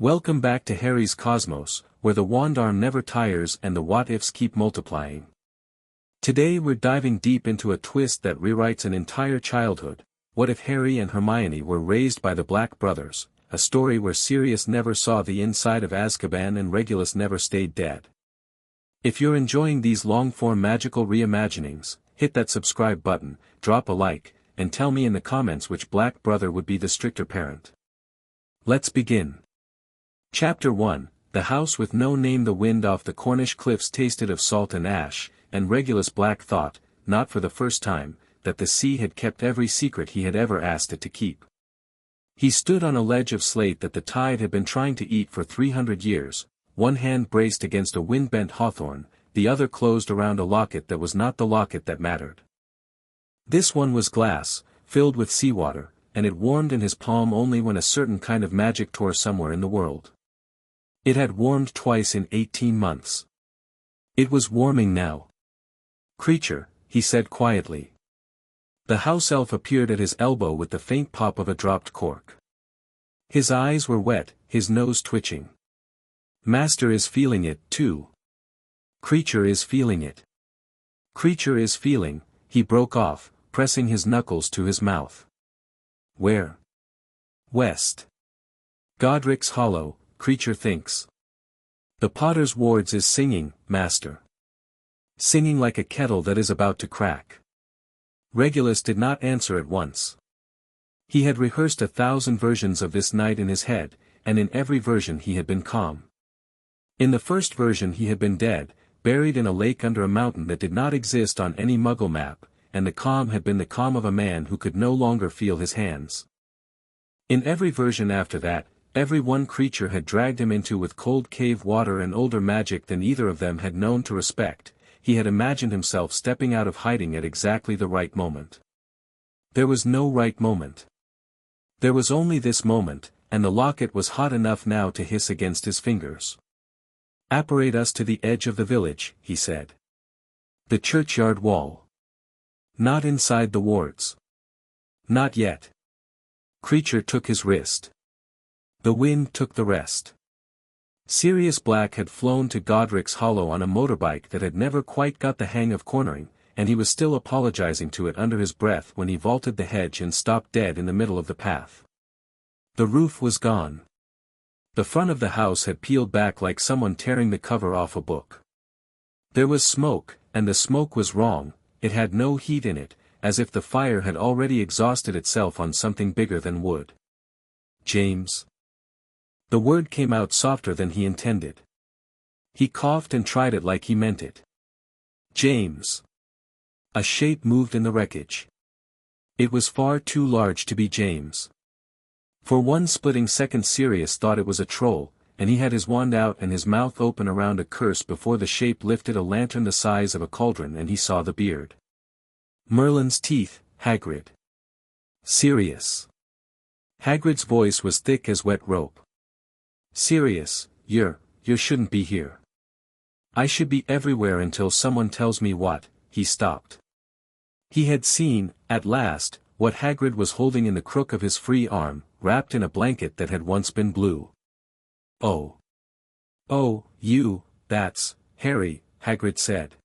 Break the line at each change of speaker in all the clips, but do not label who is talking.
Welcome back to Harry's Cosmos, where the wand arm never tires and the what-ifs keep multiplying. Today we're diving deep into a twist that rewrites an entire childhood. What if Harry and Hermione were raised by the Black Brothers, a story where Sirius never saw the inside of Azkaban and Regulus never stayed dead. If you're enjoying these long-form magical reimaginings, hit that subscribe button, drop a like, and tell me in the comments which Black Brother would be the stricter parent. Let's begin. Chapter 1, The House with No Name. The wind off the Cornish cliffs tasted of salt and ash, and Regulus Black thought, not for the first time, that the sea had kept every secret he had ever asked it to keep. He stood on a ledge of slate that the tide had been trying to eat for 300 years, one hand braced against a wind-bent hawthorn, the other closed around a locket that was not the locket that mattered. This one was glass, filled with seawater, and it warmed in his palm only when a certain kind of magic tore somewhere in the world. It had warmed twice in 18 months. It was warming now. "Creature," he said quietly. The house elf appeared at his elbow with the faint pop of a dropped cork. His eyes were wet, his nose twitching. "Master is feeling it, too. Creature is feeling it. Creature is feeling," he broke off, pressing his knuckles to his mouth. "Where?" "West. Godric's Hollow, Creature thinks. The Potter's Wards is singing, Master. Singing like a kettle that is about to crack." Regulus did not answer at once. He had rehearsed 1,000 versions of this night in his head, and in every version he had been calm. In the first version he had been dead, buried in a lake under a mountain that did not exist on any Muggle map, and the calm had been the calm of a man who could no longer feel his hands. In every version after that, every one creature had dragged him into with cold cave water and older magic than either of them had known to respect. He had imagined himself stepping out of hiding at exactly the right moment. There was no right moment. There was only this moment, and the locket was hot enough now to hiss against his fingers. "Apparate us to the edge of the village," he said. "The churchyard wall. Not inside the wards. Not yet." Creature took his wrist. The wind took the rest. Sirius Black had flown to Godric's Hollow on a motorbike that had never quite got the hang of cornering, and he was still apologizing to it under his breath when he vaulted the hedge and stopped dead in the middle of the path. The roof was gone. The front of the house had peeled back like someone tearing the cover off a book. There was smoke, and the smoke was wrong, it had no heat in it, as if the fire had already exhausted itself on something bigger than wood. "James." The word came out softer than he intended. He coughed and tried it like he meant it. "James." A shape moved in the wreckage. It was far too large to be James. For one splitting second Sirius thought it was a troll, and he had his wand out and his mouth open around a curse before the shape lifted a lantern the size of a cauldron and he saw the beard. Merlin's teeth, Hagrid. "Sirius." Hagrid's voice was thick as wet rope. "Sirius, you shouldn't be here. I should be everywhere until someone tells me what." He stopped. He had seen, at last, what Hagrid was holding in the crook of his free arm, wrapped in a blanket that had once been blue. "Oh. Oh, that's Harry," Hagrid said.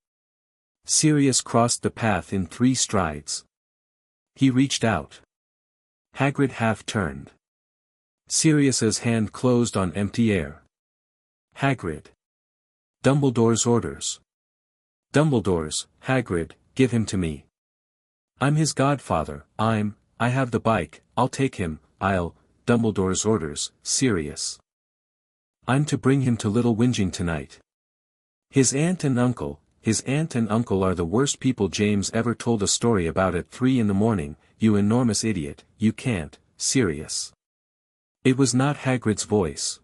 Sirius crossed the path in 3 strides. He reached out. Hagrid half turned. Sirius's hand closed on empty air. "Hagrid." "Dumbledore's orders." "Dumbledore's, Hagrid, give him to me. I'm his godfather, I have the bike, I'll take him, Dumbledore's orders, Sirius. I'm to bring him to Little Whinging tonight. His aunt and uncle are the worst people James ever told a story about at 3 in the morning, you enormous idiot, you can't, Sirius." It was not Hagrid's voice.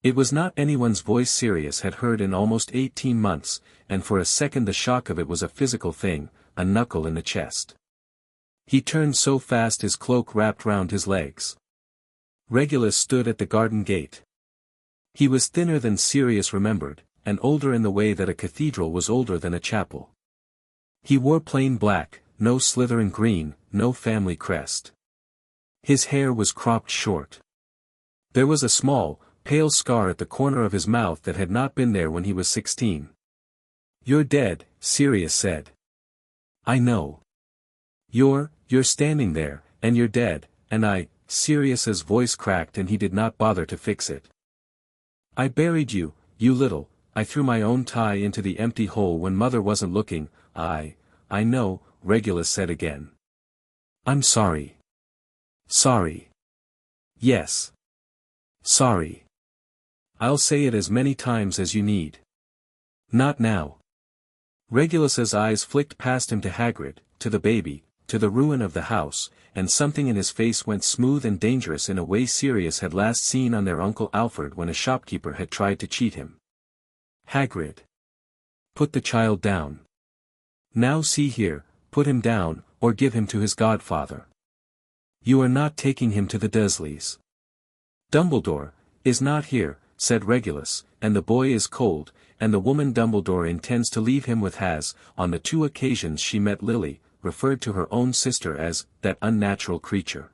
It was not anyone's voice Sirius had heard in almost 18 months, and for a second the shock of it was a physical thing, a knuckle in the chest. He turned so fast his cloak wrapped round his legs. Regulus stood at the garden gate. He was thinner than Sirius remembered, and older in the way that a cathedral was older than a chapel. He wore plain black, no Slytherin green, no family crest. His hair was cropped short. There was a small, pale scar at the corner of his mouth that had not been there when he was 16. "You're dead," Sirius said. "I know. You're standing there, and you're dead, and Sirius's voice cracked and he did not bother to fix it. "I buried you, you little, I threw my own tie into the empty hole when Mother wasn't looking, I know," Regulus said again. "I'm sorry." "Sorry." "Yes. Sorry. I'll say it as many times as you need." "Not now." Regulus's eyes flicked past him to Hagrid, to the baby, to the ruin of the house, and something in his face went smooth and dangerous in a way Sirius had last seen on their Uncle Alfred when a shopkeeper had tried to cheat him. "Hagrid. Put the child down. Now see here, put him down, or give him to his godfather. You are not taking him to the Dursleys." "Dumbledore is not here," said Regulus, "and the boy is cold, and the woman Dumbledore intends to leave him with has, on the 2 occasions she met Lily, referred to her own sister as, that unnatural creature.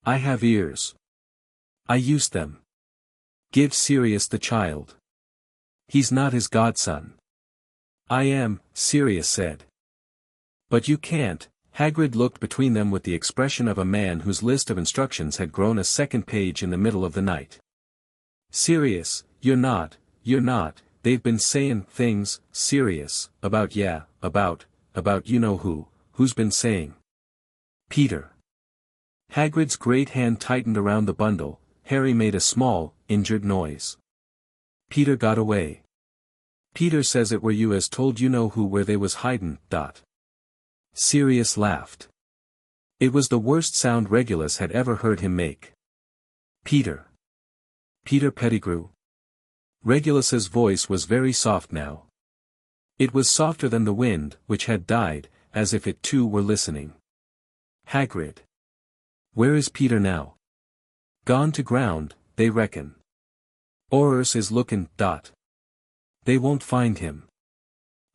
I have ears. I used them. Give Sirius the child. He's not his godson." "I am," Sirius said. "But you can't." Hagrid looked between them with the expression of a man whose list of instructions had grown a second page in the middle of the night. "Sirius, you're not, they've been sayin' things, Sirius, about you know who's been saying?" "Peter." Hagrid's great hand tightened around the bundle. Harry made a small, injured noise. "Peter got away. Peter says it were you as told you know who where they was hidin', . Sirius laughed. It was the worst sound Regulus had ever heard him make. "Peter. Peter Pettigrew." Regulus's voice was very soft now. It was softer than the wind, which had died, as if it too were listening. "Hagrid. Where is Peter now?" "Gone to ground, they reckon. Aurors is lookin'. They won't find him.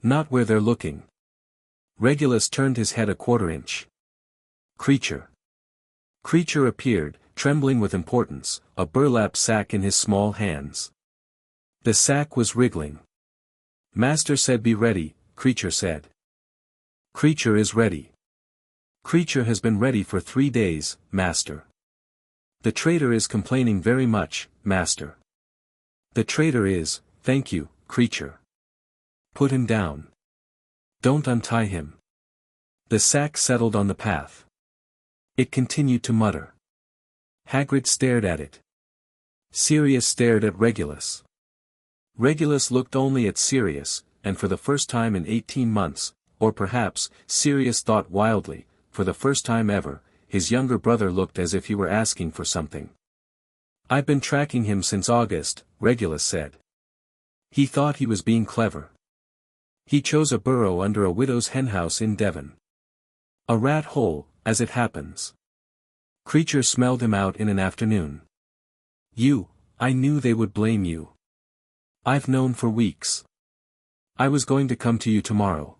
Not where they're looking." Regulus turned his head a quarter-inch. "Creature." Creature appeared, trembling with importance, a burlap sack in his small hands. The sack was wriggling. "Master said be ready," Creature said. "Creature is ready. Creature has been ready for 3 days, Master. The traitor is complaining very much, Master. The traitor is, thank you, Creature. Put him down. Don't untie him." The sack settled on the path. It continued to mutter. Hagrid stared at it. Sirius stared at Regulus. Regulus looked only at Sirius, and for the first time in 18 months, or perhaps, Sirius thought wildly, for the first time ever, his younger brother looked as if he were asking for something. "I've been tracking him since August," Regulus said. He thought he was being clever. "He chose a burrow under a widow's henhouse in Devon. A rat hole, as it happens. Creature smelled him out in an afternoon. I knew they would blame you. I've known for weeks. I was going to come to you tomorrow.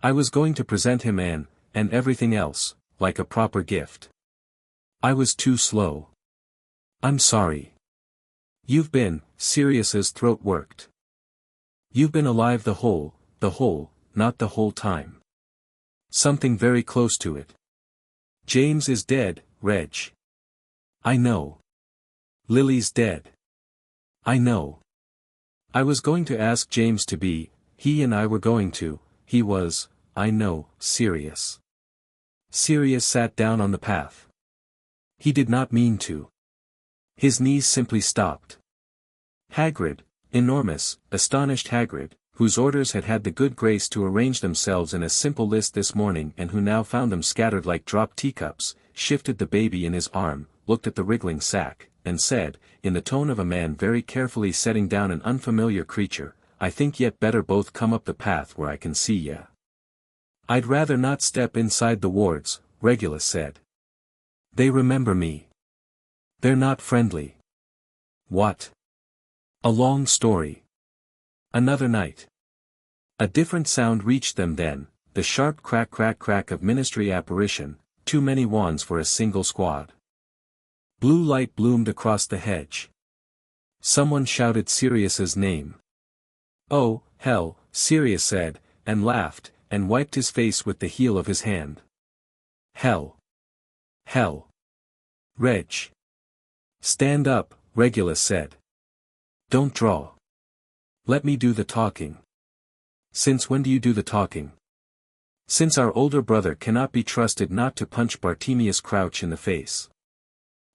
I was going to present him and everything else, like a proper gift. I was too slow. I'm sorry. You've been," Sirius's throat worked. "You've been alive the whole, not the whole time. Something very close to it. James is dead, Reg. I know. Lily's dead. I know. I was going to ask James to be, he and I were going to, he was, I know, Sirius." Sirius sat down on the path. He did not mean to. His knees simply stopped. Hagrid, enormous, astonished Hagrid, whose orders had had the good grace to arrange themselves in a simple list this morning and who now found them scattered like dropped teacups, shifted the baby in his arm, looked at the wriggling sack, and said, in the tone of a man very carefully setting down an unfamiliar creature, "I think ye'd better both come up the path where I can see ye." "I'd rather not step inside the wards," Regulus said. "They remember me. They're not friendly." "What?" "A long story. Another night." A different sound reached them then, the sharp crack of ministry apparition, too many wands for a single squad. Blue light bloomed across the hedge. Someone shouted Sirius's name. "Oh, hell," Sirius said, and laughed, and wiped his face with the heel of his hand. "Hell. Hell. Reg. Stand up," Regulus said. "Don't draw. Let me do the talking." "Since when do you do the talking?" "Since our older brother cannot be trusted not to punch Bartemius Crouch in the face.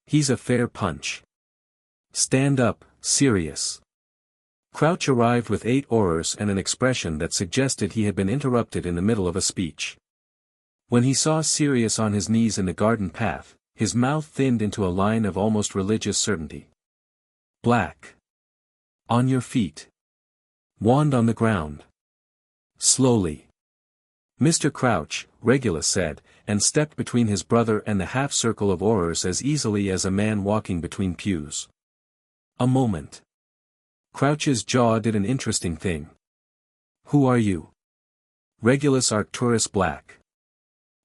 He's a fair punch. Stand up, Sirius." Crouch arrived with 8 aurors and an expression that suggested he had been interrupted in the middle of a speech. When he saw Sirius on his knees in the garden path, his mouth thinned into a line of almost religious certainty. "Black. On your feet. Wand on the ground. Slowly." "Mr. Crouch," Regulus said, and stepped between his brother and the half-circle of aurors as easily as a man walking between pews. "A moment." Crouch's jaw did an interesting thing. "Who are you?" "Regulus Arcturus Black."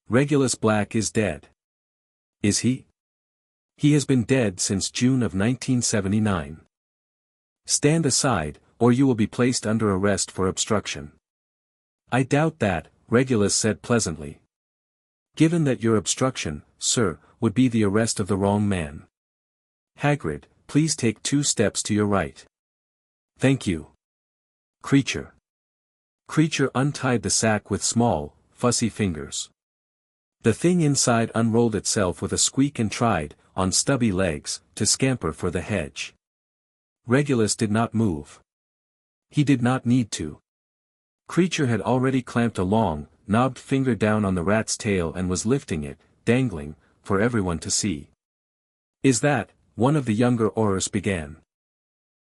"Regulus Black is dead." "Is he?" "He has been dead since June of 1979. Stand aside, or you will be placed under arrest for obstruction." "I doubt that," Regulus said pleasantly. "Given that your obstruction, sir, would be the arrest of the wrong man. Hagrid, please take 2 steps to your right." "Thank you." Creature. Creature untied the sack with small, fussy fingers. The thing inside unrolled itself with a squeak and tried, on stubby legs, to scamper for the hedge. Regulus did not move. He did not need to. Creature had already clamped a long, knobbed finger down on the rat's tail and was lifting it, dangling, for everyone to see. "Is that," one of the younger aurors began.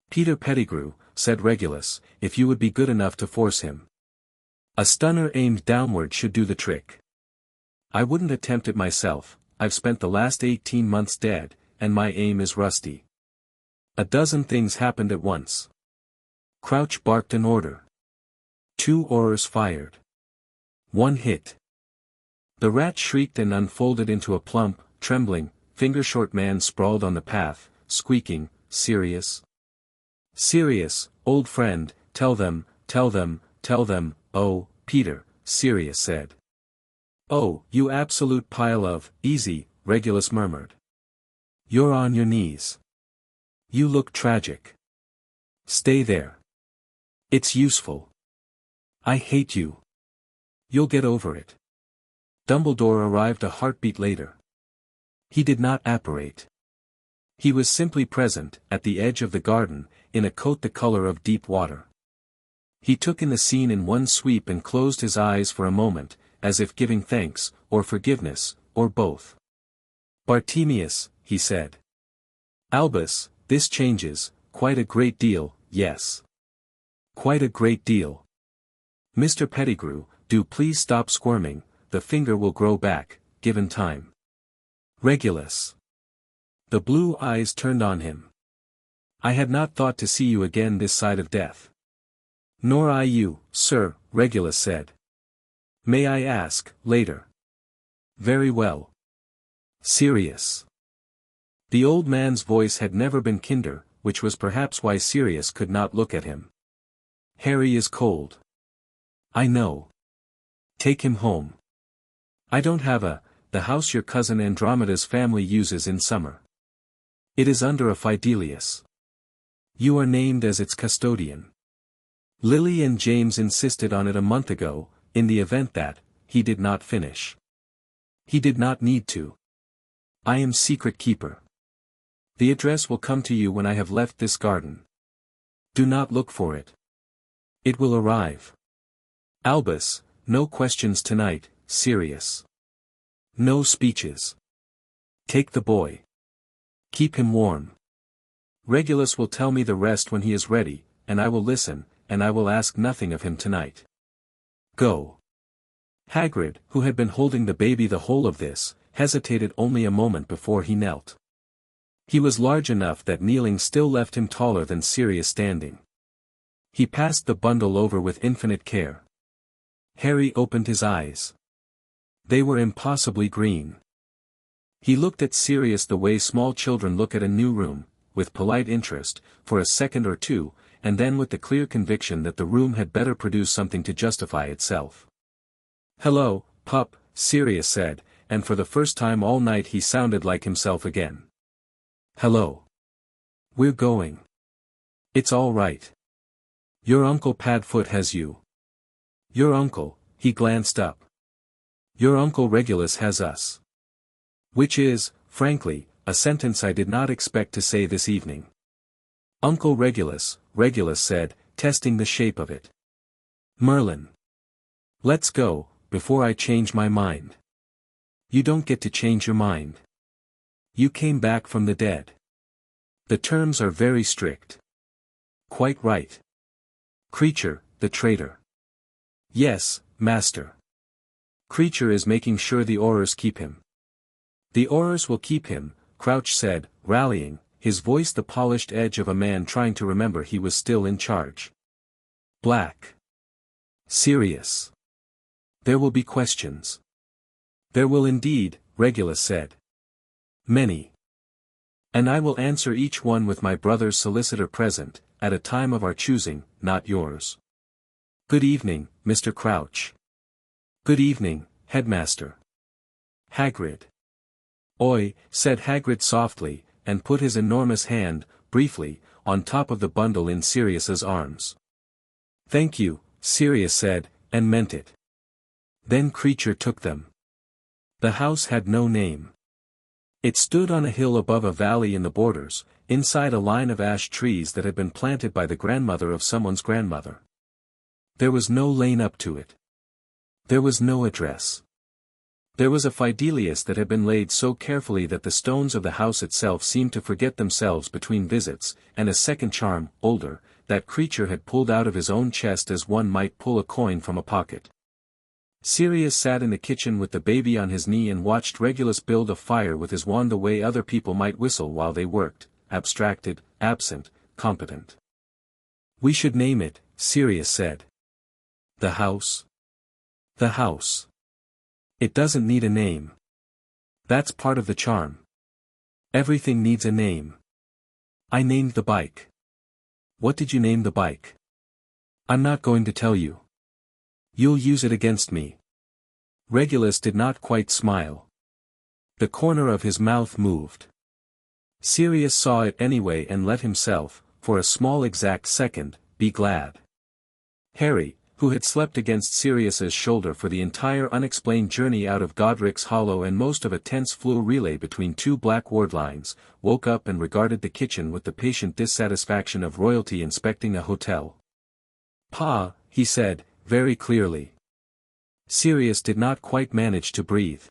"Peter Pettigrew," said Regulus, "if you would be good enough to force him. A stunner aimed downward should do the trick. I wouldn't attempt it myself, I've spent the last 18 months dead, and my aim is rusty." A dozen things happened at once. Crouch barked an order. 2 aurors fired. 1 hit. The rat shrieked and unfolded into a plump, trembling, finger-short man sprawled on the path, squeaking, "Sirius. Sirius, old friend, tell them, oh, Peter," Sirius said. "Oh, you absolute pile of, easy," Regulus murmured. "You're on your knees. You look tragic. Stay there. It's useful. I hate you. You'll get over it." Dumbledore arrived a heartbeat later. He did not apparate. He was simply present, at the edge of the garden, in a coat the color of deep water. He took in the scene in one sweep and closed his eyes for a moment, as if giving thanks, or forgiveness, or both. "Bartemius," he said. "Albus, this changes, quite a great deal, yes. Quite a great deal. Mr. Pettigrew, do please stop squirming, the finger will grow back, given time." "Regulus." The blue eyes turned on him. "I had not thought to see you again this side of death." "Nor I you, sir," Regulus said. "May I ask, later?" "Very well." "Sirius." The old man's voice had never been kinder, which was perhaps why Sirius could not look at him. "Harry is cold." "I know. Take him home. I don't have the house your cousin Andromeda's family uses in summer. It is under a Fidelius. You are named as its custodian. Lily and James insisted on it a month ago, in the event that, he did not finish. He did not need to. I am secret keeper. The address will come to you when I have left this garden. Do not look for it. It will arrive. Albus, no questions tonight, Sirius. No speeches. Take the boy. Keep him warm. Regulus will tell me the rest when he is ready, and I will listen, and I will ask nothing of him tonight. Go." Hagrid, who had been holding the baby the whole of this, hesitated only a moment before he knelt. He was large enough that kneeling still left him taller than Sirius standing. He passed the bundle over with infinite care. Harry opened his eyes. They were impossibly green. He looked at Sirius the way small children look at a new room, with polite interest, for a second or two, and then with the clear conviction that the room had better produce something to justify itself. "Hello, pup," Sirius said, and for the first time all night he sounded like himself again. "Hello. We're going. It's all right. Your Uncle Padfoot has you." "Your uncle," he glanced up. "Your Uncle Regulus has us." Which is, frankly, a sentence I did not expect to say this evening. "Uncle Regulus," Regulus said, testing the shape of it. "Merlin. Let's go, before I change my mind." "You don't get to change your mind. You came back from the dead. The terms are very strict." "Quite right." "Creature, the traitor." "Yes, master. Creature is making sure the Aurors keep him." "The Aurors will keep him," Crouch said, rallying, his voice the polished edge of a man trying to remember he was still in charge. "Black. Serious. There will be questions." "There will indeed," Regulus said. "Many. And I will answer each one with my brother's solicitor present, at a time of our choosing, not yours. Good evening, Mr. Crouch." "Good evening, Headmaster." "Hagrid." "Oi," said Hagrid softly, and put his enormous hand, briefly, on top of the bundle in Sirius's arms. "Thank you," Sirius said, and meant it. Then Creature took them. The house had no name. It stood on a hill above a valley in the borders, inside a line of ash trees that had been planted by the grandmother of someone's grandmother. There was no lane up to it. There was no address. There was a fidelius that had been laid so carefully that the stones of the house itself seemed to forget themselves between visits, and a second charm, older, that Creature had pulled out of his own chest as one might pull a coin from a pocket. Sirius sat in the kitchen with the baby on his knee and watched Regulus build a fire with his wand the way other people might whistle while they worked, abstracted, absent, competent. "We should name it," Sirius said. "The house?" "The house. It doesn't need a name. That's part of the charm. Everything needs a name. I named the bike." "What did you name the bike?" "I'm not going to tell you. You'll use it against me." Regulus did not quite smile. The corner of his mouth moved. Sirius saw it anyway and let himself, for a small exact second, be glad. Harry, who had slept against Sirius's shoulder for the entire unexplained journey out of Godric's Hollow and most of a tense fluid relay between two black ward lines, woke up and regarded the kitchen with the patient dissatisfaction of royalty inspecting a hotel. "Pa," he said, very clearly. Sirius did not quite manage to breathe.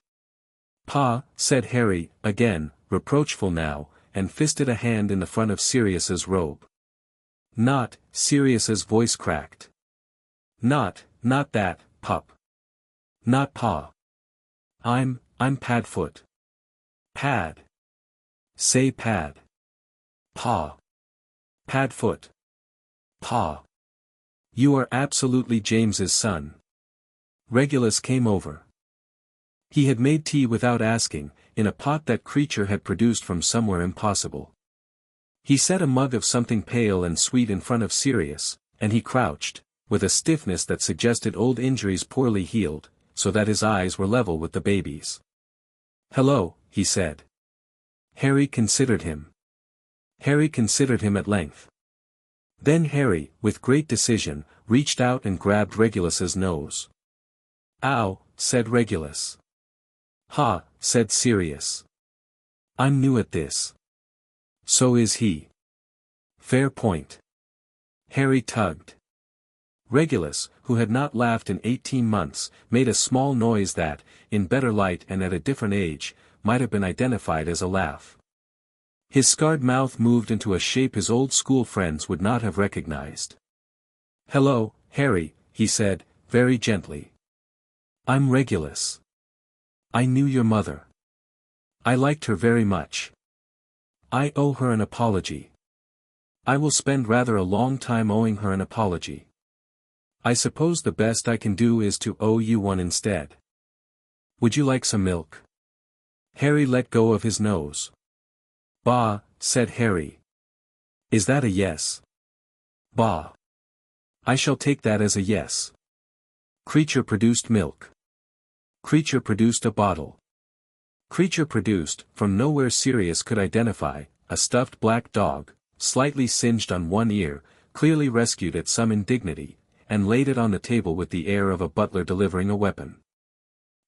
"Pa," said Harry, again, reproachful now, and fisted a hand in the front of Sirius's robe. "Not," Sirius's voice cracked. Not that, pup. Not Pa. I'm Padfoot." "Pad. Say Pad." "Pa. Padfoot." "Pa. You are absolutely James's son." Regulus came over. He had made tea without asking, in a pot that Creature had produced from somewhere impossible. He set a mug of something pale and sweet in front of Sirius, and he crouched, with a stiffness that suggested old injuries poorly healed, so that his eyes were level with the baby's. "Hello," he said. Harry considered him. Harry considered him at length. Then Harry, with great decision, reached out and grabbed Regulus's nose. "Ow," said Regulus. "Ha," said Sirius. "I'm new at this." "So is he." "Fair point." Harry tugged. Regulus, who had not laughed in 18 months, made a small noise that, in better light and at a different age, might have been identified as a laugh. His scarred mouth moved into a shape his old school friends would not have recognized. "Hello, Harry," he said, very gently. "I'm Regulus. I knew your mother. I liked her very much. I owe her an apology. I will spend rather a long time owing her an apology. I suppose the best I can do is to owe you one instead. Would you like some milk?" Harry let go of his nose. "Bah," said Harry, Is that a yes? Bah. I shall take that as a yes. Creature produced milk. Creature produced a bottle. Creature produced, from nowhere Sirius could identify, a stuffed black dog, slightly singed on one ear, clearly rescued at some indignity, and laid it on the table with the air of a butler delivering a weapon.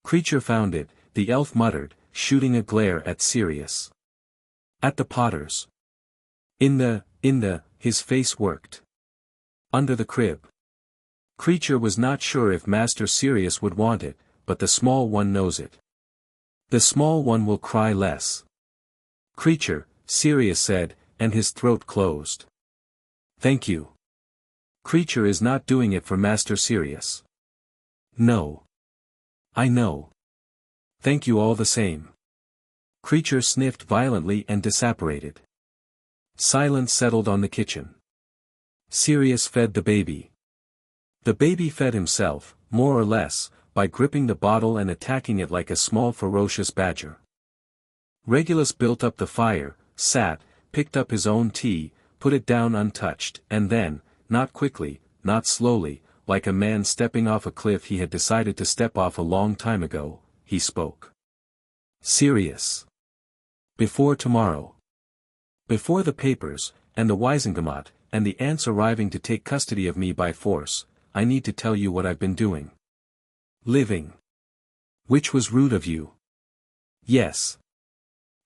Creature found it, the elf muttered, shooting a glare at Sirius. At the Potters. His face worked. Under the crib. Creature was not sure if Master Sirius would want it, but the small one knows it. The small one will cry less. Creature, Sirius said, and his throat closed. Thank you. Creature is not doing it for Master Sirius. No. I know. Thank you all the same. Creature sniffed violently and disapparated. Silence settled on the kitchen. Sirius fed the baby. The baby fed himself, more or less, by gripping the bottle and attacking it like a small ferocious badger. Regulus built up the fire, sat, picked up his own tea, put it down untouched, and then, not quickly, not slowly, like a man stepping off a cliff he had decided to step off a long time ago, he spoke. Sirius. Before tomorrow. Before the papers, and the Wisengamot, and the ants arriving to take custody of me by force, I need to tell you what I've been doing. Living. Which was rude of you. Yes.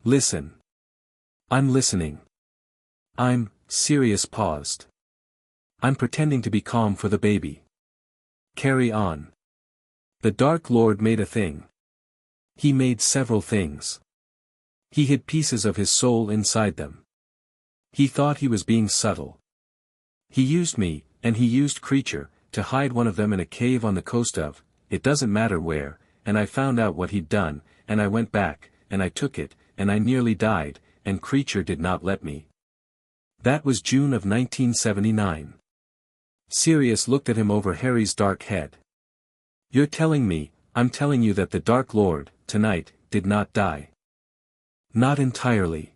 Listen. I'm listening. Sirius paused. I'm pretending to be calm for the baby. Carry on. The Dark Lord made a thing. He made several things. He hid pieces of his soul inside them. He thought he was being subtle. He used me, and he used Creature, to hide one of them in a cave on the coast of, it doesn't matter where, and I found out what he'd done, and I went back, and I took it, and I nearly died, and Creature did not let me. That was June of 1979. Sirius looked at him over Harry's dark head. You're telling me, I'm telling you that the Dark Lord, tonight, did not die. Not entirely.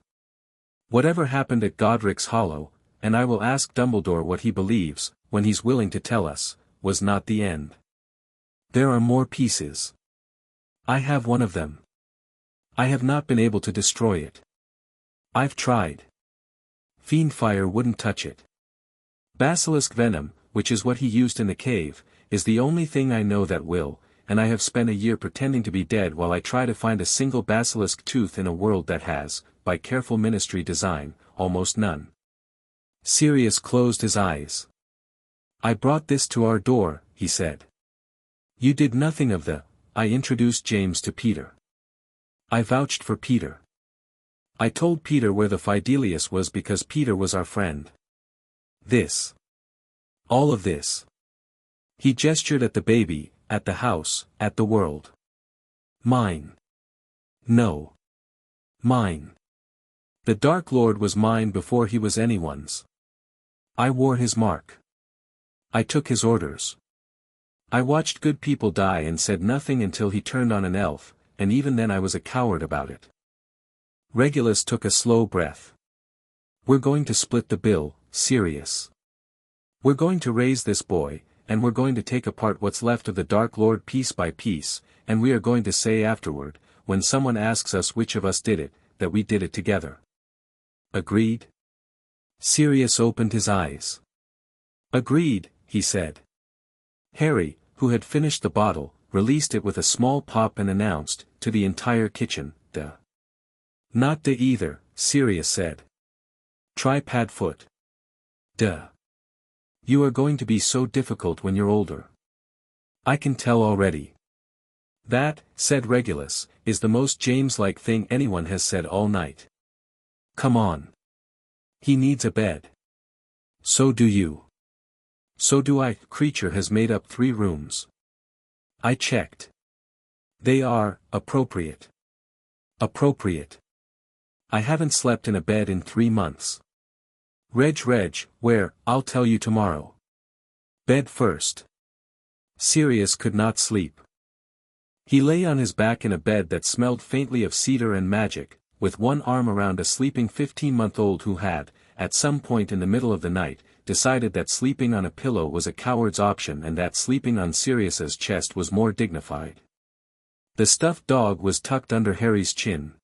Whatever happened at Godric's Hollow, and I will ask Dumbledore what he believes, when he's willing to tell us, was not the end. There are more pieces. I have one of them. I have not been able to destroy it. I've tried. Fiendfire wouldn't touch it. Basilisk venom, which is what he used in the cave, is the only thing I know that will, and I have spent a year pretending to be dead while I try to find a single basilisk tooth in a world that has, by careful ministry design, almost none. Sirius closed his eyes. I brought this to our door, he said. You did nothing of I introduced James to Peter. I vouched for Peter. I told Peter where the Fidelius was because Peter was our friend. This. All of this. He gestured at the baby, at the house, at the world. Mine. No. Mine. The Dark Lord was mine before he was anyone's. I wore his mark. I took his orders. I watched good people die and said nothing until he turned on an elf, and even then I was a coward about it. Regulus took a slow breath. We're going to split the bill, Sirius. We're going to raise this boy, and we're going to take apart what's left of the Dark Lord piece by piece, and we are going to say afterward, when someone asks us which of us did it, that we did it together. Agreed? Sirius opened his eyes. Agreed, he said. Harry, who had finished the bottle, released it with a small pop and announced, to the entire kitchen, Duh. Not duh either, Sirius said. Try Padfoot. Duh. You are going to be so difficult when you're older. I can tell already. That, said Regulus, is the most James-like thing anyone has said all night. Come on. He needs a bed. So do you. So do I. Creature has made up 3 rooms. I checked. They are, appropriate. Appropriate. I haven't slept in a bed in 3 months. Reg, where, I'll tell you tomorrow. Bed first. Sirius could not sleep. He lay on his back in a bed that smelled faintly of cedar and magic, with one arm around a sleeping 15-month-old who had, at some point in the middle of the night, decided that sleeping on a pillow was a coward's option and that sleeping on Sirius's chest was more dignified. The stuffed dog was tucked under Harry's chin.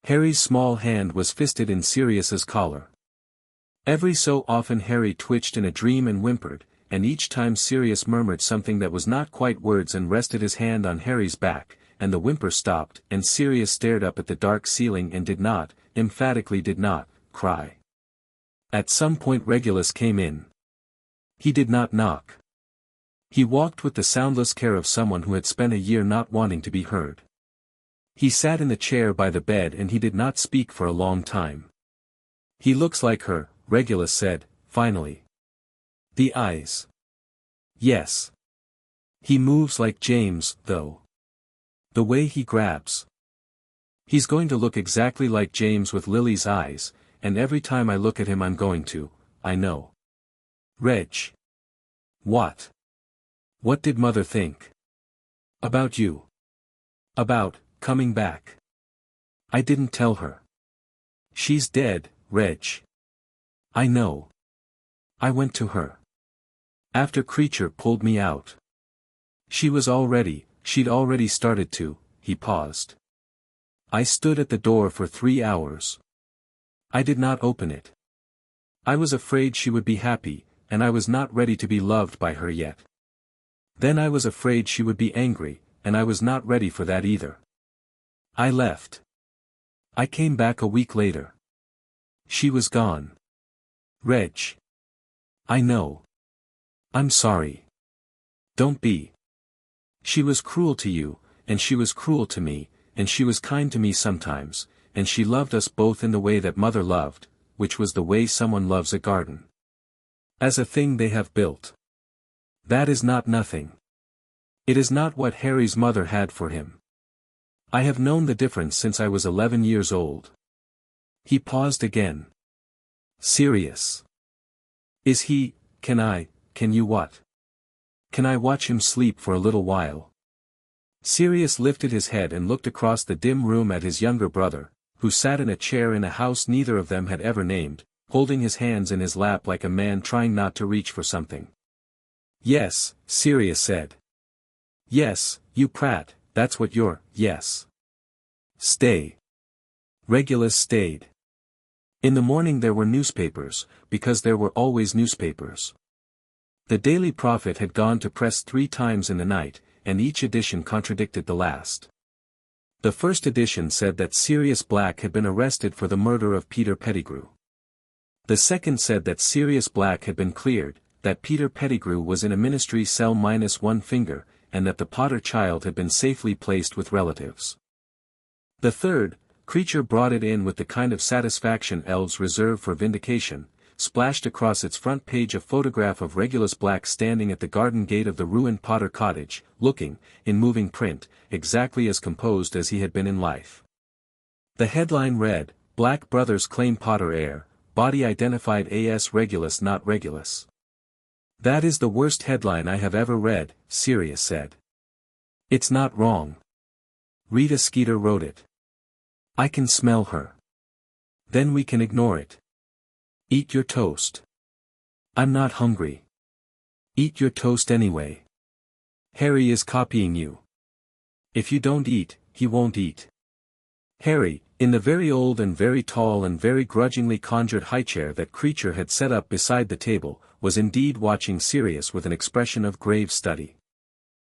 Harry's small hand was fisted in Sirius's collar. Every so often Harry twitched in a dream and whimpered, and each time Sirius murmured something that was not quite words and rested his hand on Harry's back, and the whimper stopped, and Sirius stared up at the dark ceiling and did not, emphatically did not, cry. At some point Regulus came in. He did not knock. He walked with the soundless care of someone who had spent a year not wanting to be heard. He sat in the chair by the bed and he did not speak for a long time. "He looks like her," Regulus said, finally. "The eyes." "Yes. He moves like James, though. The way he grabs. He's going to look exactly like James with Lily's eyes, and every time I look at him I'm going to, I know." "Reg. What? What did Mother think? About you? About coming back?" "I didn't tell her. She's dead, Reg." "I know. I went to her. After Creature pulled me out. She'd already started to," he paused. "I stood at the door for 3 hours. I did not open it. I was afraid she would be happy, and I was not ready to be loved by her yet. Then I was afraid she would be angry, and I was not ready for that either. I left. I came back a week later. She was gone. Reg. I know. I'm sorry. Don't be. She was cruel to you, and she was cruel to me, and she was kind to me sometimes, and she loved us both in the way that Mother loved, which was the way someone loves a garden. As a thing they have built. That is not nothing. It is not what Harry's mother had for him. I have known the difference since I was 11 years old." He paused again. "Sirius. Is he, can you what? Can I watch him sleep for a little while?" Sirius lifted his head and looked across the dim room at his younger brother, who sat in a chair in a house neither of them had ever named, holding his hands in his lap like a man trying not to reach for something. "Yes," Sirius said. "Yes, you prat, that's what you're, yes. Stay." Regulus stayed. In the morning there were newspapers, because there were always newspapers. The Daily Prophet had gone to press 3 times in the night, and each edition contradicted the last. The first edition said that Sirius Black had been arrested for the murder of Peter Pettigrew. The second said that Sirius Black had been cleared, that Peter Pettigrew was in a ministry cell -1 finger, and that the Potter child had been safely placed with relatives. The third, Creature brought it in with the kind of satisfaction elves reserve for vindication, splashed across its front page a photograph of Regulus Black standing at the garden gate of the ruined Potter cottage, looking, in moving print, exactly as composed as he had been in life. The headline read, "Black Brothers Claim Potter Heir, Body Identified as Regulus Not Regulus." "That is the worst headline I have ever read," Sirius said. "It's not wrong. Rita Skeeter wrote it. I can smell her. Then we can ignore it. Eat your toast. I'm not hungry. Eat your toast anyway. Harry is copying you. If you don't eat, he won't eat." Harry, in the very old and very tall and very grudgingly conjured highchair that Creature had set up beside the table, was indeed watching Sirius with an expression of grave study.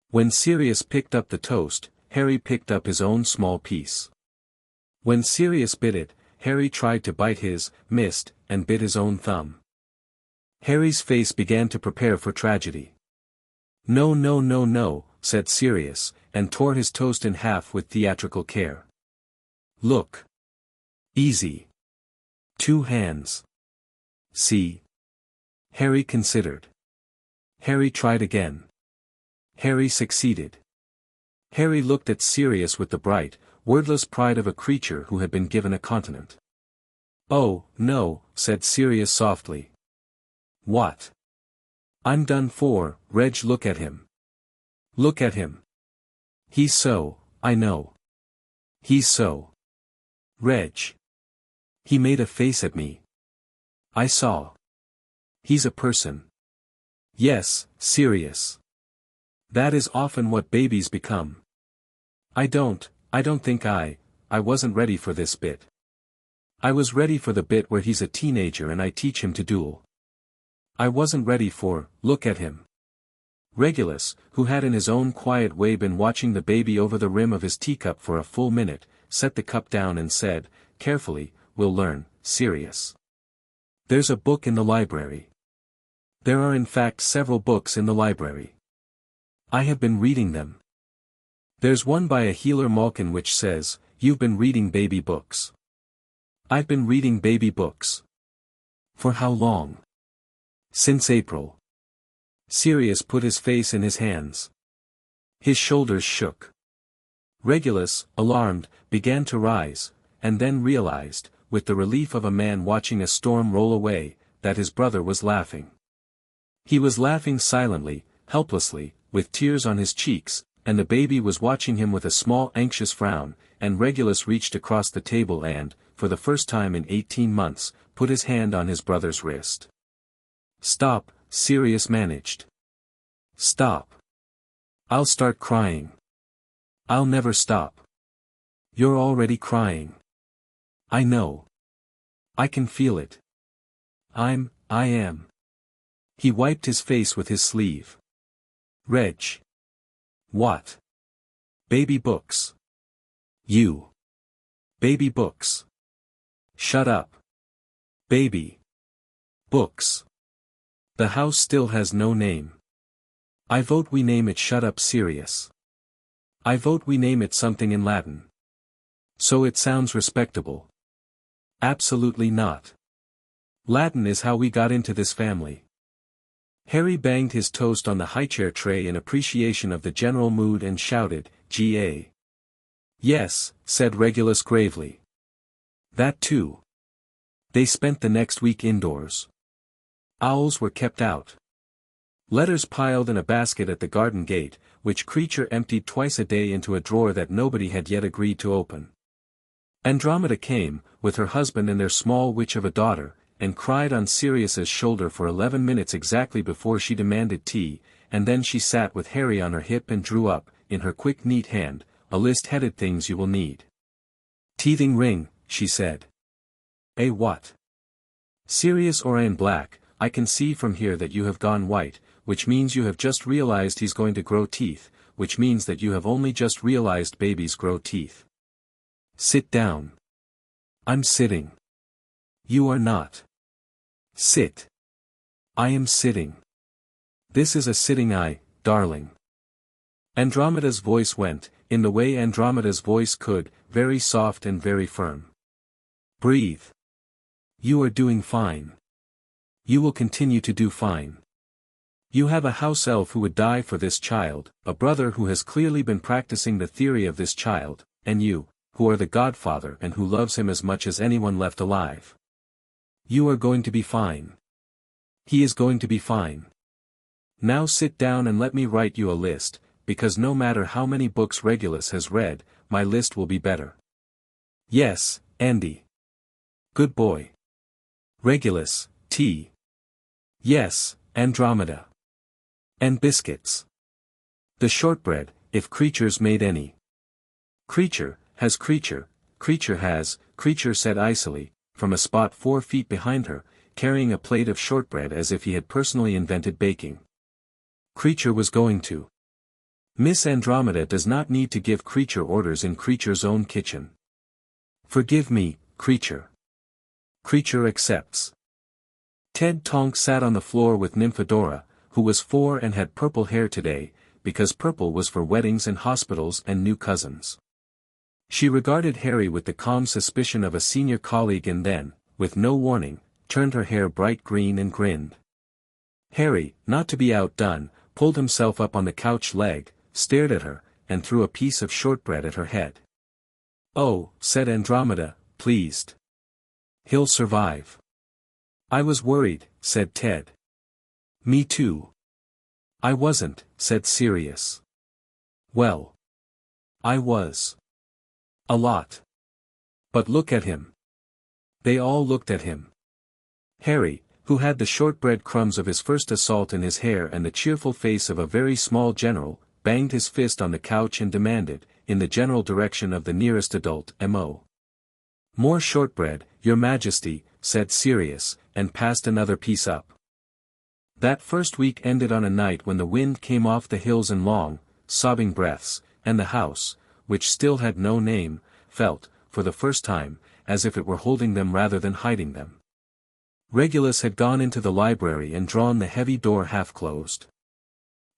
When Sirius picked up the toast, Harry picked up his own small piece. When Sirius bit it, Harry tried to bite his, missed, and bit his own thumb. Harry's face began to prepare for tragedy. "No, no, no, no," said Sirius, and tore his toast in half with theatrical care. "Look. Easy. 2 hands. See." Harry considered. Harry tried again. Harry succeeded. Harry looked at Sirius with the bright, wordless pride of a creature who had been given a continent. "Oh, no," said Sirius softly. "What?" "I'm done for, Reg. Look at him. Look at him. He's so, I know. He's so. Reg. He made a face at me. I saw. He's a person. Yes, Sirius. That is often what babies become. I don't think I wasn't ready for this bit. I was ready for the bit where he's a teenager and I teach him to duel. I wasn't ready for, look at him. Regulus, who had in his own quiet way been watching the baby over the rim of his teacup for a full minute, set the cup down and said, carefully, we'll learn, Sirius. There's a book in the library. There are in fact several books in the library. I have been reading them. There's one by a healer Malkin which says, you've been reading baby books. I've been reading baby books. For how long? Since April. Sirius put his face in his hands. His shoulders shook. Regulus, alarmed, began to rise, and then realized, with the relief of a man watching a storm roll away, that his brother was laughing. He was laughing silently, helplessly, with tears on his cheeks, and the baby was watching him with a small anxious frown, and Regulus reached across the table and, for the first time in 18 months, put his hand on his brother's wrist. Stop, Sirius managed. Stop. I'll start crying. I'll never stop. You're already crying. I know. I can feel it. I am. He wiped his face with his sleeve. Reg. What? Baby books. You. Baby books. Shut up. Baby. Books. The house still has no name. I vote we name it Shut Up Sirius. I vote we name it something in Latin. So it sounds respectable. Absolutely not. Latin is how we got into this family. Harry banged his toast on the highchair tray in appreciation of the general mood and shouted, G.A. Yes, said Regulus gravely. That too. They spent the next week indoors. Owls were kept out. Letters piled in a basket at the garden gate, which Creature emptied twice a day into a drawer that nobody had yet agreed to open. Andromeda came, with her husband and their small witch of a daughter, and cried on Sirius's shoulder for 11 minutes exactly before she demanded tea, and then she sat with Harry on her hip and drew up, in her quick neat hand, a list headed things you will need. Teething ring, she said. A what? Sirius Orion Black, I can see from here that you have gone white, which means you have just realized he's going to grow teeth, which means that you have only just realized babies grow teeth. Sit down. I'm sitting. You are not. Sit. I am sitting. This is a sitting darling. Andromeda's voice went, in the way Andromeda's voice could, very soft and very firm. Breathe. You are doing fine. You will continue to do fine. You have a house elf who would die for this child, a brother who has clearly been practicing the theory of this child, and you, who are the godfather and who loves him as much as anyone left alive. You are going to be fine. He is going to be fine. Now sit down and let me write you a list, because no matter how many books Regulus has read, my list will be better. Yes, Andy. Good boy. Regulus, tea. Yes, Andromeda. And biscuits. The shortbread, if Creature's made any. Creature has, Creature said icily, from a spot 4 feet behind her, carrying a plate of shortbread as if he had personally invented baking. Creature was going to. Miss Andromeda does not need to give Creature orders in Creature's own kitchen. Forgive me, Creature. Creature accepts. Ted Tonk sat on the floor with Nymphadora, who was 4 and had purple hair today, because purple was for weddings and hospitals and new cousins. She regarded Harry with the calm suspicion of a senior colleague and then, with no warning, turned her hair bright green and grinned. Harry, not to be outdone, pulled himself up on the couch leg, stared at her, and threw a piece of shortbread at her head. Oh, said Andromeda, pleased. He'll survive. I was worried, said Ted. Me too. I wasn't, said Sirius. Well. I was. A lot. But look at him. They all looked at him. Harry, who had the shortbread crumbs of his first assault in his hair and the cheerful face of a very small general, banged his fist on the couch and demanded, in the general direction of the nearest adult, M.O. "More shortbread, your majesty," said Sirius, and passed another piece up. That first week ended on a night when the wind came off the hills in long, sobbing breaths, and the house, which still had no name, felt, for the first time, as if it were holding them rather than hiding them. Regulus had gone into the library and drawn the heavy door half closed.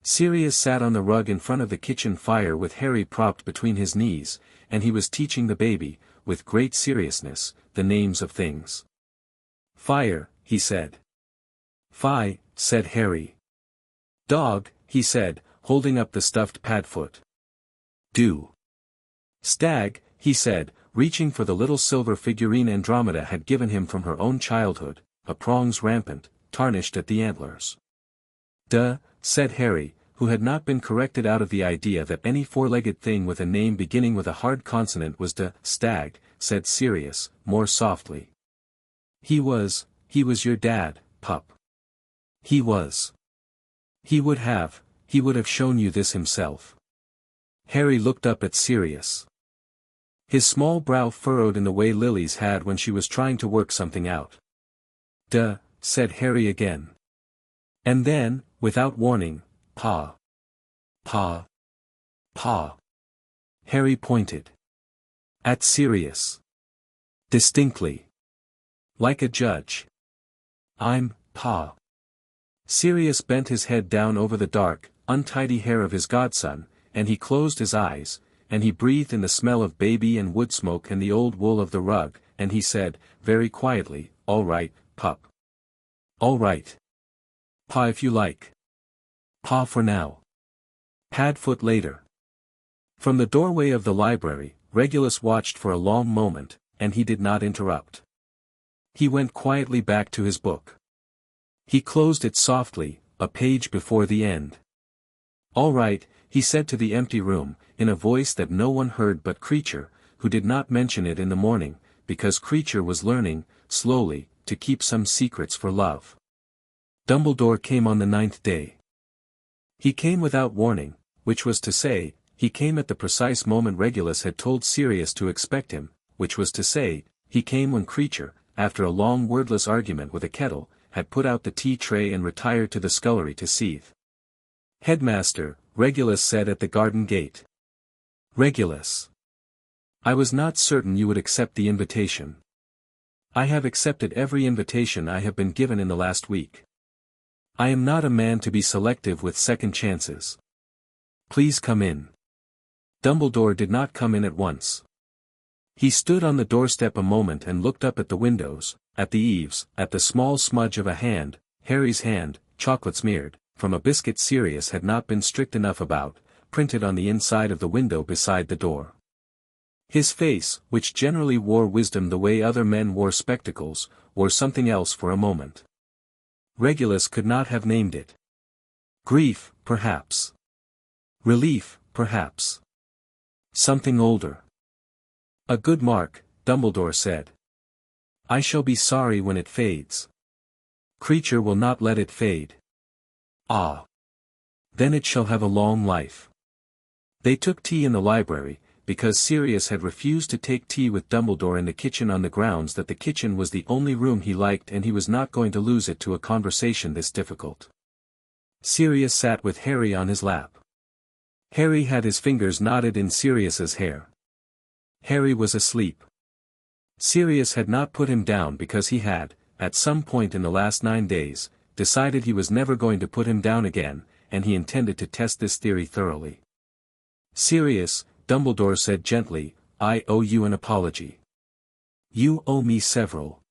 Sirius sat on the rug in front of the kitchen fire with Harry propped between his knees, and he was teaching the baby, with great seriousness, the names of things. "Fire," he said. "Fie," said Harry. "Dog," he said, holding up the stuffed Padfoot. "Do." "Stag," he said, reaching for the little silver figurine Andromeda had given him from her own childhood, a prongs rampant, tarnished at the antlers. "Duh," said Harry, who had not been corrected out of the idea that any four-legged thing with a name beginning with a hard consonant was stag, said Sirius, more softly. He was your dad, pup. He was. He would have shown you this himself." Harry looked up at Sirius. His small brow furrowed in the way Lily's had when she was trying to work something out. "Duh," said Harry again. And then, without warning, Pa. Pa. Pa. Harry pointed. At Sirius. Distinctly. Like a judge. "I'm, Pa." Sirius bent his head down over the dark, untidy hair of his godson, and he closed his eyes, and he breathed in the smell of baby and wood smoke and the old wool of the rug, and he said, very quietly, "All right, pup. All right. Pa if you like. Pa for now. Padfoot later." From the doorway of the library, Regulus watched for a long moment, and he did not interrupt. He went quietly back to his book. He closed it softly, a page before the end. "All right," he said to the empty room, in a voice that no one heard but Creature, who did not mention it in the morning, because Creature was learning, slowly, to keep some secrets for love. Dumbledore came on the 9th day. He came without warning, which was to say, he came at the precise moment Regulus had told Sirius to expect him, which was to say, he came when Creature, after a long wordless argument with a kettle, had put out the tea tray and retired to the scullery to seethe. "Headmaster," Regulus said at the garden gate. "Regulus. I was not certain you would accept the invitation. I have accepted every invitation I have been given in the last week. I am not a man to be selective with second chances. Please come in." Dumbledore did not come in at once. He stood on the doorstep a moment and looked up at the windows, at the eaves, at the small smudge of a hand, Harry's hand, chocolate-smeared, from a biscuit Sirius had not been strict enough about, printed on the inside of the window beside the door. His face, which generally wore wisdom the way other men wore spectacles, wore something else for a moment. Regulus could not have named it. Grief, perhaps. Relief, perhaps. Something older. "A good mark," Dumbledore said. "I shall be sorry when it fades. Creature will not let it fade." "Ah. Then it shall have a long life." They took tea in the library, because Sirius had refused to take tea with Dumbledore in the kitchen on the grounds that the kitchen was the only room he liked and he was not going to lose it to a conversation this difficult. Sirius sat with Harry on his lap. Harry had his fingers knotted in Sirius's hair. Harry was asleep. Sirius had not put him down because he had, at some point in the last 9 days, decided he was never going to put him down again, and he intended to test this theory thoroughly. "Sirius," Dumbledore said gently, "I owe you an apology." "You owe me several."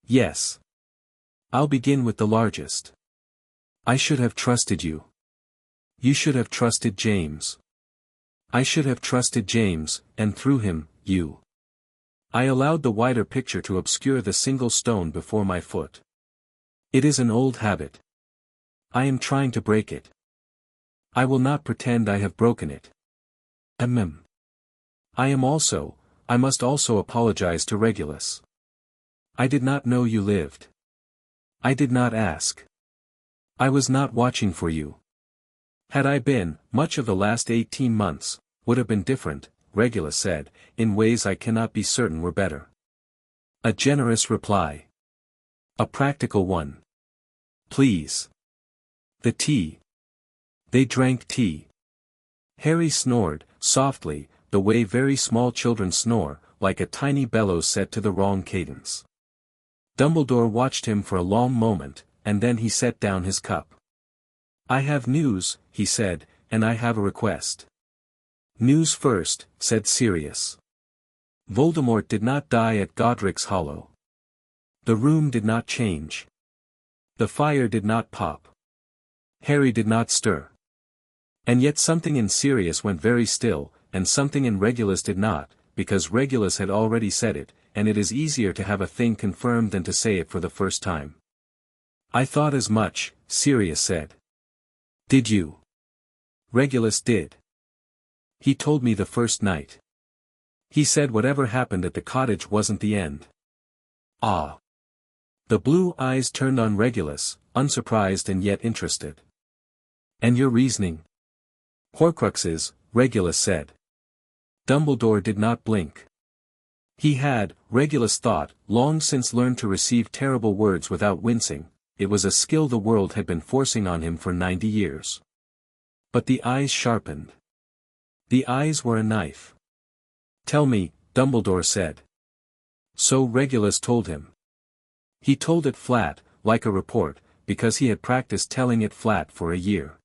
"Yes. I'll begin with the largest. I should have trusted you. You should have trusted James. I should have trusted James, and through him, you. I allowed the wider picture to obscure the single stone before my foot. It is an old habit. I am trying to break it. I will not pretend I have broken it. I must also apologize to Regulus. I did not know you lived. I did not ask. I was not watching for you. Had I been, much of the last 18 months, would have been different, Regulus said, in ways I cannot be certain were better. A generous reply. A practical one. Please. The tea. They drank tea. Harry snored, softly, the way very small children snore, like a tiny bellows set to the wrong cadence. Dumbledore watched him for a long moment, and then he set down his cup. I have news, he said, and I have a request. News first, said Sirius. Voldemort did not die at Godric's Hollow. The room did not change. The fire did not pop. Harry did not stir. And yet something in Sirius went very still, and something in Regulus did not, because Regulus had already said it, and it is easier to have a thing confirmed than to say it for the first time. I thought as much, Sirius said. Did you? Regulus did. He told me the first night. He said whatever happened at the cottage wasn't the end. Ah. The blue eyes turned on Regulus, unsurprised and yet interested. And your reasoning? Horcruxes, Regulus said. Dumbledore did not blink. He had, Regulus thought, long since learned to receive terrible words without wincing. It was a skill the world had been forcing on him for 90 years. But the eyes sharpened. The eyes were a knife. Tell me, Dumbledore said. So Regulus told him. He told it flat, like a report, because he had practiced telling it flat for a year.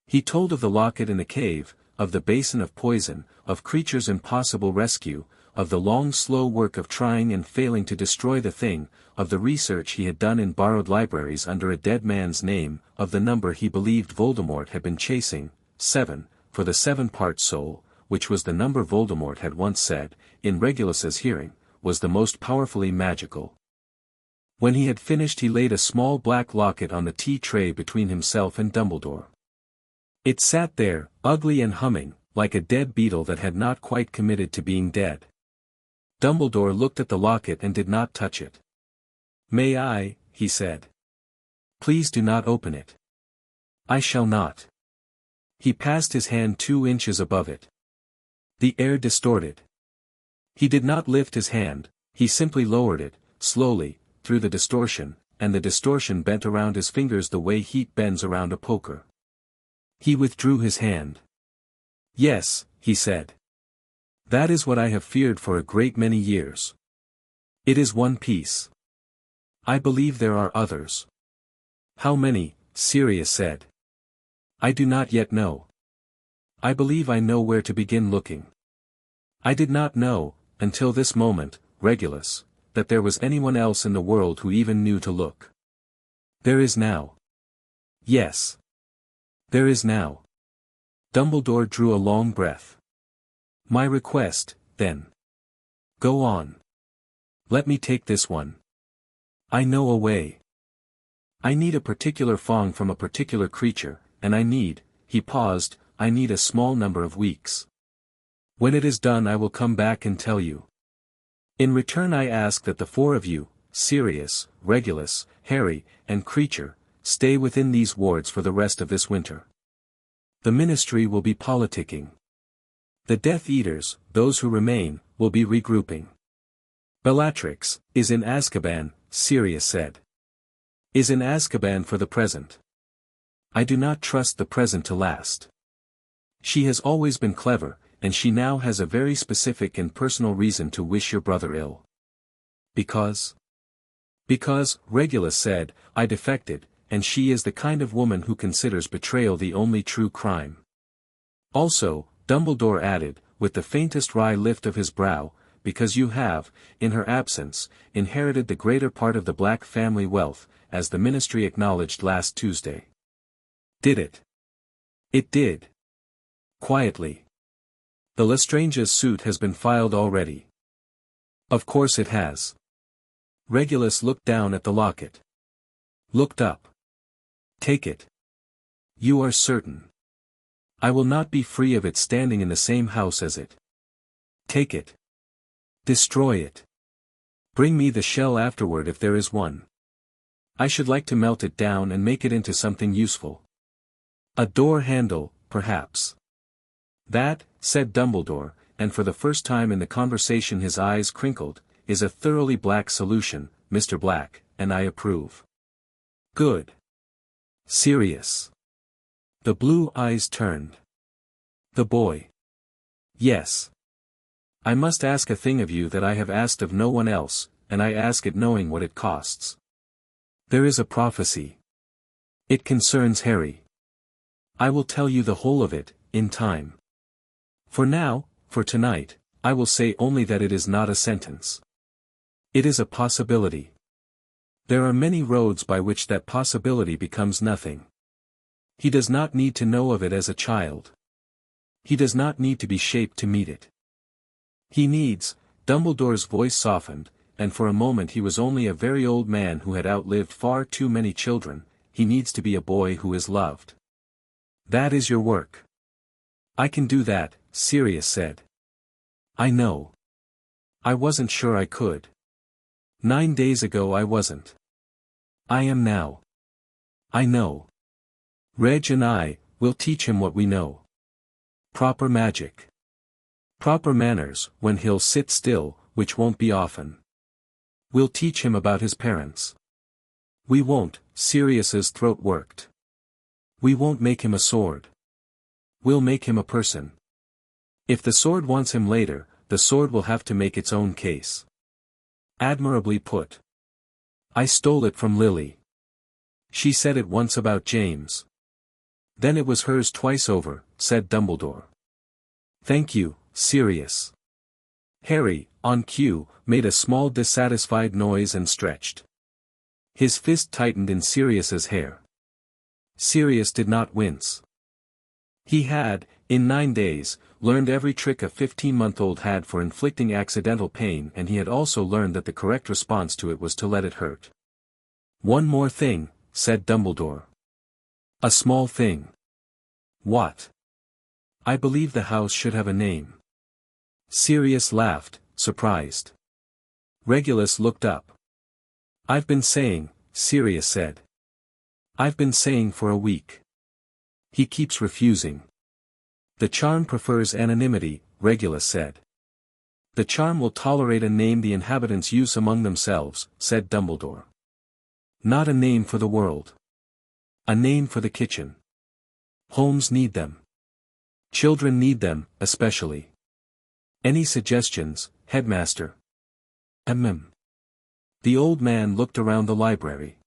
He told of the locket in the cave, of the basin of poison, of creatures' impossible rescue, of the long slow work of trying and failing to destroy the thing, of the research he had done in borrowed libraries under a dead man's name, of the number he believed Voldemort had been chasing, 7, for the 7-part soul, which was the number Voldemort had once said, in Regulus's hearing, was the most powerfully magical. When he had finished he laid a small black locket on the tea tray between himself and Dumbledore. It sat there, ugly and humming, like a dead beetle that had not quite committed to being dead. Dumbledore looked at the locket and did not touch it. May I, he said. Please do not open it. I shall not. He passed his hand 2 inches above it. The air distorted. He did not lift his hand, he simply lowered it, slowly, through the distortion, and the distortion bent around his fingers the way heat bends around a poker. He withdrew his hand. Yes, he said. That is what I have feared for a great many years. It is one piece. I believe there are others. How many? Sirius said. I do not yet know. I believe I know where to begin looking. I did not know, until this moment, Regulus, that there was anyone else in the world who even knew to look. There is now. Yes. There is now. Dumbledore drew a long breath. My request, then. Go on. Let me take this one. I know a way. I need a particular fong from a particular creature, and I need, he paused, I need a small number of weeks. When it is done I will come back and tell you. In return I ask that the 4 of you, Sirius, Regulus, Harry, and Creature, stay within these wards for the rest of this winter. The Ministry will be politicking. The Death Eaters, those who remain, will be regrouping. Bellatrix, is in Azkaban, Sirius said. Is in Azkaban for the present. I do not trust the present to last. She has always been clever, and she now has a very specific and personal reason to wish your brother ill. Because? Because, Regulus said, I defected, and she is the kind of woman who considers betrayal the only true crime. Also, Dumbledore added, with the faintest wry lift of his brow, because you have, in her absence, inherited the greater part of the Black family wealth, as the Ministry acknowledged last Tuesday. Did it? It did. Quietly. The Lestrange's suit has been filed already. Of course it has. Regulus looked down at the locket. Looked up. Take it. You are certain. I will not be free of it standing in the same house as it. Take it. Destroy it. Bring me the shell afterward if there is one. I should like to melt it down and make it into something useful. A door handle, perhaps. That, said Dumbledore, and for the first time in the conversation his eyes crinkled, is a thoroughly black solution, Mr. Black, and I approve. Good. Sirius. The blue eyes turned. The boy. Yes. I must ask a thing of you that I have asked of no one else, and I ask it knowing what it costs. There is a prophecy. It concerns Harry. I will tell you the whole of it, in time. For now, for tonight, I will say only that it is not a sentence. It is a possibility. There are many roads by which that possibility becomes nothing. He does not need to know of it as a child. He does not need to be shaped to meet it. He needs, Dumbledore's voice softened, and for a moment he was only a very old man who had outlived far too many children, he needs to be a boy who is loved. That is your work. I can do that, Sirius said. I know. I wasn't sure I could. 9 days ago I wasn't. I am now. I know. Reg and I will teach him what we know. Proper magic. Proper manners, when he'll sit still, which won't be often. We'll teach him about his parents. We won't, Sirius's throat worked. We won't make him a sword. We'll make him a person. If the sword wants him later, the sword will have to make its own case. Admirably put. I stole it from Lily. She said it once about James. Then it was hers twice over, said Dumbledore. Thank you, Sirius. Harry, on cue, made a small dissatisfied noise and stretched. His fist tightened in Sirius's hair. Sirius did not wince. He had, in 9 days, learned every trick a 15-month-old had for inflicting accidental pain, and he had also learned that the correct response to it was to let it hurt. One more thing, said Dumbledore. A small thing. What? I believe the house should have a name. Sirius laughed, surprised. Regulus looked up. I've been saying, Sirius said. I've been saying for a week. He keeps refusing. The charm prefers anonymity, Regulus said. The charm will tolerate a name the inhabitants use among themselves, said Dumbledore. Not a name for the world. A name for the kitchen. Homes need them. Children need them, especially. Any suggestions, headmaster? The old man looked around the library.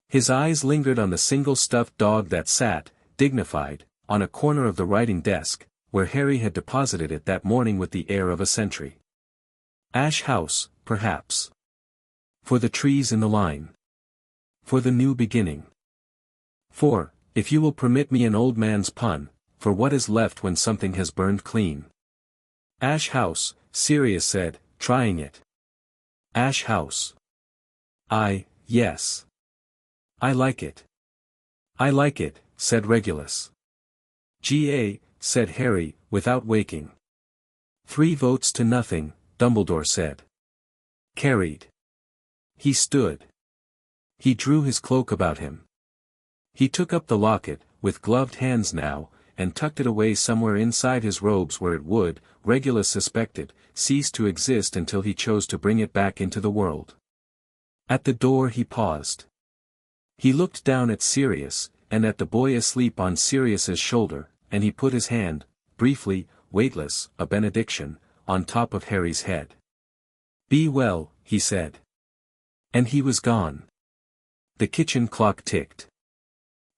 His eyes lingered on the single stuffed dog that sat, dignified, on a corner of the writing desk, where Harry had deposited it that morning with the air of a sentry. Ash House, perhaps. For the trees in the line. For the new beginning. For, if you will permit me an old man's pun, for what is left when something has burned clean. Ash House, Sirius said, trying it. Ash House. Yes. I like it. I like it, said Regulus. G.A., said Harry, without waking. 3 votes to nothing, Dumbledore said. Carried. He stood. He drew his cloak about him. He took up the locket, with gloved hands now, and tucked it away somewhere inside his robes where it would, Regulus suspected, cease to exist until he chose to bring it back into the world. At the door he paused. He looked down at Sirius, and at the boy asleep on Sirius's shoulder, and he put his hand, briefly, weightless, a benediction, on top of Harry's head. Be well, he said. And he was gone. The kitchen clock ticked.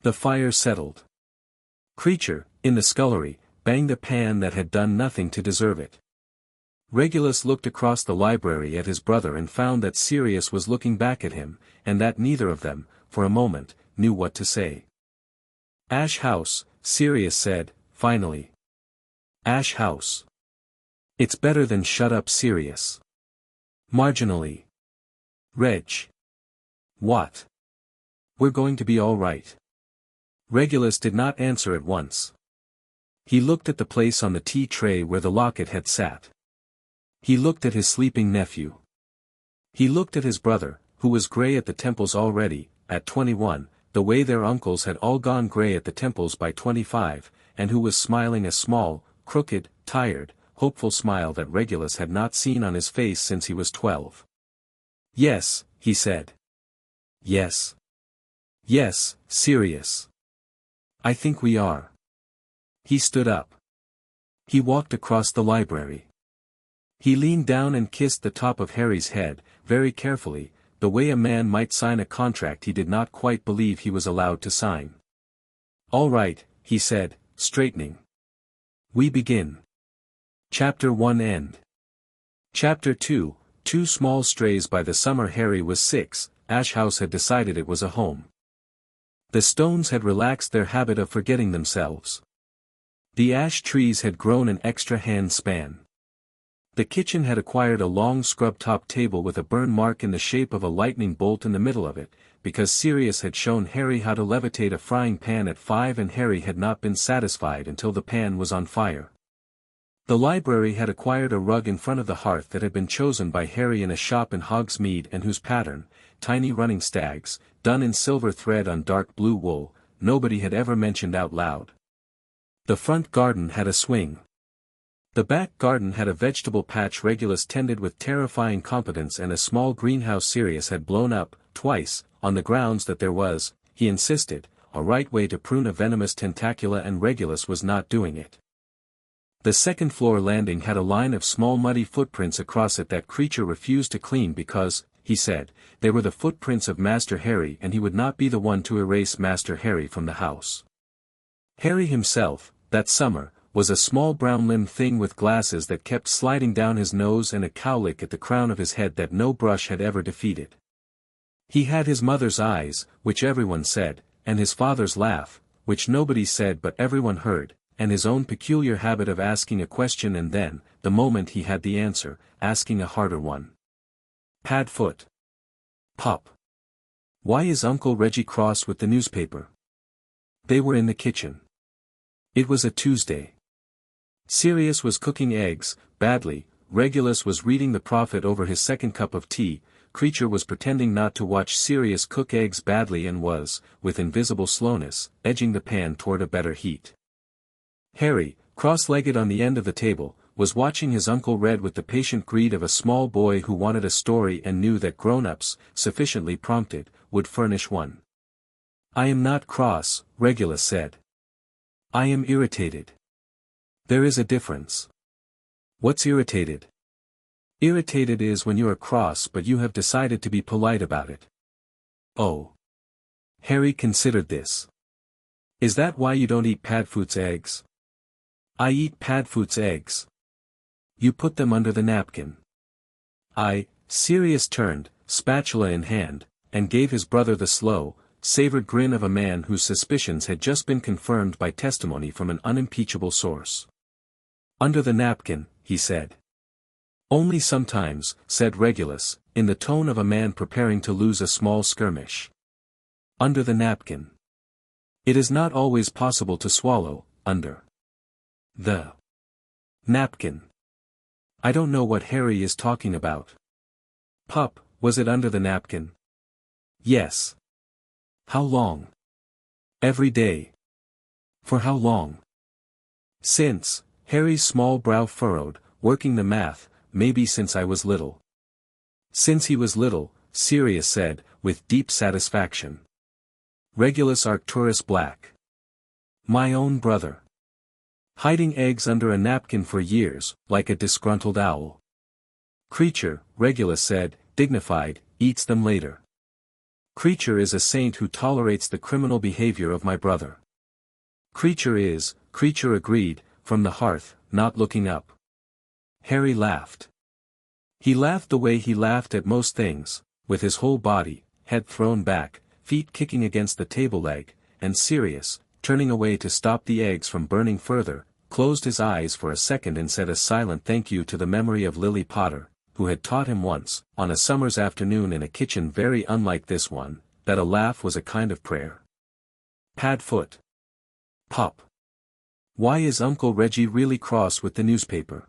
The fire settled. Creature, in the scullery, banged a pan that had done nothing to deserve it. Regulus looked across the library at his brother and found that Sirius was looking back at him, and that neither of them, for a moment, knew what to say. Ash House, Sirius said, finally. Ash House. It's better than shut up Sirius. Marginally. Reg. What? We're going to be all right. Regulus did not answer at once. He looked at the place on the tea tray where the locket had sat. He looked at his sleeping nephew. He looked at his brother, who was grey at the temples already, at 21, the way their uncles had all gone grey at the temples by 25, and who was smiling a small, crooked, tired, hopeful smile that Regulus had not seen on his face since he was 12. "Yes," he said. "Yes. Yes, Sirius. I think we are." He stood up. He walked across the library. He leaned down and kissed the top of Harry's head, very carefully, the way a man might sign a contract he did not quite believe he was allowed to sign. "All right," he said, straightening. "We begin." Chapter 1 End. Chapter 2, Two Small Strays. By the summer Harry was 6, Ash House had decided it was a home. The stones had relaxed their habit of forgetting themselves. The ash trees had grown an extra hand span. The kitchen had acquired a long scrub-top table with a burn mark in the shape of a lightning bolt in the middle of it, because Sirius had shown Harry how to levitate a frying pan at 5 and Harry had not been satisfied until the pan was on fire. The library had acquired a rug in front of the hearth that had been chosen by Harry in a shop in Hogsmeade and whose pattern, tiny running stags, done in silver thread on dark blue wool, nobody had ever mentioned out loud. The front garden had a swing. The back garden had a vegetable patch Regulus tended with terrifying competence and a small greenhouse Sirius had blown up, twice, on the grounds that there was, he insisted, a right way to prune a venomous tentacula and Regulus was not doing it. The second-floor landing had a line of small muddy footprints across it that Creature refused to clean because, he said, they were the footprints of Master Harry and he would not be the one to erase Master Harry from the house. Harry himself, that summer, was a small brown-limbed thing with glasses that kept sliding down his nose and a cowlick at the crown of his head that no brush had ever defeated. He had his mother's eyes, which everyone said, and his father's laugh, which nobody said but everyone heard, and his own peculiar habit of asking a question and then, the moment he had the answer, asking a harder one. Padfoot. Pop. Why is Uncle Reggie cross with the newspaper? They were in the kitchen. It was a Tuesday. Sirius was cooking eggs, badly, Regulus was reading the Prophet over his second cup of tea, Creature was pretending not to watch Sirius cook eggs badly and was, with invisible slowness, edging the pan toward a better heat. Harry, cross-legged on the end of the table, was watching his uncle read with the patient greed of a small boy who wanted a story and knew that grown-ups, sufficiently prompted, would furnish one. "I am not cross," Regulus said. "I am irritated." "There is a difference." "What's irritated?" "Irritated is when you are cross but you have decided to be polite about it." "Oh." Harry considered this. "Is that why you don't eat Padfoot's eggs?" "I eat Padfoot's eggs." "You put them under the napkin." Sirius turned, spatula in hand, and gave his brother the slow, savored grin of a man whose suspicions had just been confirmed by testimony from an unimpeachable source. "Under the napkin," he said. "Only sometimes," said Regulus, in the tone of a man preparing to lose a small skirmish. "Under the napkin. It is not always possible to swallow, under the napkin." "I don't know what Harry is talking about." "Pup, was it under the napkin?" "Yes." "How long?" "Every day." "For how long?" "Since," Harry's small brow furrowed, working the math, "maybe since I was little." "Since he was little," Sirius said, with deep satisfaction. Regulus Arcturus Black. "My own brother. Hiding eggs under a napkin for years, like a disgruntled owl." "Creature," Regulus said, dignified, "eats them later." "Creature is a saint who tolerates the criminal behavior of my brother." Creature agreed, from the hearth, not looking up. Harry laughed. He laughed the way he laughed at most things, with his whole body, head thrown back, feet kicking against the table leg, and Sirius, turning away to stop the eggs from burning further, closed his eyes for a second and said a silent thank you to the memory of Lily Potter, who had taught him once, on a summer's afternoon in a kitchen very unlike this one, that a laugh was a kind of prayer. Padfoot. Pop. Why is Uncle Reggie really cross with the newspaper?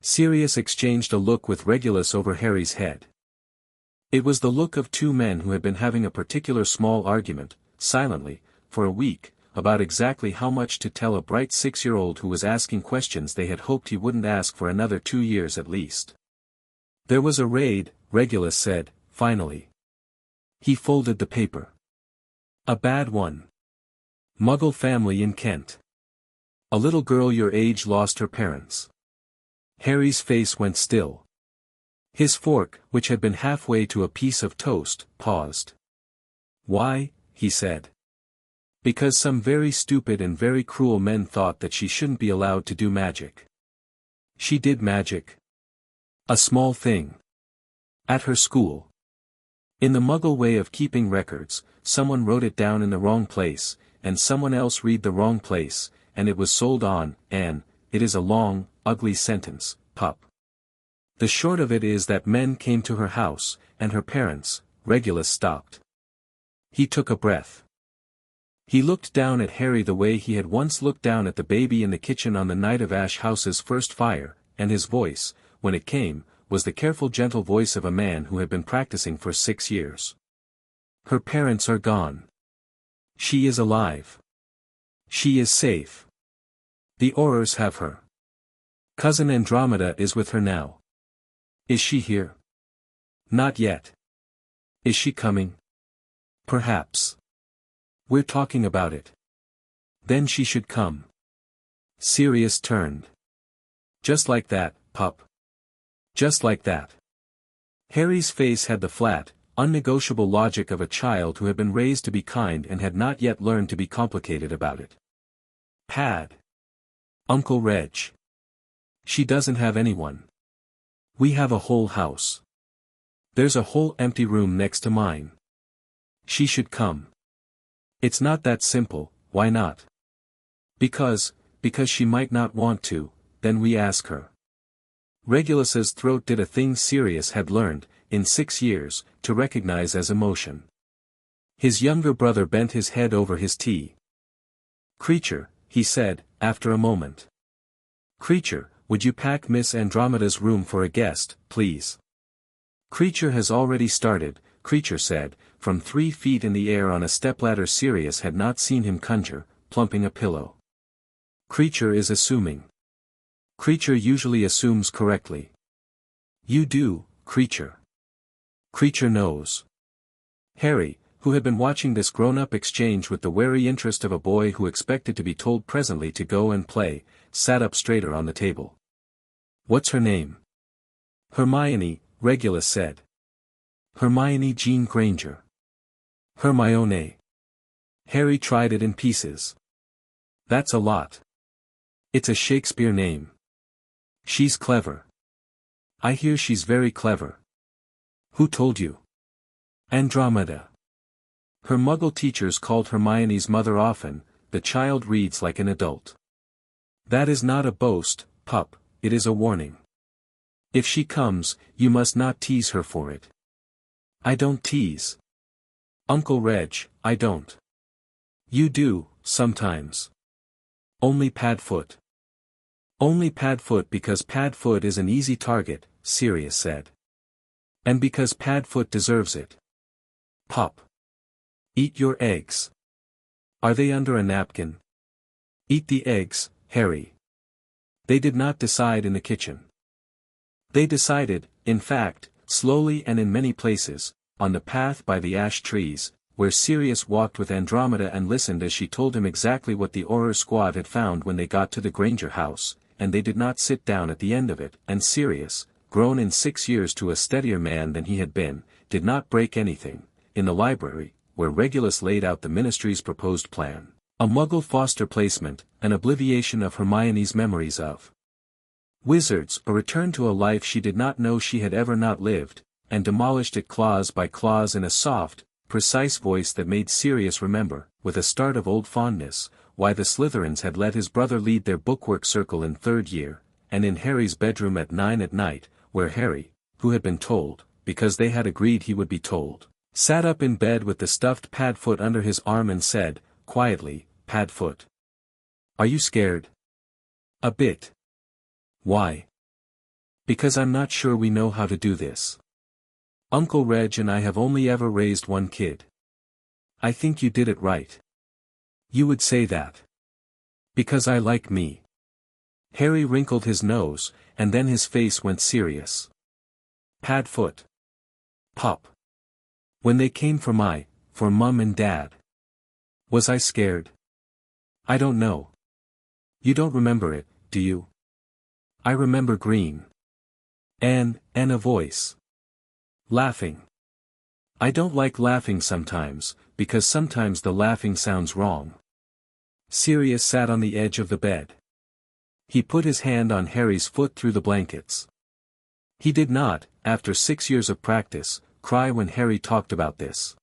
Sirius exchanged a look with Regulus over Harry's head. It was the look of two men who had been having a particular small argument, silently, for a week, about exactly how much to tell a bright 6-year-old who was asking questions they had hoped he wouldn't ask for another 2 years at least. There was a raid, Regulus said, finally. He folded the paper. A bad one. Muggle family in Kent. A little girl your age lost her parents. Harry's face went still. His fork, which had been halfway to a piece of toast, paused. Why? He said. Because some very stupid and very cruel men thought that she shouldn't be allowed to do magic. She did magic. A small thing. At her school. In the Muggle way of keeping records, someone wrote it down in the wrong place, and someone else read the wrong place, and it was sold on, and, it is a long, ugly sentence, pup. The short of it is that men came to her house, and her parents. Regulus stopped. He took a breath. He looked down at Harry the way he had once looked down at the baby in the kitchen on the night of Ash House's first fire, and his voice, when it came, was the careful gentle voice of a man who had been practicing for 6 years. Her parents are gone. She is alive. She is safe. The Aurors have her. Cousin Andromeda is with her now. Is she here? Not yet. Is she coming? Perhaps. We're talking about it. Then she should come. Sirius turned. Just like that, pup. Just like that. Harry's face had the flat, unnegotiable logic of a child who had been raised to be kind and had not yet learned to be complicated about it. Had. Uncle Reg. She doesn't have anyone. We have a whole house. There's a whole empty room next to mine. She should come. It's not that simple, why not? Because she might not want to, then we ask her. Regulus's throat did a thing Sirius had learned, in 6 years, to recognize as emotion. His younger brother bent his head over his tea. Creature, he said, after a moment. Creature, would you pack Miss Andromeda's room for a guest, please? Creature has already started, Creature said, from 3 feet in the air on a stepladder Sirius had not seen him conjure, plumping a pillow. Creature is assuming. Creature usually assumes correctly. You do, Creature. Creature knows. Harry, who had been watching this grown-up exchange with the wary interest of a boy who expected to be told presently to go and play, sat up straighter on the table. What's her name? Hermione, Regulus said. Hermione Jean Granger. Hermione. Harry tried it in pieces. That's a lot. It's a Shakespeare name. She's clever. I hear she's very clever. Who told you? Andromeda. Her Muggle teachers called Hermione's mother often, the child reads like an adult. That is not a boast, pup, it is a warning. If she comes, you must not tease her for it. I don't tease. Uncle Reg, I don't. You do, sometimes. Only Padfoot. Only Padfoot because Padfoot is an easy target, Sirius said. And because Padfoot deserves it. Pup. Eat your eggs. Are they under a napkin? Eat the eggs, Harry. They did not decide in the kitchen. They decided, in fact, slowly and in many places, on the path by the ash trees, where Sirius walked with Andromeda and listened as she told him exactly what the Auror squad had found when they got to the Granger house, and they did not sit down at the end of it, and Sirius, grown in 6 years to a steadier man than he had been, did not break anything, in the library, where Regulus laid out the Ministry's proposed plan, a Muggle foster placement, an obliviation of Hermione's memories of wizards, a return to a life she did not know she had ever not lived, and demolished it clause by clause in a soft, precise voice that made Sirius remember, with a start of old fondness, why the Slytherins had let his brother lead their bookwork circle in 3rd year, and in Harry's bedroom at 9 at night, where Harry, who had been told, because they had agreed he would be told, sat up in bed with the stuffed Padfoot under his arm and said, quietly, Padfoot. Are you scared? A bit. Why? Because I'm not sure we know how to do this. Uncle Reg and I have only ever raised one kid. I think you did it right. You would say that. Because I like me. Harry wrinkled his nose, and then his face went serious. Padfoot. Pup. When they came for Mum and Dad. Was I scared? I don't know. You don't remember it, do you? I remember green. And a voice. Laughing. I don't like laughing sometimes, because sometimes the laughing sounds wrong. Sirius sat on the edge of the bed. He put his hand on Harry's foot through the blankets. He did not, after 6 years of practice, cry when Harry talked about this.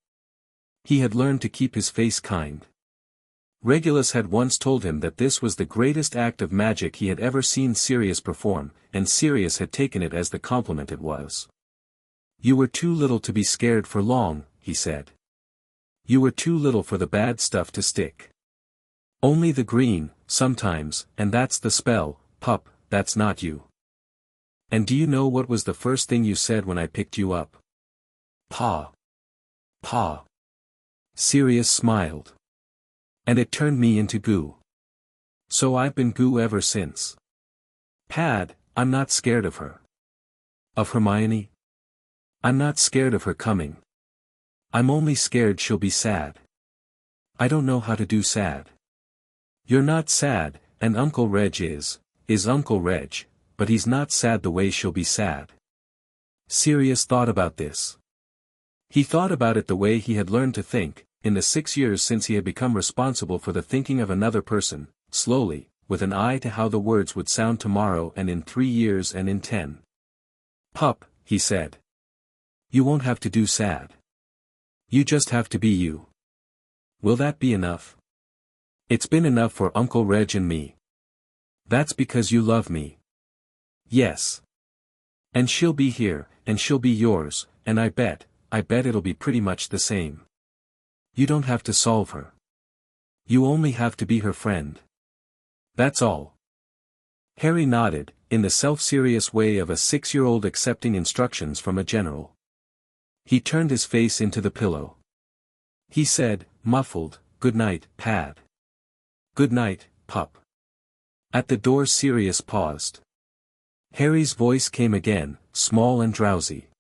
He had learned to keep his face kind. Regulus had once told him that this was the greatest act of magic he had ever seen Sirius perform, and Sirius had taken it as the compliment it was. You were too little to be scared for long, he said. You were too little for the bad stuff to stick. Only the green, sometimes, and that's the spell, pup, that's not you. And do you know what was the first thing you said when I picked you up? Pa. Pa. Sirius smiled. And it turned me into goo. So I've been goo ever since. Pad, I'm not scared of her. Of Hermione? I'm not scared of her coming. I'm only scared she'll be sad. I don't know how to do sad. You're not sad, and Uncle Reg is Uncle Reg, but he's not sad the way she'll be sad. Sirius thought about this. He thought about it the way he had learned to think, in the 6 years since he had become responsible for the thinking of another person, slowly, with an eye to how the words would sound tomorrow and in 3 years and in 10. Pup, he said. You won't have to do sad. You just have to be you. Will that be enough? It's been enough for Uncle Reg and me. That's because you love me. Yes. And she'll be here, and she'll be yours, and I bet it'll be pretty much the same. You don't have to solve her. You only have to be her friend. That's all. Harry nodded, in the self-serious way of a 6-year-old accepting instructions from a general. He turned his face into the pillow. He said, muffled, "Good night, Pad." "Good night, pup." At the door Sirius paused. Harry's voice came again, small and drowsy.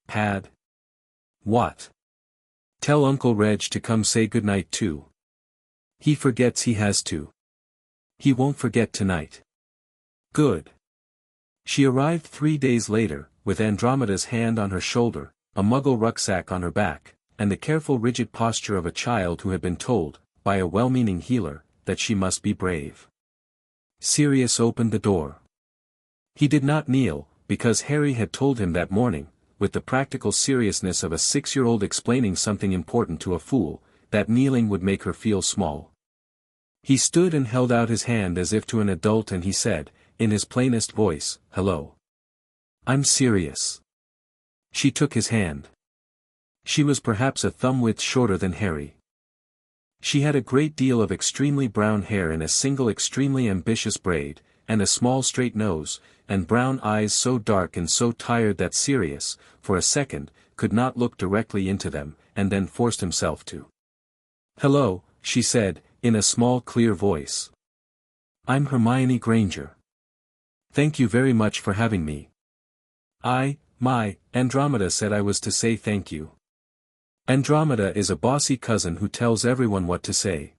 "Pad." "What?" "Tell Uncle Reg to come say good night too. He forgets he has to. He won't forget tonight." "Good." She arrived 3 days later, with Andromeda's hand on her shoulder, a muggle rucksack on her back, and the careful rigid posture of a child who had been told, by a well-meaning healer, that she must be brave. Sirius opened the door. He did not kneel, because Harry had told him that morning, with the practical seriousness of a 6-year-old explaining something important to a fool, that kneeling would make her feel small. He stood and held out his hand as if to an adult, and he said, in his plainest voice, "Hello. I'm Sirius." She took his hand. She was perhaps a thumb-width shorter than Harry. She had a great deal of extremely brown hair in a single extremely ambitious braid, and a small straight nose, and brown eyes so dark and so tired that Sirius, for a second, could not look directly into them, and then forced himself to. "Hello," she said, in a small clear voice. "I'm Hermione Granger. Thank you very much for having me." Andromeda said I was to say thank you." Andromeda is a bossy cousin who tells everyone what to say.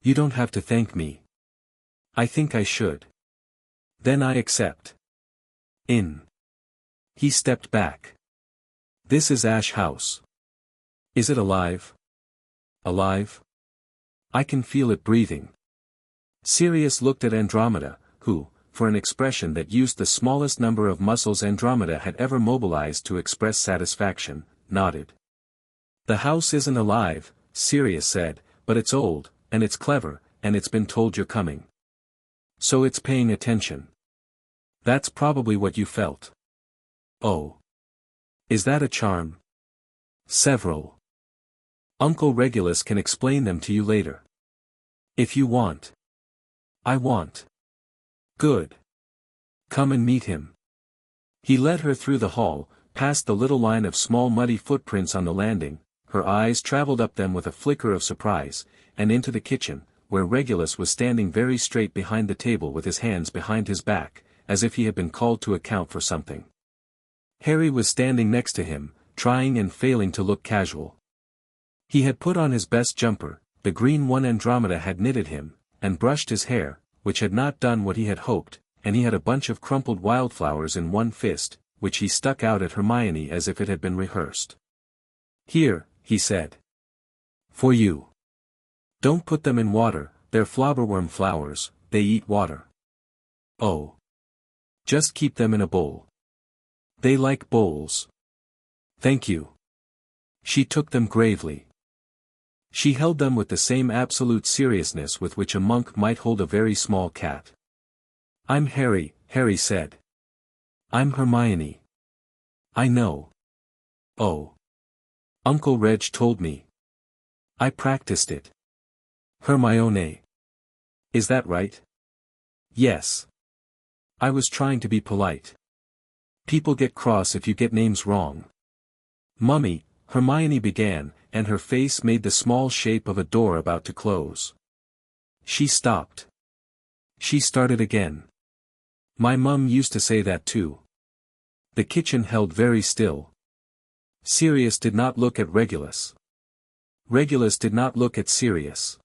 "You don't have to thank me." "I think I should." "Then I accept." "In." He stepped back. "This is Ash House. Is it alive?" "Alive? I can feel it breathing." Sirius looked at Andromeda, who, for an expression that used the smallest number of muscles Andromeda had ever mobilized to express satisfaction, nodded. "The house isn't alive," Sirius said, "but it's old, and it's clever, and it's been told you're coming. So it's paying attention. That's probably what you felt." "Oh. Is that a charm?" "Several. Uncle Regulus can explain them to you later. If you want." "I want." "Good. Come and meet him." He led her through the hall, past the little line of small muddy footprints on the landing, her eyes traveled up them with a flicker of surprise, and into the kitchen, where Regulus was standing very straight behind the table with his hands behind his back, as if he had been called to account for something. Harry was standing next to him, trying and failing to look casual. He had put on his best jumper, the green one Andromeda had knitted him, and brushed his hair, which had not done what he had hoped, and he had a bunch of crumpled wildflowers in one fist, which he stuck out at Hermione as if it had been rehearsed. "Here," he said. "For you. Don't put them in water, they're flobberworm flowers, they eat water. Oh. Just keep them in a bowl. They like bowls. Thank you." She took them gravely. She held them with the same absolute seriousness with which a monk might hold a very small cat. "I'm Harry," Harry said. "I'm Hermione." "I know. Oh. Uncle Reg told me. I practiced it." "Hermione. Is that right?" "Yes. I was trying to be polite. People get cross if you get names wrong." "Mummy," Hermione began, and her face made the small shape of a door about to close. She stopped. She started again. "My mum used to say that too." The kitchen held very still. Sirius did not look at Regulus. Regulus did not look at Sirius.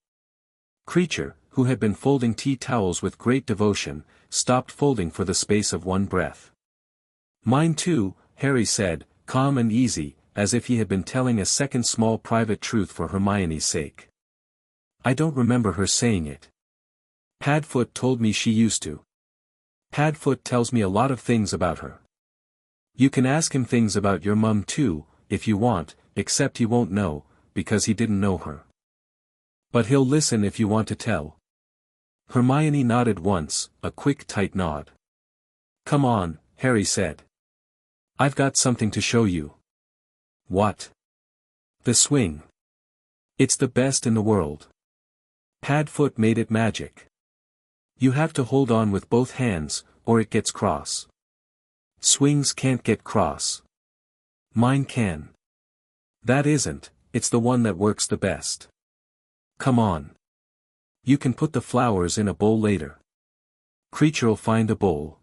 Creature, who had been folding tea towels with great devotion, stopped folding for the space of one breath. "Mine too," Harry said, calm and easy, as if he had been telling a second small private truth for Hermione's sake. "I don't remember her saying it. Padfoot told me she used to. Padfoot tells me a lot of things about her. You can ask him things about your mum too, if you want, except he won't know, because he didn't know her. But he'll listen if you want to tell." Hermione nodded once, a quick tight nod. "Come on," Harry said. "I've got something to show you." "What?" "The swing. It's the best in the world. Padfoot made it magic. You have to hold on with both hands, or it gets cross. Swings can't get cross. Mine can. That isn't, it's the one that works the best. Come on. You can put the flowers in a bowl later. Creature'll find a bowl."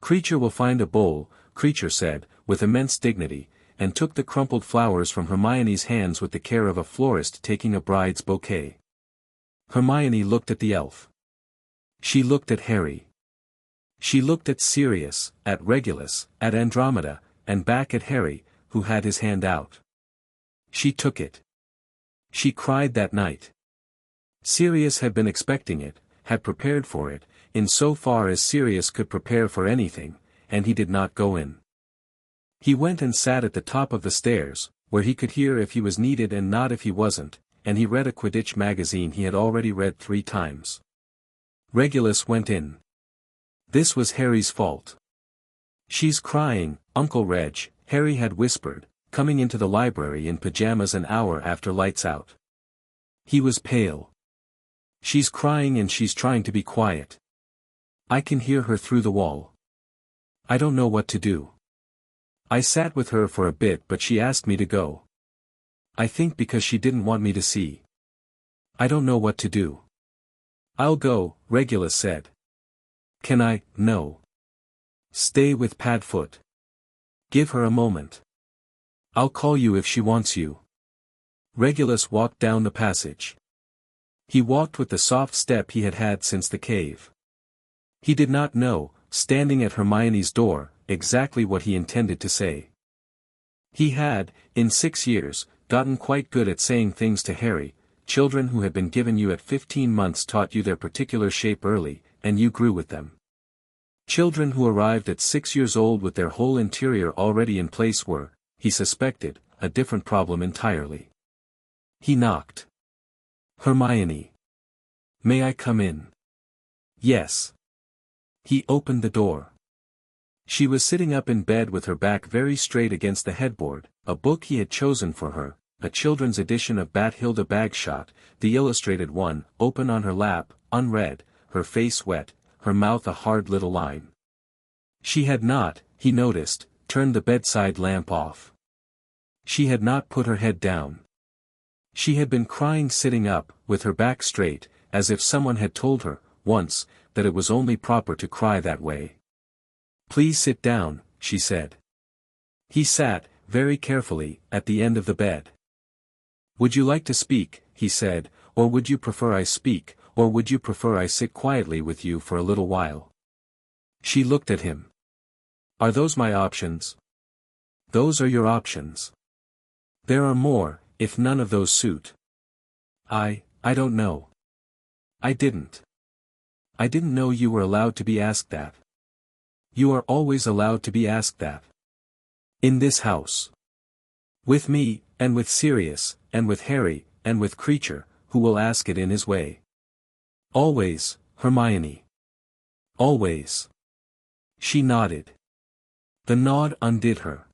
"Creature will find a bowl," Creature said, with immense dignity, and took the crumpled flowers from Hermione's hands with the care of a florist taking a bride's bouquet. Hermione looked at the elf. She looked at Harry. She looked at Sirius, at Regulus, at Andromeda, and back at Harry, who had his hand out. She took it. She cried that night. Sirius had been expecting it, had prepared for it, in so far as Sirius could prepare for anything, and he did not go in. He went and sat at the top of the stairs, where he could hear if he was needed and not if he wasn't, and he read a Quidditch magazine he had already read 3 times. Regulus went in. This was Harry's fault. "She's crying, Uncle Reg," Harry had whispered, coming into the library in pajamas an hour after lights out. He was pale. "She's crying and she's trying to be quiet. I can hear her through the wall. I don't know what to do. I sat with her for a bit but she asked me to go. I think because she didn't want me to see. I don't know what to do." "I'll go," Regulus said. "Can I?" "No. Stay with Padfoot. Give her a moment. I'll call you if she wants you." Regulus walked down the passage. He walked with the soft step he had had since the cave. He did not know, standing at Hermione's door, exactly what he intended to say. He had, in 6 years, gotten quite good at saying things to Harry. Children who had been given you at 15 months taught you their particular shape early, and you grew with them. Children who arrived at 6 years old with their whole interior already in place were, he suspected, a different problem entirely. He knocked. "Hermione. May I come in?" "Yes." He opened the door. She was sitting up in bed with her back very straight against the headboard, a book he had chosen for her, a children's edition of Bathilda Bagshot, the illustrated one, open on her lap, unread, her face wet, her mouth a hard little line. She had not, he noticed, turned the bedside lamp off. She had not put her head down. She had been crying sitting up, with her back straight, as if someone had told her, once, that it was only proper to cry that way. "Please sit down," she said. He sat, very carefully, at the end of the bed. "Would you like to speak," he said, "or would you prefer I speak, or would you prefer I sit quietly with you for a little while?" She looked at him. "Are those my options?" "Those are your options. There are more, if none of those suit." I don't know. I didn't know you were allowed to be asked that." "You are always allowed to be asked that. In this house. With me, and with Sirius, and with Harry, and with Creature, who will ask it in his way. Always, Hermione. Always." She nodded. The nod undid her.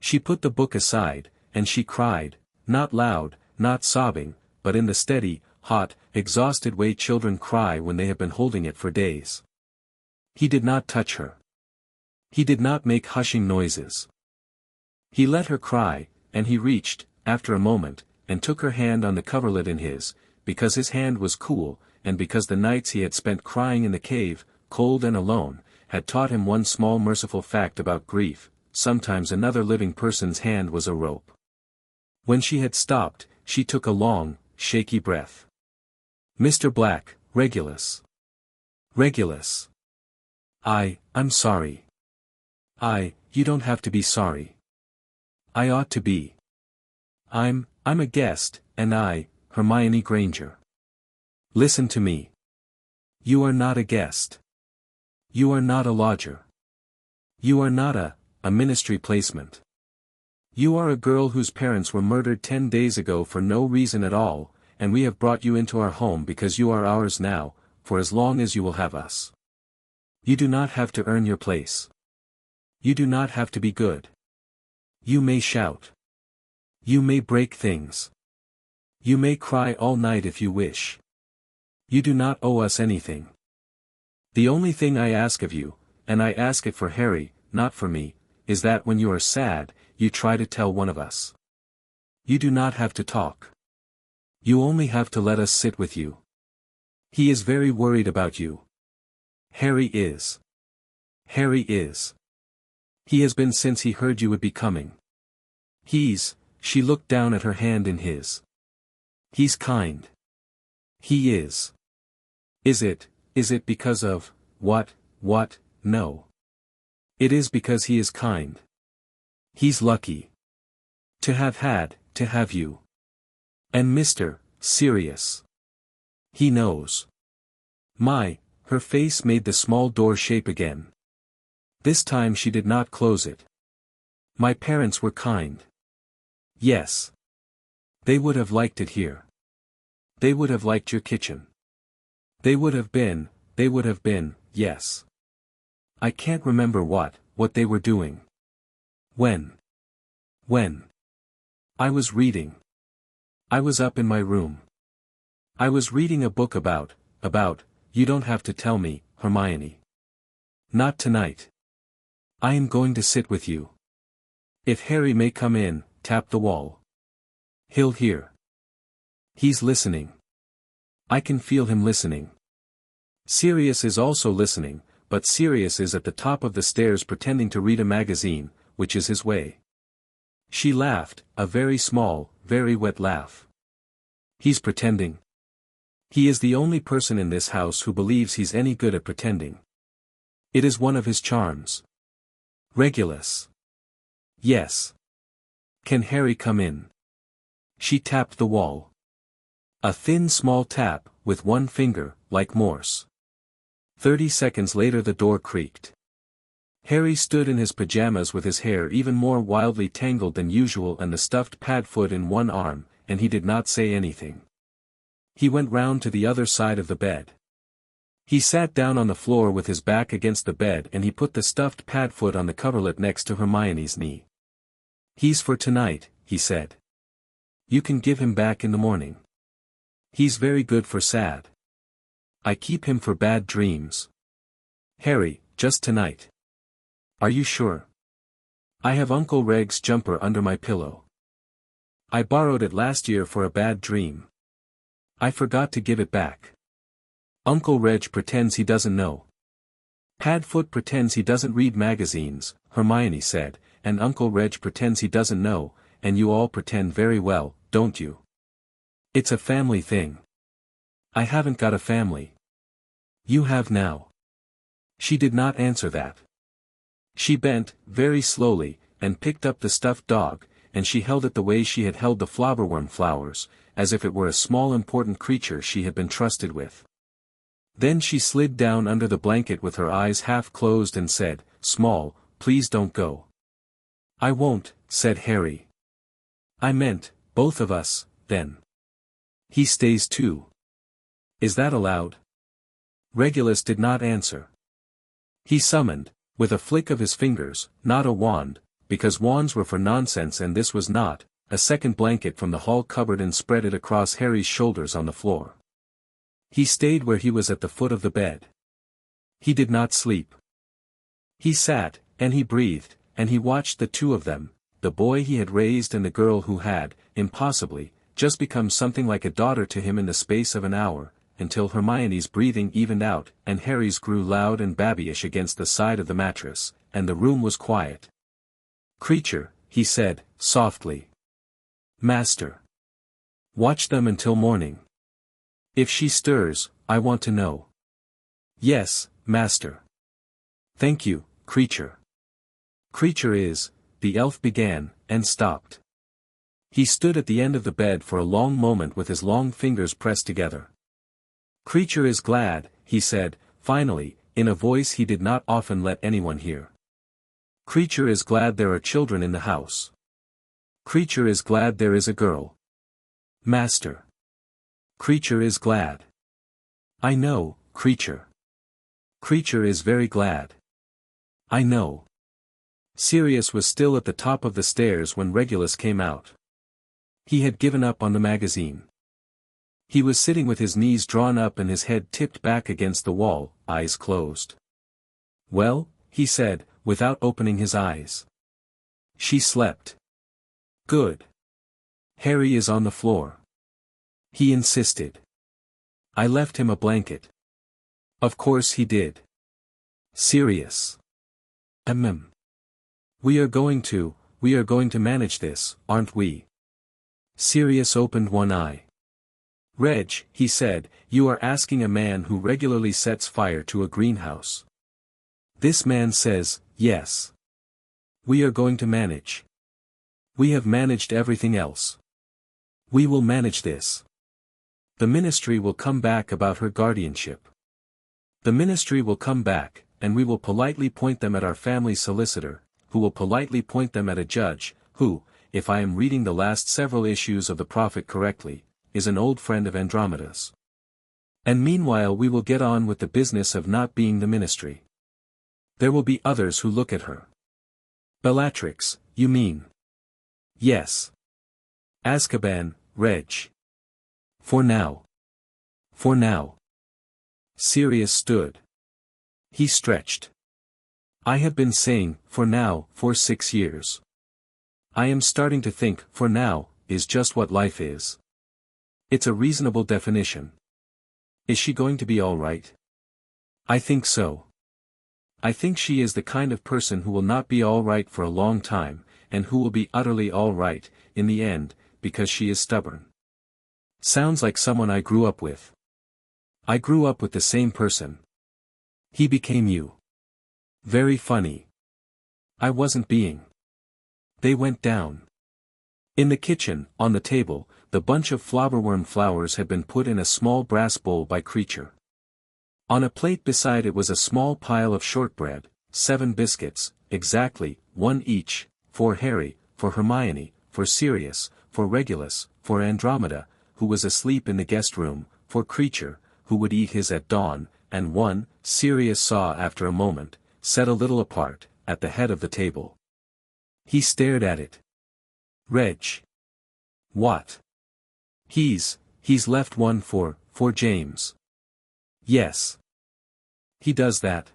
She put the book aside, and she cried, not loud, not sobbing, but in the steady, hot, exhausted way children cry when they have been holding it for days. He did not touch her. He did not make hushing noises. He let her cry, and he reached, after a moment, and took her hand on the coverlet in his, because his hand was cool, and because the nights he had spent crying in the cave, cold and alone, had taught him one small merciful fact about grief: sometimes another living person's hand was a rope. When she had stopped, she took a long, shaky breath. "Mr. Black, Regulus. Regulus. I'm sorry." You don't have to be sorry. I ought to be. I'm a guest, and Hermione Granger. Listen to me. You are not a guest. You are not a lodger. You are not a ministry placement. You are a girl whose parents were murdered 10 days ago for no reason at all, and we have brought you into our home because you are ours now, for as long as you will have us. You do not have to earn your place. You do not have to be good. You may shout. You may break things. You may cry all night if you wish. You do not owe us anything. The only thing I ask of you, and I ask it for Harry, not for me, is that when you are sad, you try to tell one of us. You do not have to talk. You only have to let us sit with you. He is very worried about you. Harry is. Harry is. He has been since he heard you would be coming. She looked down at her hand in his. He's kind. He is. Is it because of, what, no. It is because he is kind. He's lucky. To have you. And Mr. Sirius. He knows. Her face made the small door shape again. This time she did not close it. My parents were kind. Yes. They would have liked it here. They would have liked your kitchen. They would have been, yes. I can't remember what they were doing. When? I was reading. I was up in my room. I was reading a book about, you don't have to tell me, Hermione. Not tonight. I am going to sit with you. If Harry may come in, tap the wall. He'll hear. He's listening. I can feel him listening. Sirius is also listening, but Sirius is at the top of the stairs pretending to read a magazine, which is his way. She laughed, a very small, very wet laugh. He's pretending. He is the only person in this house who believes he's any good at pretending. It is one of his charms. Regulus. Yes. Can Harry come in? She tapped the wall. A thin small tap, with one finger, like Morse. 30 seconds later the door creaked. Harry stood in his pajamas with his hair even more wildly tangled than usual and the stuffed Padfoot in one arm, and he did not say anything. He went round to the other side of the bed. He sat down on the floor with his back against the bed and he put the stuffed Padfoot on the coverlet next to Hermione's knee. He's for tonight, he said. You can give him back in the morning. He's very good for sad. I keep him for bad dreams. Harry, just tonight. Are you sure? I have Uncle Reg's jumper under my pillow. I borrowed it last year for a bad dream. I forgot to give it back. Uncle Reg pretends he doesn't know. Padfoot pretends he doesn't read magazines, Hermione said, and Uncle Reg pretends he doesn't know, and you all pretend very well, don't you? It's a family thing. I haven't got a family. You have now. She did not answer that. She bent, very slowly, and picked up the stuffed dog, and she held it the way she had held the flobberworm flowers, as if it were a small important creature she had been trusted with. Then she slid down under the blanket with her eyes half closed and said, "Small, please don't go." "I won't," said Harry. "I meant, both of us, then. He stays too. Is that allowed?" Regulus did not answer. He summoned, with a flick of his fingers, not a wand, because wands were for nonsense and this was not, a second blanket from the hall cupboard and spread it across Harry's shoulders on the floor. He stayed where he was at the foot of the bed. He did not sleep. He sat, and he breathed, and he watched the two of them, the boy he had raised and the girl who had, impossibly, just become something like a daughter to him in the space of an hour, until Hermione's breathing evened out and Harry's grew loud and babyish against the side of the mattress, and the room was quiet. "Creature," he said, softly. "Master. Watch them until morning. If she stirs, I want to know." "Yes, master." "Thank you, creature." "Creature is," the elf began, and stopped. He stood at the end of the bed for a long moment with his long fingers pressed together. "Creature is glad," he said, finally, in a voice he did not often let anyone hear. "Creature is glad there are children in the house. Creature is glad there is a girl. Master. Creature is glad. I know, creature. Creature is very glad. I know." Sirius was still at the top of the stairs when Regulus came out. He had given up on the magazine. He was sitting with his knees drawn up and his head tipped back against the wall, eyes closed. "Well," he said, without opening his eyes. "She slept." "Good." "Harry is on the floor." He insisted. "I left him a blanket." "Of course he did." "Sirius." We are going to manage this, aren't we?" Sirius opened one eye. "Reg," he said, "you are asking a man who regularly sets fire to a greenhouse." This man says, yes. We are going to manage. We have managed everything else. We will manage this. The ministry will come back about her guardianship. The ministry will come back, and we will politely point them at our family solicitor, who will politely point them at a judge, who, if I am reading the last several issues of the Prophet correctly, is an old friend of Andromeda's. And meanwhile we will get on with the business of not being the ministry. There will be others who look at her. Bellatrix, you mean? Yes. Azkaban, Reg. For now. For now. Sirius stood. He stretched. I have been saying, for now, for 6 years. I am starting to think, for now, is just what life is. It's a reasonable definition. Is she going to be all right? I think so. I think she is the kind of person who will not be all right for a long time, and who will be utterly all right, in the end, because she is stubborn. Sounds like someone I grew up with. I grew up with the same person. He became you. Very funny. I wasn't being. They went down. In the kitchen, on the table, the bunch of flobberworm flowers had been put in a small brass bowl by Creature. On a plate beside it was a small pile of shortbread, 7 biscuits, exactly, 1 each, for Harry, for Hermione, for Sirius, for Regulus, for Andromeda, who was asleep in the guest room, for Creature, who would eat his at dawn, and 1, Sirius saw after a moment, set a little apart, at the head of the table. He stared at it. Reg. What? He's left one for James. Yes. He does that.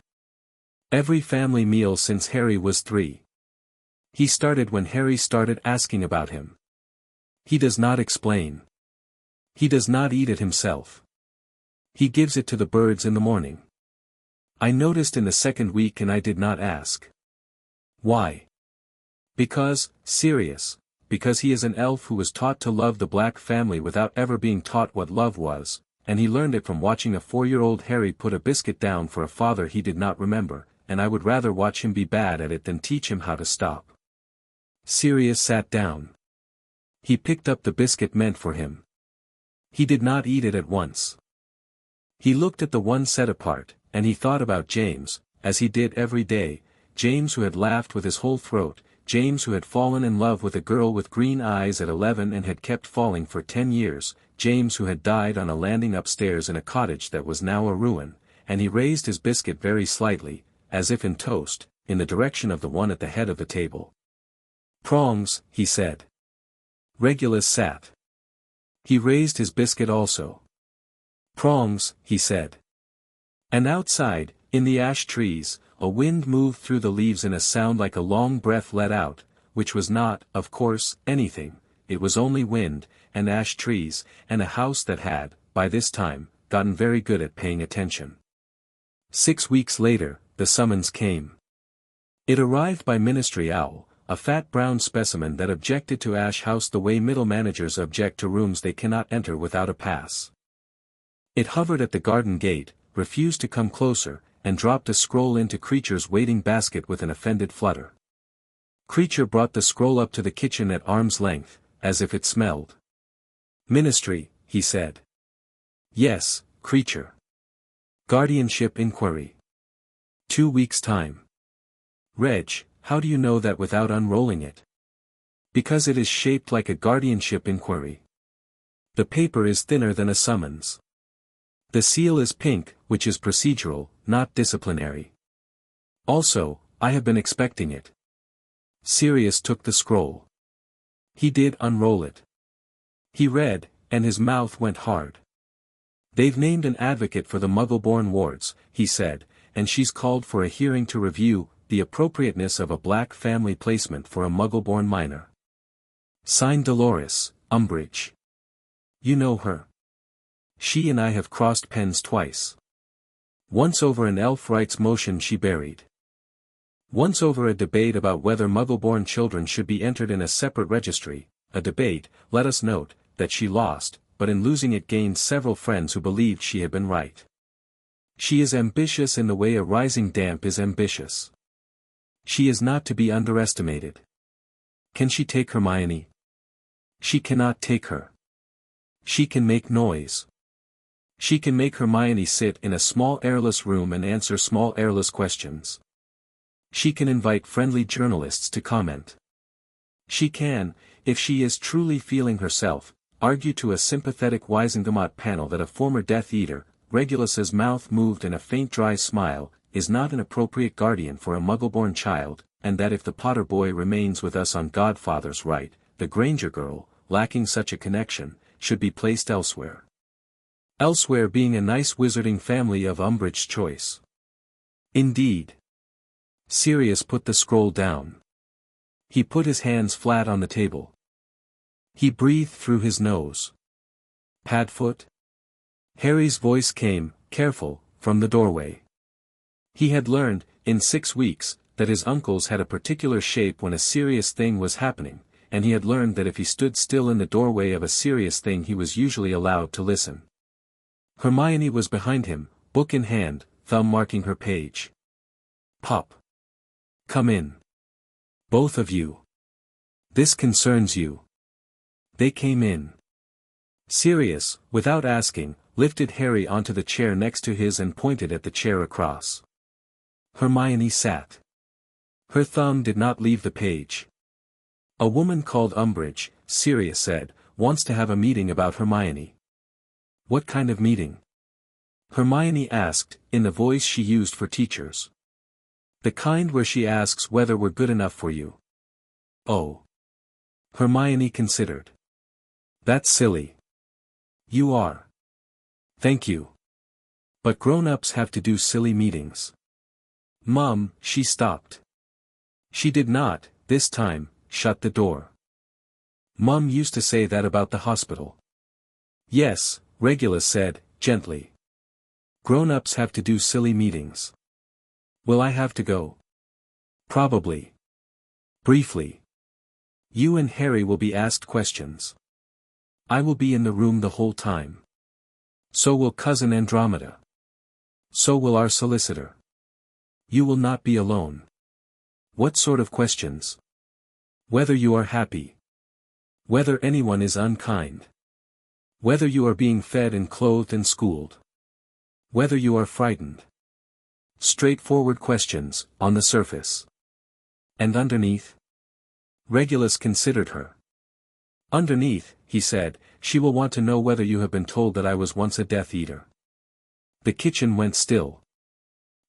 Every family meal since Harry was 3. He started when Harry started asking about him. He does not explain. He does not eat it himself. He gives it to the birds in the morning. I noticed in the second week and I did not ask. Why? Because, Sirius, because he is an elf who was taught to love the black family without ever being taught what love was, and he learned it from watching a 4-year-old Harry put a biscuit down for a father he did not remember, and I would rather watch him be bad at it than teach him how to stop. Sirius sat down. He picked up the biscuit meant for him. He did not eat it at once. He looked at the one set apart, and he thought about James, as he did every day, James who had laughed with his whole throat, James who had fallen in love with a girl with green eyes at 11 and had kept falling for 10 years, James who had died on a landing upstairs in a cottage that was now a ruin, and he raised his biscuit very slightly, as if in toast, in the direction of the one at the head of the table. Prongs, he said. Regulus sat. He raised his biscuit also. Prongs, he said. And outside, in the ash trees, a wind moved through the leaves in a sound like a long breath let out, which was not, of course, anything, it was only wind, and ash trees, and a house that had, by this time, gotten very good at paying attention. 6 weeks later, the summons came. It arrived by Ministry Owl, a fat brown specimen that objected to Ash House the way middle managers object to rooms they cannot enter without a pass. It hovered at the garden gate, refused to come closer, and dropped a scroll into Creature's waiting basket with an offended flutter. Creature brought the scroll up to the kitchen at arm's length, as if it smelled. Ministry, he said. Yes, Creature. Guardianship inquiry. 2 weeks' time. Reg, how do you know that without unrolling it? Because it is shaped like a guardianship inquiry. The paper is thinner than a summons. The seal is pink, which is procedural, not disciplinary. Also, I have been expecting it. Sirius took the scroll. He did unroll it. He read, and his mouth went hard. They've named an advocate for the Muggle-born wards, he said, and she's called for a hearing to review the appropriateness of a black family placement for a Muggle-born minor. Signed Dolores, Umbridge. You know her. She and I have crossed pens twice. Once over an elf rights motion she buried. Once over a debate about whether Muggle-born children should be entered in a separate registry, a debate, let us note, that she lost, but in losing it gained several friends who believed she had been right. She is ambitious in the way a rising damp is ambitious. She is not to be underestimated. Can she take Hermione? She cannot take her. She can make noise. She can make Hermione sit in a small airless room and answer small airless questions. She can invite friendly journalists to comment. She can, if she is truly feeling herself, argue to a sympathetic Wisengamot panel that a former Death Eater, Regulus's mouth moved in a faint dry smile, is not an appropriate guardian for a Muggle-born child, and that if the Potter boy remains with us on Godfather's right, the Granger girl, lacking such a connection, should be placed elsewhere. Elsewhere being a nice wizarding family of Umbridge's choice. Indeed. Sirius put the scroll down. He put his hands flat on the table. He breathed through his nose. Padfoot? Harry's voice came, careful, from the doorway. He had learned, in 6 weeks, that his uncles had a particular shape when a serious thing was happening, and he had learned that if he stood still in the doorway of a serious thing he was usually allowed to listen. Hermione was behind him, book in hand, thumb marking her page. Pop. Come in. Both of you. This concerns you. They came in. Sirius, without asking, lifted Harry onto the chair next to his and pointed at the chair across. Hermione sat. Her thumb did not leave the page. A woman called Umbridge, Sirius said, wants to have a meeting about Hermione. What kind of meeting? Hermione asked, in the voice she used for teachers. The kind where she asks whether we're good enough for you. Oh. Hermione considered. That's silly. You are. Thank you. But grown-ups have to do silly meetings. Mum, she stopped. She did not, this time, shut the door. Mum used to say that about the hospital. Yes, Regulus said, gently. Grown-ups have to do silly meetings. Will I have to go? Probably. Briefly. You and Harry will be asked questions. I will be in the room the whole time. So will Cousin Andromeda. So will our solicitor. You will not be alone. What sort of questions? Whether you are happy. Whether anyone is unkind. Whether you are being fed and clothed and schooled. Whether you are frightened. Straightforward questions, on the surface. And underneath? Regulus considered her. Underneath, he said, she will want to know whether you have been told that I was once a Death Eater. The kitchen went still.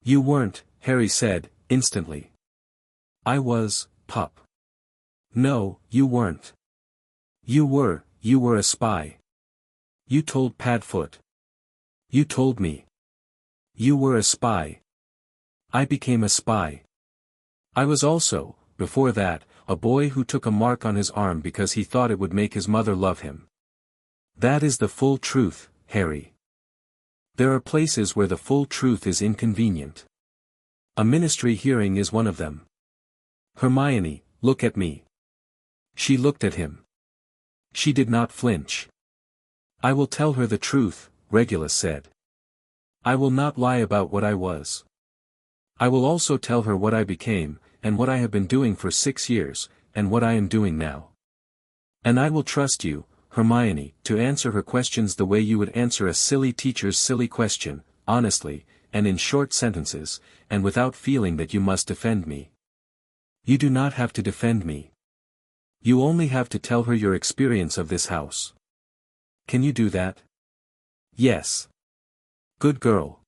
You weren't, Harry said, instantly. I was, pup. No, you weren't. You were a spy. You told Padfoot. You told me. You were a spy. I became a spy. I was also, before that, a boy who took a mark on his arm because he thought it would make his mother love him. That is the full truth, Harry. There are places where the full truth is inconvenient. A ministry hearing is one of them. Hermione, look at me. She looked at him. She did not flinch. I will tell her the truth, Regulus said. I will not lie about what I was. I will also tell her what I became, and what I have been doing for 6 years, and what I am doing now. And I will trust you, Hermione, to answer her questions the way you would answer a silly teacher's silly question, honestly, and in short sentences, and without feeling that you must defend me. You do not have to defend me. You only have to tell her your experience of this house. Can you do that? Yes. Good girl.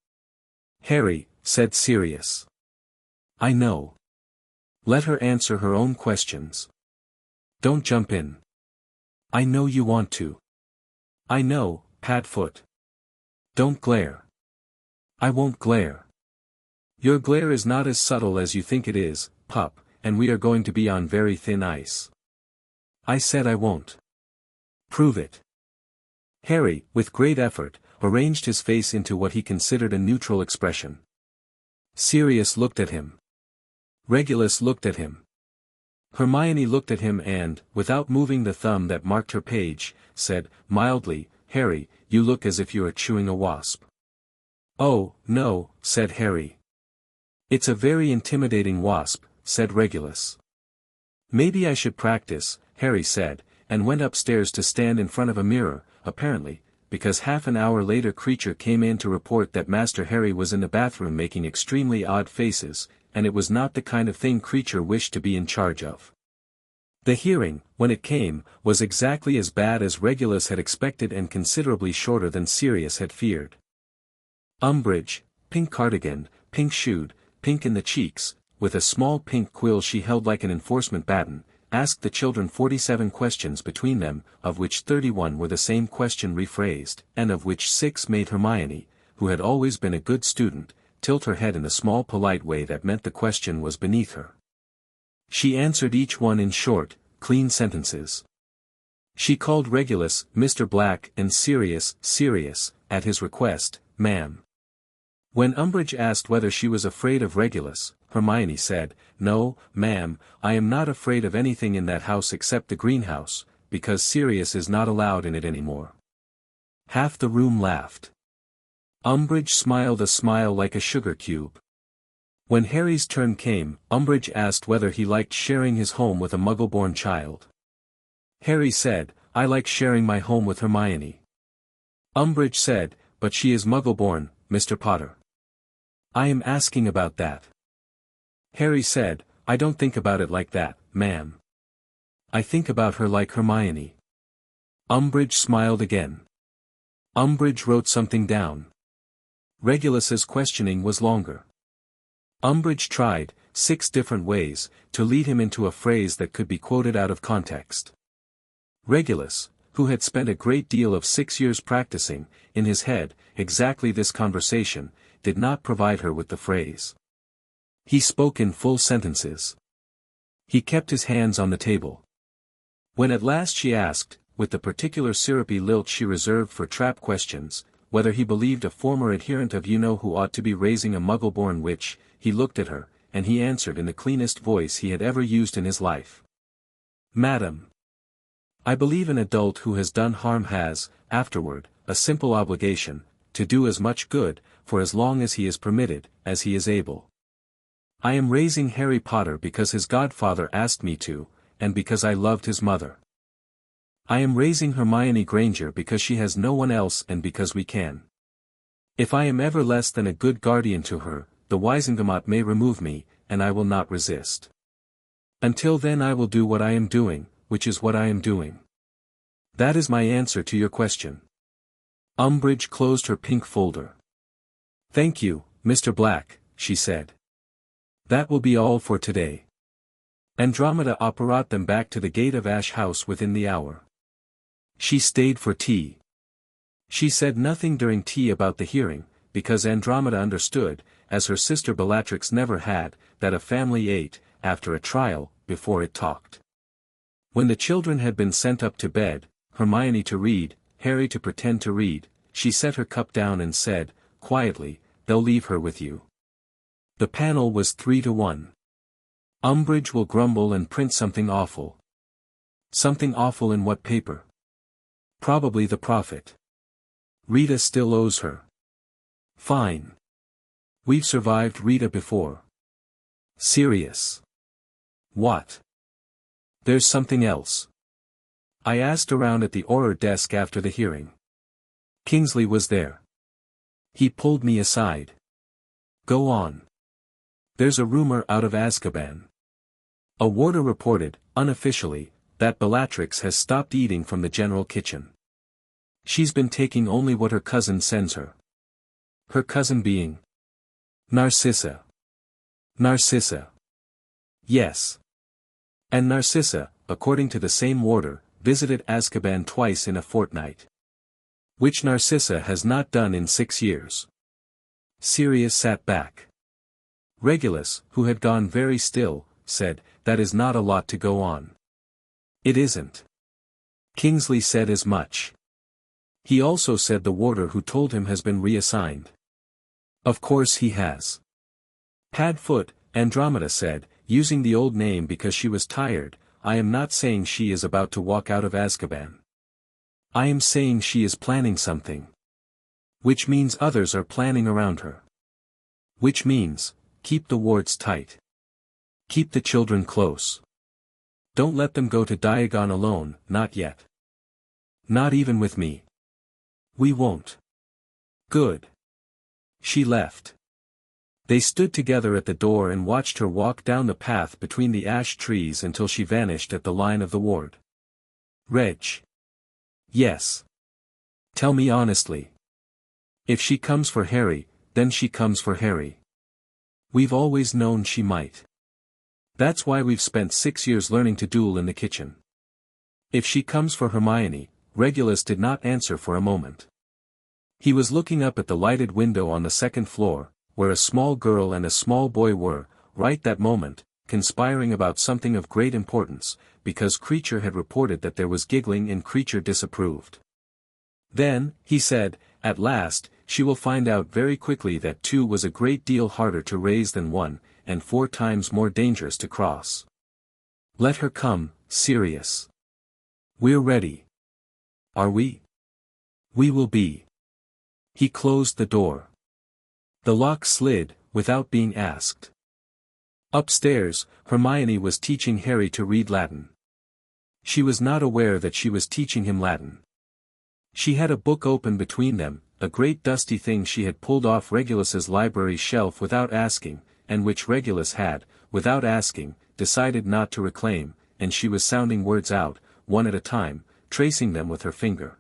Harry, said Sirius. I know. Let her answer her own questions. Don't jump in. I know you want to. I know, Padfoot. Don't glare. I won't glare. Your glare is not as subtle as you think it is, pup, and we are going to be on very thin ice. I said I won't. Prove it. Harry, with great effort, arranged his face into what he considered a neutral expression. Sirius looked at him. Regulus looked at him. Hermione looked at him and, without moving the thumb that marked her page, said, mildly, Harry, you look as if you are chewing a wasp. Oh, no, said Harry. It's a very intimidating wasp, said Regulus. Maybe I should practice, Harry said, and went upstairs to stand in front of a mirror, apparently, because half an hour later Creature came in to report that Master Harry was in the bathroom making extremely odd faces, and it was not the kind of thing Creature wished to be in charge of. The hearing, when it came, was exactly as bad as Regulus had expected and considerably shorter than Sirius had feared. Umbridge, pink cardigan, pink-shoed, pink in the cheeks, with a small pink quill she held like an enforcement baton, asked the children 47 questions between them, of which 31 were the same question rephrased, and of which 6 made Hermione, who had always been a good student, tilt her head in a small polite way that meant the question was beneath her. She answered each one in short, clean sentences. She called Regulus Mr. Black and Sirius, at his request, ma'am. When Umbridge asked whether she was afraid of Regulus, Hermione said, no, ma'am, I am not afraid of anything in that house except the greenhouse, because Sirius is not allowed in it anymore. Half the room laughed. Umbridge smiled a smile like a sugar cube. When Harry's turn came, Umbridge asked whether he liked sharing his home with a Muggle-born child. Harry said, I like sharing my home with Hermione. Umbridge said, but she is Muggle-born, Mr. Potter. I am asking about that. Harry said, I don't think about it like that, ma'am. I think about her like Hermione. Umbridge smiled again. Umbridge wrote something down. Regulus's questioning was longer. Umbridge tried, 6 different ways, to lead him into a phrase that could be quoted out of context. Regulus, who had spent a great deal of 6 years practicing, in his head, exactly this conversation, did not provide her with the phrase. He spoke in full sentences. He kept his hands on the table. When at last she asked, with the particular syrupy lilt she reserved for trap questions, whether he believed a former adherent of you-know-who ought to be raising a muggle-born witch, he looked at her, and he answered in the cleanest voice he had ever used in his life. Madam, I believe an adult who has done harm has, afterward, a simple obligation, to do as much good, for as long as he is permitted, as he is able. I am raising Harry Potter because his godfather asked me to, and because I loved his mother. I am raising Hermione Granger because she has no one else and because we can. If I am ever less than a good guardian to her, the Wisengamot may remove me, and I will not resist. Until then I will do what I am doing, which is what I am doing. That is my answer to your question. Umbridge closed her pink folder. Thank you, Mr. Black, she said. That will be all for today. Andromeda brought them back to the gate of Ash House within the hour. She stayed for tea. She said nothing during tea about the hearing, because Andromeda understood, as her sister Bellatrix never had, that a family ate, after a trial, before it talked. When the children had been sent up to bed, Hermione to read, Harry to pretend to read, she set her cup down and said, quietly, they'll leave her with you. The panel was 3-1. Umbridge will grumble and print something awful. Something awful in what paper? Probably the Prophet. Rita still owes her. Fine. We've survived Rita before. Serious. What? There's something else. I asked around at the Auror desk after the hearing. Kingsley was there. He pulled me aside. Go on. There's a rumor out of Azkaban. A warder reported, unofficially, that Bellatrix has stopped eating from the general kitchen. She's been taking only what her cousin sends her. Her cousin being? Narcissa. Narcissa. Yes. And Narcissa, according to the same warder, visited Azkaban twice in a fortnight. Which Narcissa has not done in 6 years. Sirius sat back. Regulus, who had gone very still, said, that is not a lot to go on. It isn't. Kingsley said as much. He also said the warder who told him has been reassigned. Of course he has. Padfoot, Andromeda said, using the old name because she was tired, I am not saying she is about to walk out of Azkaban. I am saying she is planning something. Which means others are planning around her. Which means, keep the wards tight. Keep the children close. Don't let them go to Diagon alone, not yet. Not even with me. We won't. Good. She left. They stood together at the door and watched her walk down the path between the ash trees until she vanished at the line of the ward. Reg. Yes. Tell me honestly. If she comes for Harry, then she comes for Harry. We've always known she might. That's why we've spent 6 years learning to duel in the kitchen. If she comes for Hermione, Regulus did not answer for a moment. He was looking up at the lighted window on the second floor, where a small girl and a small boy were, right that moment, conspiring about something of great importance, because Creature had reported that there was giggling and Creature disapproved. Then, he said, at last, she will find out very quickly that 2 was a great deal harder to raise than 1, and 4 times more dangerous to cross. Let her come, Sirius. We're ready. Are we? We will be. He closed the door. The lock slid, without being asked. Upstairs, Hermione was teaching Harry to read Latin. She was not aware that she was teaching him Latin. She had a book open between them, a great dusty thing she had pulled off Regulus's library shelf without asking, and which Regulus had, without asking, decided not to reclaim, and she was sounding words out, one at a time, tracing them with her finger.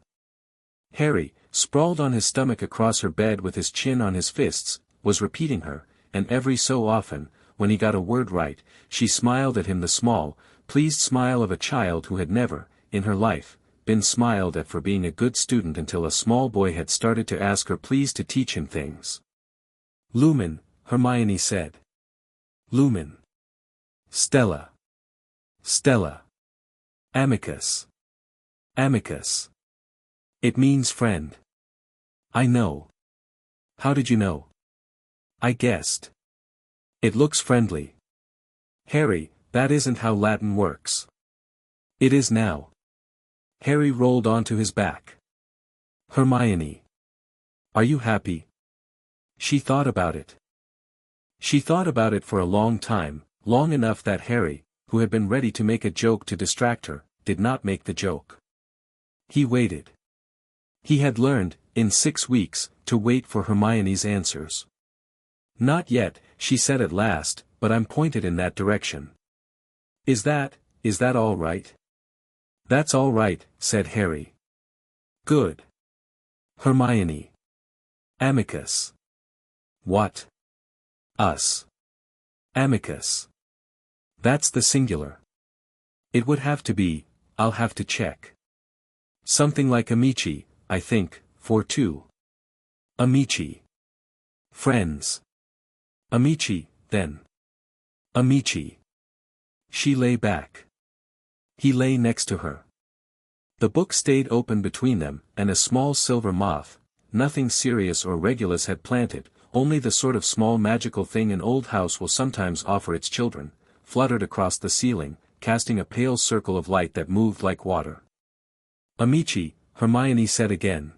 Harry, sprawled on his stomach across her bed with his chin on his fists, was repeating her, and every so often, when he got a word right, she smiled at him the small, pleased smile of a child who had never, in her life, been smiled at for being a good student until a small boy had started to ask her please to teach him things. Lumen, Hermione said. Lumen. Stella. Stella. Amicus. Amicus. It means friend. I know. How did you know? I guessed. It looks friendly. Harry, that isn't how Latin works. It is now. Harry rolled onto his back. Hermione. Are you happy? She thought about it. She thought about it for a long time, long enough that Harry, who had been ready to make a joke to distract her, did not make the joke. He waited. He had learned, in 6 weeks, to wait for Hermione's answers. Not yet, she said at last, but I'm pointed in that direction. Is that all right? That's all right, said Harry. Good. Hermione. Amicus. What? Us. Amicus. That's the singular. It would have to be, I'll have to check. Something like amici, I think, for two. Amici. Friends. Amici, then. Amici. She lay back. He lay next to her. The book stayed open between them, and a small silver moth, nothing serious or Regulus had planted, only the sort of small magical thing an old house will sometimes offer its children, fluttered across the ceiling, casting a pale circle of light that moved like water. Amici, Hermione said again.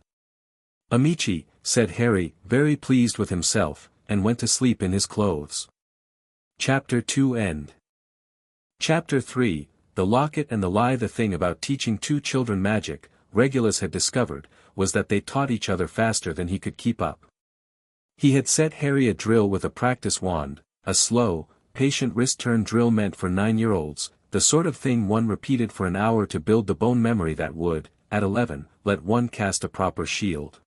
Amici, said Harry, very pleased with himself, and went to sleep in his clothes. Chapter 2 End. Chapter 3, The Locket and the Lie. The thing about teaching two children magic, Regulus had discovered, was that they taught each other faster than he could keep up. He had set Harry a drill with a practice wand, a slow, patient wrist-turn drill meant for 9-year-olds, the sort of thing one repeated for an hour to build the bone memory that would, at 11, let one cast a proper shield.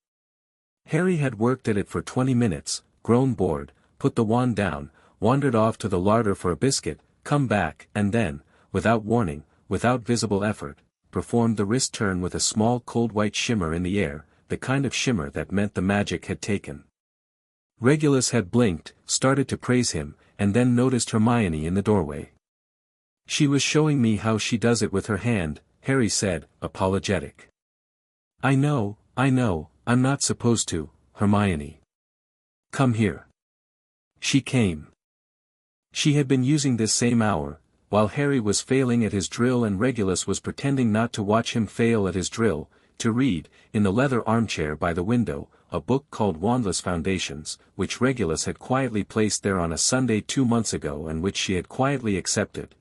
Harry had worked at it for 20 minutes, grown bored, put the wand down, wandered off to the larder for a biscuit, come back, and then, without warning, without visible effort, performed the wrist turn with a small cold white shimmer in the air, the kind of shimmer that meant the magic had taken. Regulus had blinked, started to praise him, and then noticed Hermione in the doorway. She was showing me how she does it with her hand, Harry said, apologetic. I know, I'm not supposed to, Hermione. Come here. She came. She had been using this same hour, while Harry was failing at his drill and Regulus was pretending not to watch him fail at his drill, to read, in the leather armchair by the window, a book called Wandless Foundations, which Regulus had quietly placed there on a Sunday 2 months ago and which she had quietly accepted.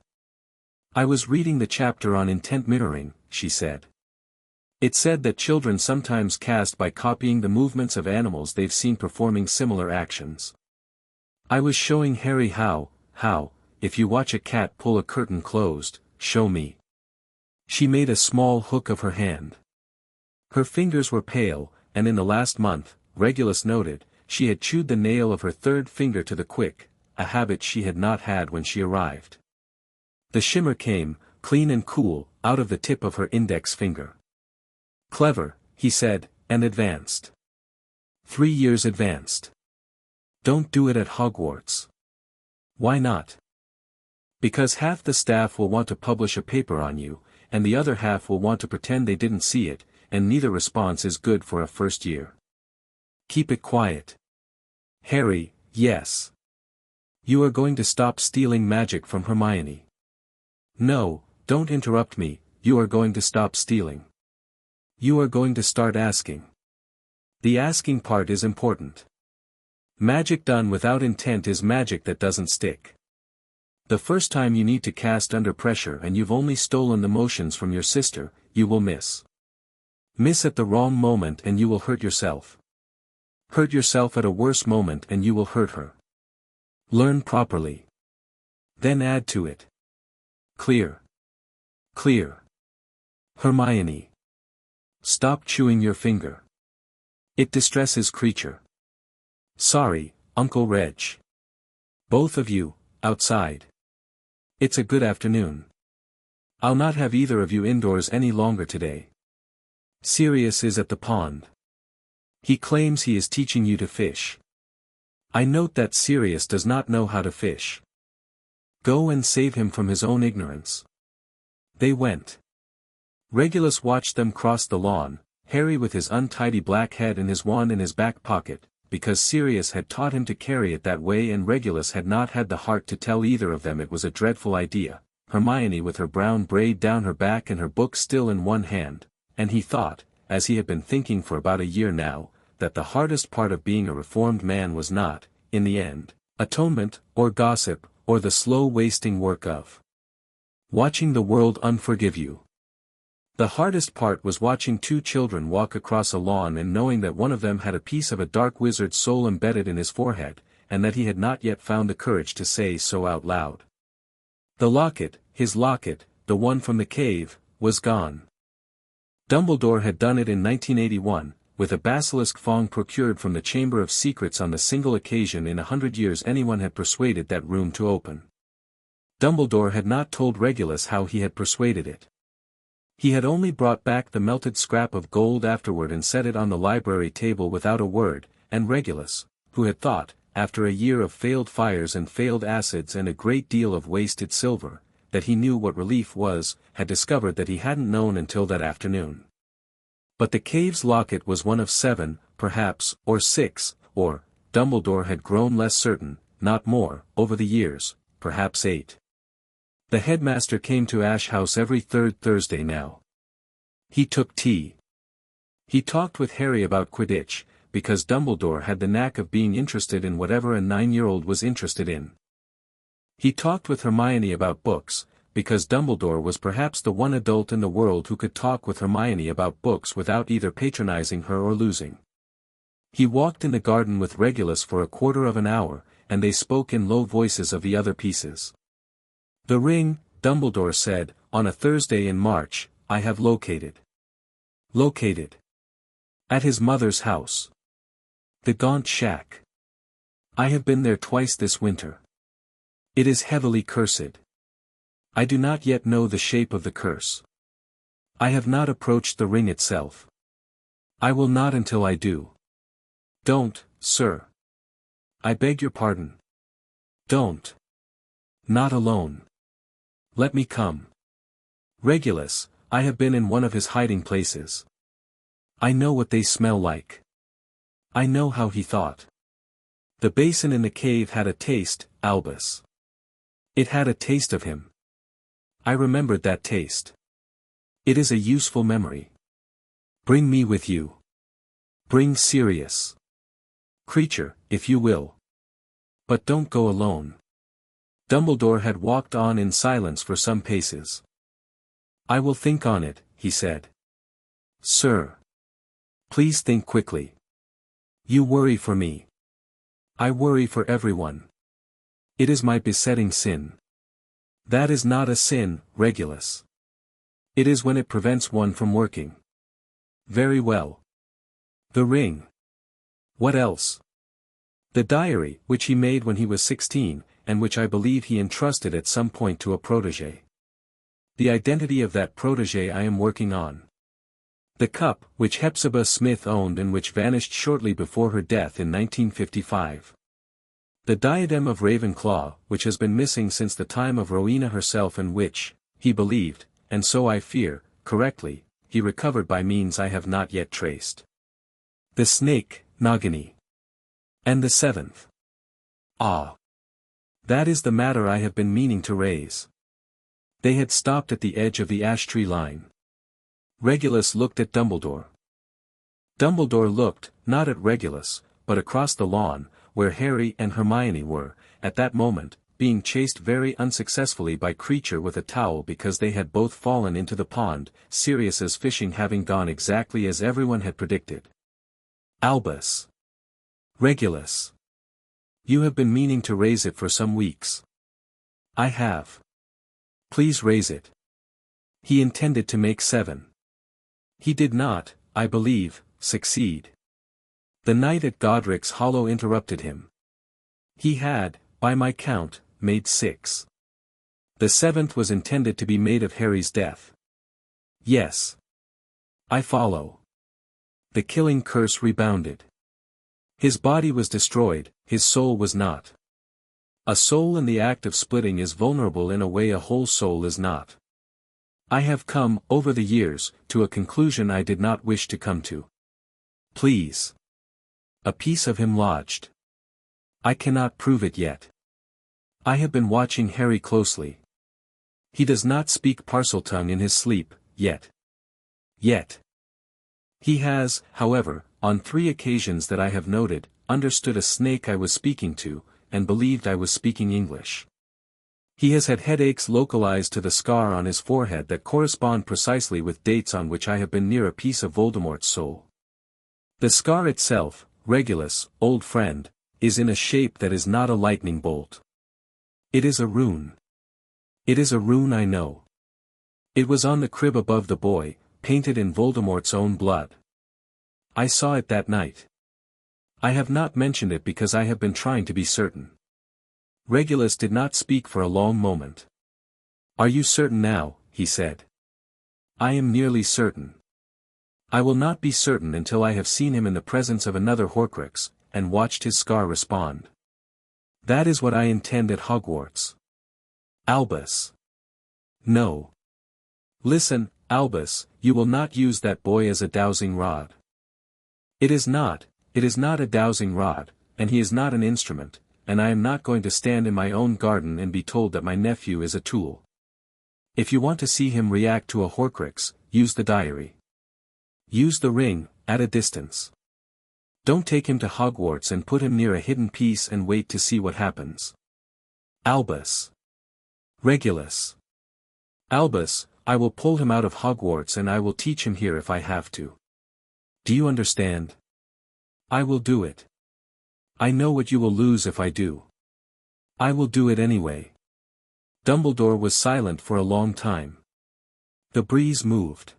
I was reading the chapter on intent mirroring, she said. It said that children sometimes cast by copying the movements of animals they've seen performing similar actions. I was showing Harry how, if you watch a cat pull a curtain closed, show me. She made a small hook of her hand. Her fingers were pale, and in the last month, Regulus noted, she had chewed the nail of her third finger to the quick, a habit she had not had when she arrived. The shimmer came, clean and cool, out of the tip of her index finger. Clever, he said, and advanced. 3 years advanced. Don't do it at Hogwarts. Why not? Because half the staff will want to publish a paper on you, and the other half will want to pretend they didn't see it, and neither response is good for a first year. Keep it quiet. Harry, yes. You are going to stop stealing magic from Hermione. No, don't interrupt me, you are going to stop stealing. You are going to start asking. The asking part is important. Magic done without intent is magic that doesn't stick. The first time you need to cast under pressure and you've only stolen the motions from your sister, you will miss. Miss at the wrong moment and you will hurt yourself. Hurt yourself at a worse moment and you will hurt her. Learn properly. Then add to it. Clear. Clear. Hermione. Stop chewing your finger. It distresses creature. Sorry, Uncle Reg. Both of you, outside. It's a good afternoon. I'll not have either of you indoors any longer today. Sirius is at the pond. He claims he is teaching you to fish. I note that Sirius does not know how to fish. Go and save him from his own ignorance. They went. Regulus watched them cross the lawn, Harry with his untidy black head and his wand in his back pocket, because Sirius had taught him to carry it that way and Regulus had not had the heart to tell either of them it was a dreadful idea, Hermione with her brown braid down her back and her book still in one hand, and he thought, as he had been thinking for about a year now, that the hardest part of being a reformed man was not, in the end, atonement, or gossip, or the slow wasting work of watching the world unforgive you. The hardest part was watching two children walk across a lawn and knowing that one of them had a piece of a dark wizard's soul embedded in his forehead, and that he had not yet found the courage to say so out loud. The locket, his locket, the one from the cave, was gone. Dumbledore had done it in 1981, with a basilisk fong procured from the Chamber of Secrets on the single occasion in 100 years anyone had persuaded that room to open. Dumbledore had not told Regulus how he had persuaded it. He had only brought back the melted scrap of gold afterward and set it on the library table without a word, and Regulus, who had thought, after a year of failed fires and failed acids and a great deal of wasted silver, that he knew what relief was, had discovered that he hadn't known until that afternoon. But the cave's locket was one of 7, perhaps, or 6, or, Dumbledore had grown less certain, not more, over the years, perhaps 8. The headmaster came to Ash House every third Thursday now. He took tea. He talked with Harry about Quidditch, because Dumbledore had the knack of being interested in whatever a 9-year-old was interested in. He talked with Hermione about books, because Dumbledore was perhaps the one adult in the world who could talk with Hermione about books without either patronizing her or losing. He walked in the garden with Regulus for a quarter of an hour, and they spoke in low voices of the other pieces. The ring, Dumbledore said, on a Thursday in March, I have located. Located. At his mother's house. The Gaunt Shack. I have been there twice this winter. It is heavily cursed. I do not yet know the shape of the curse. I have not approached the ring itself. I will not until I do. Don't, sir. I beg your pardon. Don't. Not alone. Let me come. Regulus, I have been in one of his hiding places. I know what they smell like. I know how he thought. The basin in the cave had a taste, Albus. It had a taste of him. I remembered that taste. It is a useful memory. Bring me with you. Bring Sirius. Creature, if you will. But don't go alone. Dumbledore had walked on in silence for some paces. I will think on it, he said. Sir. Please think quickly. You worry for me. I worry for everyone. It is my besetting sin. That is not a sin, Regulus. It is when it prevents one from working. Very well. The ring. What else? The diary, which he made when he was 16, and which I believe he entrusted at some point to a protégé. The identity of that protégé I am working on. The cup, which Hepzibah Smith owned and which vanished shortly before her death in 1955. The diadem of Ravenclaw, which has been missing since the time of Rowena herself and which, he believed, and so I fear, correctly, he recovered by means I have not yet traced. The snake, Nagini. And the 7th. Ah. That is the matter I have been meaning to raise. They had stopped at the edge of the ash tree line. Regulus looked at Dumbledore. Dumbledore looked, not at Regulus, but across the lawn, where Harry and Hermione were, at that moment, being chased very unsuccessfully by Creature with a towel because they had both fallen into the pond, Sirius's fishing having gone exactly as everyone had predicted. Albus. Regulus. You have been meaning to raise it for some weeks. I have. Please raise it. He intended to make 7. He did not, I believe, succeed. The night at Godric's Hollow interrupted him. He had, by my count, made 6. The 7th was intended to be made of Harry's death. Yes. I follow. The killing curse rebounded. His body was destroyed, his soul was not. A soul in the act of splitting is vulnerable in a way a whole soul is not. I have come, over the years, to a conclusion I did not wish to come to. Please. A piece of him lodged. I cannot prove it yet. I have been watching Harry closely. He does not speak Parseltongue in his sleep, yet. He has, however, on 3 occasions that I have noted, understood a snake I was speaking to, and believed I was speaking English. He has had headaches localized to the scar on his forehead that correspond precisely with dates on which I have been near a piece of Voldemort's soul. The scar itself, Regulus, old friend, is in a shape that is not a lightning bolt. It is a rune. It is a rune I know. It was on the crib above the boy, painted in Voldemort's own blood. I saw it that night. I have not mentioned it because I have been trying to be certain. Regulus did not speak for a long moment. Are you certain now? He said. I am nearly certain. I will not be certain until I have seen him in the presence of another Horcrux, and watched his scar respond. That is what I intend at Hogwarts. Albus. No. Listen, Albus, you will not use that boy as a dowsing rod. It is not a dowsing rod, and he is not an instrument, and I am not going to stand in my own garden and be told that my nephew is a tool. If you want to see him react to a Horcrux, use the diary. Use the ring, at a distance. Don't take him to Hogwarts and put him near a hidden piece and wait to see what happens. Albus. Regulus. Albus, I will pull him out of Hogwarts and I will teach him here if I have to. Do you understand? I will do it. I know what you will lose if I do. I will do it anyway. Dumbledore was silent for a long time. The breeze moved.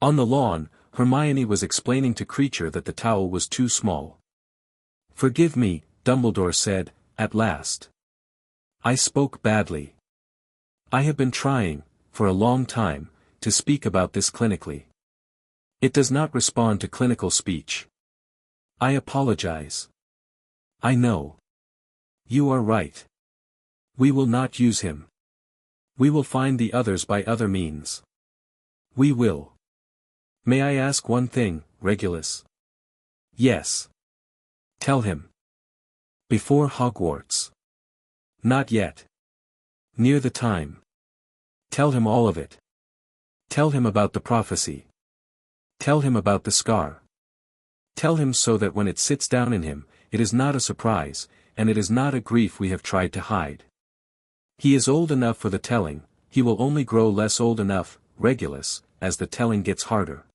On the lawn, Hermione was explaining to Creature that the towel was too small. Forgive me, Dumbledore said, at last. I spoke badly. I have been trying, for a long time, to speak about this clinically. It does not respond to clinical speech. I apologize. I know. You are right. We will not use him. We will find the others by other means. We will. May I ask one thing, Regulus? Yes. Tell him. Before Hogwarts. Not yet. Near the time. Tell him all of it. Tell him about the prophecy. Tell him about the scar. Tell him so that when it sits down in him, it is not a surprise, and it is not a grief we have tried to hide. He is old enough for the telling, he will only grow less old enough, Regulus, as the telling gets harder.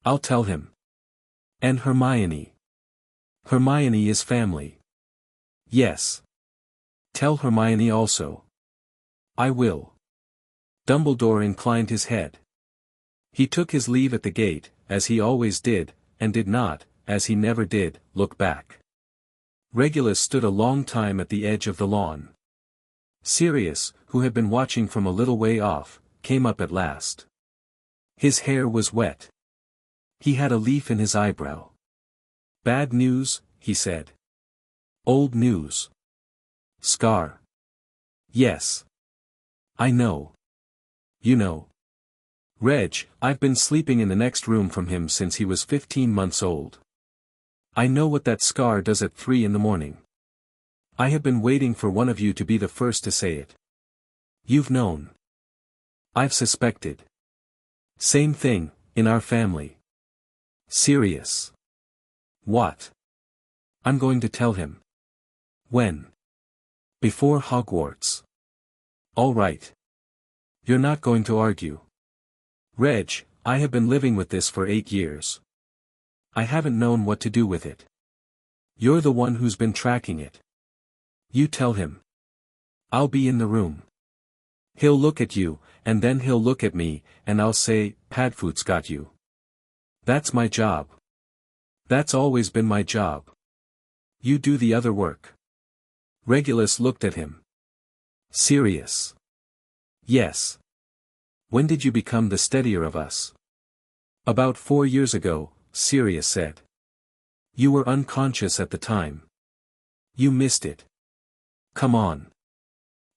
I'll tell him. And Hermione. Hermione is family. Yes. Tell Hermione also. I will. Dumbledore inclined his head. He took his leave at the gate, as he always did, and did not, as he never did, look back. Regulus stood a long time at the edge of the lawn. Sirius, who had been watching from a little way off, came up at last. His hair was wet. He had a leaf in his eyebrow. Bad news, he said. Old news. Scar. Yes. I know. You know. Reg, I've been sleeping in the next room from him since he was 15 months old. I know what that scar does at 3 in the morning. I have been waiting for one of you to be the first to say it. You've known. I've suspected. Same thing, in our family. Sirius. What? I'm going to tell him. When? Before Hogwarts. All right. You're not going to argue. Reg, I have been living with this for 8 years. I haven't known what to do with it. You're the one who's been tracking it. You tell him. I'll be in the room. He'll look at you, and then he'll look at me, and I'll say, Padfoot's got you. That's my job. That's always been my job. You do the other work. Regulus looked at him. Serious. Yes. When did you become the steadier of us? About 4 years ago, Sirius said. You were unconscious at the time. You missed it. Come on.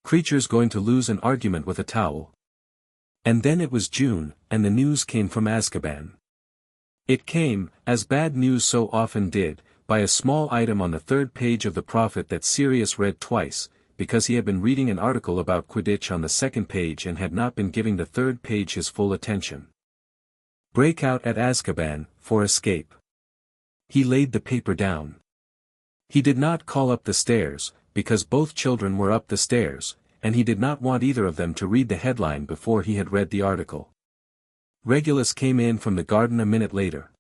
Creature's going to lose an argument with a towel. And then it was June, and the news came from Azkaban. It came, as bad news so often did, by a small item on the third page of the Prophet that Sirius read twice, because he had been reading an article about Quidditch on the second page and had not been giving the third page his full attention. Breakout at Azkaban, for escape. He laid the paper down. He did not call up the stairs, because both children were up the stairs, and he did not want either of them to read the headline before he had read the article. Regulus came in from the garden a minute later.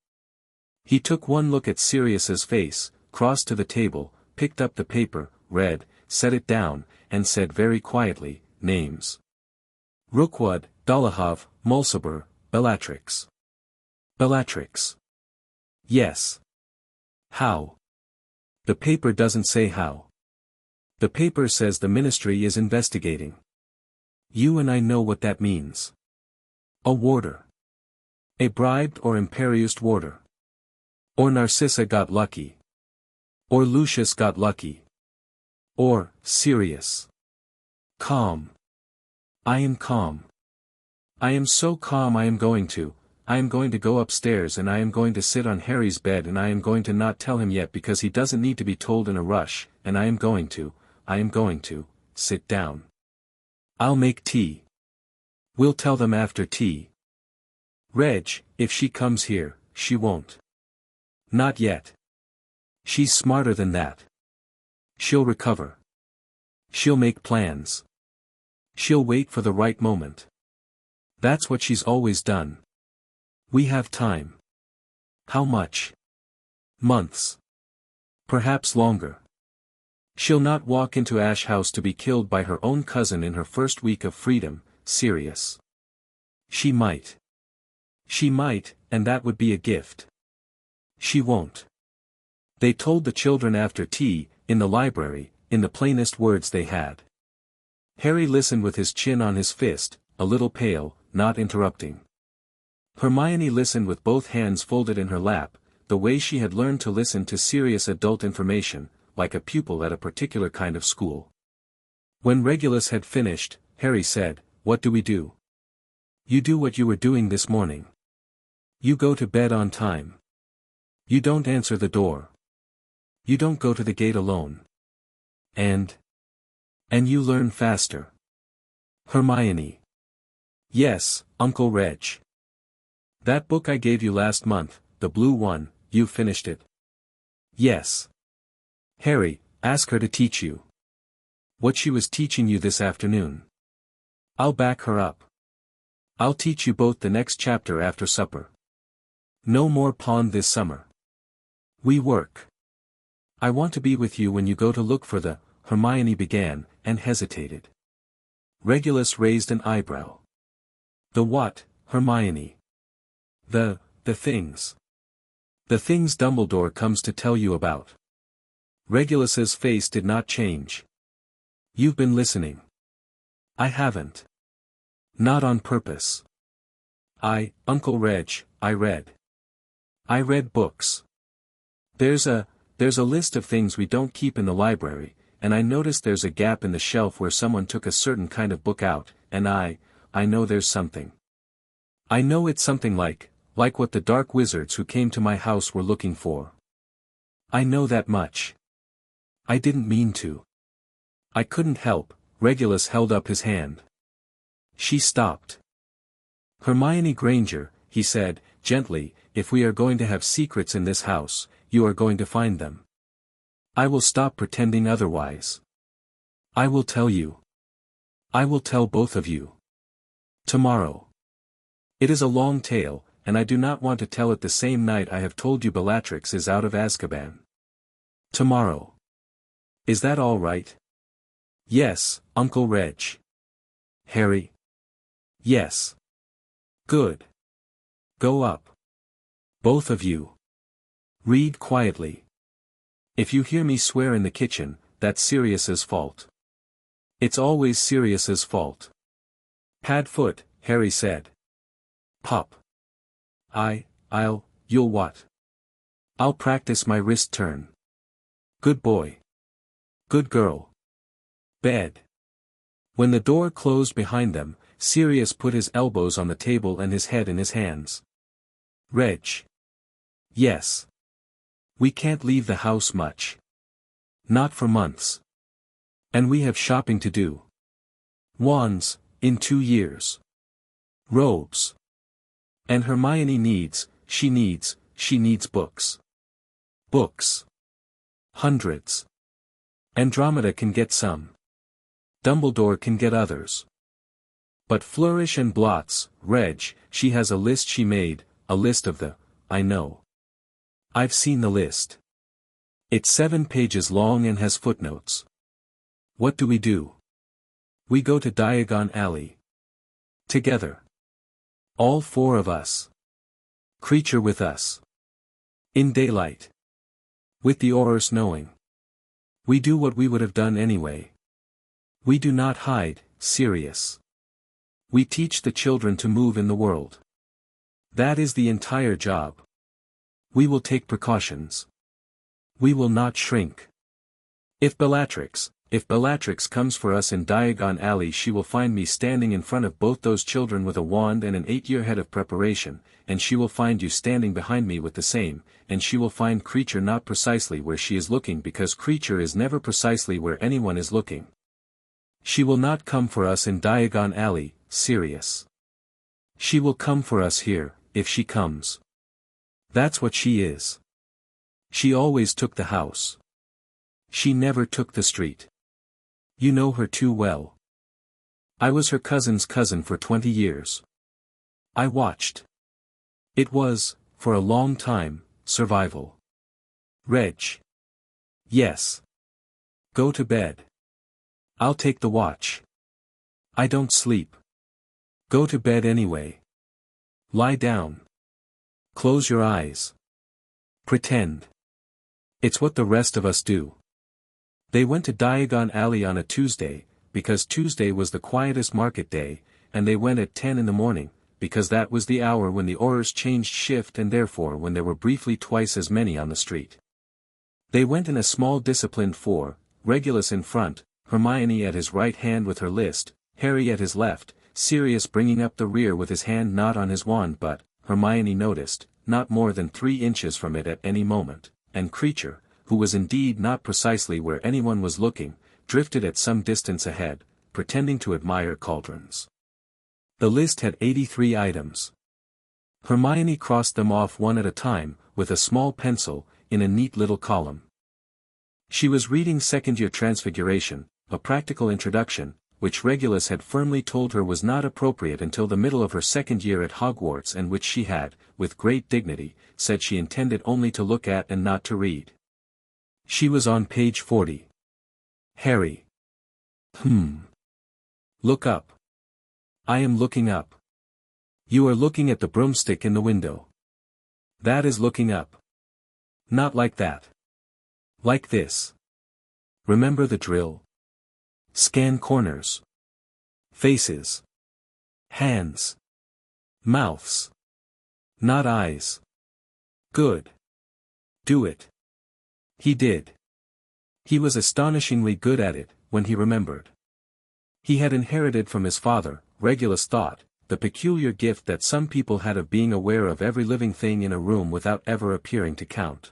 He took one look at Sirius's face, crossed to the table, picked up the paper, read, set it down, and said very quietly, names. Rookwood, Dolohov, Mulciber, Bellatrix. Bellatrix. Yes. How? The paper doesn't say how. The paper says the ministry is investigating. You and I know what that means. A warder. A bribed or imperieused warder. Or Narcissa got lucky. Or Lucius got lucky. Or, Sirius. Calm. I am calm. I am so calm I am going to go upstairs and I am going to sit on Harry's bed and I am going to not tell him yet because he doesn't need to be told in a rush, and I am going to, sit down. I'll make tea. We'll tell them after tea. Reg, if she comes here, she won't. Not yet. She's smarter than that. She'll recover. She'll make plans. She'll wait for the right moment. That's what she's always done. We have time. How much? Months. Perhaps longer. She'll not walk into Ash House to be killed by her own cousin in her first week of freedom, Sirius. She might. She might, and that would be a gift. She won't. They told the children after tea, in the library, in the plainest words they had. Harry listened with his chin on his fist, a little pale, not interrupting. Hermione listened with both hands folded in her lap, the way she had learned to listen to serious adult information, like a pupil at a particular kind of school. When Regulus had finished, Harry said, "What do we do?" "You do what you were doing this morning. You go to bed on time. You don't answer the door. You don't go to the gate alone. And you learn faster." Hermione. "Yes, Uncle Reg. That book I gave you last month, the blue one, you finished it?" "Yes." "Harry, ask her to teach you what she was teaching you this afternoon. I'll back her up. I'll teach you both the next chapter after supper. No more pond this summer. We work. I want to be with you when you go to look for the," Hermione began, and hesitated. Regulus raised an eyebrow. "The what, Hermione?" The things. The things Dumbledore comes to tell you about." Regulus's face did not change. "You've been listening." "I haven't. Not on purpose. Uncle Reg, I read. I read books. There's a list of things we don't keep in the library, and I noticed there's a gap in the shelf where someone took a certain kind of book out, and I know there's something. I know it's something like what the dark wizards who came to my house were looking for. I know that much. I didn't mean to. I couldn't help." Regulus held up his hand. She stopped. "Hermione Granger," he said, gently, "if we are going to have secrets in this house, you are going to find them. I will stop pretending otherwise. I will tell you. I will tell both of you. Tomorrow. It is a long tale, and I do not want to tell it the same night I have told you Bellatrix is out of Azkaban. Tomorrow. Is that all right?" "Yes, Uncle Reg." "Harry?" "Yes." "Good. Go up. Both of you. Read quietly. If you hear me swear in the kitchen, that's Sirius's fault. It's always Sirius's fault." "Padfoot," Harry said. "Pop. You'll what?" "I'll practice my wrist turn." "Good boy. Good girl. Bed." When the door closed behind them, Sirius put his elbows on the table and his head in his hands. Reg. Yes. We can't leave the house much. Not for months. And we have shopping to do. Wands, in 2 years. Robes. And Hermione she needs books. Books. Hundreds. Andromeda can get some. Dumbledore can get others. But Flourish and Blots, Reg, she has a list she made, a list of I know. I've seen the list. It's 7 pages long and has footnotes. What do? We go to Diagon Alley. Together. All 4 of us. Creature with us. In daylight. With the Aurors knowing. We do what we would have done anyway. We do not hide, Sirius. We teach the children to move in the world. That is the entire job. We will take precautions. We will not shrink. If Bellatrix comes for us in Diagon Alley, she will find me standing in front of both those children with a wand and an 8-year head of preparation, and she will find you standing behind me with the same, and she will find Creature not precisely where she is looking, because Creature is never precisely where anyone is looking. She will not come for us in Diagon Alley, Sirius. She will come for us here, if she comes. That's what she is. She always took the house. She never took the street. You know her too well. I was her cousin's cousin for 20 years. I watched. It was, for a long time, survival. Reg. Yes. Go to bed. I'll take the watch. I don't sleep. Go to bed anyway. Lie down. Close your eyes. Pretend. It's what the rest of us do. They went to Diagon Alley on a Tuesday, because Tuesday was the quietest market day, and they went at 10 in the morning, because that was the hour when the Aurors changed shift and therefore when there were briefly twice as many on the street. They went in a small disciplined 4, Regulus in front, Hermione at his right hand with her list, Harry at his left, Sirius bringing up the rear with his hand not on his wand but, Hermione noticed, not more than 3 inches from it at any moment, and Creature, who was indeed not precisely where anyone was looking, drifted at some distance ahead, pretending to admire cauldrons. The list had 83 items. Hermione crossed them off one at a time, with a small pencil, in a neat little column. She was reading second-year Transfiguration, a practical introduction, which Regulus had firmly told her was not appropriate until the middle of her second year at Hogwarts, and which she had, with great dignity, said she intended only to look at and not to read. She was on page 40. Harry. Look up. I am looking up. You are looking at the broomstick in the window. That is looking up. Not like that. Like this. Remember the drill. Scan corners. Faces. Hands. Mouths. Not eyes. Good. Do it. He did. He was astonishingly good at it, when he remembered. He had inherited from his father, Regulus thought, the peculiar gift that some people had of being aware of every living thing in a room without ever appearing to count.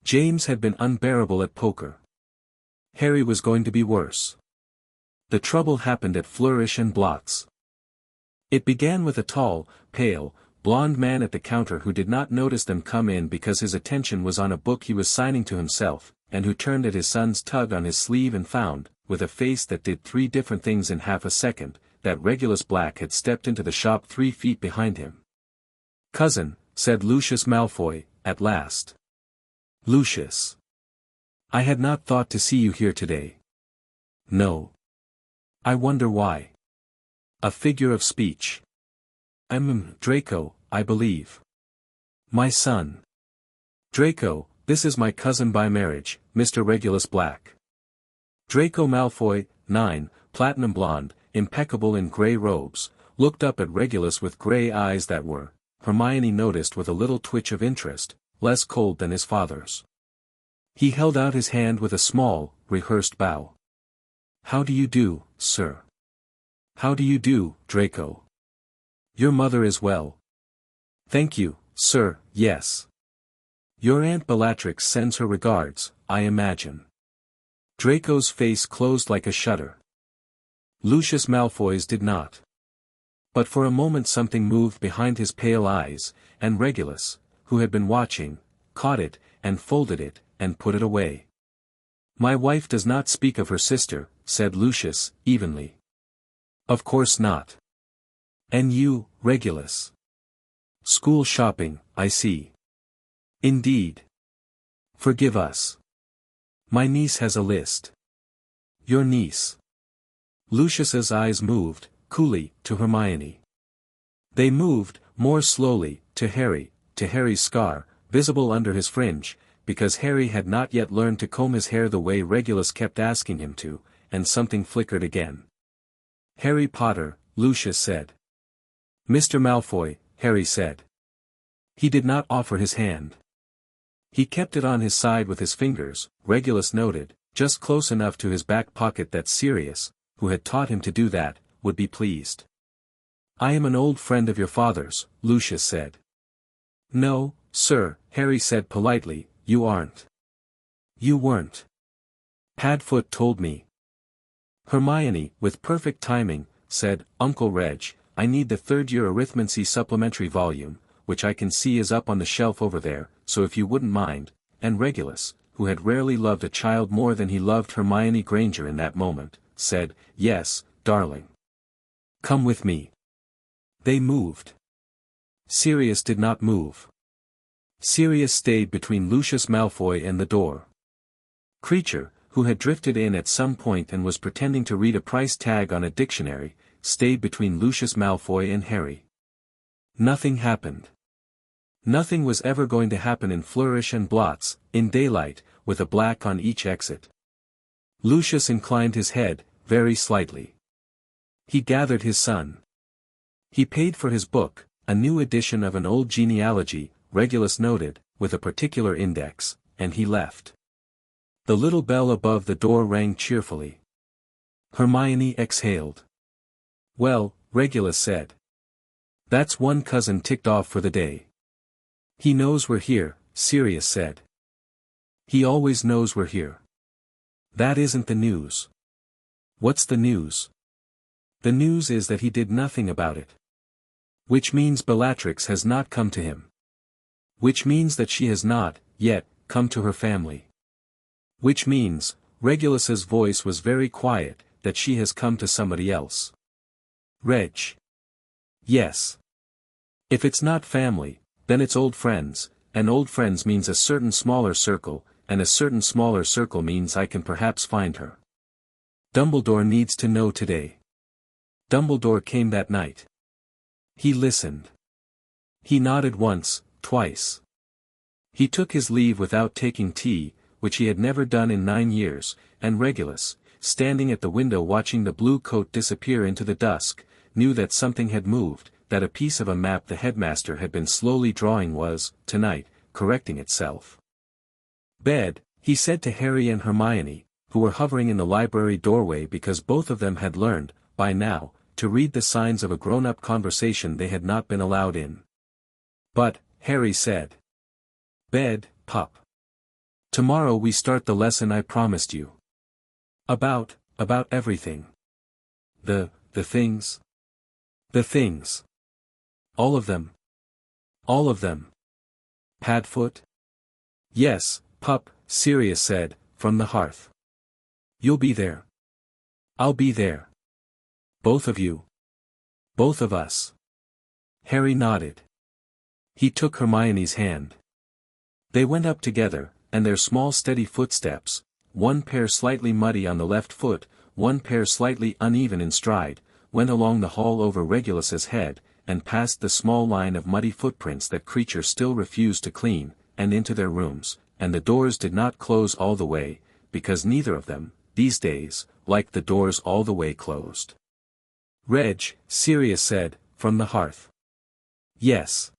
James had been unbearable at poker. Harry was going to be worse. The trouble happened at Flourish and Blots. It began with a tall, pale, blond man at the counter who did not notice them come in because his attention was on a book he was signing to himself, and who turned at his son's tug on his sleeve and found, with a face that did 3 different things in half a second, that Regulus Black had stepped into the shop 3 feet behind him. "Cousin," said Lucius Malfoy, at last. "Lucius. I had not thought to see you here today." "No. I wonder why." A figure of speech. "I'm Draco, I believe." "My son." "Draco, this is my cousin by marriage, Mr. Regulus Black." Draco Malfoy, 9, platinum blonde, impeccable in grey robes, looked up at Regulus with grey eyes that were, Hermione noticed with a little twitch of interest, less cold than his father's. He held out his hand with a small, rehearsed bow. "How do you do, sir?" How do you do, Draco? Your mother is well. Thank you, sir, yes. Your Aunt Bellatrix sends her regards, I imagine. Draco's face closed like a shutter. Lucius Malfoy's did not. But for a moment something moved behind his pale eyes, and Regulus, who had been watching, caught it, and folded it, and put it away. My wife does not speak of her sister, said Lucius, evenly. Of course not. And you, Regulus? School shopping, I see. Indeed. Forgive us. My niece has a list. Your niece. Lucius's eyes moved, coolly, to Hermione. They moved, more slowly, to Harry's scar, visible under his fringe, because Harry had not yet learned to comb his hair the way Regulus kept asking him to, and something flickered again. Harry Potter, Lucius said. Mr. Malfoy, Harry said. He did not offer his hand. He kept it on his side with his fingers, Regulus noted, just close enough to his back pocket that Sirius, who had taught him to do that, would be pleased. I am an old friend of your father's, Lucius said. No, sir, Harry said politely, you aren't. You weren't. Padfoot told me. Hermione, with perfect timing, said, Uncle Reg, I need the third-year arithmancy supplementary volume, which I can see is up on the shelf over there, so if you wouldn't mind, and Regulus, who had rarely loved a child more than he loved Hermione Granger in that moment, said, Yes, darling. Come with me. They moved. Sirius did not move. Sirius stayed between Lucius Malfoy and the door. Kreacher, who had drifted in at some point and was pretending to read a price tag on a dictionary, stayed between Lucius Malfoy and Harry. Nothing happened. Nothing was ever going to happen in Flourish and Blots, in daylight, with a black on each exit. Lucius inclined his head, very slightly. He gathered his son. He paid for his book, a new edition of an old genealogy, Regulus noted, with a particular index, and he left. The little bell above the door rang cheerfully. Hermione exhaled. Well, Regulus said. That's one cousin ticked off for the day. He knows we're here, Sirius said. He always knows we're here. That isn't the news. What's the news? The news is that he did nothing about it. Which means Bellatrix has not come to him. Which means that she has not, yet, come to her family. Which means, Regulus's voice was very quiet, that she has come to somebody else. Reg. Yes. If it's not family, then it's old friends, and old friends means a certain smaller circle, and a certain smaller circle means I can perhaps find her. Dumbledore needs to know today. Dumbledore came that night. He listened. He nodded once, twice. He took his leave without taking tea, which he had never done in 9 years, and Regulus, standing at the window watching the blue coat disappear into the dusk, knew that something had moved, that a piece of a map the headmaster had been slowly drawing was, tonight, correcting itself. Bed, he said to Harry and Hermione, who were hovering in the library doorway because both of them had learned, by now, to read the signs of a grown-up conversation they had not been allowed in. But, Harry said. Bed, pup. Tomorrow we start the lesson I promised you. About everything. The things. The things. All of them. All of them. Padfoot? Yes, pup, Sirius said, from the hearth. You'll be there. I'll be there. Both of you. Both of us. Harry nodded. He took Hermione's hand. They went up together, and their small steady footsteps, one pair slightly muddy on the left foot, one pair slightly uneven in stride, went along the hall over Regulus's head, and past the small line of muddy footprints that Kreacher still refused to clean, and into their rooms, and the doors did not close all the way, because neither of them, these days, liked the doors all the way closed. Reg, Sirius said, from the hearth. Yes.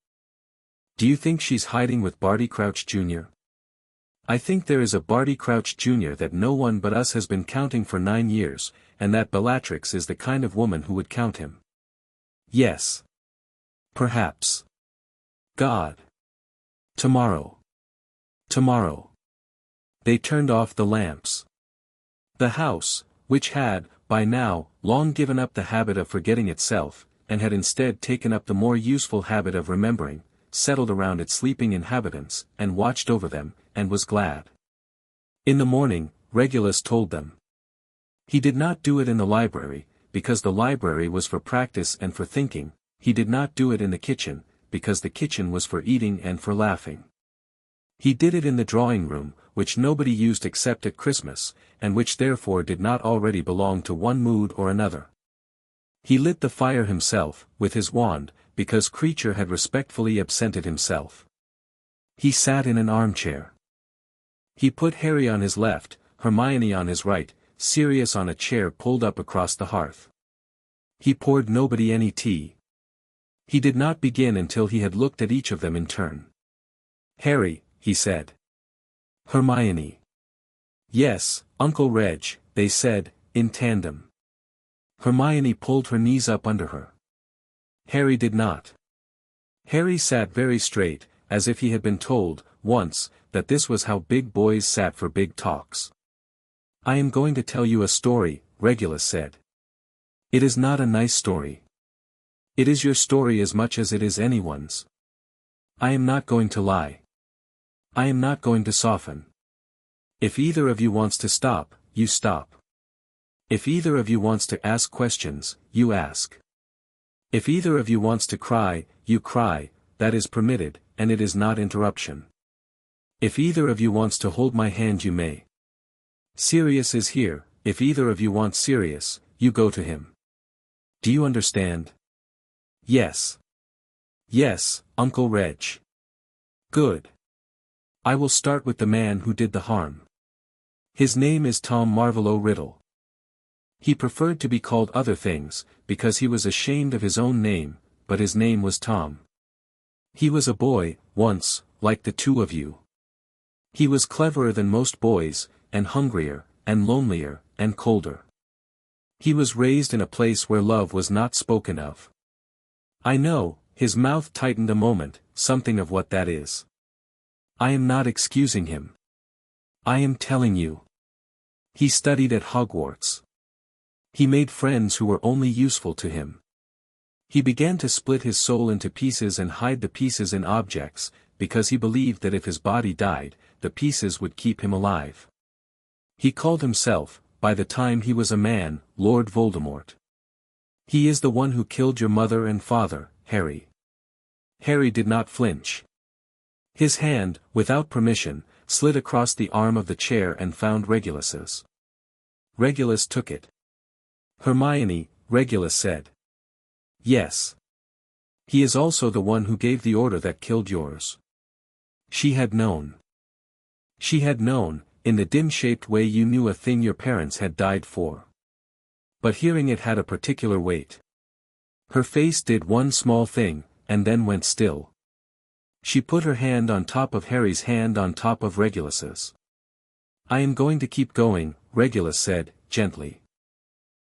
Do you think she's hiding with Barty Crouch Jr.? I think there is a Barty Crouch Jr. that no one but us has been counting for 9 years, and that Bellatrix is the kind of woman who would count him. Yes. Perhaps. God. Tomorrow. Tomorrow. They turned off the lamps. The house, which had, by now, long given up the habit of forgetting itself, and had instead taken up the more useful habit of remembering, settled around its sleeping inhabitants, and watched over them, and was glad. In the morning, Regulus told them. He did not do it in the library, because the library was for practice and for thinking. He did not do it in the kitchen, because the kitchen was for eating and for laughing. He did it in the drawing room, which nobody used except at Christmas, and which therefore did not already belong to one mood or another. He lit the fire himself, with his wand, because Creature had respectfully absented himself. He sat in an armchair. He put Harry on his left, Hermione on his right, Sirius on a chair pulled up across the hearth. He poured nobody any tea. He did not begin until he had looked at each of them in turn. Harry, he said. Hermione. Yes, Uncle Reg, they said, in tandem. Hermione pulled her knees up under her. Harry did not. Harry sat very straight, as if he had been told, once, that this was how big boys sat for big talks. I am going to tell you a story, Regulus said. It is not a nice story. It is your story as much as it is anyone's. I am not going to lie. I am not going to soften. If either of you wants to stop, you stop. If either of you wants to ask questions, you ask. If either of you wants to cry, you cry, that is permitted, and it is not interruption. If either of you wants to hold my hand you may. Sirius is here, if either of you wants Sirius, you go to him. Do you understand? Yes. Yes, Uncle Reg. Good. I will start with the man who did the harm. His name is Tom Marvolo Riddle. He preferred to be called other things, because he was ashamed of his own name, but his name was Tom. He was a boy, once, like the two of you. He was cleverer than most boys, and hungrier, and lonelier, and colder. He was raised in a place where love was not spoken of. I know, his mouth tightened a moment, something of what that is. I am not excusing him. I am telling you. He studied at Hogwarts. He made friends who were only useful to him. He began to split his soul into pieces and hide the pieces in objects, because he believed that if his body died, the pieces would keep him alive. He called himself, by the time he was a man, Lord Voldemort. He is the one who killed your mother and father, Harry. Harry did not flinch. His hand, without permission, slid across the arm of the chair and found Regulus's. Regulus took it. Hermione, Regulus said. Yes. He is also the one who gave the order that killed yours. She had known. She had known, in the dim-shaped way you knew a thing your parents had died for. But hearing it had a particular weight. Her face did one small thing, and then went still. She put her hand on top of Harry's hand on top of Regulus's. I am going to keep going, Regulus said, gently.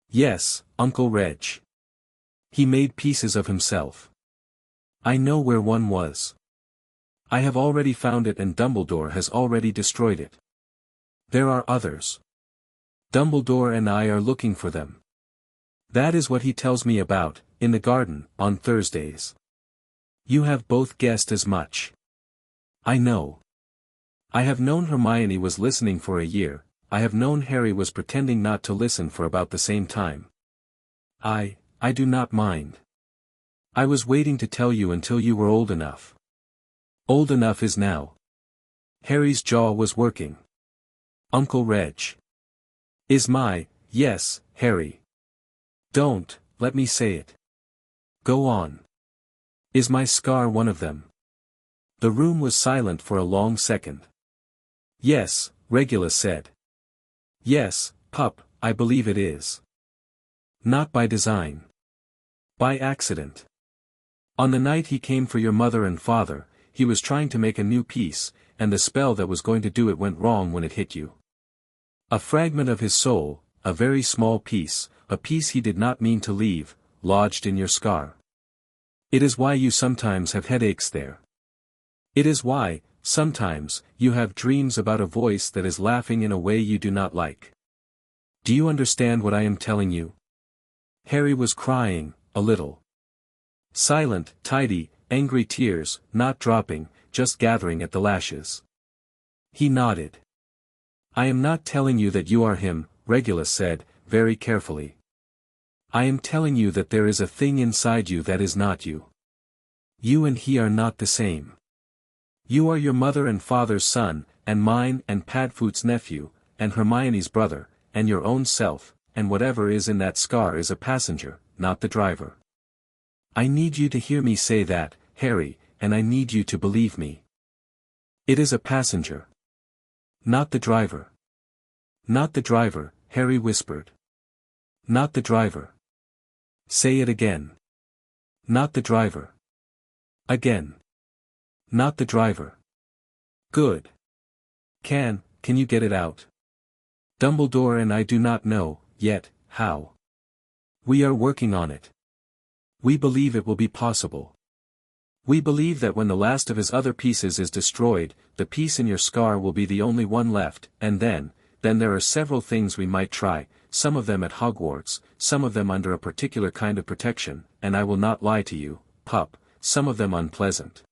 Yes, Uncle Reg. He made pieces of himself. I know where one was. I have already found it and Dumbledore has already destroyed it. There are others. Dumbledore and I are looking for them. That is what he tells me about, in the garden, on Thursdays. You have both guessed as much. I know. I have known Hermione was listening for a year, I have known Harry was pretending not to listen for about the same time. I do not mind. I was waiting to tell you until you were old enough. Old enough is now. Harry's jaw was working. Uncle Reg. Yes, Harry. Don't, let me say it. Go on. Is my scar one of them? The room was silent for a long second. Yes, Regulus said. Yes, pup, I believe it is. Not by design. By accident. On the night he came for your mother and father, he was trying to make a new piece, and the spell that was going to do it went wrong when it hit you. A fragment of his soul, a very small piece, a piece he did not mean to leave, lodged in your scar. It is why you sometimes have headaches there. It is why, sometimes, you have dreams about a voice that is laughing in a way you do not like. Do you understand what I am telling you? Harry was crying, a little. Silent, tidy, angry tears, not dropping, just gathering at the lashes. He nodded. I am not telling you that you are him, Regulus said, very carefully. I am telling you that there is a thing inside you that is not you. You and he are not the same. You are your mother and father's son, and mine and Padfoot's nephew, and Hermione's brother, and your own self, and whatever is in that scar is a passenger, not the driver. I need you to hear me say that, Harry, and I need you to believe me. It is a passenger. Not the driver. Not the driver, Harry whispered. Not the driver. Say it again. Not the driver. Again. Not the driver. Good. Can you get it out? Dumbledore and I do not know, yet, how. We are working on it. We believe it will be possible. We believe that when the last of his other pieces is destroyed, the piece in your scar will be the only one left, and then there are several things we might try, some of them at Hogwarts, some of them under a particular kind of protection, and I will not lie to you, pup, some of them unpleasant.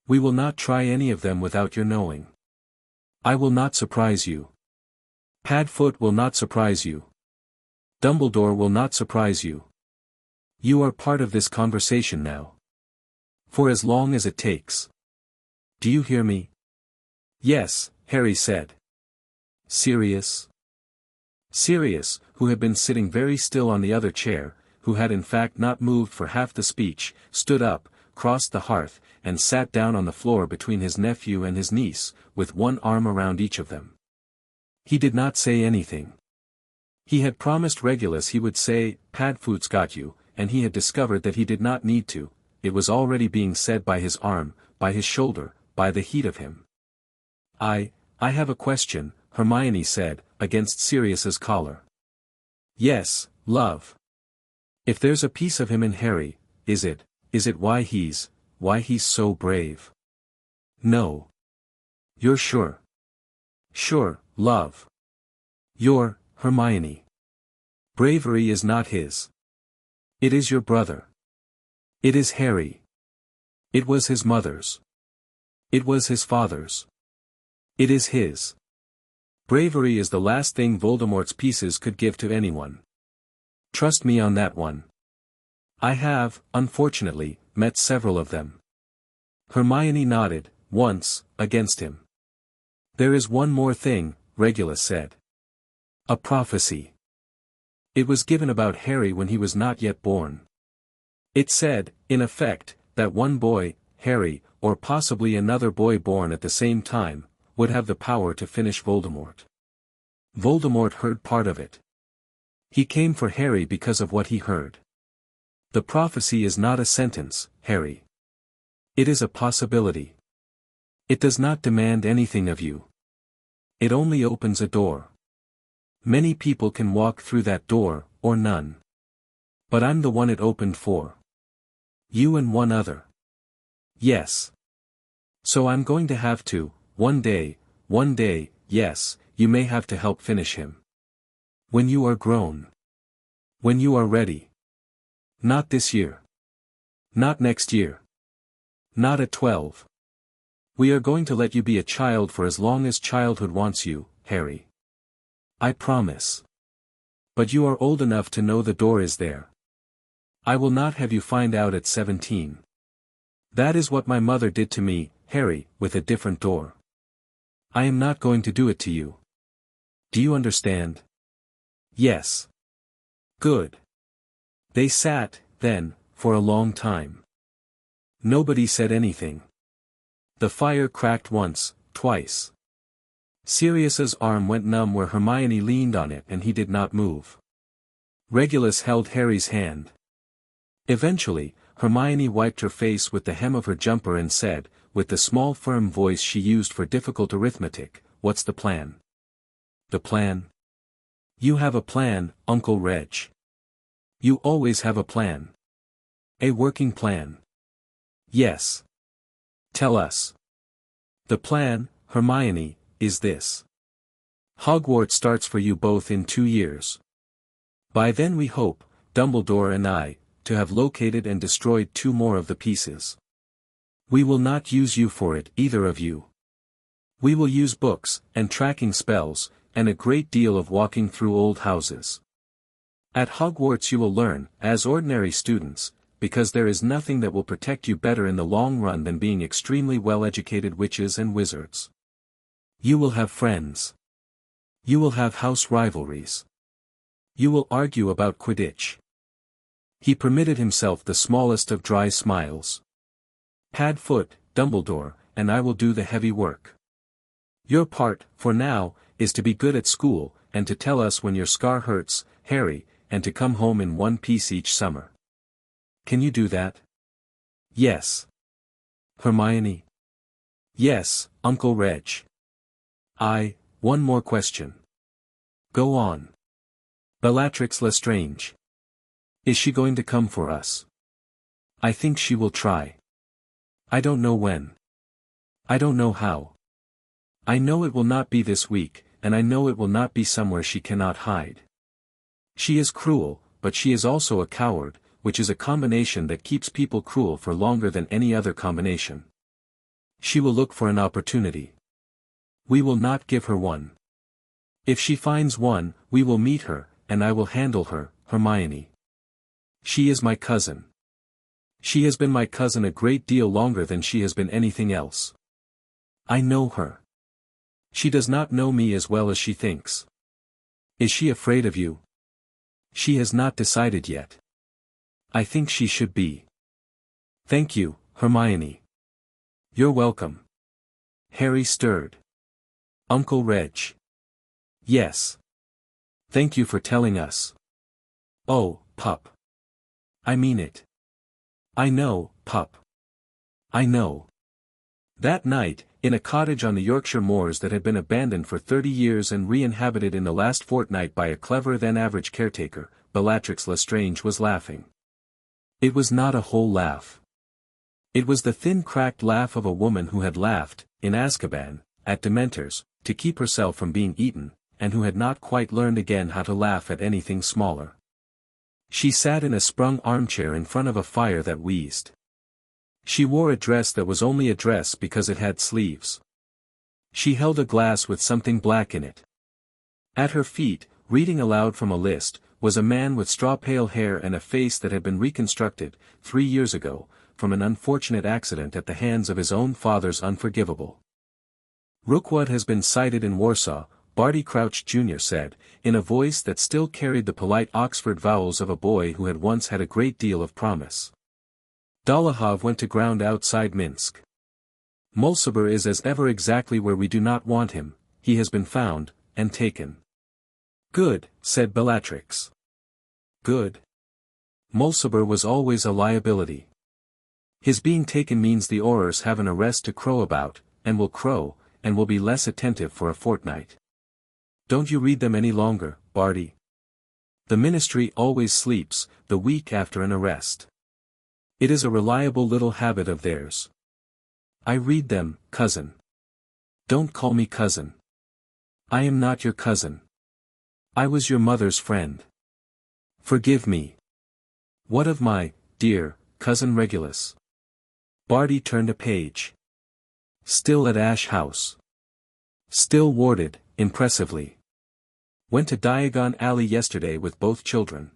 We will not try any of them without your knowing. I will not surprise you. Padfoot will not surprise you. Dumbledore will not surprise you. You are part of this conversation now. For as long as it takes. Do you hear me? Yes, Harry said. Sirius? Sirius, who had been sitting very still on the other chair, who had in fact not moved for half the speech, stood up, crossed the hearth, and sat down on the floor between his nephew and his niece, with one arm around each of them. He did not say anything. He had promised Regulus he would say, Padfoot's got you, and he had discovered that he did not need to, it was already being said by his arm, by his shoulder, by the heat of him. I have a question, Hermione said, against Sirius's collar. Yes, love. If there's a piece of him in Harry, is it why he's so brave? No. You're sure? Sure, love. You're, Hermione. Bravery is not his. It is your brother. It is Harry. It was his mother's. It was his father's. It is his. Bravery is the last thing Voldemort's pieces could give to anyone. Trust me on that one. I have, unfortunately, met several of them. Hermione nodded, once, against him. There is one more thing, Regulus said. A prophecy. It was given about Harry when he was not yet born. It said, in effect, that one boy, Harry, or possibly another boy born at the same time, would have the power to finish Voldemort. Voldemort heard part of it. He came for Harry because of what he heard. The prophecy is not a sentence, Harry. It is a possibility. It does not demand anything of you. It only opens a door. Many people can walk through that door, or none. But I'm the one it opened for. You and one other. Yes. So I'm going to have to, one day, yes, you may have to help finish him. When you are grown. When you are ready. Not this year. Not next year. Not at 12. We are going to let you be a child for as long as childhood wants you, Harry. I promise. But you are old enough to know the door is there. I will not have you find out at 17. That is what my mother did to me, Harry, with a different door. I am not going to do it to you. Do you understand? Yes. Good. They sat, then, for a long time. Nobody said anything. The fire cracked once, twice. Sirius's arm went numb where Hermione leaned on it and he did not move. Regulus held Harry's hand. Eventually, Hermione wiped her face with the hem of her jumper and said, with the small firm voice she used for difficult arithmetic, "What's the plan?" "The plan? You have a plan, Uncle Reg. You always have a plan. A working plan." "Yes. Tell us." "The plan, Hermione, is this. Hogwarts starts for you both in 2 years. By then we hope, Dumbledore and I, to have located and destroyed 2 more of the pieces. We will not use you for it, either of you. We will use books, and tracking spells, and a great deal of walking through old houses. At Hogwarts you will learn, as ordinary students, because there is nothing that will protect you better in the long run than being extremely well-educated witches and wizards. You will have friends. You will have house rivalries. You will argue about Quidditch." He permitted himself the smallest of dry smiles. "Pad foot, Dumbledore, and I will do the heavy work. Your part, for now, is to be good at school, and to tell us when your scar hurts, Harry, and to come home in one piece each summer. Can you do that?" "Yes." "Hermione?" "Yes, Uncle Reg." One more question." "Go on." "Bellatrix Lestrange. Is she going to come for us?" "I think she will try. I don't know when. I don't know how. I know it will not be this week, and I know it will not be somewhere she cannot hide. She is cruel, but she is also a coward, which is a combination that keeps people cruel for longer than any other combination. She will look for an opportunity. We will not give her one. If she finds one, we will meet her, and I will handle her, Hermione. She is my cousin. She has been my cousin a great deal longer than she has been anything else. I know her. She does not know me as well as she thinks. Is she afraid of you?" "She has not decided yet. I think she should be." "Thank you, Hermione." "You're welcome." Harry stirred. "Uncle Reg." "Yes. Thank you for telling us." "Oh, pup. I mean it. I know, pup. I know." That night, in a cottage on the Yorkshire moors that had been abandoned for 30 years and re-inhabited in the last fortnight by a cleverer-than-average caretaker, Bellatrix Lestrange was laughing. It was not a whole laugh. It was the thin cracked laugh of a woman who had laughed, in Azkaban, at Dementors, to keep herself from being eaten, and who had not quite learned again how to laugh at anything smaller. She sat in a sprung armchair in front of a fire that wheezed. She wore a dress that was only a dress because it had sleeves. She held a glass with something black in it. At her feet, reading aloud from a list, was a man with straw-pale hair and a face that had been reconstructed, 3 years ago, from an unfortunate accident at the hands of his own father's unforgivable. "Rookwood has been sighted in Warsaw," Barty Crouch Jr. said, in a voice that still carried the polite Oxford vowels of a boy who had once had a great deal of promise. "Dolohov went to ground outside Minsk. Mulciber is as ever exactly where we do not want him. He has been found, and taken." "Good," said Bellatrix. "Good. Mulciber was always a liability. His being taken means the Aurors have an arrest to crow about, and will be less attentive for a fortnight. Don't you read them any longer, Barty? The Ministry always sleeps, the week after an arrest. It is a reliable little habit of theirs." "I read them, cousin." "Don't call me cousin. I am not your cousin. I was your mother's friend. Forgive me." "What of my, dear, cousin Regulus?" Barty turned a page. "Still at Ash House. Still warded, impressively. Went to Diagon Alley yesterday with both children."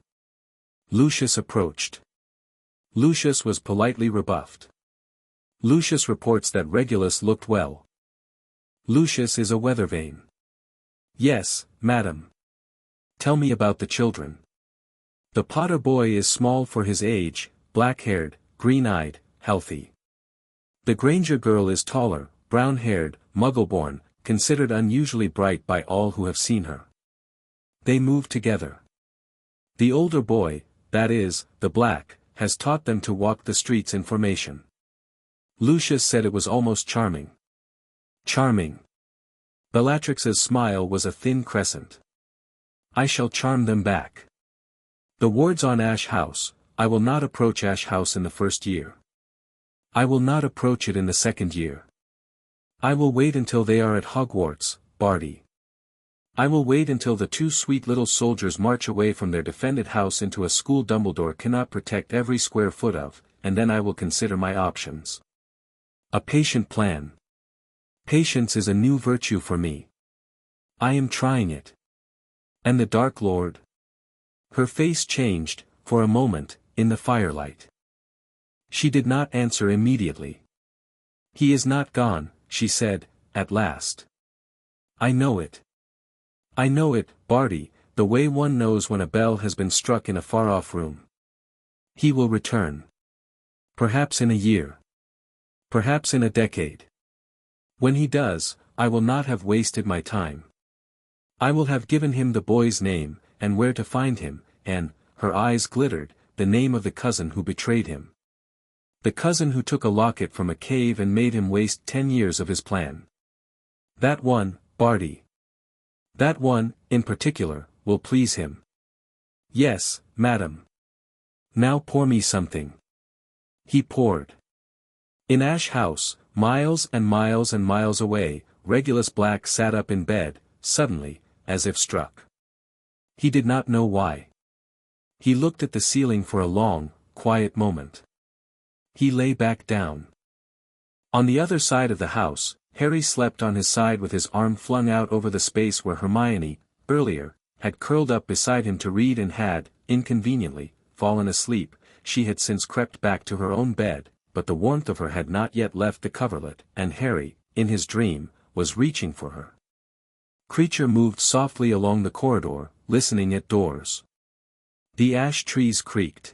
Lucius approached. Lucius was politely rebuffed. Lucius reports that Regulus looked well. Lucius is a weathervane. "Yes, madam." "Tell me about the children." "The Potter boy is small for his age, black-haired, green-eyed, healthy. The Granger girl is taller, brown-haired, muggle-born, considered unusually bright by all who have seen her. They move together. The older boy, that is, the black, has taught them to walk the streets in formation. Lucius said it was almost charming. Charming. Bellatrix's smile was a thin crescent. I shall charm them back. The wards on Ash House, I will not approach Ash House in the first year. I will not approach it in the second year. I will wait until they are at Hogwarts, Barty. I will wait until the two sweet little soldiers march away from their defended house into a school Dumbledore cannot protect every square foot of, and then I will consider my options. A patient plan. Patience is a new virtue for me. I am trying it. And the Dark Lord? Her face changed, for a moment, in the firelight. She did not answer immediately. He is not gone, she said, at last. I know it. I know it, Barty, the way one knows when a bell has been struck in a far-off room. He will return. Perhaps in a year. Perhaps in a decade. When he does, I will not have wasted my time. I will have given him the boy's name, and where to find him, and, her eyes glittered, the name of the cousin who betrayed him. The cousin who took a locket from a cave and made him waste 10 years of his plan. That one, Barty. That one, in particular, will please him. Yes, madam. Now pour me something. He poured. In Ash House, miles and miles and miles away, Regulus Black sat up in bed, suddenly, as if struck. He did not know why. He looked at the ceiling for a long, quiet moment. He lay back down. On the other side of the house, Harry slept on his side with his arm flung out over the space where Hermione, earlier, had curled up beside him to read and had, inconveniently, fallen asleep. She had since crept back to her own bed, but the warmth of her had not yet left the coverlet, and Harry, in his dream, was reaching for her. Creature moved softly along the corridor, listening at doors. The ash trees creaked.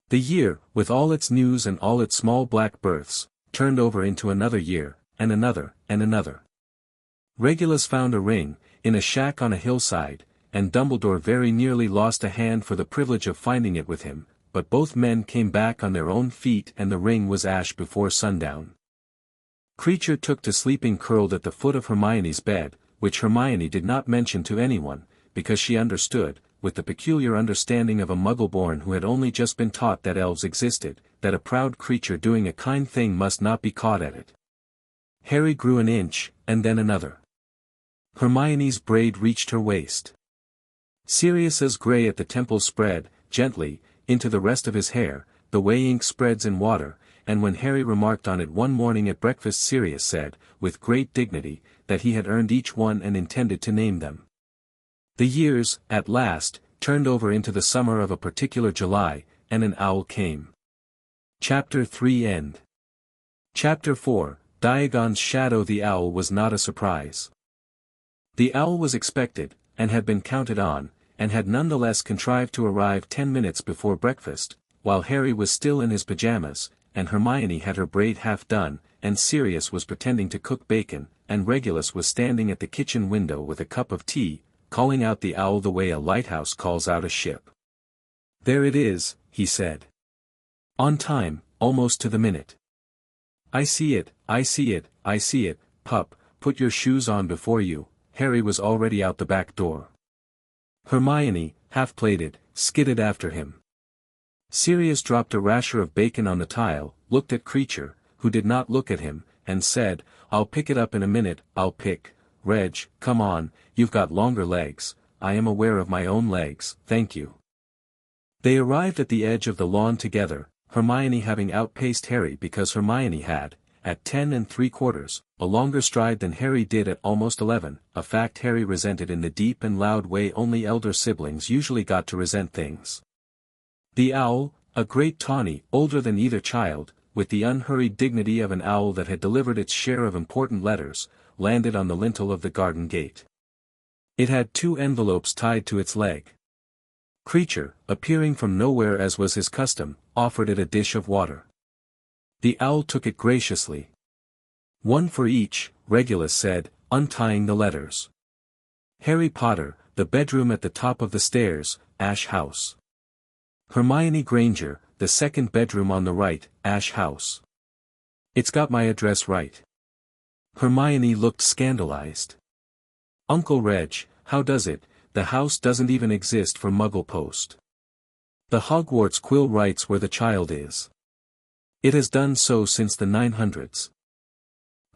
The year, with all its news and all its small black births, turned over into another year, and another, and another. Regulus found a ring, in a shack on a hillside, and Dumbledore very nearly lost a hand for the privilege of finding it with him, but both men came back on their own feet and the ring was ash before sundown. Creature took to sleeping curled at the foot of Hermione's bed, which Hermione did not mention to anyone, because she understood, with the peculiar understanding of a Muggle-born who had only just been taught that elves existed, that a proud creature doing a kind thing must not be caught at it. Harry grew an inch, and then another. Hermione's braid reached her waist. Sirius's grey at the temples spread, gently, into the rest of his hair, the way ink spreads in water, and when Harry remarked on it one morning at breakfast Sirius said, with great dignity, that he had earned each one and intended to name them. The years, at last, turned over into the summer of a particular July, and an owl came. Chapter 3 End. Chapter 4, Diagon's Shadow. The owl was not a surprise. The owl was expected, and had been counted on, and had nonetheless contrived to arrive 10 minutes before breakfast, while Harry was still in his pajamas, and Hermione had her braid half done, and Sirius was pretending to cook bacon, and Regulus was standing at the kitchen window with a cup of tea, calling out the owl the way a lighthouse calls out a ship. There it is, he said. On time, almost to the minute. I see it, I see it, I see it, pup, put your shoes on before you. Harry was already out the back door. Hermione, half-plated, skidded after him. Sirius dropped a rasher of bacon on the tile, looked at Creature, who did not look at him, and said, I'll pick it up in a minute. I'll pick. Reg, come on, you've got longer legs. I am aware of my own legs, thank you. They arrived at the edge of the lawn together, Hermione having outpaced Harry because Hermione had, at 10 3/4, a longer stride than Harry did at almost 11, a fact Harry resented in the deep and loud way only elder siblings usually got to resent things. The owl, a great tawny, older than either child, with the unhurried dignity of an owl that had delivered its share of important letters, landed on the lintel of the garden gate. It had 2 envelopes tied to its leg. Creature, appearing from nowhere as was his custom, offered it a dish of water. The owl took it graciously. One for each, Regulus said, untying the letters. Harry Potter, the bedroom at the top of the stairs, Ash House. Hermione Granger, the second bedroom on the right, Ash House. It's got my address right. Hermione looked scandalized. Uncle Reg, how does it? The house doesn't even exist for Muggle Post. The Hogwarts Quill writes where the child is. It has done so since the 900s.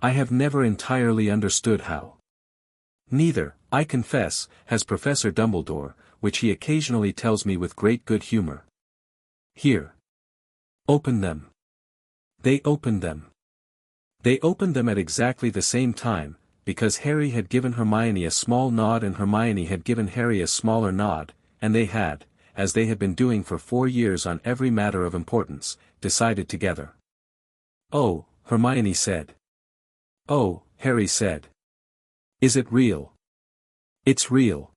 I have never entirely understood how. Neither, I confess, has Professor Dumbledore, which he occasionally tells me with great good humor. Here. Open them. They opened them. They opened them at exactly the same time, because Harry had given Hermione a small nod and Hermione had given Harry a smaller nod, and they had, as they had been doing for 4 years on every matter of importance, decided together. Oh, Hermione said. Oh, Harry said. Is it real? It's real.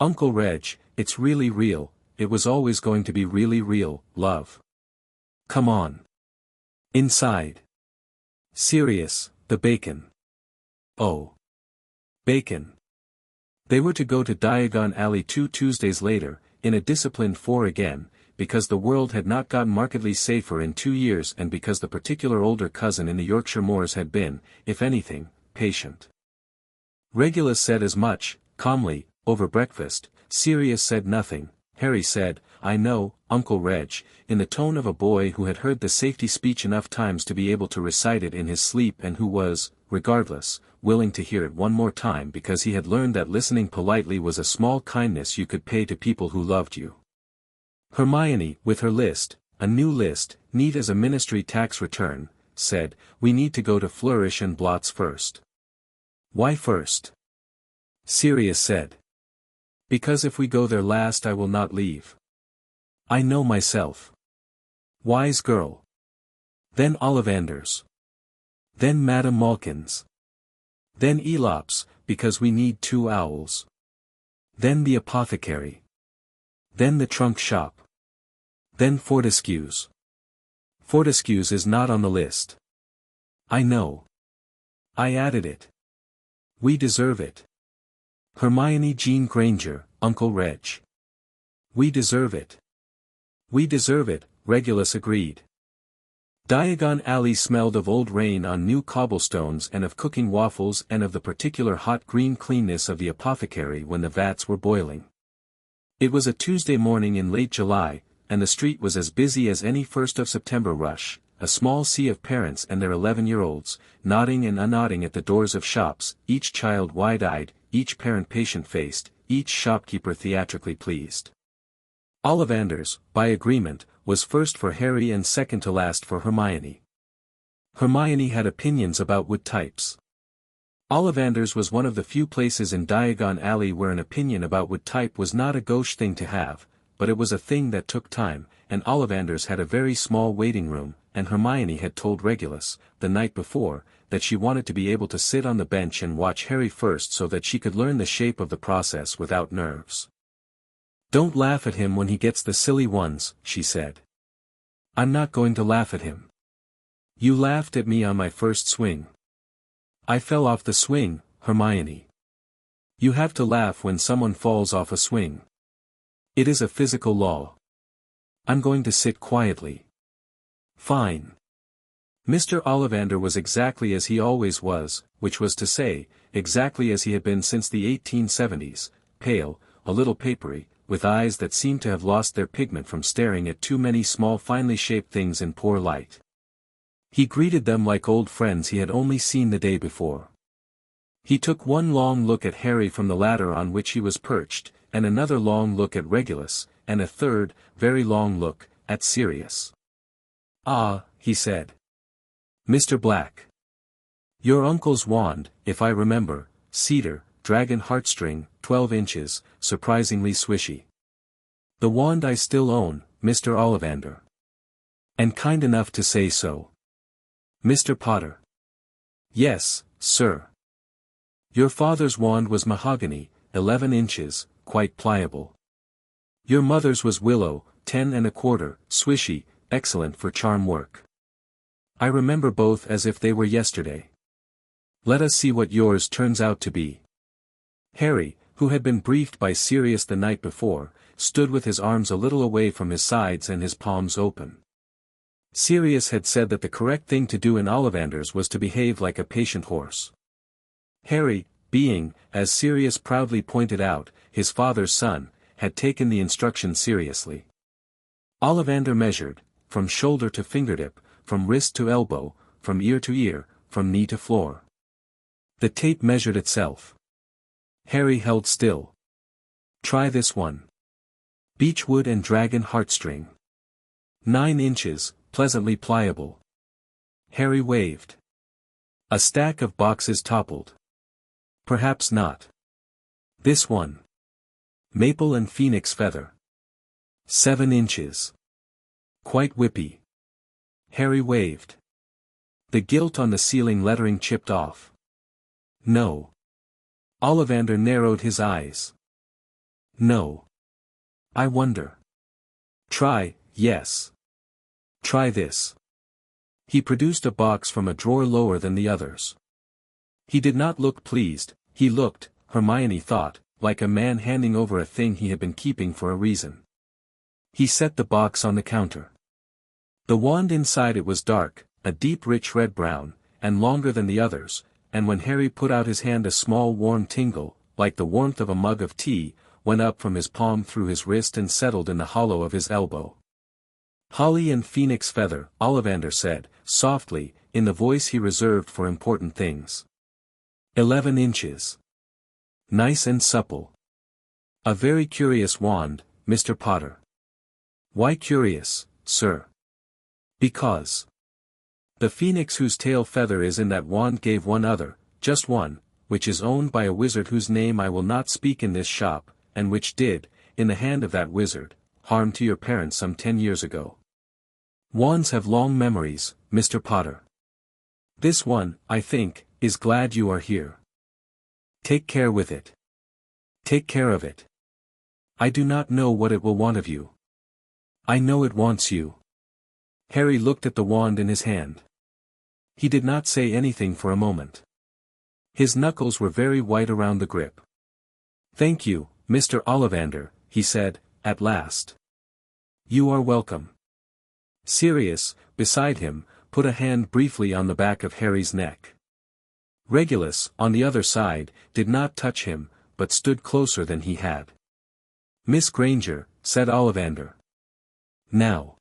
Uncle Reg, it's really real, it was always going to be really real, love. Come on. Inside. Sirius, the bacon. Oh. Bacon. They were to go to Diagon Alley 2 Tuesdays later, in a disciplined 4 again, because the world had not gotten markedly safer in 2 years and because the particular older cousin in the Yorkshire moors had been, if anything, patient. Regulus said as much, calmly, over breakfast. Sirius said nothing. Harry said, I know, Uncle Reg, in the tone of a boy who had heard the safety speech enough times to be able to recite it in his sleep and who was, regardless, willing to hear it one more time because he had learned that listening politely was a small kindness you could pay to people who loved you. Hermione, with her list, a new list, neat as a ministry tax return, said, we need to go to Flourish and Blots first. Why first? Sirius said. Because if we go there last I will not leave. I know myself. Wise girl. Then Ollivanders. Then Madame Malkin's. Then Elop's, because we need 2 owls. Then the apothecary. Then the trunk shop. Then Fortescue's. Fortescue's is not on the list. I know. I added it. We deserve it. Hermione Jean Granger, Uncle Reg. We deserve it. We deserve it, Regulus agreed. Diagon Alley smelled of old rain on new cobblestones and of cooking waffles and of the particular hot green cleanness of the apothecary when the vats were boiling. It was a Tuesday morning in late July, and the street was as busy as any 1st of September rush, a small sea of parents and their 11-year-olds, nodding and unnodding at the doors of shops, each child wide-eyed, each parent patient-faced, each shopkeeper theatrically pleased. Ollivanders, by agreement, was first for Harry and second to last for Hermione. Hermione had opinions about wood types. Ollivanders was one of the few places in Diagon Alley where an opinion about wood type was not a gauche thing to have, but it was a thing that took time, and Ollivanders had a very small waiting room, and Hermione had told Regulus, the night before, that she wanted to be able to sit on the bench and watch Harry first so that she could learn the shape of the process without nerves. Don't laugh at him when he gets the silly ones, she said. I'm not going to laugh at him. You laughed at me on my first swing. I fell off the swing, Hermione. You have to laugh when someone falls off a swing. It is a physical law. I'm going to sit quietly. Fine. Mr. Ollivander was exactly as he always was, which was to say, exactly as he had been since the 1870s, pale, a little papery, with eyes that seemed to have lost their pigment from staring at too many small finely shaped things in poor light. He greeted them like old friends he had only seen the day before. He took one long look at Harry from the ladder on which he was perched, and another long look at Regulus, and a third, very long look, at Sirius. Ah, he said. Mr. Black. Your uncle's wand, if I remember, cedar, dragon heartstring, 12 inches, surprisingly swishy. The wand I still own, Mr. Ollivander. And kind enough to say so. Mr. Potter. Yes, sir. Your father's wand was mahogany, 11 inches, quite pliable. Your mother's was willow, 10 1/4, swishy, excellent for charm work. I remember both as if they were yesterday. Let us see what yours turns out to be. Harry, who had been briefed by Sirius the night before, stood with his arms a little away from his sides and his palms open. Sirius had said that the correct thing to do in Ollivanders was to behave like a patient horse. Harry, being, as Sirius proudly pointed out, his father's son, had taken the instructions seriously. Ollivander measured, from shoulder to fingertip, from wrist to elbow, from ear to ear, from knee to floor. The tape measured itself. Harry held still. Try this one. Beechwood and dragon heartstring. 9 inches, pleasantly pliable. Harry waved. A stack of boxes toppled. Perhaps not. This one. Maple and phoenix feather. 7 inches. Quite whippy. Harry waved. The gilt on the ceiling lettering chipped off. No. Ollivander narrowed his eyes. No. I wonder. Try, yes. Try this. He produced a box from a drawer lower than the others. He did not look pleased, he looked, Hermione thought, like a man handing over a thing he had been keeping for a reason. He set the box on the counter. The wand inside it was dark, a deep rich red-brown, and longer than the others, and when Harry put out his hand a small warm tingle, like the warmth of a mug of tea, went up from his palm through his wrist and settled in the hollow of his elbow. Holly and phoenix feather, Ollivander said, softly, in the voice he reserved for important things. 11 inches. Nice and supple. A very curious wand, Mr. Potter. Why curious, sir? Because the phoenix whose tail feather is in that wand gave one other, just one, which is owned by a wizard whose name I will not speak in this shop, and which did, in the hand of that wizard, harm to your parents some 10 years ago. Wands have long memories, Mr. Potter. This one, I think, is glad you are here. Take care with it. Take care of it. I do not know what it will want of you. I know it wants you. Harry looked at the wand in his hand. He did not say anything for a moment. His knuckles were very white around the grip. Thank you, Mr. Ollivander, he said, at last. You are welcome. Sirius, beside him, put a hand briefly on the back of Harry's neck. Regulus, on the other side, did not touch him, but stood closer than he had. Miss Granger, said Ollivander. Now.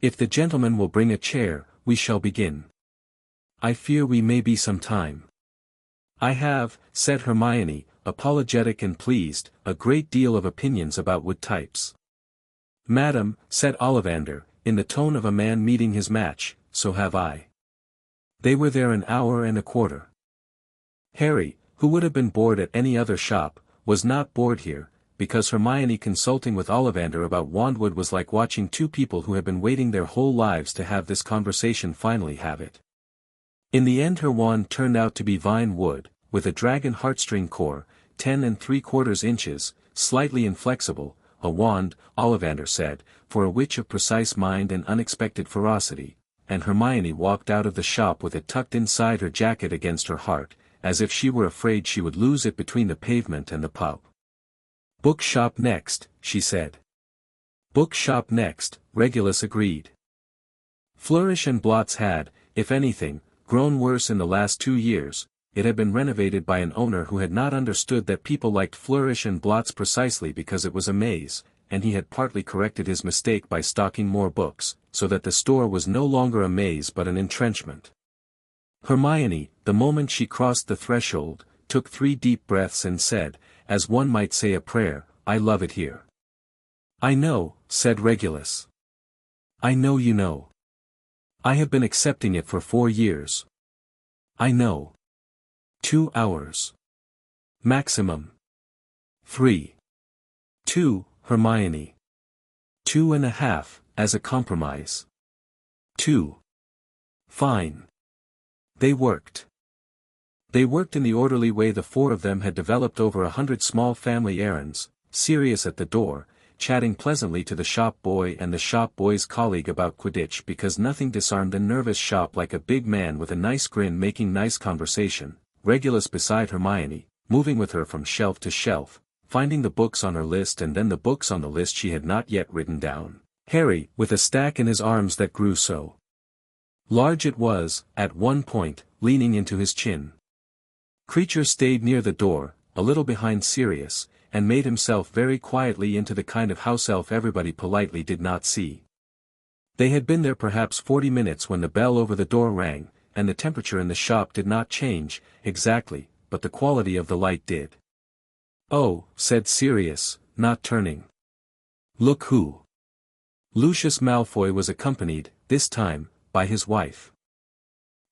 If the gentleman will bring a chair, we shall begin. I fear we may be some time. I have, said Hermione, apologetic and pleased, a great deal of opinions about wood types. Madam, said Ollivander, in the tone of a man meeting his match, so have I. They were there an hour and a quarter. Harry, who would have been bored at any other shop, was not bored here, because Hermione consulting with Ollivander about wandwood was like watching two people who had been waiting their whole lives to have this conversation finally have it. In the end her wand turned out to be vine wood, with a dragon heartstring core, 10 3/4 inches, slightly inflexible, a wand, Ollivander said, for a witch of precise mind and unexpected ferocity, and Hermione walked out of the shop with it tucked inside her jacket against her heart, as if she were afraid she would lose it between the pavement and the pub. Bookshop next, she said. Bookshop next, Regulus agreed. Flourish and Blots had, if anything, grown worse in the last 2 years. It had been renovated by an owner who had not understood that people liked Flourish and Blots precisely because it was a maze, and he had partly corrected his mistake by stocking more books, so that the store was no longer a maze but an entrenchment. Hermione, the moment she crossed the threshold, took 3 deep breaths and said, as one might say a prayer, I love it here. I know, said Regulus. I know you know. I have been accepting it for 4 years. I know. 2 hours. Maximum. 3. 2, Hermione. 2.5, as a compromise. 2. Fine. They worked. They worked in the orderly way the 4 of them had developed over 100 small family errands, Sirius at the door, chatting pleasantly to the shop boy and the shop boy's colleague about Quidditch because nothing disarmed a nervous shop like a big man with a nice grin making nice conversation, Regulus beside Hermione, moving with her from shelf to shelf, finding the books on her list and then the books on the list she had not yet written down, Harry, with a stack in his arms that grew so large it was, at one point, leaning into his chin. Creature stayed near the door, a little behind Sirius, and made himself very quietly into the kind of house elf everybody politely did not see. They had been there perhaps 40 minutes when the bell over the door rang, and the temperature in the shop did not change, exactly, but the quality of the light did. "Oh," said Sirius, not turning. "Look who." Lucius Malfoy was accompanied, this time, by his wife.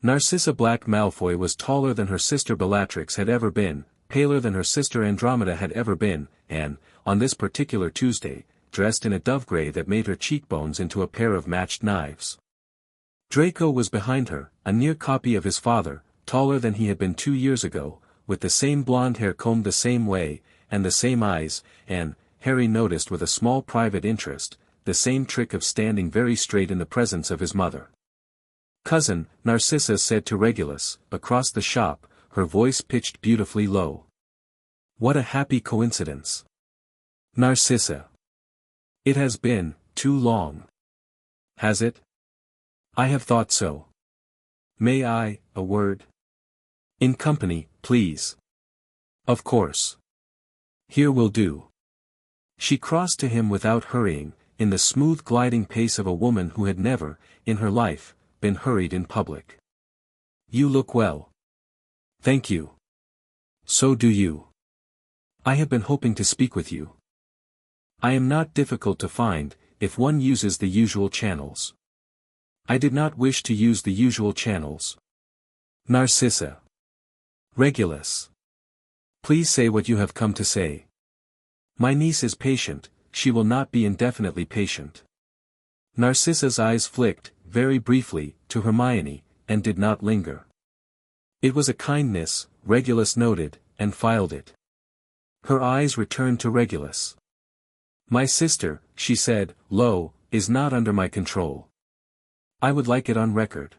Narcissa Black Malfoy was taller than her sister Bellatrix had ever been, paler than her sister Andromeda had ever been, and, on this particular Tuesday, dressed in a dove-grey that made her cheekbones into a pair of matched knives. Draco was behind her, a near copy of his father, taller than he had been 2 years ago, with the same blonde hair combed the same way, and the same eyes, and, Harry noticed with a small private interest, the same trick of standing very straight in the presence of his mother. "Cousin," Narcissa said to Regulus, across the shop, her voice pitched beautifully low. "What a happy coincidence." "Narcissa. It has been too long." "Has it?" "I have thought so." "May I, a word?" "In company, please." "Of course. Here will do." She crossed to him without hurrying, in the smooth gliding pace of a woman who had never, in her life, been hurried in public. "You look well." "Thank you. So do you. I have been hoping to speak with you. I am not difficult to find, if one uses the usual channels." "I did not wish to use the usual channels." "Narcissa." "Regulus. Please say what you have come to say." "My niece is patient, she will not be indefinitely patient." Narcissa's eyes flicked, very briefly, to Hermione, and did not linger. It was a kindness, Regulus noted, and filed it. Her eyes returned to Regulus. "My sister," she said, low, "is not under my control. I would like it on record.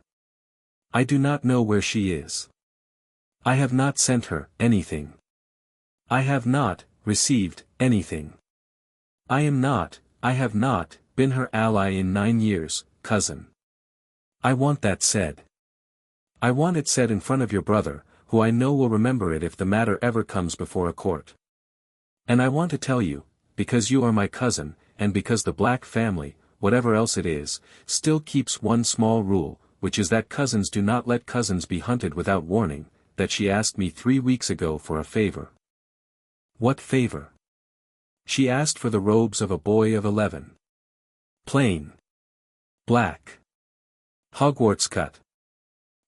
I do not know where she is. I have not sent her anything. I have not received anything. I have not been her ally in 9 years, cousin. I want that said. I want it said in front of your brother, who I know will remember it if the matter ever comes before a court. And I want to tell you, because you are my cousin, and because the Black family, whatever else it is, still keeps one small rule, which is that cousins do not let cousins be hunted without warning, that she asked me 3 weeks ago for a favor." "What favor?" "She asked for the robes of a boy of 11. Plain. Black. Hogwarts cut.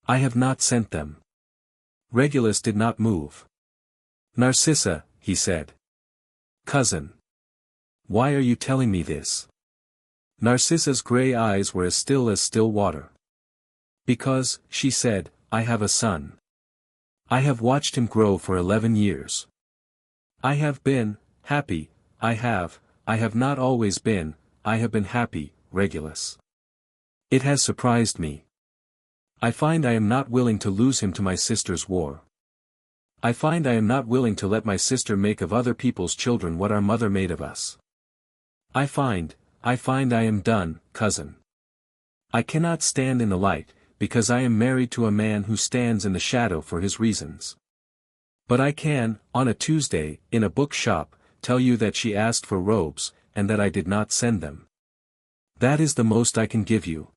I have not sent them." Regulus did not move. "Narcissa," he said. "Cousin. Why are you telling me this?" Narcissa's grey eyes were as still water. "Because," she said, "I have a son. I have watched him grow for 11 years. I have been happy, I have not always been, I have been happy, Regulus. It has surprised me. I find I am not willing to lose him to my sister's war. I find I am not willing to let my sister make of other people's children what our mother made of us. I find I am done, cousin. I cannot stand in the light, because I am married to a man who stands in the shadow for his reasons. But I can, on a Tuesday, in a book shop, tell you that she asked for robes, and that I did not send them. That is the most I can give you.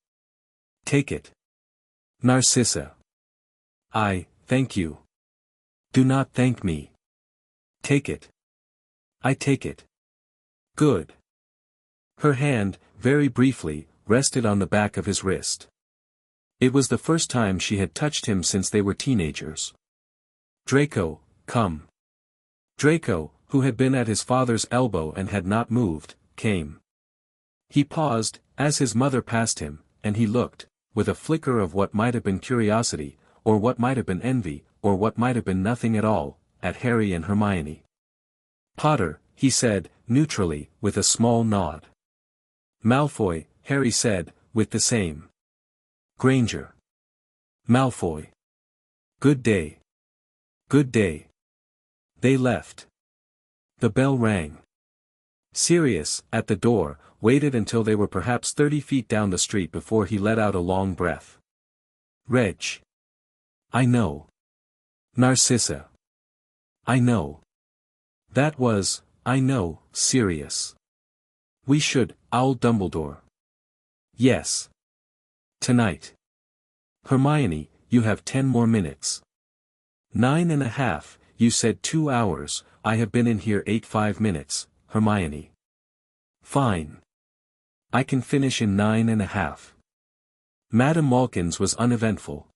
Take it. Narcissa. I thank you. Do not thank me. Take it. I take it. Good." Her hand, very briefly, rested on the back of his wrist. It was the first time she had touched him since they were teenagers. "Draco, come." Draco, who had been at his father's elbow and had not moved, came. He paused, as his mother passed him, and he looked, with a flicker of what might have been curiosity, or what might have been envy, or what might have been nothing at all, at Harry and Hermione. "Potter," he said, neutrally, with a small nod. "Malfoy," Harry said, with the same. "Granger." "Malfoy." "Good day." "Good day." They left. The bell rang. Sirius, at the door, waited until they were perhaps 30 feet down the street before he let out a long breath. Reg. I know. Narcissa. I know. That was, I know, Sirius. We should, owl Dumbledore. Yes. Tonight. Hermione, you have 10 more minutes. 9.5, you said 2 hours, I have been in here 5 minutes, Hermione. Fine. I can finish in 9.5. Madame Malkin's was uneventful.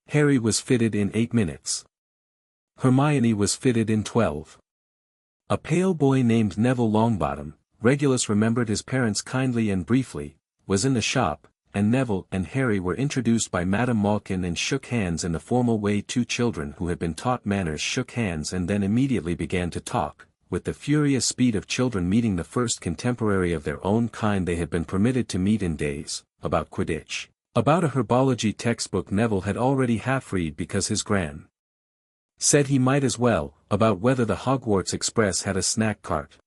Harry was fitted in 8 minutes. Hermione was fitted in 12. A pale boy named Neville Longbottom, Regulus remembered his parents kindly and briefly, was in the shop, and Neville and Harry were introduced by Madame Malkin and shook hands in the formal way two children who had been taught manners shook hands and then immediately began to talk, with the furious speed of children meeting the first contemporary of their own kind they had been permitted to meet in days, about Quidditch, about a herbology textbook Neville had already half-read because his gran. Said he might as well, about whether the Hogwarts Express had a snack cart.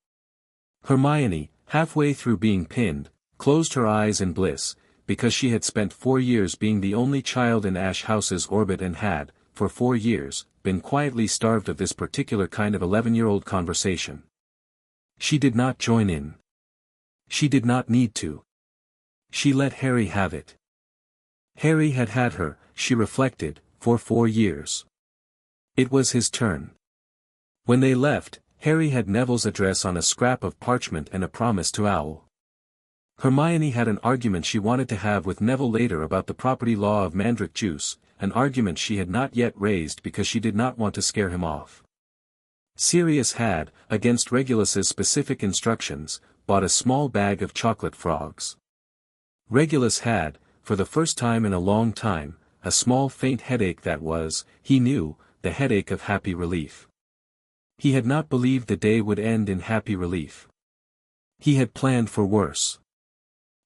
Hermione, halfway through being pinned, closed her eyes in bliss, because she had spent 4 years being the only child in Ash House's orbit and had, for 4 years, been quietly starved of this particular kind of 11-year-old conversation. She did not join in. She did not need to. She let Harry have it. Harry had had her, she reflected, for 4 years. It was his turn. When they left, Harry had Neville's address on a scrap of parchment and a promise to Owl. Hermione had an argument she wanted to have with Neville later about the property law of mandrake juice, an argument she had not yet raised because she did not want to scare him off. Sirius had, against Regulus's specific instructions, bought a small bag of chocolate frogs. Regulus had, for the first time in a long time, a small faint headache that was, he knew, the headache of happy relief. He had not believed the day would end in happy relief. He had planned for worse.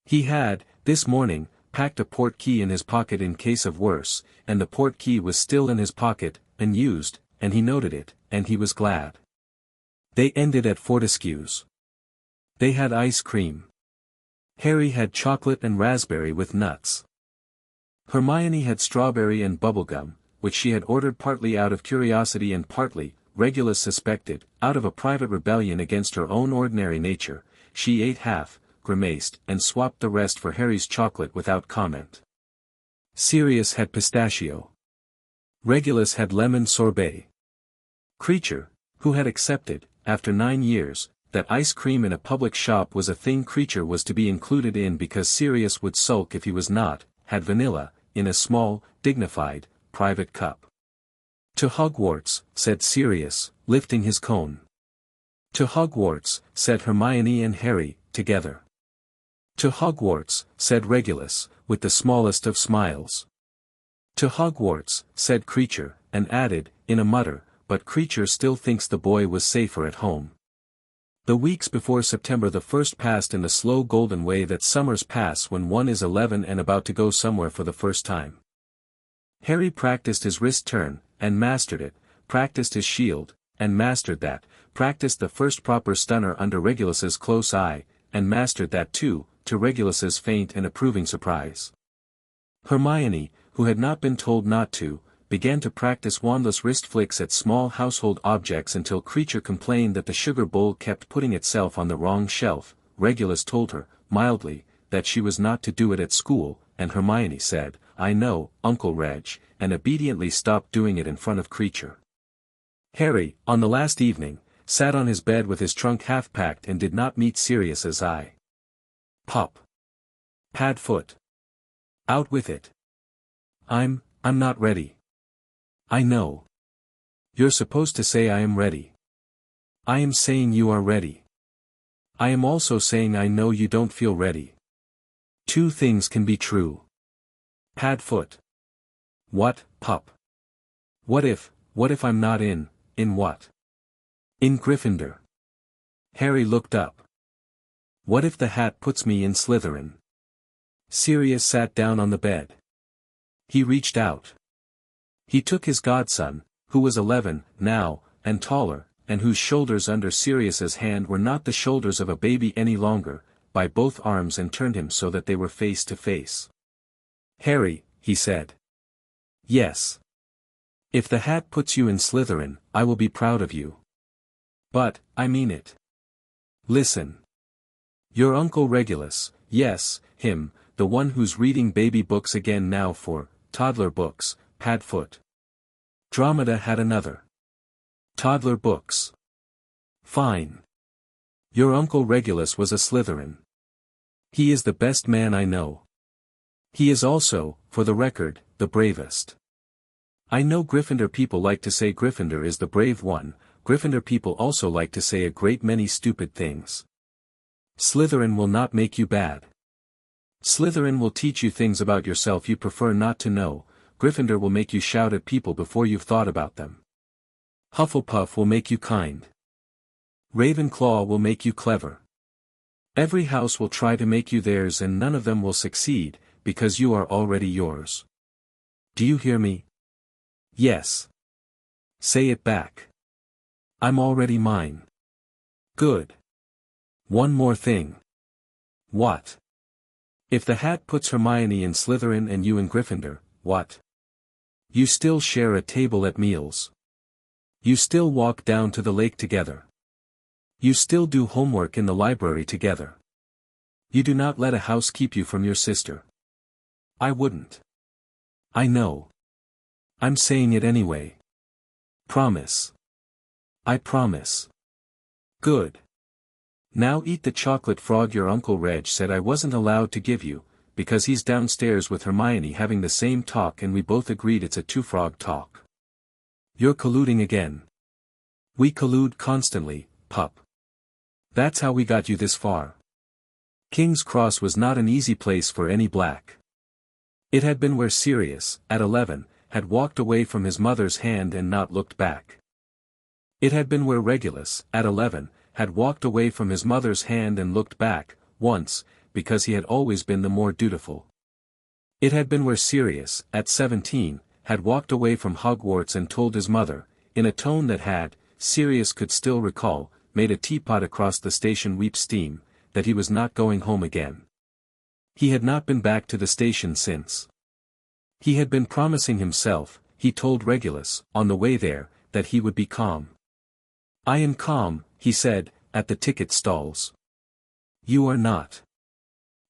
He had, this morning, packed a portkey in his pocket in case of worse, and the portkey was still in his pocket, unused, and he noted it, and he was glad. They ended at Fortescue's. They had ice cream. Harry had chocolate and raspberry with nuts. Hermione had strawberry and bubblegum, which she had ordered partly out of curiosity and partly, Regulus suspected, out of a private rebellion against her own ordinary nature. She ate half, grimaced, and swapped the rest for Harry's chocolate without comment. Sirius had pistachio. Regulus had lemon sorbet. Creature, who had accepted, after 9 years, that ice cream in a public shop was a thing Creature was to be included in because Sirius would sulk if he was not, had vanilla, in a small, dignified, private cup. To Hogwarts, said Sirius, lifting his cone. To Hogwarts, said Hermione and Harry, together. To Hogwarts, said Regulus, with the smallest of smiles. To Hogwarts, said Creature, and added, in a mutter, but Creature still thinks the boy was safer at home. The weeks before September the 1st passed in the slow golden way that summers pass when one is 11 and about to go somewhere for the first time. Harry practiced his wrist turn, and mastered it, practiced his shield, and mastered that, practiced the first proper stunner under Regulus's close eye, and mastered that too, to Regulus's faint and approving surprise. Hermione, who had not been told not to, began to practice wandless wrist flicks at small household objects until Creature complained that the sugar bowl kept putting itself on the wrong shelf. Regulus told her, mildly, that she was not to do it at school, and Hermione said, I know, Uncle Reg, and obediently stopped doing it in front of Creature. Harry, on the last evening, sat on his bed with his trunk half-packed and did not meet Sirius's eye. Pop. Pad foot. Out with it. I'm not ready. I know. You're supposed to say I am ready. I am saying you are ready. I am also saying I know you don't feel ready. 2 things can be true. Pad foot. What, Pup? What if I'm not in what? In Gryffindor. Harry looked up. What if the hat puts me in Slytherin? Sirius sat down on the bed. He reached out. He took his godson, who was 11 now, and taller, and whose shoulders under Sirius's hand were not the shoulders of a baby any longer, by both arms and turned him so that they were face to face. "Harry," he said. "Yes. If the hat puts you in Slytherin, I will be proud of you. But, I mean it. Listen. Your Uncle Regulus, yes, him, the one who's reading baby books again now for, toddler books, Padfoot. Dromeda had another. Toddler books. Fine. Your Uncle Regulus was a Slytherin. He is the best man I know. He is also, for the record, the bravest. I know Gryffindor people like to say Gryffindor is the brave one, Gryffindor people also like to say a great many stupid things. Slytherin will not make you bad. Slytherin will teach you things about yourself you prefer not to know, Gryffindor will make you shout at people before you've thought about them. Hufflepuff will make you kind. Ravenclaw will make you clever. Every house will try to make you theirs and none of them will succeed, because you are already yours. Do you hear me? Yes. Say it back. I'm already mine. Good. One more thing. What? If the hat puts Hermione in Slytherin and you in Gryffindor, what? You still share a table at meals. You still walk down to the lake together. You still do homework in the library together. You do not let a house keep you from your sister. I wouldn't. I know. I'm saying it anyway. Promise. I promise. Good. Now eat the chocolate frog your Uncle Reg said I wasn't allowed to give you, because he's downstairs with Hermione having the same talk and we both agreed it's a two-frog talk. You're colluding again. We collude constantly, pup. That's how we got you this far. King's Cross was not an easy place for any black. It had been where Sirius, at 11, had walked away from his mother's hand and not looked back. It had been where Regulus, at 11, had walked away from his mother's hand and looked back, once, because he had always been the more dutiful. It had been where Sirius, at 17, had walked away from Hogwarts and told his mother, in a tone that had, Sirius could still recall, made a teapot across the station weep steam, that he was not going home again. He had not been back to the station since. He had been promising himself, he told Regulus, on the way there, that he would be calm. I am calm, he said, at the ticket stalls. You are not.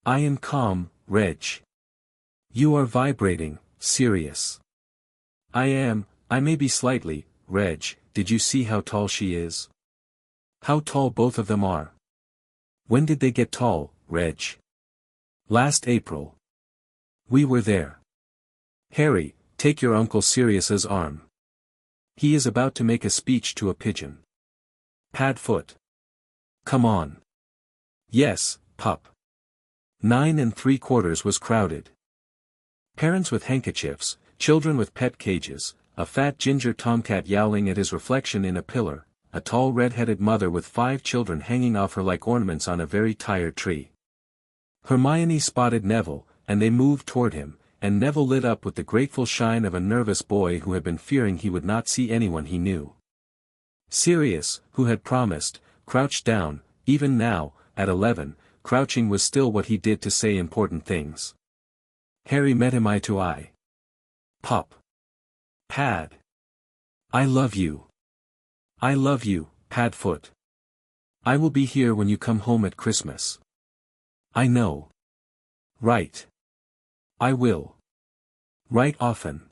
I am calm, Reg. You are vibrating, Sirius. I may be slightly, Reg, did you see how tall she is? How tall both of them are. When did they get tall, Reg? Last April. We were there. Harry, take your Uncle Sirius's arm. He is about to make a speech to a pigeon. Padfoot. Come on. Yes, pup. 9 3/4 was crowded. Parents with handkerchiefs, children with pet cages, a fat ginger tomcat yowling at his reflection in a pillar, a tall red-headed mother with 5 children hanging off her like ornaments on a very tired tree. Hermione spotted Neville, and they moved toward him, and Neville lit up with the grateful shine of a nervous boy who had been fearing he would not see anyone he knew. Sirius, who had promised, crouched down, even now, at 11, crouching was still what he did to say important things. Harry met him eye to eye. Pup. Pad. I love you. I love you, Padfoot. I will be here when you come home at Christmas. I know. Right. I will. Right often.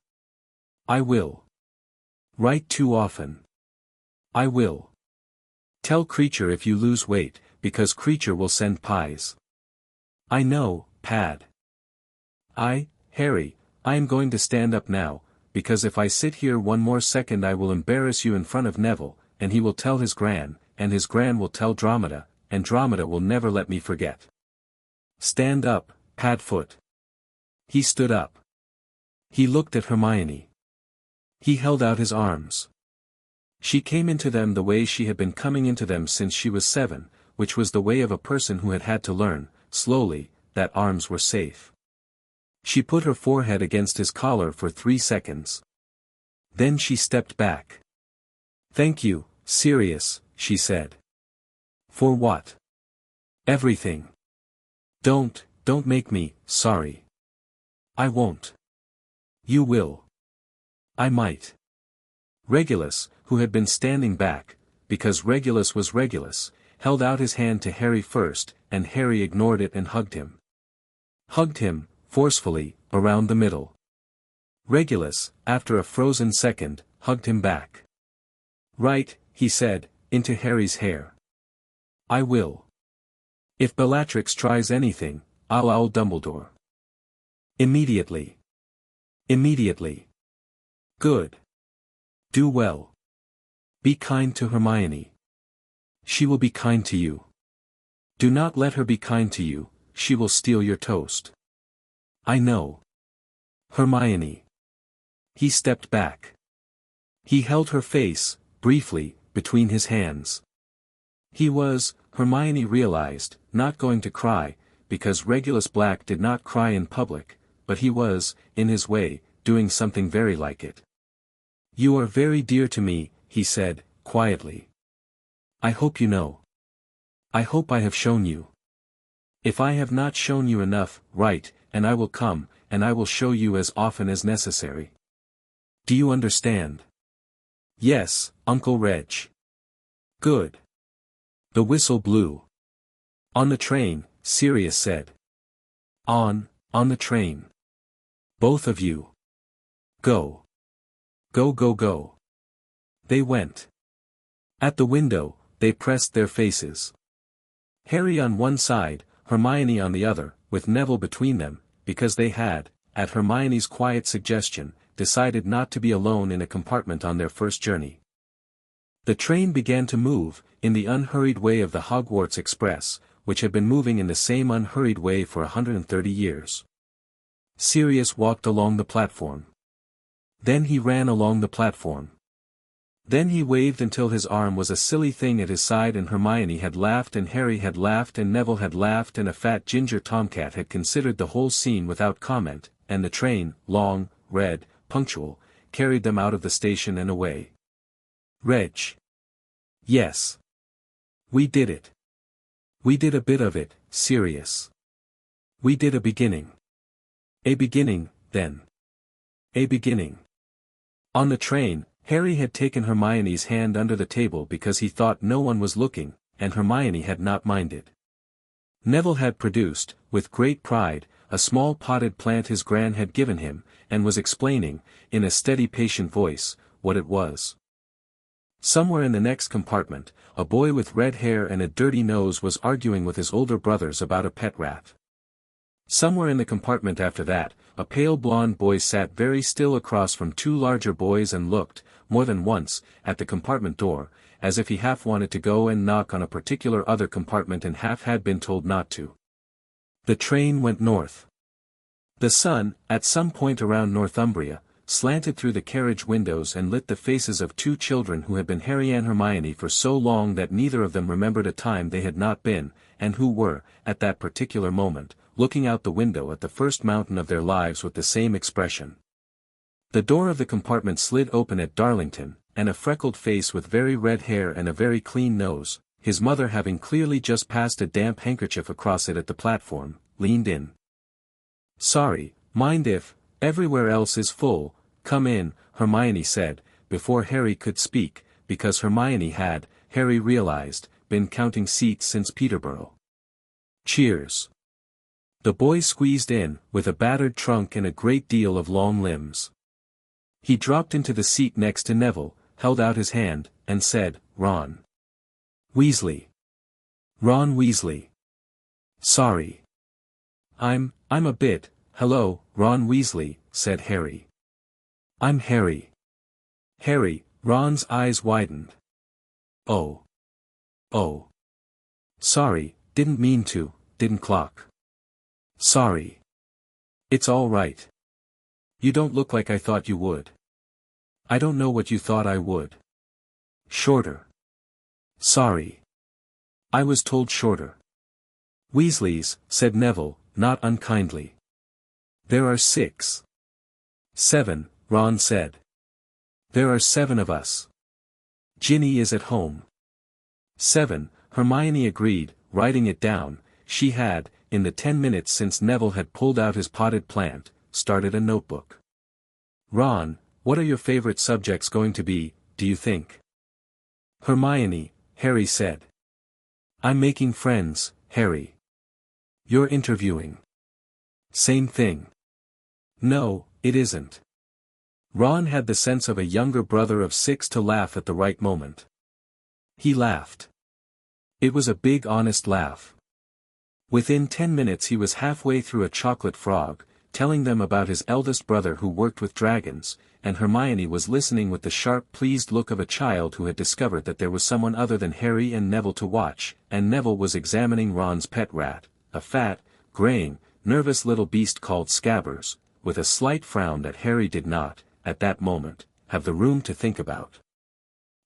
I will. Right too often. I will. Tell Creature if you lose weight, because Creature will send pies. I know, Pad. Harry, I am going to stand up now, because if I sit here one more second I will embarrass you in front of Neville, and he will tell his gran, and his gran will tell Dromeda, and Dromeda will never let me forget. Stand up, Padfoot. He stood up. He looked at Hermione. He held out his arms. She came into them the way she had been coming into them since she was 7, which was the way of a person who had had to learn, slowly, that arms were safe. She put her forehead against his collar for 3 seconds. Then she stepped back. Thank you, Sirius, she said. For what? Everything. Don't make me, sorry. I won't. You will. I might. Regulus, who had been standing back, because Regulus was Regulus, held out his hand to Harry first, and Harry ignored it and hugged him. Hugged him, forcefully, around the middle. Regulus, after a frozen second, hugged him back. Right, he said, into Harry's hair. I will. If Bellatrix tries anything, I'll Dumbledore. Immediately. Immediately. Good. Do well. Be kind to Hermione. She will be kind to you. Do not let her be kind to you, she will steal your toast. I know. Hermione. He stepped back. He held her face, briefly, between his hands. He was, Hermione realized, not going to cry, because Regulus Black did not cry in public, but he was, in his way, doing something very like it. You are very dear to me, he said, quietly. I hope you know. I hope I have shown you. If I have not shown you enough, write, and I will come, and I will show you as often as necessary. Do you understand? Yes, Uncle Reg. Good. The whistle blew. On the train, Sirius said. On the train. Both of you. Go. Go go go. They went. At the window, they pressed their faces. Harry on one side, Hermione on the other, with Neville between them, because they had, at Hermione's quiet suggestion, decided not to be alone in a compartment on their first journey. The train began to move, in the unhurried way of the Hogwarts Express, which had been moving in the same unhurried way for 130 years. Sirius walked along the platform. Then he ran along the platform. Then he waved until his arm was a silly thing at his side, and Hermione had laughed and Harry had laughed and Neville had laughed and a fat ginger tomcat had considered the whole scene without comment, and the train, long, red, punctual, carried them out of the station and away. Reg. Yes. We did it. We did a bit of it, Sirius. We did a beginning. A beginning, then. A beginning. On the train, Harry had taken Hermione's hand under the table because he thought no one was looking, and Hermione had not minded. Neville had produced, with great pride, a small potted plant his gran had given him, and was explaining, in a steady patient voice, what it was. Somewhere in the next compartment, a boy with red hair and a dirty nose was arguing with his older brothers about a pet rat. Somewhere in the compartment after that, a pale blonde boy sat very still across from two larger boys and looked, more than once, at the compartment door, as if he half wanted to go and knock on a particular other compartment and half had been told not to. The train went north. The sun, at some point around Northumbria, slanted through the carriage windows and lit the faces of two children who had been Harry and Hermione for so long that neither of them remembered a time they had not been, and who were, at that particular moment, looking out the window at the first mountain of their lives with the same expression. The door of the compartment slid open at Darlington, and a freckled face with very red hair and a very clean nose, his mother having clearly just passed a damp handkerchief across it at the platform, leaned in. Sorry, mind if, everywhere else is full, come in, Hermione said, before Harry could speak, because Hermione had, Harry realized, been counting seats since Peterborough. Cheers. The boy squeezed in, with a battered trunk and a great deal of long limbs. He dropped into the seat next to Neville, held out his hand, and said, Ron Weasley. Ron Weasley. Sorry. I'm a bit, hello, Ron Weasley, said Harry. I'm Harry. Harry, Ron's eyes widened. Oh. Oh. Sorry, didn't mean to, didn't clock. Sorry. It's all right. You don't look like I thought you would. I don't know what you thought I would. Shorter. Sorry. I was told shorter. Weasleys, said Neville, not unkindly. There are 6. 7, Ron said. There are 7 of us. Ginny is at home. 7. Hermione agreed, writing it down. She had, in the 10 minutes since Neville had pulled out his potted plant, started a notebook. Ron, what are your favorite subjects going to be, do you think? Hermione, Harry said. I'm making friends, Harry. You're interviewing. Same thing. No, it isn't. Ron had the sense of a younger brother of 6 to laugh at the right moment. He laughed. It was a big honest laugh. Within 10 minutes he was halfway through A Chocolate Frog, telling them about his eldest brother who worked with dragons, and Hermione was listening with the sharp pleased look of a child who had discovered that there was someone other than Harry and Neville to watch, and Neville was examining Ron's pet rat, a fat, graying, nervous little beast called Scabbers, with a slight frown that Harry did not, at that moment, have the room to think about.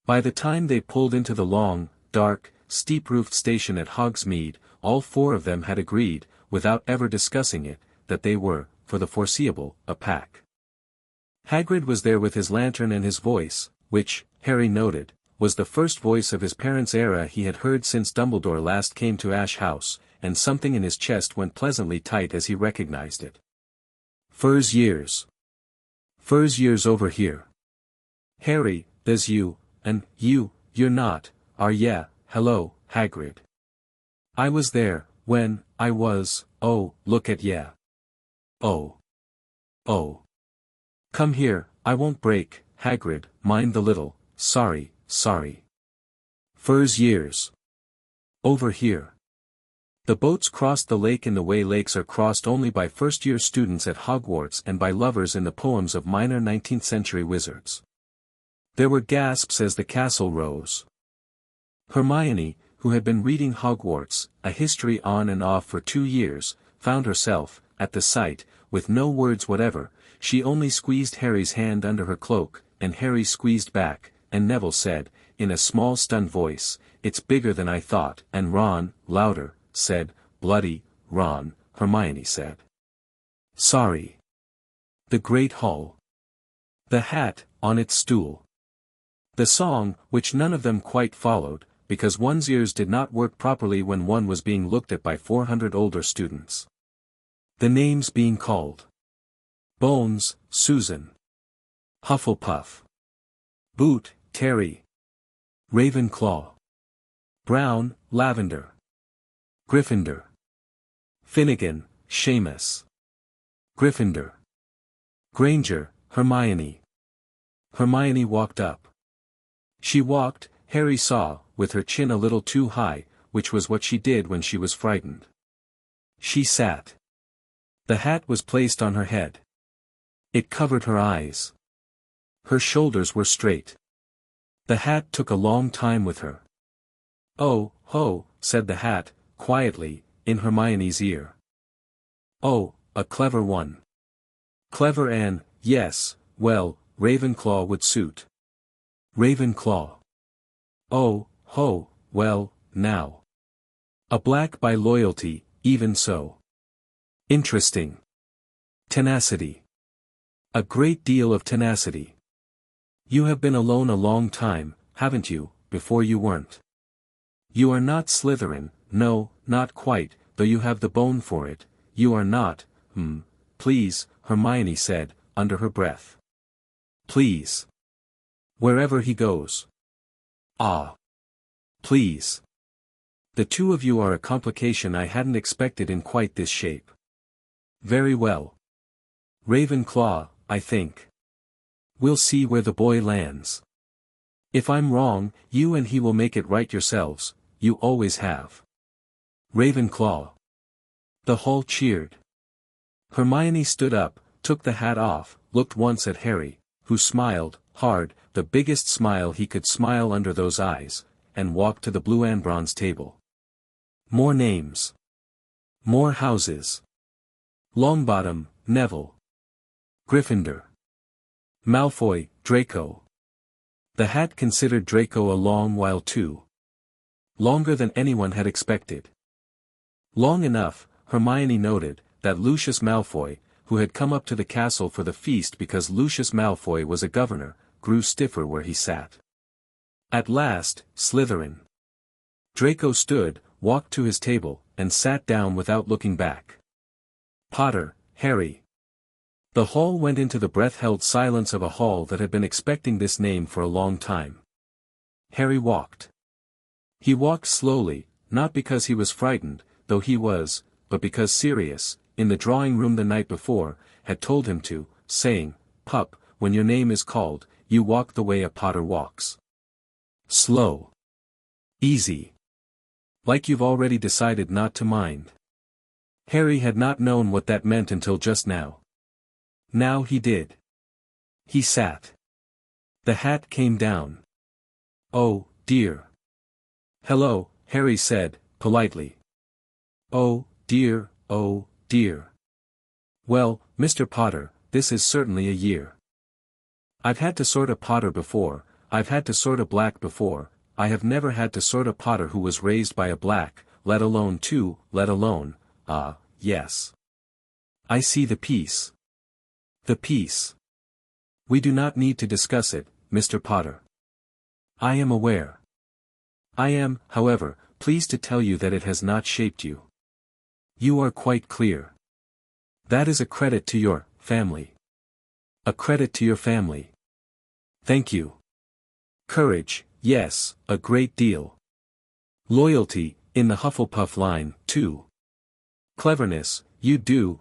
By the time they pulled into the long, dark, steep-roofed station at Hogsmeade, all 4 of them had agreed, without ever discussing it, that they were, for the foreseeable, a pack. Hagrid was there with his lantern and his voice, which, Harry noted, was the first voice of his parents' era he had heard since Dumbledore last came to Ash House, and something in his chest went pleasantly tight as he recognized it. Furs years. Furs years over here. Harry, there's you, and you're not, yeah, hello, Hagrid. I was there, when, I was, oh, look at yeah. Oh. Oh. Come here, I won't break, Hagrid, mind the little, sorry. Furs years. Over here. The boats crossed the lake in the way lakes are crossed only by first-year students at Hogwarts and by lovers in the poems of minor 19th-century wizards. There were gasps as the castle rose. Hermione, who had been reading Hogwarts, a history on and off for 2 years, found herself, at the sight, with no words whatever. She only squeezed Harry's hand under her cloak, and Harry squeezed back, and Neville said, in a small stunned voice, "It's bigger than I thought," and Ron, louder, said, "Bloody, Ron," Hermione said. "Sorry." The Great Hall. The hat, on its stool. The song, which none of them quite followed, because one's ears did not work properly when one was being looked at by 400 older students. The names being called. Bones, Susan. Hufflepuff. Boot, Terry. Ravenclaw. Brown, Lavender. Gryffindor. Finnegan, Seamus. Gryffindor. Granger, Hermione. Hermione walked up. She walked, Harry saw, with her chin a little too high, which was what she did when she was frightened. She sat. The hat was placed on her head. It covered her eyes. Her shoulders were straight. The hat took a long time with her. "Oh, ho," said the hat, quietly, in Hermione's ear. "Oh, a clever one." Clever and, yes, well, Ravenclaw would suit. Ravenclaw. "Oh, ho, well, now. A black by loyalty, even so. Interesting. Tenacity. A great deal of tenacity. You have been alone a long time, haven't you, before you weren't. You are not Slytherin, no, not quite, though you have the bone for it, you are not, please," Hermione said, under her breath. "Please. Wherever he goes. Ah. Please. The 2 of you are a complication I hadn't expected in quite this shape. Very well. Ravenclaw, I think. We'll see where the boy lands. If I'm wrong, you and he will make it right yourselves, you always have. Ravenclaw." The hall cheered. Hermione stood up, took the hat off, looked once at Harry, who smiled, hard, the biggest smile he could smile under those eyes, and walked to the blue and bronze table. More names. More houses. Longbottom, Neville. Gryffindor. Malfoy, Draco. The hat considered Draco a long while too. Longer than anyone had expected. Long enough, Hermione noted, that Lucius Malfoy, who had come up to the castle for the feast because Lucius Malfoy was a governor, grew stiffer where he sat. At last, Slytherin. Draco stood, walked to his table, and sat down without looking back. Potter, Harry. The hall went into the breath-held silence of a hall that had been expecting this name for a long time. Harry walked. He walked slowly, not because he was frightened, though he was, but because Sirius, in the drawing room the night before, had told him to, saying, "Pup, when your name is called, you walk the way a Potter walks. Slow. Easy. Like you've already decided not to mind." Harry had not known what that meant until just now. Now he did. He sat. The hat came down. "Oh, dear." "Hello," Harry said, politely. "Oh, dear, oh, dear. Well, Mr. Potter, this is certainly a year. I've had to sort a Potter before, I've had to sort a Black before, I have never had to sort a Potter who was raised by a Black, let alone yes. I see the piece. The piece. We do not need to discuss it, Mr. Potter. I am aware. I am, however, pleased to tell you that it has not shaped you. You are quite clear. That is a credit to your family. A credit to your family. Thank you. Courage, yes, a great deal. Loyalty, in the Hufflepuff line, too. Cleverness, you do,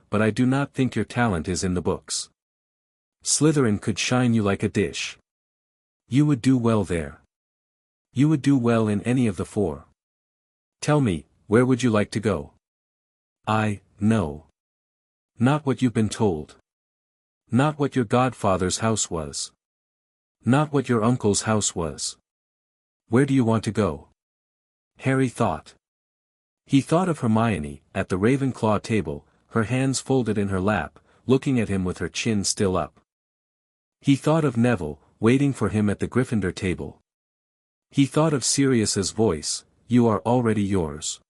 but I do not think your talent is in the books. Slytherin could shine you like a dish. You would do well there. You would do well in any of the four. Tell me, where would you like to go? No. Not what you've been told. Not what your godfather's house was. Not what your uncle's house was. Where do you want to go? Harry thought. He thought of Hermione, at the Ravenclaw table, her hands folded in her lap, looking at him with her chin still up. He thought of Neville, waiting for him at the Gryffindor table. He thought of Sirius's voice, "You are already yours."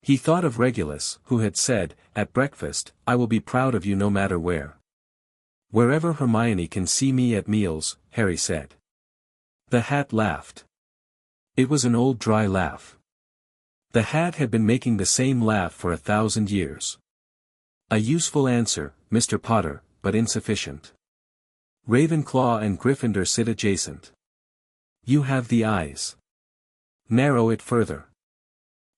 He thought of Regulus, who had said, at breakfast, "I will be proud of you no matter where." "Wherever Hermione can see me at meals," Harry said. The hat laughed. It was an old dry laugh. The hat had been making the same laugh for 1,000 years. A useful answer, Mr. Potter, but insufficient. Ravenclaw and Gryffindor sit adjacent. You have the eyes. Narrow it further.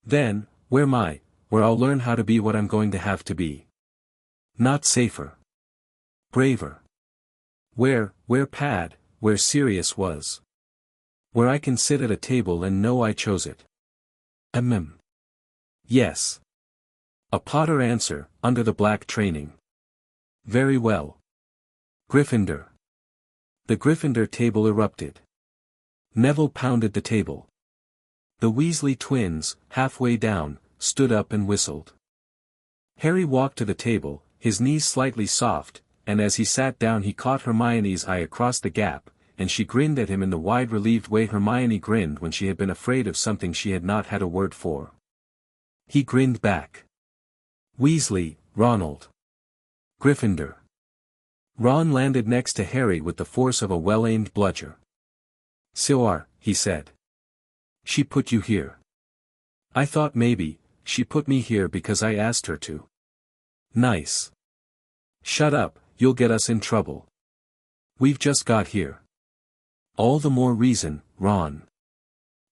Then, where I'll learn how to be what I'm going to have to be. Not safer. Braver. Where Sirius was. Where I can sit at a table and know I chose it. Yes. A Potter answer, under the Black training. Very well. Gryffindor. The Gryffindor table erupted. Neville pounded the table. The Weasley twins, halfway down, stood up and whistled. Harry walked to the table, his knees slightly soft, and as he sat down he caught Hermione's eye across the gap, and she grinned at him in the wide relieved way Hermione grinned when she had been afraid of something she had not had a word for. He grinned back. Weasley, Ronald. Gryffindor. Ron landed next to Harry with the force of a well-aimed bludger. "So he said. She put you here. I thought maybe, she put me here because I asked her to." Nice. Shut up, you'll get us in trouble. We've just got here. All the more reason, Ron.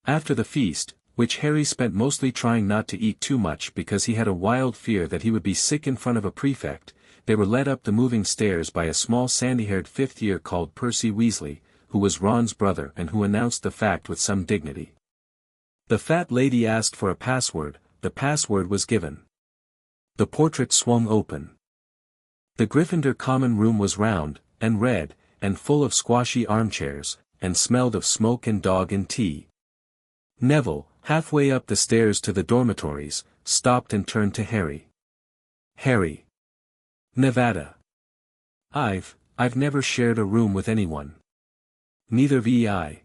After the feast, which Harry spent mostly trying not to eat too much because he had a wild fear that he would be sick in front of a prefect, they were led up the moving stairs by a small sandy-haired fifth-year called Percy Weasley, who was Ron's brother and who announced the fact with some dignity. The fat lady asked for a password, the password was given. The portrait swung open. The Gryffindor common room was round, and red, and full of squashy armchairs, and smelled of smoke and dog and tea. Neville, halfway up the stairs to the dormitories, stopped and turned to Harry. Harry. Nevada. I've never shared a room with anyone. Neither vi.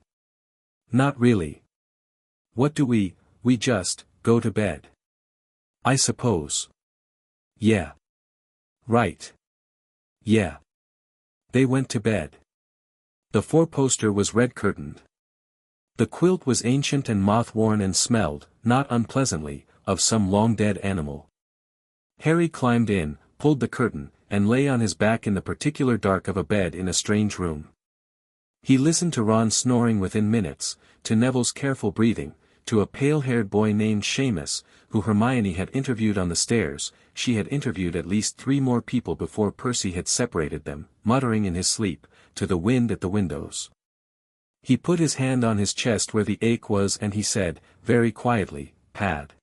Not really. What do we just, go to bed? I suppose. Yeah. Right. Yeah. They went to bed. The four-poster was red-curtained. The quilt was ancient and moth-worn and smelled, not unpleasantly, of some long-dead animal. Harry climbed in, pulled the curtain, and lay on his back in the particular dark of a bed in a strange room. He listened to Ron snoring within minutes, to Neville's careful breathing, to a pale-haired boy named Seamus, who Hermione had interviewed on the stairs. She had interviewed at least 3 more people before Percy had separated them, muttering in his sleep, to the wind at the windows. He put his hand on his chest where the ache was and he said, very quietly, "Pad."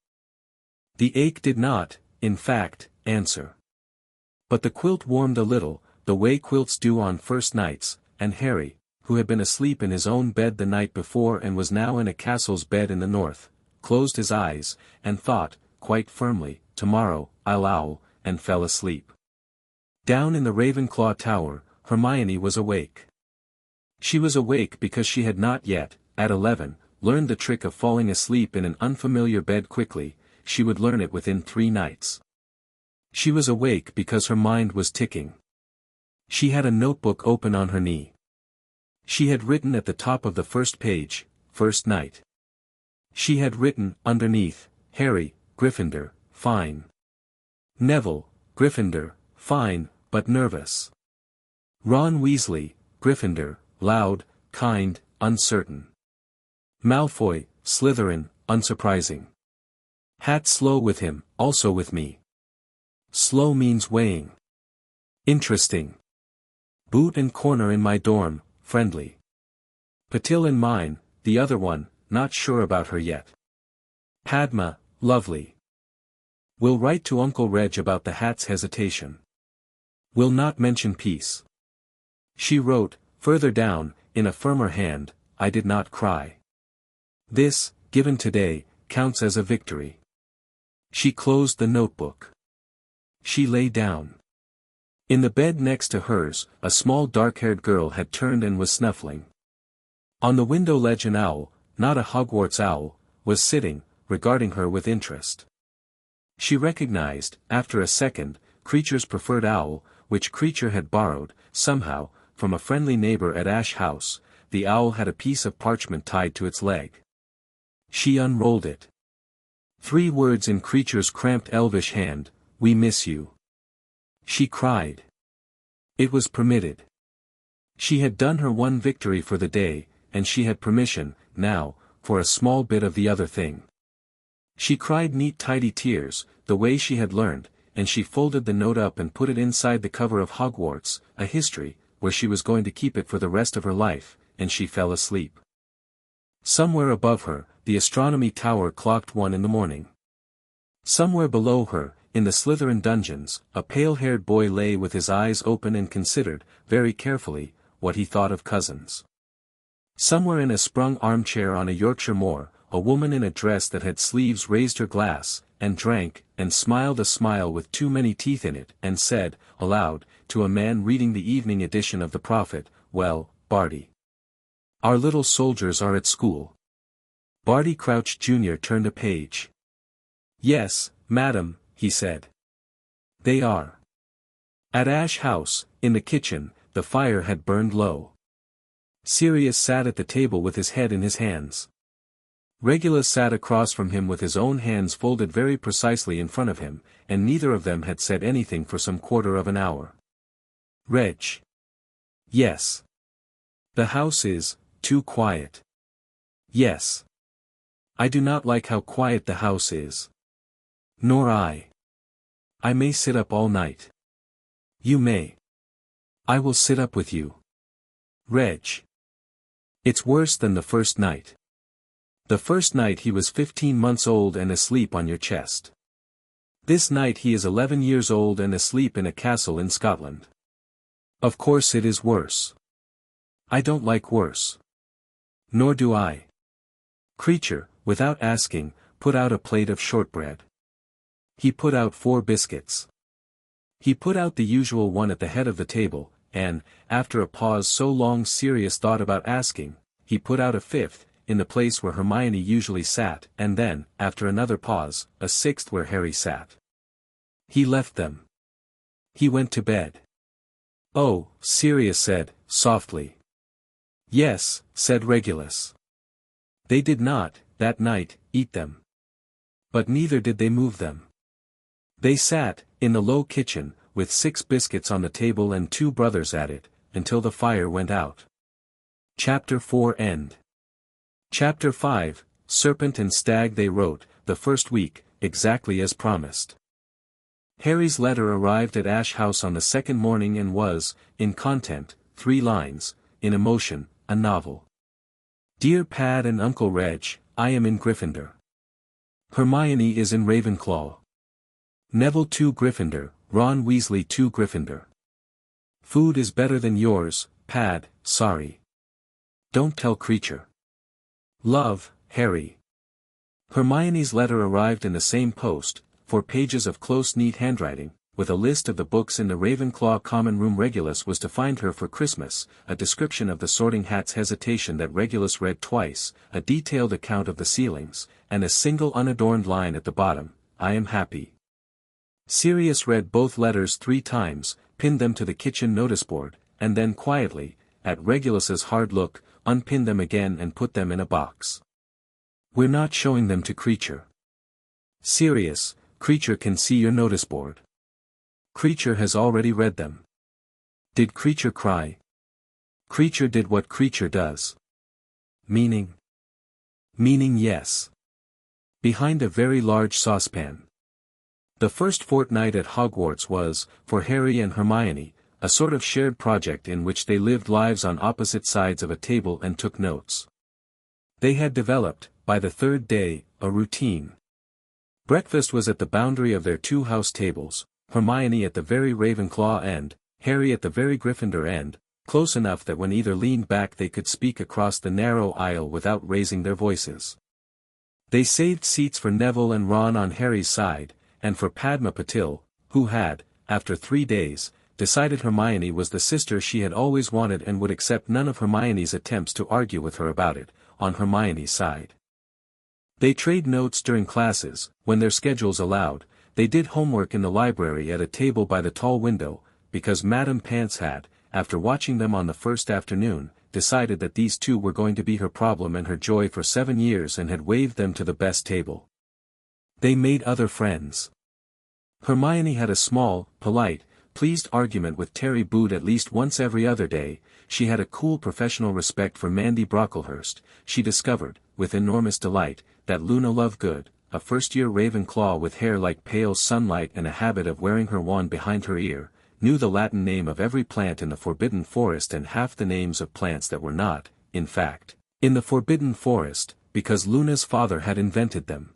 The ache did not, in fact, answer. But the quilt warmed a little, the way quilts do on first nights, and Harry, who had been asleep in his own bed the night before and was now in a castle's bed in the north, closed his eyes, and thought, quite firmly, "Tomorrow, I'll owl," and fell asleep. Down in the Ravenclaw Tower, Hermione was awake. She was awake because she had not yet, at 11, learned the trick of falling asleep in an unfamiliar bed quickly. She would learn it within 3 nights. She was awake because her mind was ticking. She had a notebook open on her knee. She had written at the top of the first page, "First night." She had written, underneath, "Harry, Gryffindor, fine. Neville, Gryffindor, fine, but nervous. Ron Weasley, Gryffindor, loud, kind, uncertain. Malfoy, Slytherin, unsurprising. Hat slow with him, also with me. Slow means weighing. Interesting. Boot and corner in my dorm, friendly. Patil in mine, the other one, not sure about her yet. Padma, lovely. Will write to Uncle Reg about the hat's hesitation. Will not mention peace." She wrote, further down, in a firmer hand, "I did not cry. This, given today, counts as a victory." She closed the notebook. She lay down. In the bed next to hers, a small dark-haired girl had turned and was snuffling. On the window ledge an owl, not a Hogwarts owl, was sitting, regarding her with interest. She recognized, after a second, Creature's preferred owl, which Creature had borrowed, somehow, from a friendly neighbor at Ash House. The owl had a piece of parchment tied to its leg. She unrolled it. 3 words in Creature's cramped elvish hand, "We miss you." She cried. It was permitted. She had done her one victory for the day, and she had permission, now, for a small bit of the other thing. She cried neat tidy tears, the way she had learned, and she folded the note up and put it inside the cover of Hogwarts, a history, where she was going to keep it for the rest of her life, and she fell asleep. Somewhere above her, the astronomy tower clocked 1 in the morning. Somewhere below her, in the Slytherin dungeons, a pale-haired boy lay with his eyes open and considered, very carefully, what he thought of cousins. Somewhere in a sprung armchair on a Yorkshire moor, a woman in a dress that had sleeves raised her glass, and drank, and smiled a smile with too many teeth in it, and said, aloud, to a man reading the evening edition of the Prophet, "Well, Barty. Our little soldiers are at school." Barty Crouch Jr. turned a page. "Yes, madam," he said. "They are." At Ash House, in the kitchen, the fire had burned low. Sirius sat at the table with his head in his hands. Regulus sat across from him with his own hands folded very precisely in front of him, and neither of them had said anything for some quarter of an hour. "Reg." "Yes." "The house is too quiet." "Yes." "I do not like how quiet the house is." "Nor I." "I may sit up all night." "You may." "I will sit up with you." "Reg." "It's worse than the first night. The first night he was 15 months old and asleep on your chest. This night he is 11 years old and asleep in a castle in Scotland. Of course it is worse." "I don't like worse." "Nor do I." Creature, without asking, put out a plate of shortbread. He put out 4 biscuits. He put out the usual one at the head of the table, and, after a pause so long Sirius thought about asking, he put out a 5th, in the place where Hermione usually sat, and then, after another pause, a 6th where Harry sat. He left them. He went to bed. "Oh," Sirius said, softly. Yes, said Regulus. They did not, that night, eat them. But neither did they move them. They sat, in the low kitchen, with 6 biscuits on the table and 2 brothers at it, until the fire went out. Chapter 4 End. Chapter 5, Serpent and Stag. They wrote, the first week, exactly as promised. Harry's letter arrived at Ash House on the second morning and was, in content, 3 lines, in emotion, a novel. Dear Pad and Uncle Reg, I am in Gryffindor. Hermione is in Ravenclaw. Neville 2 Gryffindor, Ron Weasley 2 Gryffindor. Food is better than yours, Pad, sorry. Don't tell Creature. Love, Harry. Hermione's letter arrived in the same post, 4 pages of close neat handwriting, with a list of the books in the Ravenclaw common room. Regulus was to find her for Christmas, a description of the Sorting Hat's hesitation that Regulus read twice, a detailed account of the ceilings, and a single unadorned line at the bottom, I am happy. Sirius read both letters 3 times, pinned them to the kitchen noticeboard, and then quietly, at Regulus's hard look, unpinned them again and put them in a box. We're not showing them to Creature. Sirius, Creature can see your noticeboard. Creature has already read them. Did Creature cry? Creature did what Creature does. Meaning? Meaning yes. Behind a very large saucepan. The first fortnight at Hogwarts was, for Harry and Hermione, a sort of shared project in which they lived lives on opposite sides of a table and took notes. They had developed, by the 3rd day, a routine. Breakfast was at the boundary of their 2 house tables, Hermione at the very Ravenclaw end, Harry at the very Gryffindor end, close enough that when either leaned back they could speak across the narrow aisle without raising their voices. They saved seats for Neville and Ron on Harry's side, and for Padma Patil, who had, after 3 days, decided Hermione was the sister she had always wanted and would accept none of Hermione's attempts to argue with her about it, on Hermione's side. They trade notes during classes, when their schedules allowed. They did homework in the library at a table by the tall window, because Madame Pants had, after watching them on the first afternoon, decided that these 2 were going to be her problem and her joy for 7 years and had waved them to the best table. They made other friends. Hermione had a small, polite, pleased argument with Terry Boot at least once every other day. She had a cool professional respect for Mandy Brocklehurst. She discovered, with enormous delight, that Luna Lovegood, a first-year Ravenclaw with hair like pale sunlight and a habit of wearing her wand behind her ear, knew the Latin name of every plant in the Forbidden Forest and half the names of plants that were not, in fact, in the Forbidden Forest, because Luna's father had invented them.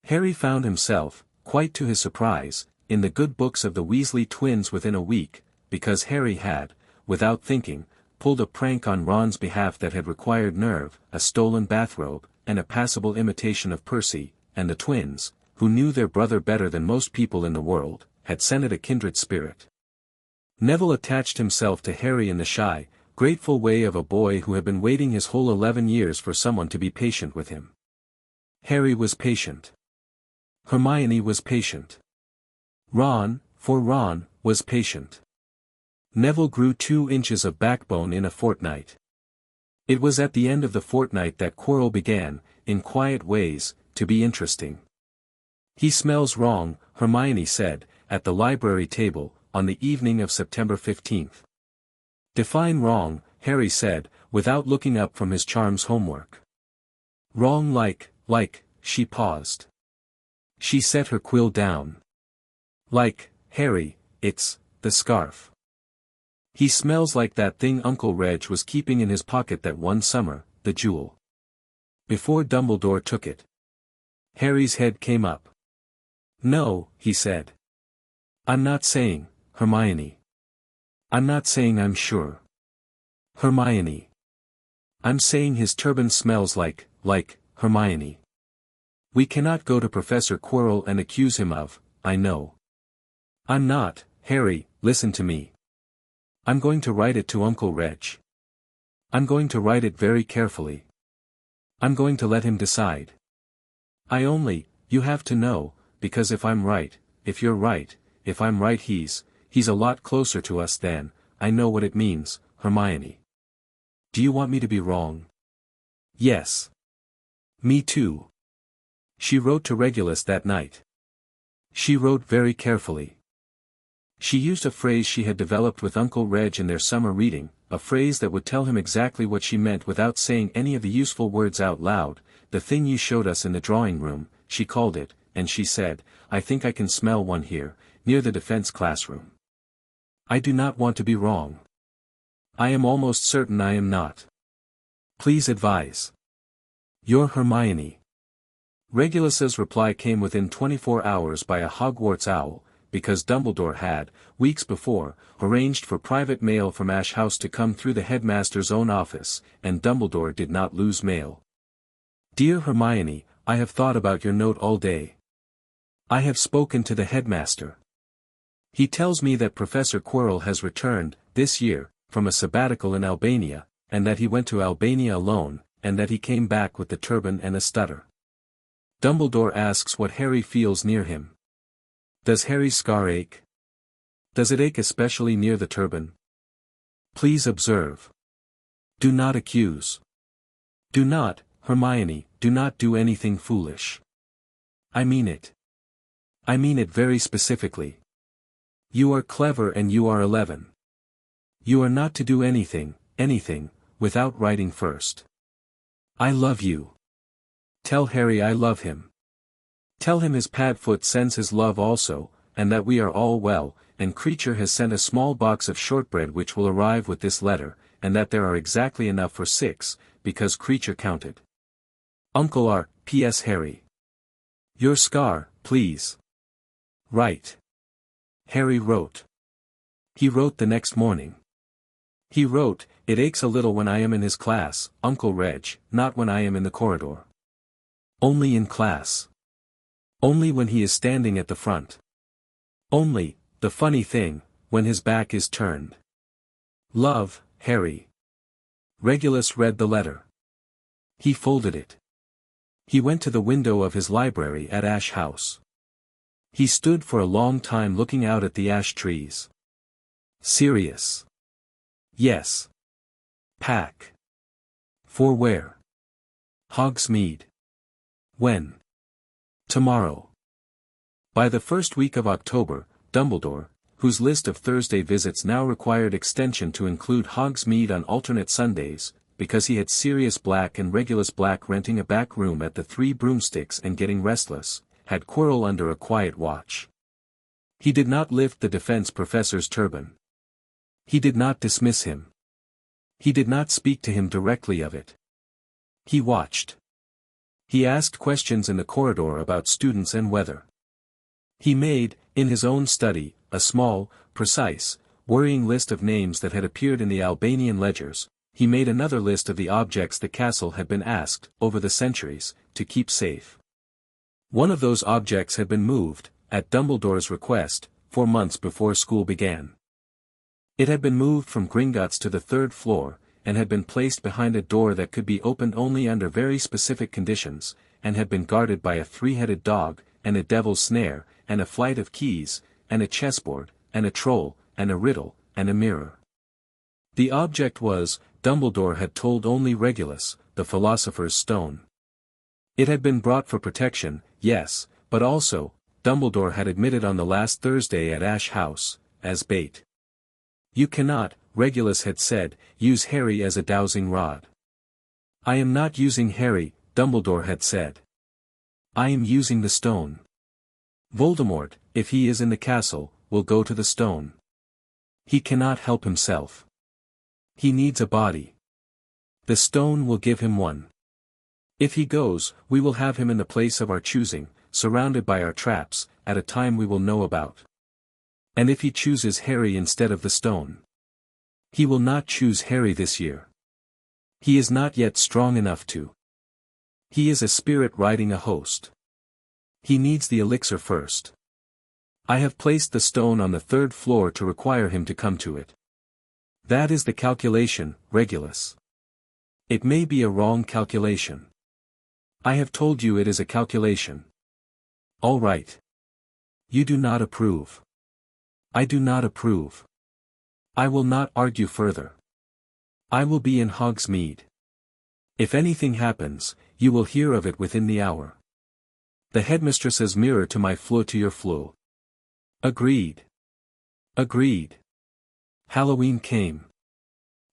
Harry found himself, quite to his surprise, in the good books of the Weasley twins within a week, because Harry had, without thinking, pulled a prank on Ron's behalf that had required nerve, a stolen bathrobe, and a passable imitation of Percy, and the twins, who knew their brother better than most people in the world, had scented a kindred spirit. Neville attached himself to Harry in the shy, grateful way of a boy who had been waiting his whole 11 years for someone to be patient with him. Harry was patient. Hermione was patient. Ron, was patient. Neville grew 2 inches of backbone in a fortnight. It was at the end of the fortnight that Quirrell began, in quiet ways, to be interesting. He smells wrong, Hermione said, at the library table, on the evening of September 15th. Define wrong, Harry said, without looking up from his charms homework. Wrong like, she paused. She set her quill down. Like, Harry, it's, the scarf. He smells like that thing Uncle Reg was keeping in his pocket that one summer, the jewel. Before Dumbledore took it. Harry's head came up. No, he said. I'm not saying, Hermione. I'm not saying I'm sure. Hermione. I'm saying his turban smells like, Hermione. We cannot go to Professor Quirrell and accuse him of, I know. I'm not, Harry, listen to me. I'm going to write it to Uncle Reg. I'm going to write it very carefully. I'm going to let him decide. You have to know, because if I'm right, if you're right, if I'm right he's a lot closer to us than, I know what it means, Hermione. do you want me to be wrong? Yes. Me too. She wrote to Regulus that night. She wrote very carefully. She used a phrase she had developed with Uncle Reg in their summer reading, a phrase that would tell him exactly what she meant without saying any of the useful words out loud. The thing you showed us in the drawing room, she called it, and she said, I think I can smell one here, near the defense classroom. I do not want to be wrong. I am almost certain I am not. Please advise. Your Hermione. Regulus's reply came within 24 hours by a Hogwarts owl, because Dumbledore had, weeks before, arranged for private mail from Ash House to come through the headmaster's own office, and Dumbledore did not lose mail. Dear Hermione, I have thought about your note all day. I have spoken to the headmaster. He tells me that Professor Quirrell has returned, this year, from a sabbatical in Albania, and that he went to Albania alone, and that he came back with the turban and a stutter. Dumbledore asks what Harry feels near him. Does Harry's scar ache? Does it ache especially near the turban? Please observe. Do not accuse. Do not, Hermione, do not do anything foolish. I mean it. I mean it very specifically. You are clever and you are 11. You are not to do anything, without writing first. I love you. Tell Harry I love him. Tell him his Padfoot sends his love also, and that we are all well, and Creature has sent a small box of shortbread which will arrive with this letter, and that there are exactly enough for 6, because Creature counted. Uncle R. P.S. Harry. Your scar, please. Write. Harry wrote. He wrote the next morning. He wrote, it aches a little when I am in his class, Uncle Reg, not when I am in the corridor. Only in class. Only when he is standing at the front. Only, the funny thing, when his back is turned. Love, Harry. Regulus read the letter. He folded it. He went to the window of his library at Ash House. He stood for a long time looking out at the ash trees. Serious. Yes. Pack. For where? Hogsmeade. When? Tomorrow. By the first week of October, Dumbledore, whose list of Thursday visits now required extension to include Hogsmeade on alternate Sundays, because he had Sirius Black and Regulus Black renting a back room at the Three Broomsticks and getting restless, had Quirrell under a quiet watch. He did not lift the defense professor's turban. He did not dismiss him. He did not speak to him directly of it. He watched. He asked questions in the corridor about students and weather. He made, in his own study, a small, precise, worrying list of names that had appeared in the Albanian ledgers. He made another list of the objects the castle had been asked, over the centuries, to keep safe. One of those objects had been moved, at Dumbledore's request, 4 months before school began. It had been moved from Gringotts to the 3rd floor, and had been placed behind a door that could be opened only under very specific conditions, and had been guarded by a 3-headed dog, and a devil's snare, and a flight of keys, and a chessboard, and a troll, and a riddle, and a mirror. The object was, Dumbledore had told only Regulus, the Philosopher's Stone. It had been brought for protection, yes, but also, Dumbledore had admitted on the last Thursday at Ash House, as bait. You cannot, Regulus had said, use Harry as a dowsing rod. I am not using Harry, Dumbledore had said. I am using the stone. Voldemort, if he is in the castle, will go to the stone. He cannot help himself. He needs a body. The stone will give him one. If he goes, we will have him in the place of our choosing, surrounded by our traps, at a time we will know about. And if he chooses Harry instead of the stone? He will not choose Harry this year. He is not yet strong enough to. He is a spirit riding a host. He needs the elixir first. I have placed the stone on the 3rd floor to require him to come to it. That is the calculation, Regulus. It may be a wrong calculation. I have told you it is a calculation. All right. You do not approve. I do not approve. I will not argue further. I will be in Hogsmeade. If anything happens, you will hear of it within the hour. The headmistress's mirror to my floor to your floor. Agreed. Agreed. Halloween came.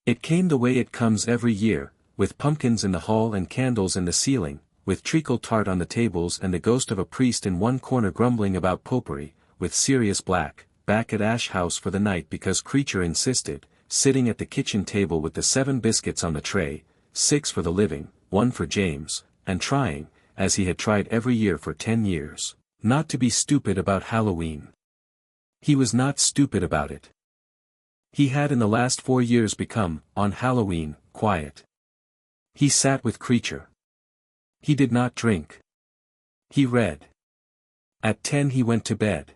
It came the way it comes every year, with pumpkins in the hall and candles in the ceiling, with treacle tart on the tables and the ghost of a priest in one corner grumbling about popery, with Sirius Black, back at Ash House for the night because Creature insisted, sitting at the kitchen table with the 7 biscuits on the tray, 6 for the living, 1 for James, and trying, as he had tried every year for 10 years, not to be stupid about Halloween. He was not stupid about it. He had in the last 4 years become, on Halloween, quiet. He sat with Creature. He did not drink. He read. At 10 he went to bed.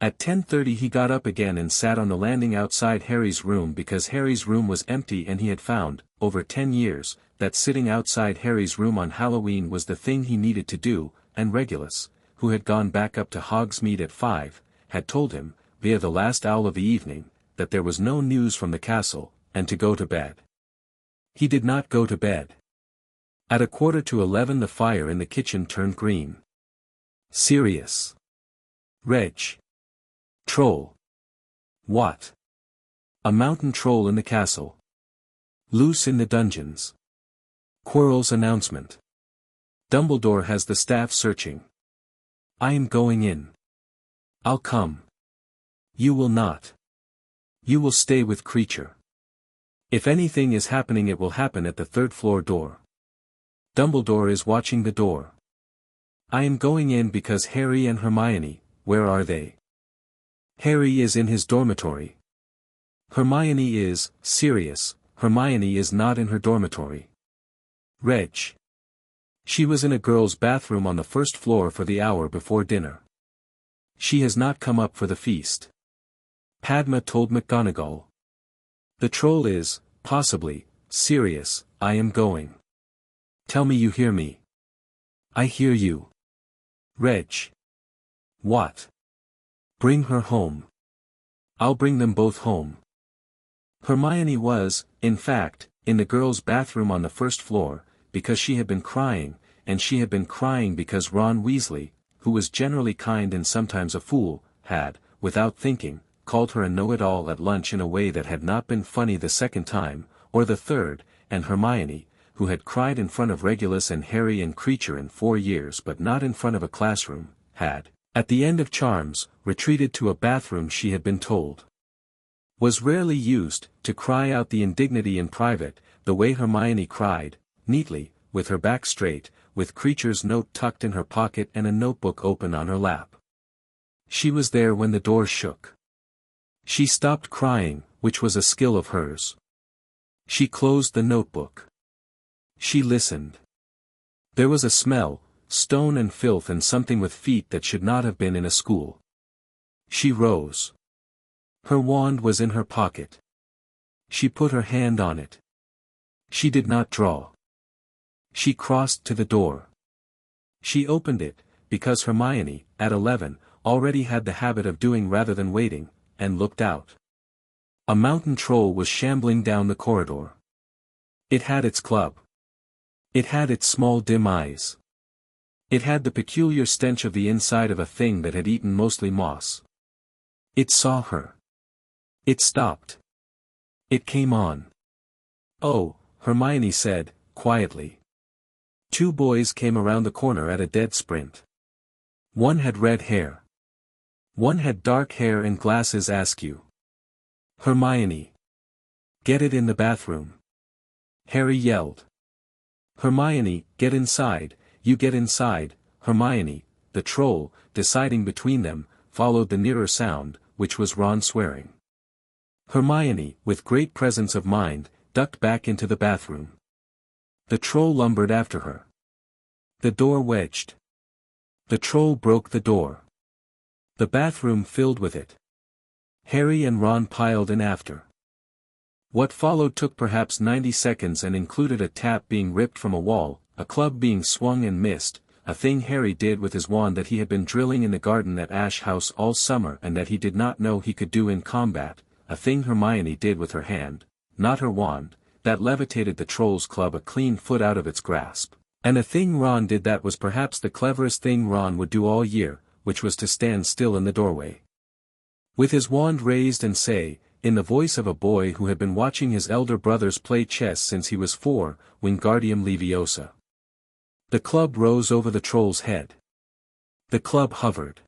At 10:30 he got up again and sat on the landing outside Harry's room because Harry's room was empty and he had found, over 10 years, that sitting outside Harry's room on Halloween was the thing he needed to do, and Regulus, who had gone back up to Hogsmeade at 5, had told him, via the last owl of the evening, that there was no news from the castle, and to go to bed. He did not go to bed. At 11:15 the fire in the kitchen turned green. Sirius. Reg. Troll. What? A mountain troll in the castle. Loose in the dungeons. Quirrell's announcement. Dumbledore has the staff searching. I am going in. I'll come. You will not. You will stay with Creature. If anything is happening it will happen at the 3rd floor door. Dumbledore is watching the door. I am going in because Harry and Hermione, where are they? Harry is in his dormitory. Hermione is, Sirius, Hermione is not in her dormitory. Reg. She was in a girl's bathroom on the 1st floor for the hour before dinner. She has not come up for the feast. Padma told McGonagall. The troll is, possibly, Sirius, I am going. Tell me you hear me. I hear you. Reg. What? Bring her home. I'll bring them both home. Hermione was, in fact, in the girls' bathroom on the 1st floor, because she had been crying, and she had been crying because Ron Weasley, who was generally kind and sometimes a fool, had, without thinking, called her a know-it-all at lunch in a way that had not been funny the 2nd time, or the 3rd, and Hermione, who had cried in front of Regulus and Harry and Creature in 4 years but not in front of a classroom, had, at the end of Charms, retreated to a bathroom she had been told was rarely used, to cry out the indignity in private, the way Hermione cried, neatly, with her back straight, with Creature's note tucked in her pocket and a notebook open on her lap. She was there when the door shook. She stopped crying, which was a skill of hers. She closed the notebook. She listened. There was a smell, stone and filth and something with feet that should not have been in a school. She rose. Her wand was in her pocket. She put her hand on it. She did not draw. She crossed to the door. She opened it, because Hermione, at 11, already had the habit of doing rather than waiting, and looked out. A mountain troll was shambling down the corridor. It had its club. It had its small dim eyes. It had the peculiar stench of the inside of a thing that had eaten mostly moss. It saw her. It stopped. It came on. Oh, Hermione said, quietly. 2 boys came around the corner at a dead sprint. One had red hair. One had dark hair and glasses askew. Hermione. Get it in the bathroom. Harry yelled. Hermione, get inside, you get inside, Hermione, the troll, deciding between them, followed the nearer sound, which was Ron swearing. Hermione, with great presence of mind, ducked back into the bathroom. The troll lumbered after her. The door wedged. The troll broke the door. The bathroom filled with it. Harry and Ron piled in after. What followed took perhaps 90 seconds and included a tap being ripped from a wall, a club being swung and missed, a thing Harry did with his wand that he had been drilling in the garden at Ash House all summer and that he did not know he could do in combat, a thing Hermione did with her hand, not her wand, that levitated the Trolls Club a clean foot out of its grasp. And a thing Ron did that was perhaps the cleverest thing Ron would do all year, which was to stand still in the doorway. With his wand raised and say, in the voice of a boy who had been watching his elder brothers play chess since he was 4, Wingardium Leviosa. The club rose over the troll's head. The club hovered.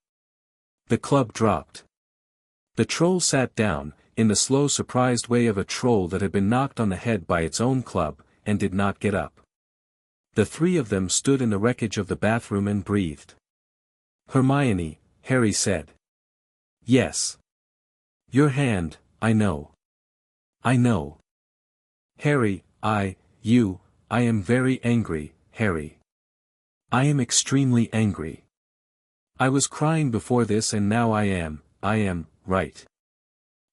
The club dropped. The troll sat down, in the slow surprised way of a troll that had been knocked on the head by its own club, and did not get up. The three of them stood in the wreckage of the bathroom and breathed. Hermione, Harry said. Yes. Your hand, I know. I know. Harry, I am very angry, Harry. I am extremely angry. I was crying before this and now I am, right.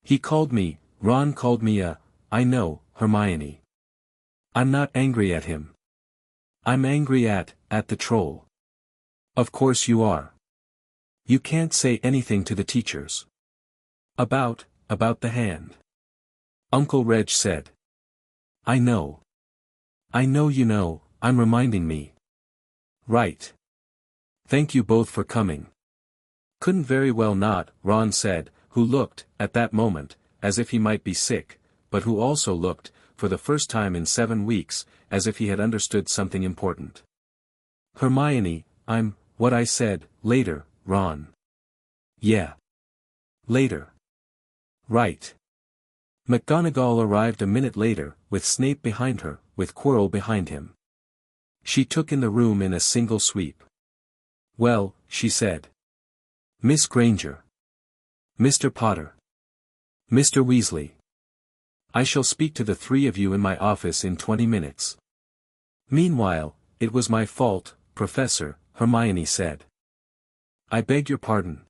He called me, Ron called me I know, Hermione. I'm not angry at him. I'm angry at the troll. Of course you are. You can't say anything to the teachers. About the hand. Uncle Reg said. I know. I know you know, I'm reminding me. Right. Thank you both for coming. Couldn't very well not, Ron said, who looked, at that moment, as if he might be sick, but who also looked, for the first time in 7 weeks, as if he had understood something important. Hermione, I'm, what I said, later, Ron. Yeah. Later. Right. McGonagall arrived a minute later, with Snape behind her, with Quirrell behind him. She took in the room in a single sweep. Well, she said. Miss Granger. Mr. Potter. Mr. Weasley. I shall speak to the 3 of you in my office in 20 minutes. Meanwhile, it was my fault, Professor, Hermione said. I beg your pardon.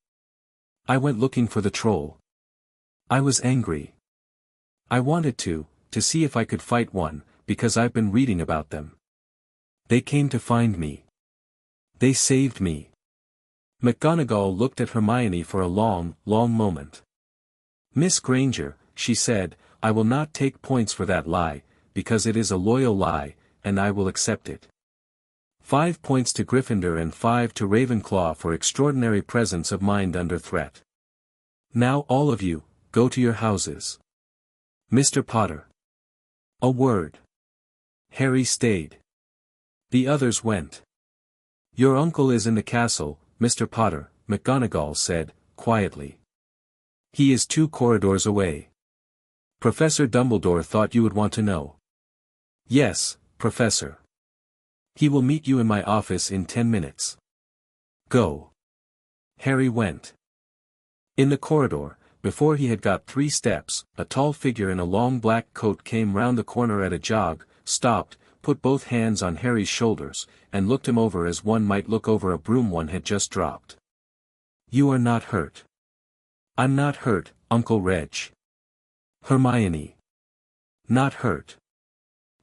I went looking for the troll. I was angry. I wanted to see if I could fight one, because I've been reading about them. They came to find me. They saved me. McGonagall looked at Hermione for a long, long moment. Miss Granger, she said, I will not take points for that lie, because it is a loyal lie, and I will accept it. 5 points to Gryffindor and 5 to Ravenclaw for extraordinary presence of mind under threat. Now all of you, go to your houses. Mr. Potter. A word. Harry stayed. The others went. Your uncle is in the castle, Mr. Potter, McGonagall said, quietly. He is 2 corridors away. Professor Dumbledore thought you would want to know. Yes, Professor. He will meet you in my office in 10 minutes. Go. Harry went. In the corridor, before he had got 3 steps, a tall figure in a long black coat came round the corner at a jog, stopped, put both hands on Harry's shoulders, and looked him over as one might look over a broom one had just dropped. You are not hurt. I'm not hurt, Uncle Reg. Hermione. Not hurt.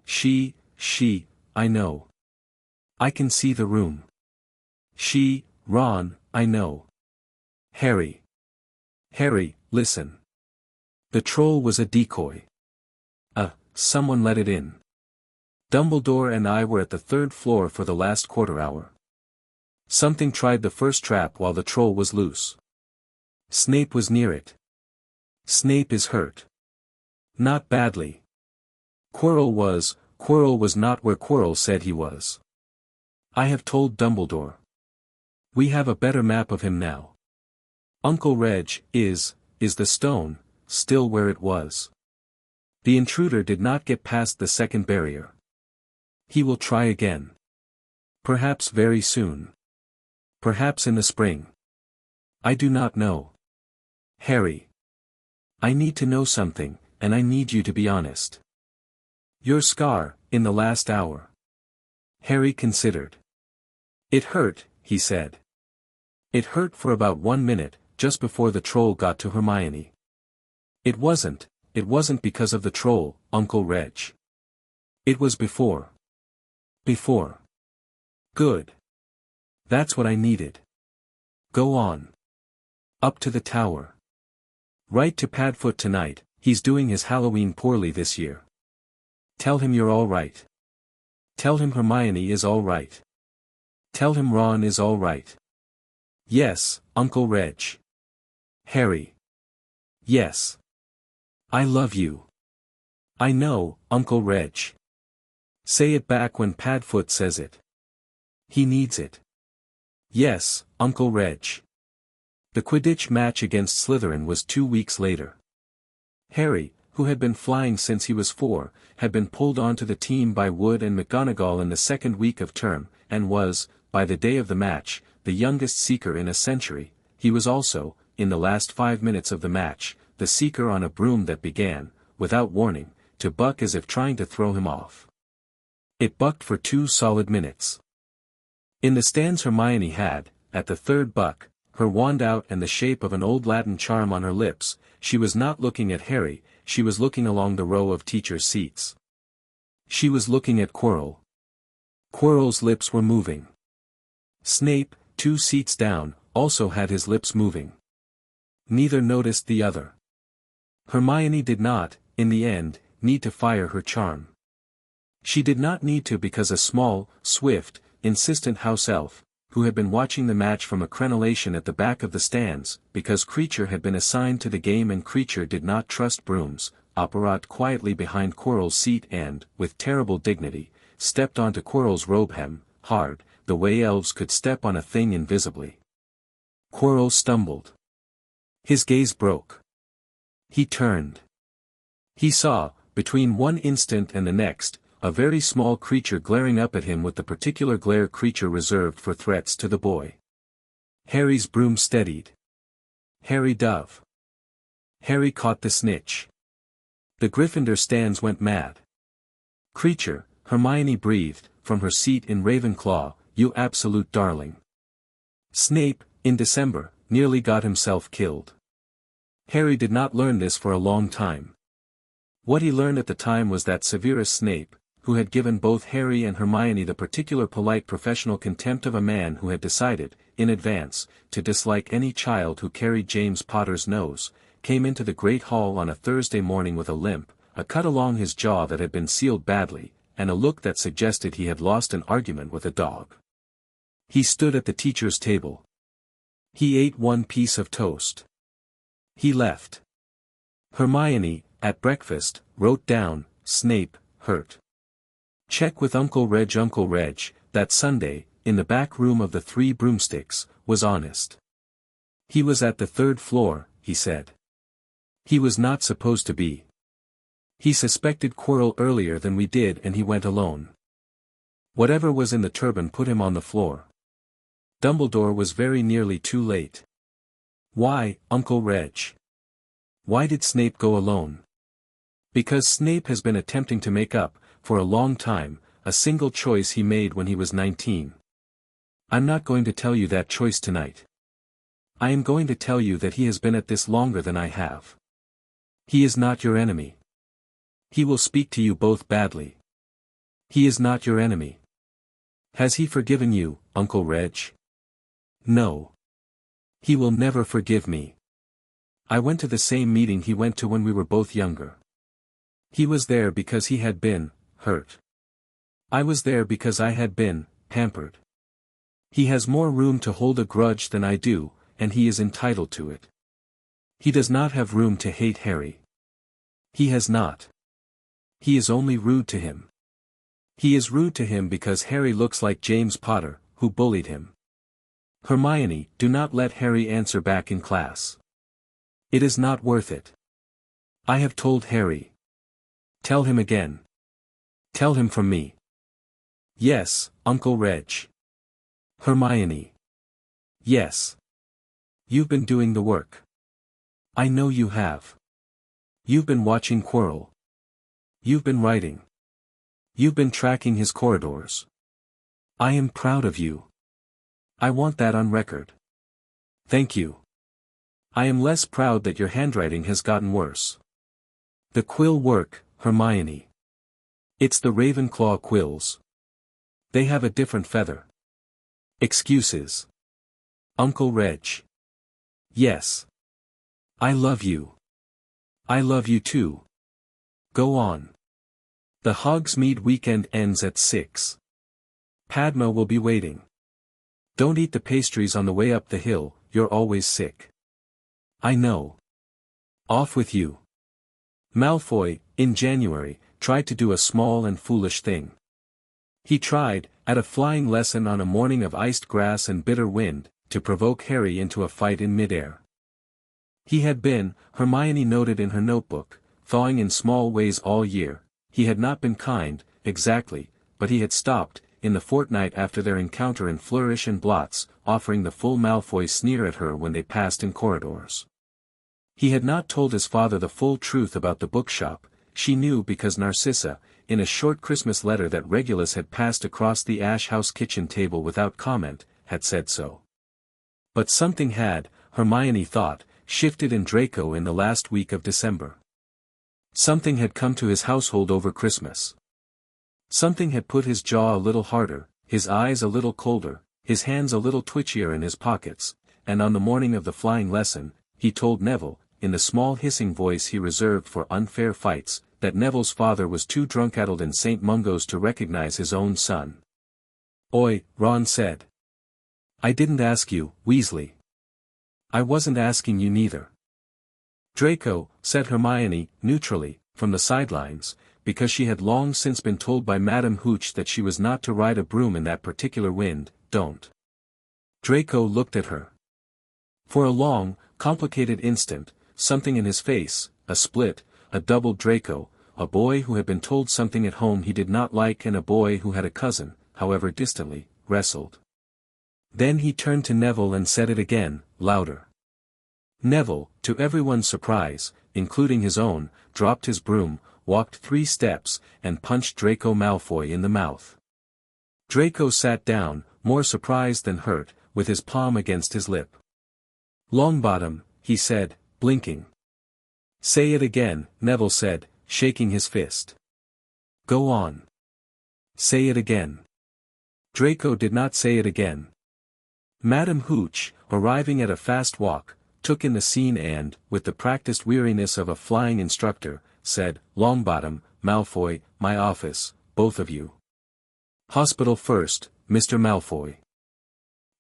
She, I know. I can see the room. She, Ron, I know. Harry. Harry, listen. The troll was a decoy. Someone let it in. Dumbledore and I were at the 3rd floor for the last quarter hour. Something tried the first trap while the troll was loose. Snape was near it. Snape is hurt. Not badly. Quirrell was not where Quirrell said he was. I have told Dumbledore. We have a better map of him now. Uncle Reg is the stone, still where it was. The intruder did not get past the 2nd barrier. He will try again. Perhaps very soon. Perhaps in the spring. I do not know. Harry. I need to know something, and I need you to be honest. Your scar, in the last hour. Harry considered. It hurt, he said. It hurt for about 1 minute, just before the troll got to Hermione. It wasn't because of the troll, Uncle Reg. It was before. Before. Good. That's what I needed. Go on. Up to the tower. Write to Padfoot tonight, he's doing his Halloween poorly this year. Tell him you're all right. Tell him Hermione is all right. Tell him Ron is all right. Yes, Uncle Reg. Harry. Yes. I love you. I know, Uncle Reg. Say it back when Padfoot says it. He needs it. Yes, Uncle Reg. The Quidditch match against Slytherin was 2 weeks later. Harry, who had been flying since he was 4, had been pulled onto the team by Wood and McGonagall in the second week of term, and was, by the day of the match, the youngest Seeker in a century. He was also, in the last 5 minutes of the match, the Seeker on a broom that began, without warning, to buck as if trying to throw him off. It bucked for 2 solid minutes. In the stands Hermione had, at the third buck, her wand out and the shape of an old Latin charm on her lips. She was not looking at Harry, she was looking along the row of teachers' seats. She was looking at Quirrell. Quirrell's lips were moving. Snape, 2 seats down, also had his lips moving. Neither noticed the other. Hermione did not, in the end, need to fire her charm. She did not need to because a small, swift, insistent house elf, who had been watching the match from a crenellation at the back of the stands, because Kreacher had been assigned to the game and Kreacher did not trust brooms, operated quietly behind Quirrell's seat and, with terrible dignity, stepped onto Quirrell's robe hem, hard, the way elves could step on a thing invisibly. Quirrell stumbled. His gaze broke. He turned. He saw, between one instant and the next, a very small creature glaring up at him with the particular glare Kreacher reserved for threats to the boy. Harry's broom steadied. Harry Dove. Harry caught the snitch. The Gryffindor stands went mad. Kreacher, Hermione breathed, from her seat in Ravenclaw, you absolute darling. Snape, in December, nearly got himself killed. Harry did not learn this for a long time. What he learned at the time was that Severus Snape, who had given both Harry and Hermione the particular polite professional contempt of a man who had decided, in advance, to dislike any child who carried James Potter's nose, came into the Great Hall on a Thursday morning with a limp, a cut along his jaw that had been sealed badly, and a look that suggested he had lost an argument with a dog. He stood at the teacher's table. He ate 1 piece of toast. He left. Hermione, at breakfast, wrote down, Snape, hurt. Check with Uncle Reg. Uncle Reg, that Sunday, in the back room of the 3 Broomsticks, was honest. He was at the 3rd floor, he said. He was not supposed to be. He suspected Quirrell earlier than we did and he went alone. Whatever was in the turban put him on the floor. Dumbledore was very nearly too late. Why, Uncle Reg? Why did Snape go alone? Because Snape has been attempting to make up, for a long time, a single choice he made when he was 19. I'm not going to tell you that choice tonight. I am going to tell you that he has been at this longer than I have. He is not your enemy. He will speak to you both badly. He is not your enemy. Has he forgiven you, Uncle Reg? No. He will never forgive me. I went to the same meeting he went to when we were both younger. He was there because he had been hurt. I was there because I had been pampered. He has more room to hold a grudge than I do, and he is entitled to it. He does not have room to hate Harry. He has not. He is only rude to him. He is rude to him because Harry looks like James Potter, who bullied him. Hermione, do not let Harry answer back in class. It is not worth it. I have told Harry. Tell him again. Tell him from me. Yes, Uncle Reg. Hermione. Yes. You've been doing the work. I know you have. You've been watching Quirrell. You've been writing. You've been tracking his corridors. I am proud of you. I want that on record. Thank you. I am less proud that your handwriting has gotten worse. The quill work, Hermione. It's the Ravenclaw quills. They have a different feather. Excuses. Uncle Reg. Yes. I love you. I love you too. Go on. The Hogsmeade weekend ends at 6. Padma will be waiting. Don't eat the pastries on the way up the hill, you're always sick. I know. Off with you. Malfoy, in January, tried to do a small and foolish thing. He tried, at a flying lesson on a morning of iced grass and bitter wind, to provoke Harry into a fight in midair. He had been, Hermione noted in her notebook, thawing in small ways all year. He had not been kind, exactly, but he had stopped, in the fortnight after their encounter in Flourish and Blots, offering the full Malfoy sneer at her when they passed in corridors. He had not told his father the full truth about the bookshop. She knew because Narcissa, in a short Christmas letter that Regulus had passed across the Ash House kitchen table without comment, had said so. But something had, Hermione thought, shifted in Draco in the last week of December. Something had come to his household over Christmas. Something had put his jaw a little harder, his eyes a little colder, his hands a little twitchier in his pockets, and on the morning of the flying lesson, he told Neville, in the small hissing voice he reserved for unfair fights, that Neville's father was too drunk-addled in St. Mungo's to recognize his own son. "Oi," Ron said. "I didn't ask you, Weasley." "I wasn't asking you neither." "Draco," said Hermione, neutrally, from the sidelines, because she had long since been told by Madame Hooch that she was not to ride a broom in that particular wind, "don't." Draco looked at her. For a long, complicated instant, something in his face, a split, a double Draco, a boy who had been told something at home he did not like and a boy who had a cousin, however distantly, wrestled. Then he turned to Neville and said it again, louder. Neville, to everyone's surprise, including his own, dropped his broom, walked 3 steps, and punched Draco Malfoy in the mouth. Draco sat down, more surprised than hurt, with his palm against his lip. "Longbottom," he said, blinking. "Say it again," Neville said, shaking his fist. "Go on. Say it again." Draco did not say it again. Madame Hooch, arriving at a fast walk, took in the scene and, with the practiced weariness of a flying instructor, said, "Longbottom, Malfoy, my office, both of you. Hospital first, Mr. Malfoy.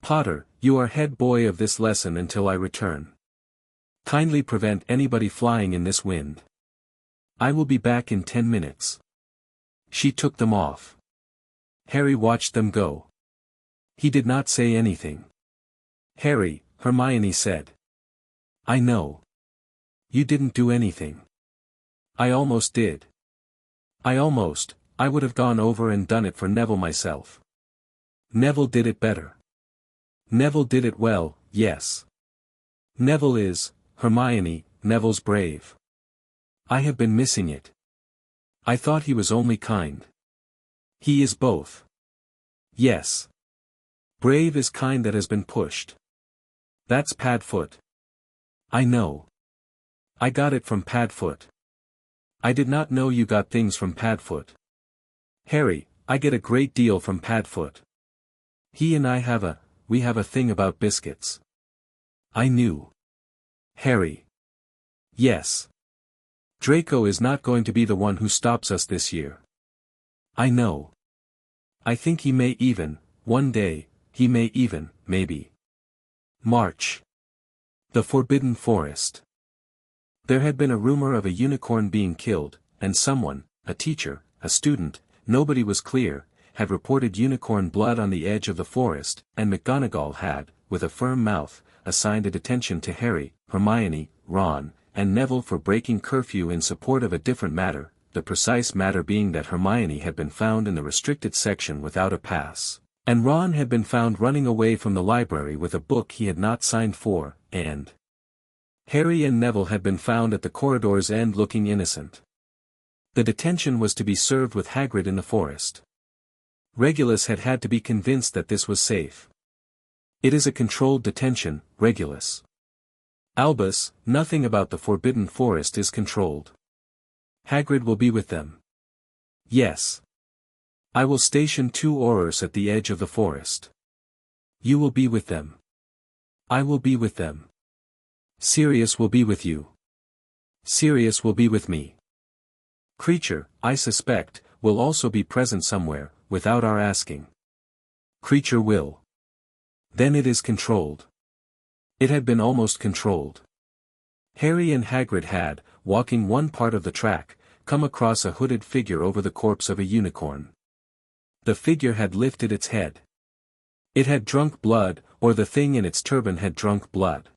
Potter, you are head boy of this lesson until I return. Kindly prevent anybody flying in this wind. I will be back in 10 minutes. She took them off. Harry watched them go. He did not say anything. "Harry," Hermione said. "I know. You didn't do anything. I almost did. I would have gone over and done it for Neville myself. Neville did it better. Neville did it well, yes. Neville is, Hermione, Neville's brave. I have been missing it. I thought he was only kind. He is both. Yes. Brave is kind that has been pushed. That's Padfoot. I know. I got it from Padfoot. I did not know you got things from Padfoot. Harry, I get a great deal from Padfoot. He and I have a thing about biscuits. I knew. Harry. Yes. Draco is not going to be the one who stops us this year. I know. I think he may even, one day, he may even, maybe. March. The Forbidden Forest. There had been a rumor of a unicorn being killed, and someone, a teacher, a student, nobody was clear, had reported unicorn blood on the edge of the forest, and McGonagall had, with a firm mouth, assigned a detention to Harry, Hermione, Ron, and Neville for breaking curfew in support of a different matter, the precise matter being that Hermione had been found in the restricted section without a pass, and Ron had been found running away from the library with a book he had not signed for, and Harry and Neville had been found at the corridor's end looking innocent. The detention was to be served with Hagrid in the forest. Regulus had had to be convinced that this was safe. It is a controlled detention, Regulus. Albus, nothing about the Forbidden Forest is controlled. Hagrid will be with them. Yes. I will station 2 Aurors at the edge of the forest. You will be with them. I will be with them. Sirius will be with you. Sirius will be with me. Creature, I suspect, will also be present somewhere, without our asking. Creature will. Then it is controlled. It had been almost controlled. Harry and Hagrid had, walking one part of the track, come across a hooded figure over the corpse of a unicorn. The figure had lifted its head. It had drunk blood, or the thing in its turban had drunk blood.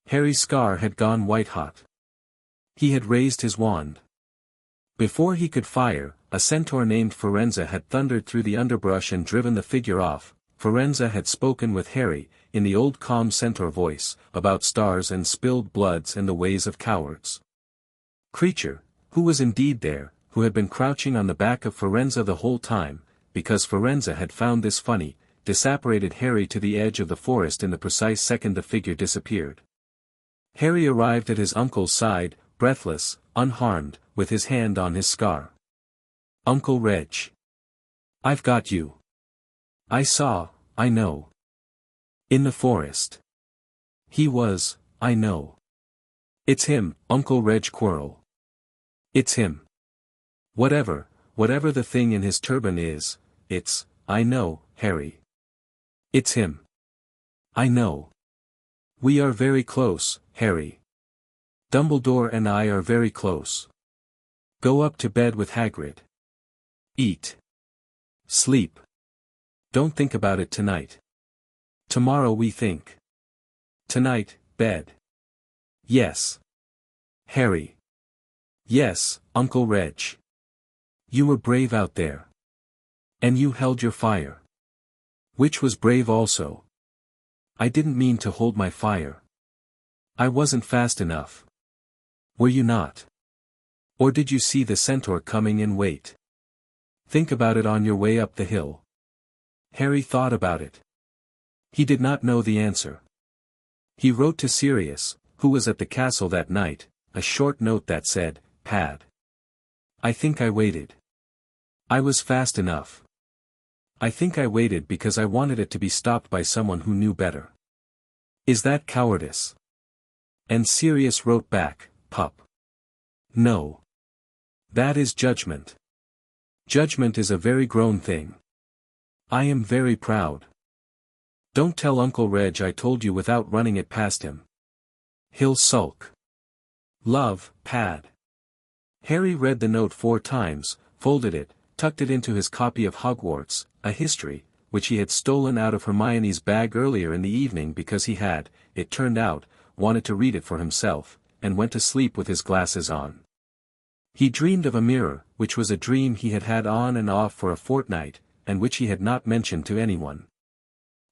Harry's scar had gone white-hot. He had raised his wand. Before he could fire, a centaur named Firenze had thundered through the underbrush and driven the figure off. Firenze had spoken with Harry, in the old calm centaur voice, about stars and spilled bloods and the ways of cowards. Creature, who was indeed there, who had been crouching on the back of Firenze the whole time, because Firenze had found this funny, disapparated Harry to the edge of the forest in the precise second the figure disappeared. Harry arrived at his uncle's side, breathless, unharmed, with his hand on his scar. "Uncle Reg. I've got you. I saw, I know. In the forest. He was, I know. It's him, Uncle Reg Quirrell. It's him. Whatever the thing in his turban is, it's, I know, Harry. It's him. I know. We are very close, Harry. Dumbledore and I are very close. Go up to bed with Hagrid. Eat. Sleep. Don't think about it tonight. Tomorrow we think. Tonight, bed. Yes. Harry. Yes, Uncle Reg. You were brave out there. And you held your fire. Which was brave also. I didn't mean to hold my fire. I wasn't fast enough. Were you not? Or did you see the centaur coming and wait? Think about it on your way up the hill. Harry thought about it. He did not know the answer. He wrote to Sirius, who was at the castle that night, a short note that said, "Pad. I think I waited. I was fast enough. I think I waited because I wanted it to be stopped by someone who knew better. Is that cowardice?" And Sirius wrote back, "Pup. No. That is judgment. Judgment is a very grown thing. I am very proud. Don't tell Uncle Reg I told you without running it past him. He'll sulk. Love, Pad." Harry read the note 4 times, folded it, tucked it into his copy of Hogwarts, a history, which he had stolen out of Hermione's bag earlier in the evening because he had, it turned out, wanted to read it for himself, and went to sleep with his glasses on. He dreamed of a mirror, which was a dream he had had on and off for a fortnight, and which he had not mentioned to anyone.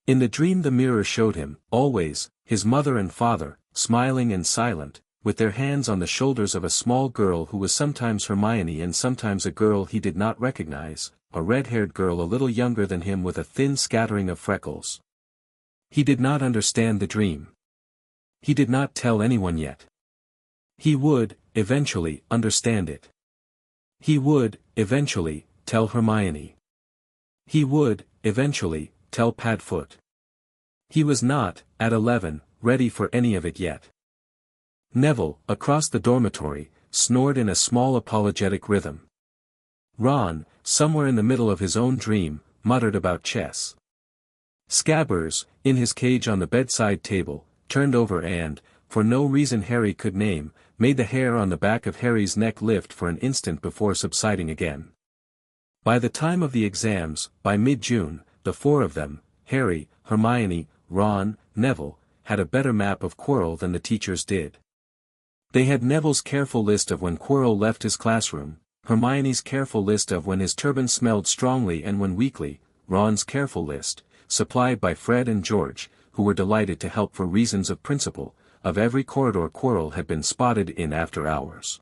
In the dream the mirror showed him, always, his mother and father, smiling and silent, with their hands on the shoulders of a small girl who was sometimes Hermione and sometimes a girl he did not recognize, a red-haired girl a little younger than him with a thin scattering of freckles. He did not understand the dream. He did not tell anyone yet. He would, eventually, understand it. He would, eventually, tell Hermione. He would, eventually, tell Padfoot. He was not, at 11, ready for any of it yet. Neville, across the dormitory, snored in a small apologetic rhythm. Ron, somewhere in the middle of his own dream, muttered about chess. Scabbers, in his cage on the bedside table, turned over and, for no reason Harry could name, made the hair on the back of Harry's neck lift for an instant before subsiding again. By the time of the exams, by mid-June, the 4 of them, Harry, Hermione, Ron, Neville, had a better map of Quirrell than the teachers did. They had Neville's careful list of when Quirrell left his classroom, Hermione's careful list of when his turban smelled strongly and when weakly, Ron's careful list, supplied by Fred and George, who were delighted to help for reasons of principle, of every corridor Quirrell had been spotted in after hours.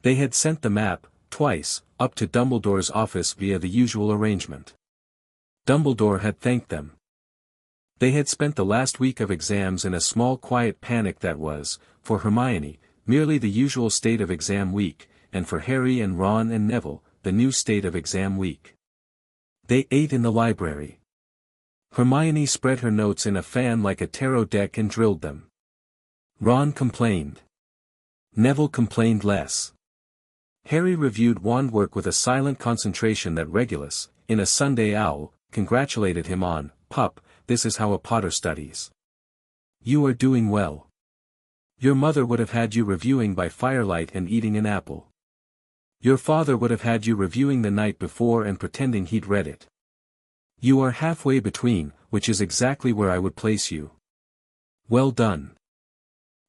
They had sent the map, twice, up to Dumbledore's office via the usual arrangement. Dumbledore had thanked them. They had spent the last week of exams in a small quiet panic that was, for Hermione, merely the usual state of exam week, and for Harry and Ron and Neville, the new state of exam week. They ate in the library. Hermione spread her notes in a fan like a tarot deck and drilled them. Ron complained. Neville complained less. Harry reviewed wand work with a silent concentration that Regulus, in a Sunday owl, congratulated him on. "Pup, this is how a Potter studies. You are doing well. Your mother would have had you reviewing by firelight and eating an apple. Your father would have had you reviewing the night before and pretending he'd read it. You are halfway between, which is exactly where I would place you. Well done."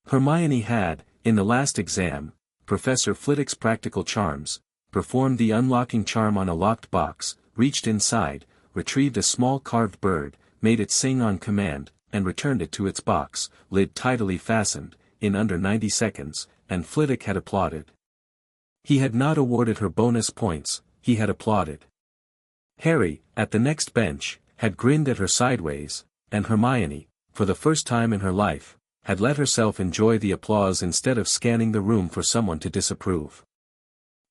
Hermione had, in the last exam, Professor Flitwick's practical charms, performed the unlocking charm on a locked box, reached inside, retrieved a small carved bird, made it sing on command, and returned it to its box, lid tidily fastened, in under 90 seconds, and Flitwick had applauded. He had not awarded her bonus points, he had applauded. Harry, at the next bench, had grinned at her sideways, and Hermione, for the first time in her life, had let herself enjoy the applause instead of scanning the room for someone to disapprove.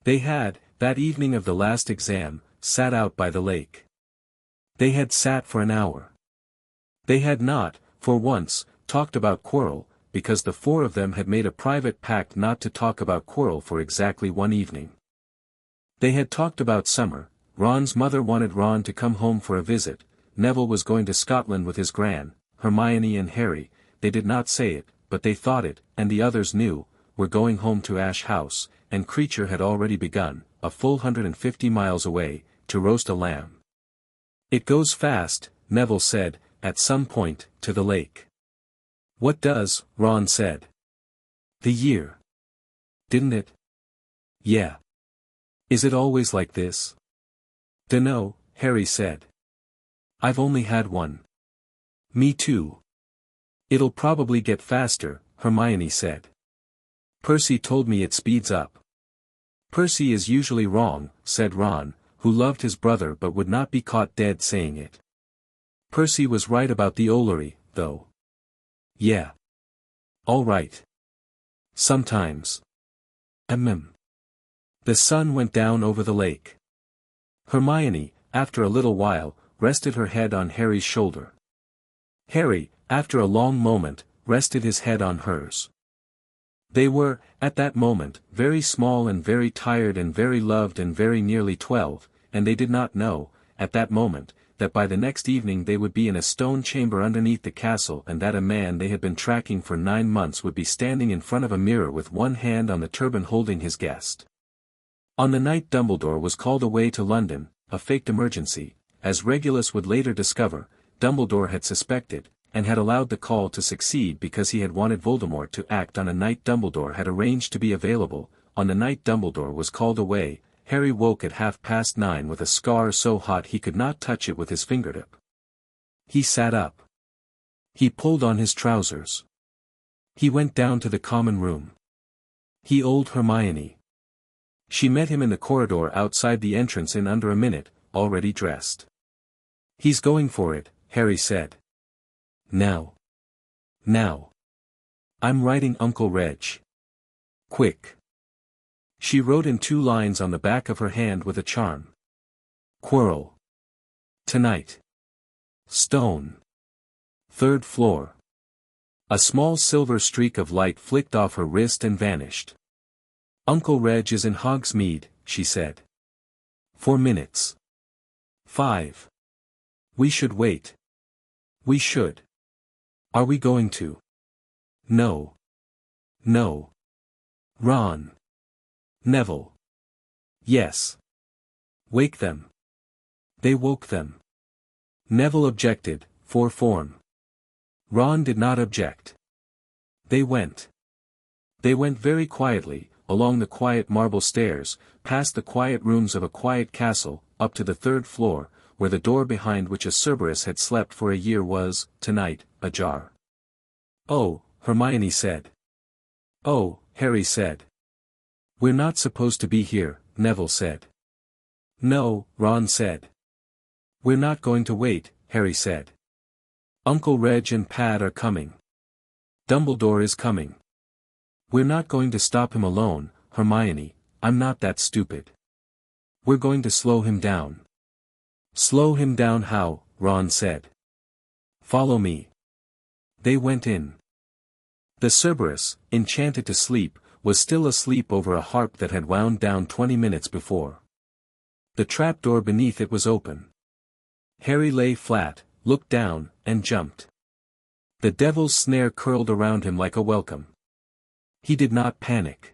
They had, that evening of the last exam, sat out by the lake. They had sat for an hour. They had not, for once, talked about Quirrell, because the four of them had made a private pact not to talk about Quirrell for exactly one evening. They had talked about summer. Ron's mother wanted Ron to come home for a visit, Neville was going to Scotland with his gran, Hermione and Harry, they did not say it, but they thought it, and the others knew, were going home to Ash House, and Creature had already begun, a full 150 miles away, to roast a lamb. "It goes fast," Neville said, at some point, to the lake. "What does?" Ron said. "The year. Didn't it?" "Yeah. Is it always like this?" "Dunno," Harry said. "I've only had one." "Me too." "It'll probably get faster," Hermione said. "Percy told me it speeds up." "Percy is usually wrong," said Ron, who loved his brother but would not be caught dead saying it. "Percy was right about the Ollery, though." "Yeah. All right. Sometimes." The sun went down over the lake. Hermione, after a little while, rested her head on Harry's shoulder. Harry, after a long moment, rested his head on hers. They were, at that moment, very small and very tired and very loved and very nearly 12, and they did not know, at that moment, that by the next evening they would be in a stone chamber underneath the castle and that a man they had been tracking for 9 months would be standing in front of a mirror with one hand on the turban holding his guest. On the night Dumbledore was called away to London, a faked emergency, as Regulus would later discover, Dumbledore had suspected, and had allowed the call to succeed because he had wanted Voldemort to act on a night Dumbledore had arranged to be available. On the night Dumbledore was called away, Harry woke at 9:30 with a scar so hot he could not touch it with his fingertip. He sat up. He pulled on his trousers. He went down to the common room. He old Hermione. She met him in the corridor outside the entrance in under a minute, already dressed. "He's going for it," Harry said. Now. I'm writing Uncle Reg. Quick." She wrote in 2 lines on the back of her hand with a charm. "Quirrell. Tonight. Stone. 3rd floor." A small silver streak of light flicked off her wrist and vanished. "Uncle Reg is in Hogsmeade," she said. 4 minutes. 5. We should wait. We should. Are we going to? No. Ron. Neville. Yes. Wake them. They woke them. Neville objected, for form. Ron did not object. They went. They went very quietly, along the quiet marble stairs, past the quiet rooms of a quiet castle, up to the 3rd floor, where the door behind which a Cerberus had slept for a year was, tonight, ajar. "Oh," Hermione said. "Oh," Harry said. "We're not supposed to be here," Neville said. "No," Ron said. "We're not going to wait," Harry said. "Uncle Reg and Pat are coming. Dumbledore is coming. We're not going to stop him alone, Hermione, I'm not that stupid. We're going to slow him down." "Slow him down how?" Ron said. "Follow me." They went in. The Cerberus, enchanted to sleep, was still asleep over a harp that had wound down 20 minutes before. The trapdoor beneath it was open. Harry lay flat, looked down, and jumped. The devil's snare curled around him like a welcome. He did not panic.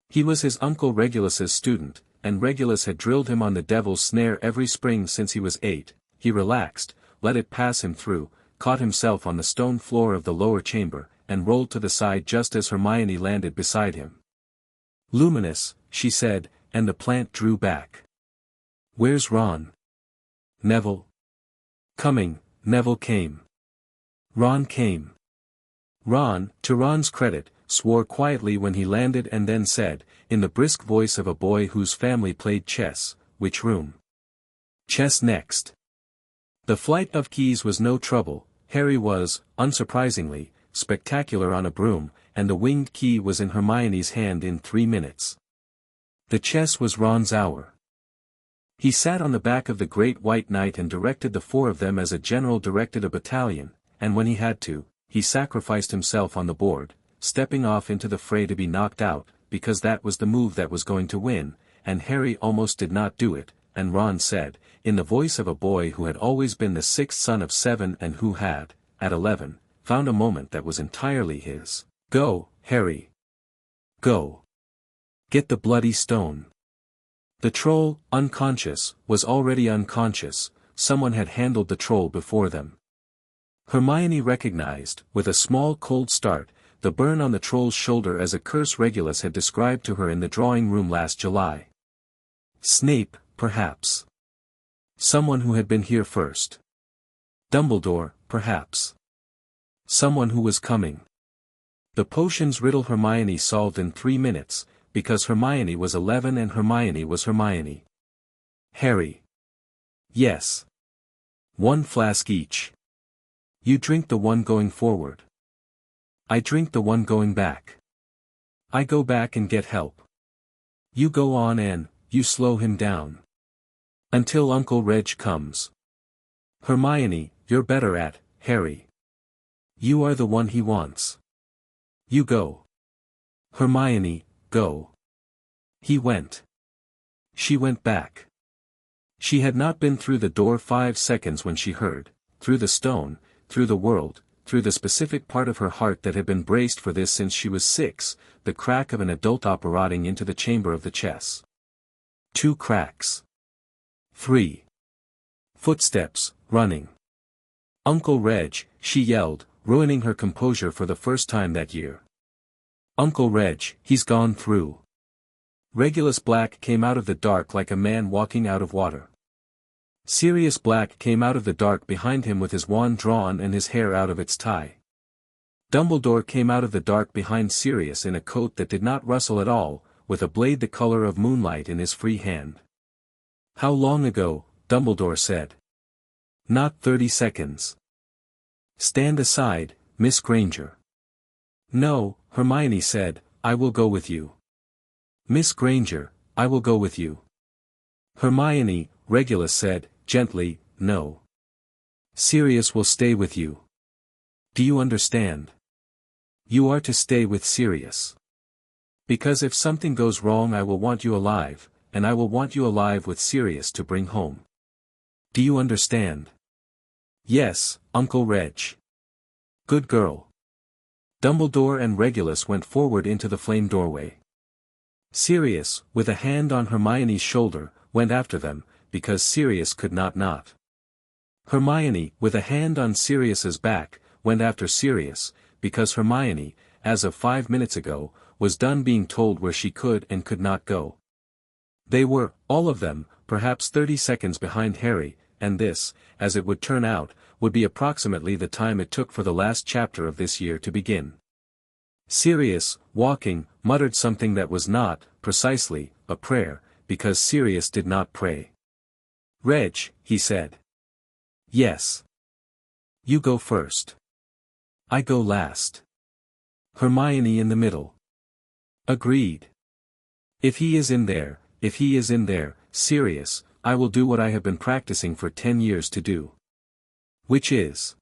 He was his Uncle Regulus's student, and Regulus had drilled him on the devil's snare every spring since he was 8. He relaxed, let it pass him through, caught himself on the stone floor of the lower chamber, and rolled to the side just as Hermione landed beside him. "Luminous," she said, and the plant drew back. "Where's Ron?" "Neville." "Coming." Neville came. Ron came. Ron, to Ron's credit, swore quietly when he landed and then said, in the brisk voice of a boy whose family played chess, "Which room?" "Chess next." The flight of keys was no trouble. Harry was, unsurprisingly, spectacular on a broom, and the winged key was in Hermione's hand in 3 minutes. The chess was Ron's hour. He sat on the back of the Great White Knight and directed the 4 of them as a general directed a battalion, and when he had to, he sacrificed himself on the board, stepping off into the fray to be knocked out, because that was the move that was going to win, and Harry almost did not do it, and Ron said, in the voice of a boy who had always been the 6th son of 7 and who had, at 11, found a moment that was entirely his, "Go, Harry. Go. Get the bloody stone." The troll, unconscious, was already unconscious. Someone had handled the troll before them. Hermione recognized, with a small cold start, the burn on the troll's shoulder as a curse Regulus had described to her in the drawing room last July. Snape, perhaps. Someone who had been here first. Dumbledore, perhaps. Someone who was coming. The potions riddle Hermione solved in 3 minutes, because Hermione was 11 and Hermione was Hermione. Harry. Yes. 1 flask each. You drink the one going forward. I drink the one going back. I go back and get help. You go on and, you slow him down. Until Uncle Reg comes. Hermione, you're better at, Harry. You are the one he wants. You go. Hermione, go. He went. She went back. She had not been through the door 5 seconds when she heard, through the stone, through the world, through the specific part of her heart that had been braced for this since she was 6, the crack of an adult operating into the chamber of the chess. 2 cracks. 3. Footsteps, running. Uncle Reg, she yelled, ruining her composure for the first time that year. Uncle Reg, he's gone through. Regulus Black came out of the dark like a man walking out of water. Sirius Black came out of the dark behind him with his wand drawn and his hair out of its tie. Dumbledore came out of the dark behind Sirius in a coat that did not rustle at all, with a blade the color of moonlight in his free hand. How long ago, Dumbledore said. Not 30 seconds. Stand aside, Miss Granger. No, Hermione said, I will go with you. Miss Granger, I will go with you. Hermione, Regulus said, gently, no. Sirius will stay with you. Do you understand? You are to stay with Sirius. Because if something goes wrong I will want you alive, and I will want you alive with Sirius to bring home. Do you understand? Yes, Uncle Reg. Good girl. Dumbledore and Regulus went forward into the flame doorway. Sirius, with a hand on Hermione's shoulder, went after them, because Sirius could not. Hermione, with a hand on Sirius's back, went after Sirius, because Hermione, as of 5 minutes ago, was done being told where she could and could not go. They were, all of them, perhaps 30 seconds behind Harry, and this, as it would turn out, would be approximately the time it took for the last chapter of this year to begin. Sirius, walking, muttered something that was not, precisely, a prayer, because Sirius did not pray. Reg, he said. Yes. You go first. I go last. Hermione in the middle. Agreed. If he is in there, Sirius, I will do what I have been practicing for 10 years to do. Which is?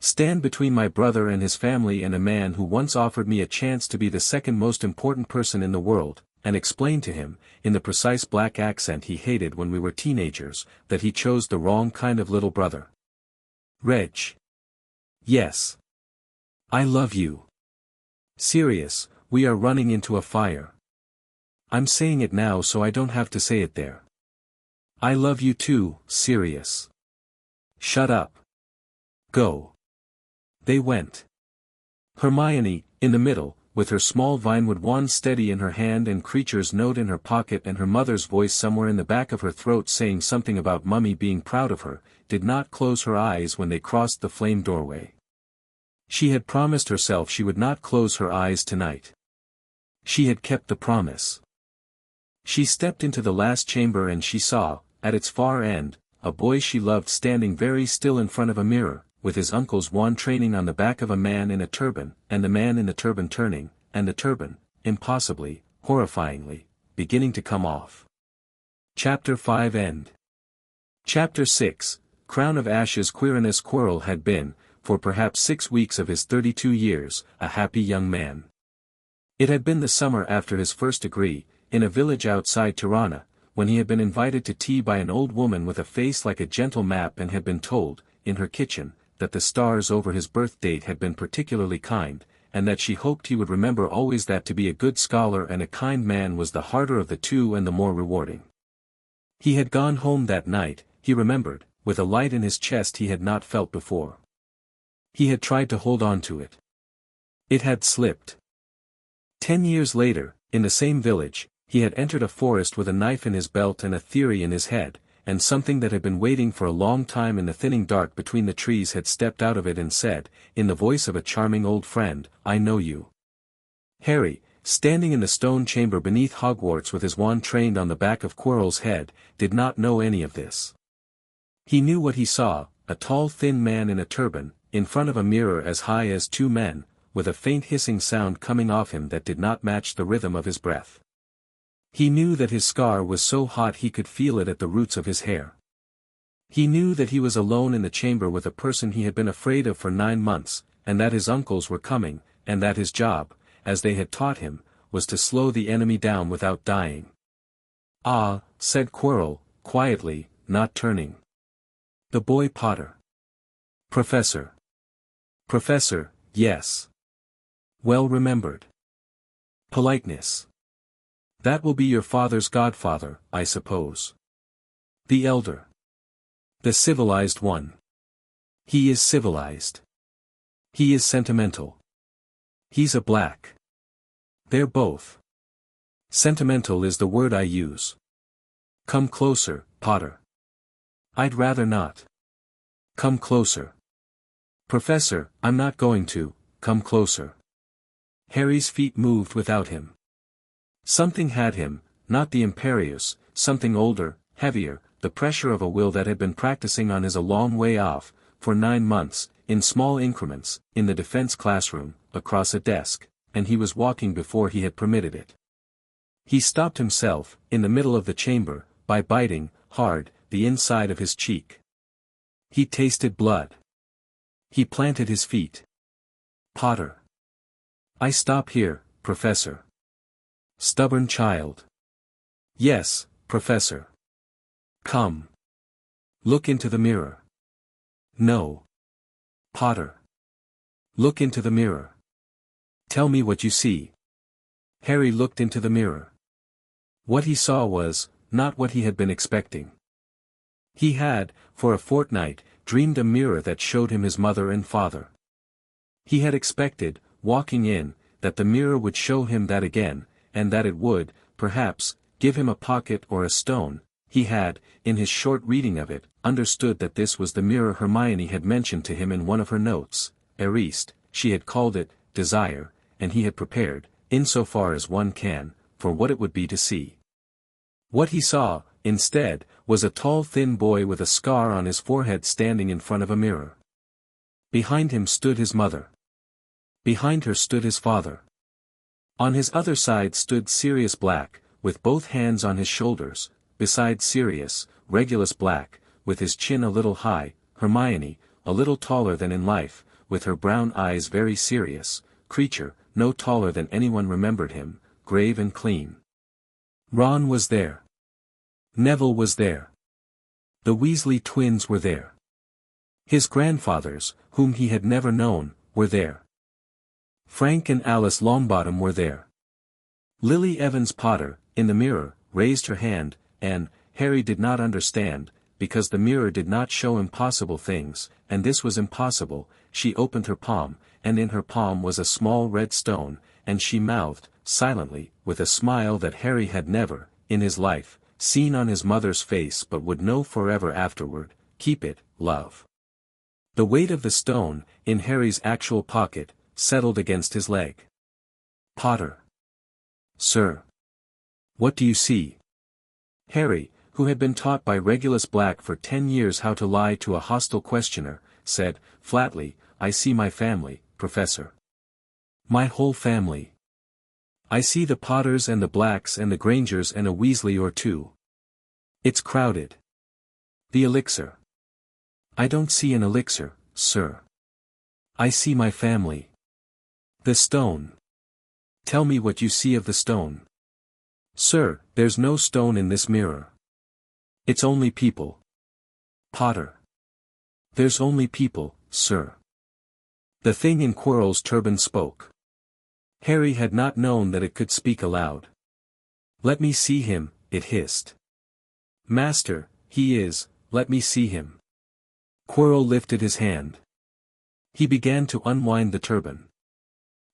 Stand between my brother and his family and a man who once offered me a chance to be the second most important person in the world, and explain to him, in the precise black accent he hated when we were teenagers, that he chose the wrong kind of little brother. Reg. Yes. I love you. Sirius, we are running into a fire. I'm saying it now so I don't have to say it there. I love you too, Sirius. Shut up. Go. They went. Hermione, in the middle, with her small vinewood wand steady in her hand and Creature's note in her pocket and her mother's voice somewhere in the back of her throat saying something about Mummy being proud of her, did not close her eyes when they crossed the flame doorway. She had promised herself she would not close her eyes tonight. She had kept the promise. She stepped into the last chamber and she saw, at its far end, a boy she loved standing very still in front of a mirror, with his uncle's wand training on the back of a man in a turban, and the man in the turban turning, and the turban, impossibly, horrifyingly, beginning to come off. Chapter 5 End. Chapter 6, Crown of Ashes. Quirrell had been, for perhaps 6 weeks of his 32 years, a happy young man. It had been the summer after his first degree, in a village outside Tirana, when he had been invited to tea by an old woman with a face like a gentle map and had been told, in her kitchen, that the stars over his birth date had been particularly kind, and that she hoped he would remember always that to be a good scholar and a kind man was the harder of the two and the more rewarding. He had gone home that night, he remembered, with a light in his chest he had not felt before. He had tried to hold on to it. It had slipped. 10 years later, in the same village, he had entered a forest with a knife in his belt and a theory in his head, and something that had been waiting for a long time in the thinning dark between the trees had stepped out of it and said, in the voice of a charming old friend, I know you. Harry, standing in the stone chamber beneath Hogwarts with his wand trained on the back of Quirrell's head, did not know any of this. He knew what he saw, a tall thin man in a turban, in front of a mirror as high as 2 men, with a faint hissing sound coming off him that did not match the rhythm of his breath. He knew that his scar was so hot he could feel it at the roots of his hair. He knew that he was alone in the chamber with a person he had been afraid of for 9 months, and that his uncles were coming, and that his job, as they had taught him, was to slow the enemy down without dying. Ah, said Quirrell, quietly, not turning. The boy Potter. Professor. Professor, yes. Well remembered. Politeness. That will be your father's godfather, I suppose. The elder. The civilized one. He is civilized. He is sentimental. He's a black. They're both. Sentimental is the word I use. Come closer, Potter. I'd rather not. Come closer. Professor, I'm not going to, come closer. Harry's feet moved without him. Something had him, not the imperious, something older, heavier, the pressure of a will that had been practicing on his a long way off, for 9 months, in small increments, in the defense classroom, across a desk, and he was walking before he had permitted it. He stopped himself, in the middle of the chamber, by biting, hard, the inside of his cheek. He tasted blood. He planted his feet. Potter. I stop here, Professor. Stubborn child. Yes, Professor. Come. Look into the mirror. No. Potter. Look into the mirror. Tell me what you see. Harry looked into the mirror. What he saw was, not what he had been expecting. He had, for a fortnight, dreamed a mirror that showed him his mother and father. He had expected, walking in, that the mirror would show him that again, and that it would, perhaps, give him a pocket or a stone. He had, in his short reading of it, understood that this was the mirror Hermione had mentioned to him in one of her notes. Erist, she had called it, desire, and he had prepared, insofar as one can, for what it would be to see. What he saw, instead, was a tall thin boy with a scar on his forehead standing in front of a mirror. Behind him stood his mother. Behind her stood his father. On his other side stood Sirius Black, with both hands on his shoulders, beside Sirius, Regulus Black, with his chin a little high, Hermione, a little taller than in life, with her brown eyes very serious, creature, no taller than anyone remembered him, grave and clean. Ron was there. Neville was there. The Weasley twins were there. His grandfathers, whom he had never known, were there. Frank and Alice Longbottom were there. Lily Evans Potter, in the mirror, raised her hand, and Harry did not understand, because the mirror did not show impossible things, and this was impossible. She opened her palm, and in her palm was a small red stone, and she mouthed, silently, with a smile that Harry had never, in his life, seen on his mother's face but would know forever afterward, "Keep it, love." The weight of the stone, in Harry's actual pocket, settled against his leg. "Potter." "Sir." "What do you see?" Harry, who had been taught by Regulus Black for 10 years how to lie to a hostile questioner, said, flatly, "I see my family, Professor. My whole family. I see the Potters and the Blacks and the Grangers and a Weasley or two. It's crowded. The elixir." "I don't see an elixir, sir. I see my family." "The stone. Tell me what you see of the stone." "Sir, there's no stone in this mirror. It's only people." "Potter." "There's only people, sir." The thing in Quirrell's turban spoke. Harry had not known that it could speak aloud. "Let me see him," it hissed. "Master, he is, let me see him." Quirrell lifted his hand. He began to unwind the turban.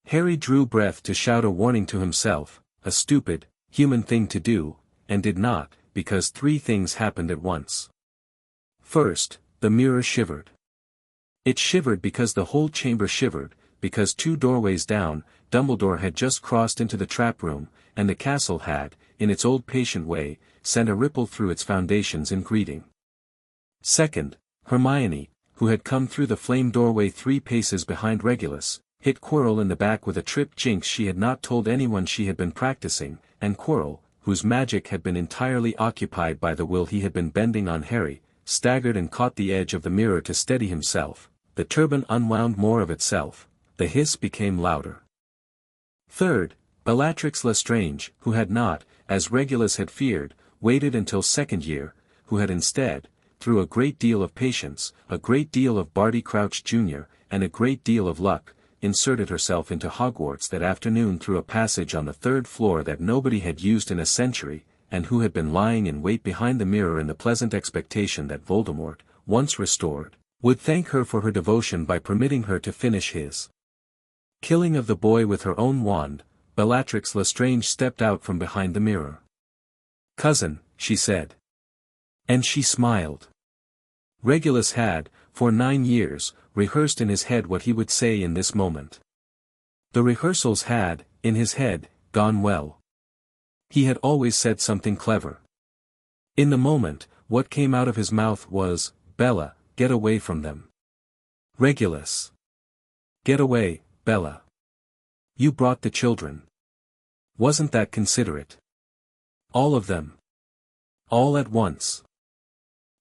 Harry drew breath to shout a warning to himself, a stupid, human thing to do, and did not, because 3 things happened at once. First, the mirror shivered. It shivered because the whole chamber shivered, because 2 doorways down, Dumbledore had just crossed into the trap room, and the castle had, in its old patient way, sent a ripple through its foundations in greeting. Second, Hermione, who had come through the flame doorway 3 paces behind Regulus, hit Quirrell in the back with a trip jinx she had not told anyone she had been practicing, and Quirrell, whose magic had been entirely occupied by the will he had been bending on Harry, staggered and caught the edge of the mirror to steady himself. The turban unwound more of itself. The hiss became louder. Third, Bellatrix Lestrange, who had not, as Regulus had feared, waited until 2nd year, who had instead, through a great deal of patience, a great deal of Barty Crouch Jr., and a great deal of luck, inserted herself into Hogwarts that afternoon through a passage on the 3rd floor that nobody had used in a century, and who had been lying in wait behind the mirror in the pleasant expectation that Voldemort, once restored, would thank her for her devotion by permitting her to finish his killing of the boy with her own wand. Bellatrix Lestrange stepped out from behind the mirror. "Cousin," she said. And she smiled. Regulus had, for 9 years, rehearsed in his head what he would say in this moment. The rehearsals had, in his head, gone well. He had always said something clever. In the moment, what came out of his mouth was, "Bella, get away from them." "Regulus. Get away, Bella. You brought the children. Wasn't that considerate? All of them. All at once.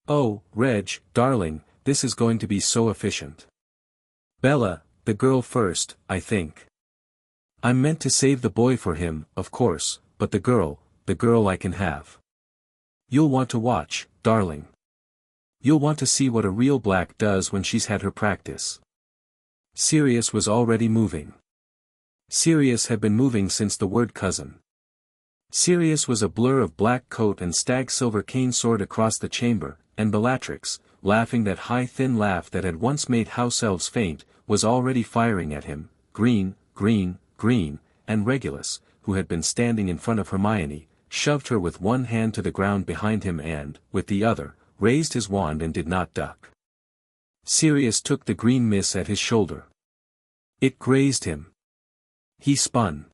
Oh, Reg, darling, this is going to be so efficient. Bella, the girl first, I think. I'm meant to save the boy for him, of course, but the girl I can have. You'll want to watch, darling. You'll want to see what a real Black does when she's had her practice." Sirius was already moving. Sirius had been moving since the word cousin. Sirius was a blur of black coat and stag silver cane sword across the chamber, and Bellatrix, laughing that high thin laugh that had once made house elves faint, was already firing at him, green, green, green, and Regulus, who had been standing in front of Hermione, shoved her with one hand to the ground behind him and, with the other, raised his wand and did not duck. Sirius took the green miss at his shoulder. It grazed him. He spun.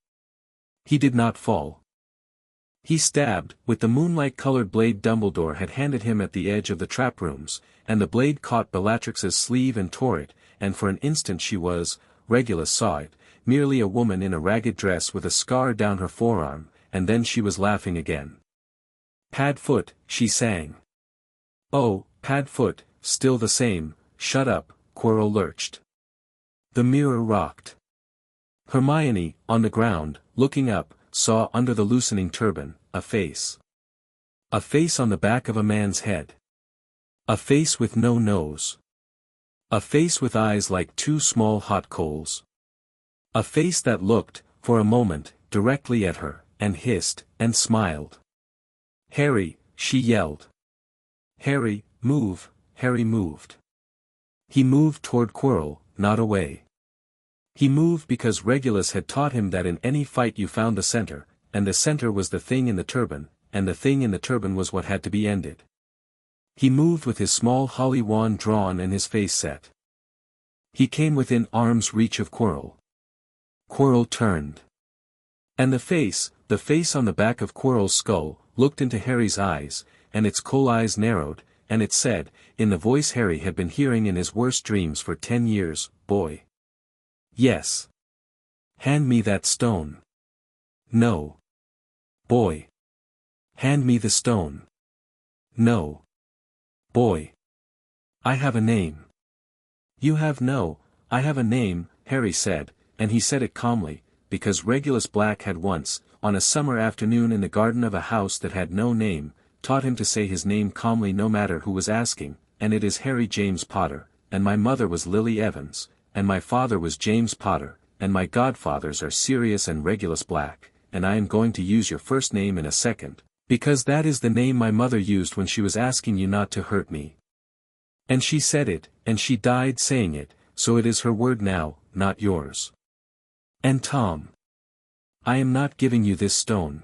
He did not fall. He stabbed, with the moonlight-colored blade Dumbledore had handed him at the edge of the trap rooms, and the blade caught Bellatrix's sleeve and tore it, and for an instant she was, Regulus saw it, merely a woman in a ragged dress with a scar down her forearm, and then she was laughing again. "Padfoot," she sang. "Oh, Padfoot, still the same." "Shut up," Quirrell lurched. The mirror rocked. Hermione, on the ground, looking up, saw under the loosening turban, a face. A face on the back of a man's head. A face with no nose. A face with eyes like two small hot coals. A face that looked, for a moment, directly at her, and hissed, and smiled. "Harry," she yelled. "Harry, move." Harry moved. He moved toward Quirrell, not away. He moved because Regulus had taught him that in any fight you found the center, and the center was the thing in the turban, and the thing in the turban was what had to be ended. He moved with his small holly wand drawn and his face set. He came within arm's reach of Quirrell. Quirrell turned. And the face on the back of Quirrell's skull, looked into Harry's eyes, and its coal eyes narrowed, and it said, in the voice Harry had been hearing in his worst dreams for 10 years, "Boy." "Yes." "Hand me that stone." "No." "Boy." "Hand me the stone." "No." "Boy." "I have a name." "You have no, I have a name," Harry said, and he said it calmly, because Regulus Black had once, on a summer afternoon in the garden of a house that had no name, taught him to say his name calmly no matter who was asking, and it is Harry James Potter, and my mother was Lily Evans, and my father was James Potter, and my godfathers are Sirius and Regulus Black, and I am going to use your first name in a second, because that is the name my mother used when she was asking you not to hurt me. And she said it, and she died saying it, so it is her word now, not yours. And Tom. I am not giving you this stone.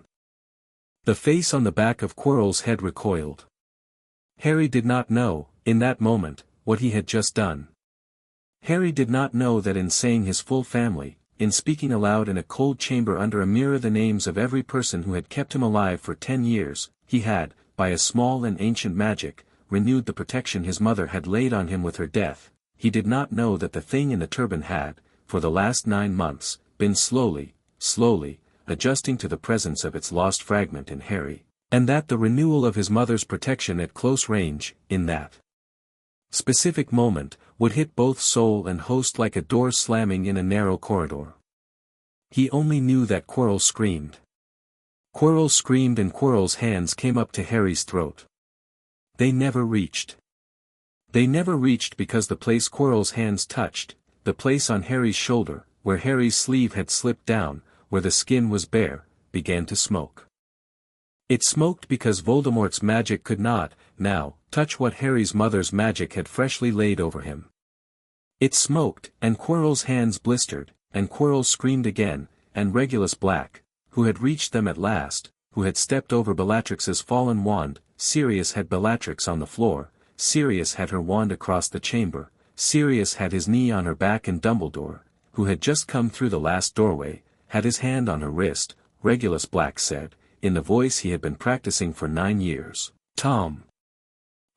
The face on the back of Quirrell's head recoiled. Harry did not know, in that moment, what he had just done. Harry did not know that in saying his full family, in speaking aloud in a cold chamber under a mirror the names of every person who had kept him alive for 10 years, he had, by a small and ancient magic, renewed the protection his mother had laid on him with her death. He did not know that the thing in the turban had, for the last 9 months, been slowly, adjusting to the presence of its lost fragment in Harry, and that the renewal of his mother's protection at close range, in that specific moment, would hit both soul and host like a door slamming in a narrow corridor. He only knew that Quirrell screamed. Quirrell screamed and Quirrell's hands came up to Harry's throat. They never reached. They never reached because the place Quirrell's hands touched, the place on Harry's shoulder, where Harry's sleeve had slipped down, where the skin was bare, began to smoke. It smoked because Voldemort's magic could not, now, touch what Harry's mother's magic had freshly laid over him. It smoked, and Quirrell's hands blistered, and Quirrell screamed again, and Regulus Black, who had reached them at last, who had stepped over Bellatrix's fallen wand, Sirius had Bellatrix on the floor, Sirius had her wand across the chamber, Sirius had his knee on her back and Dumbledore, who had just come through the last doorway, had his hand on her wrist. Regulus Black said, in the voice he had been practicing for 9 years, "Tom.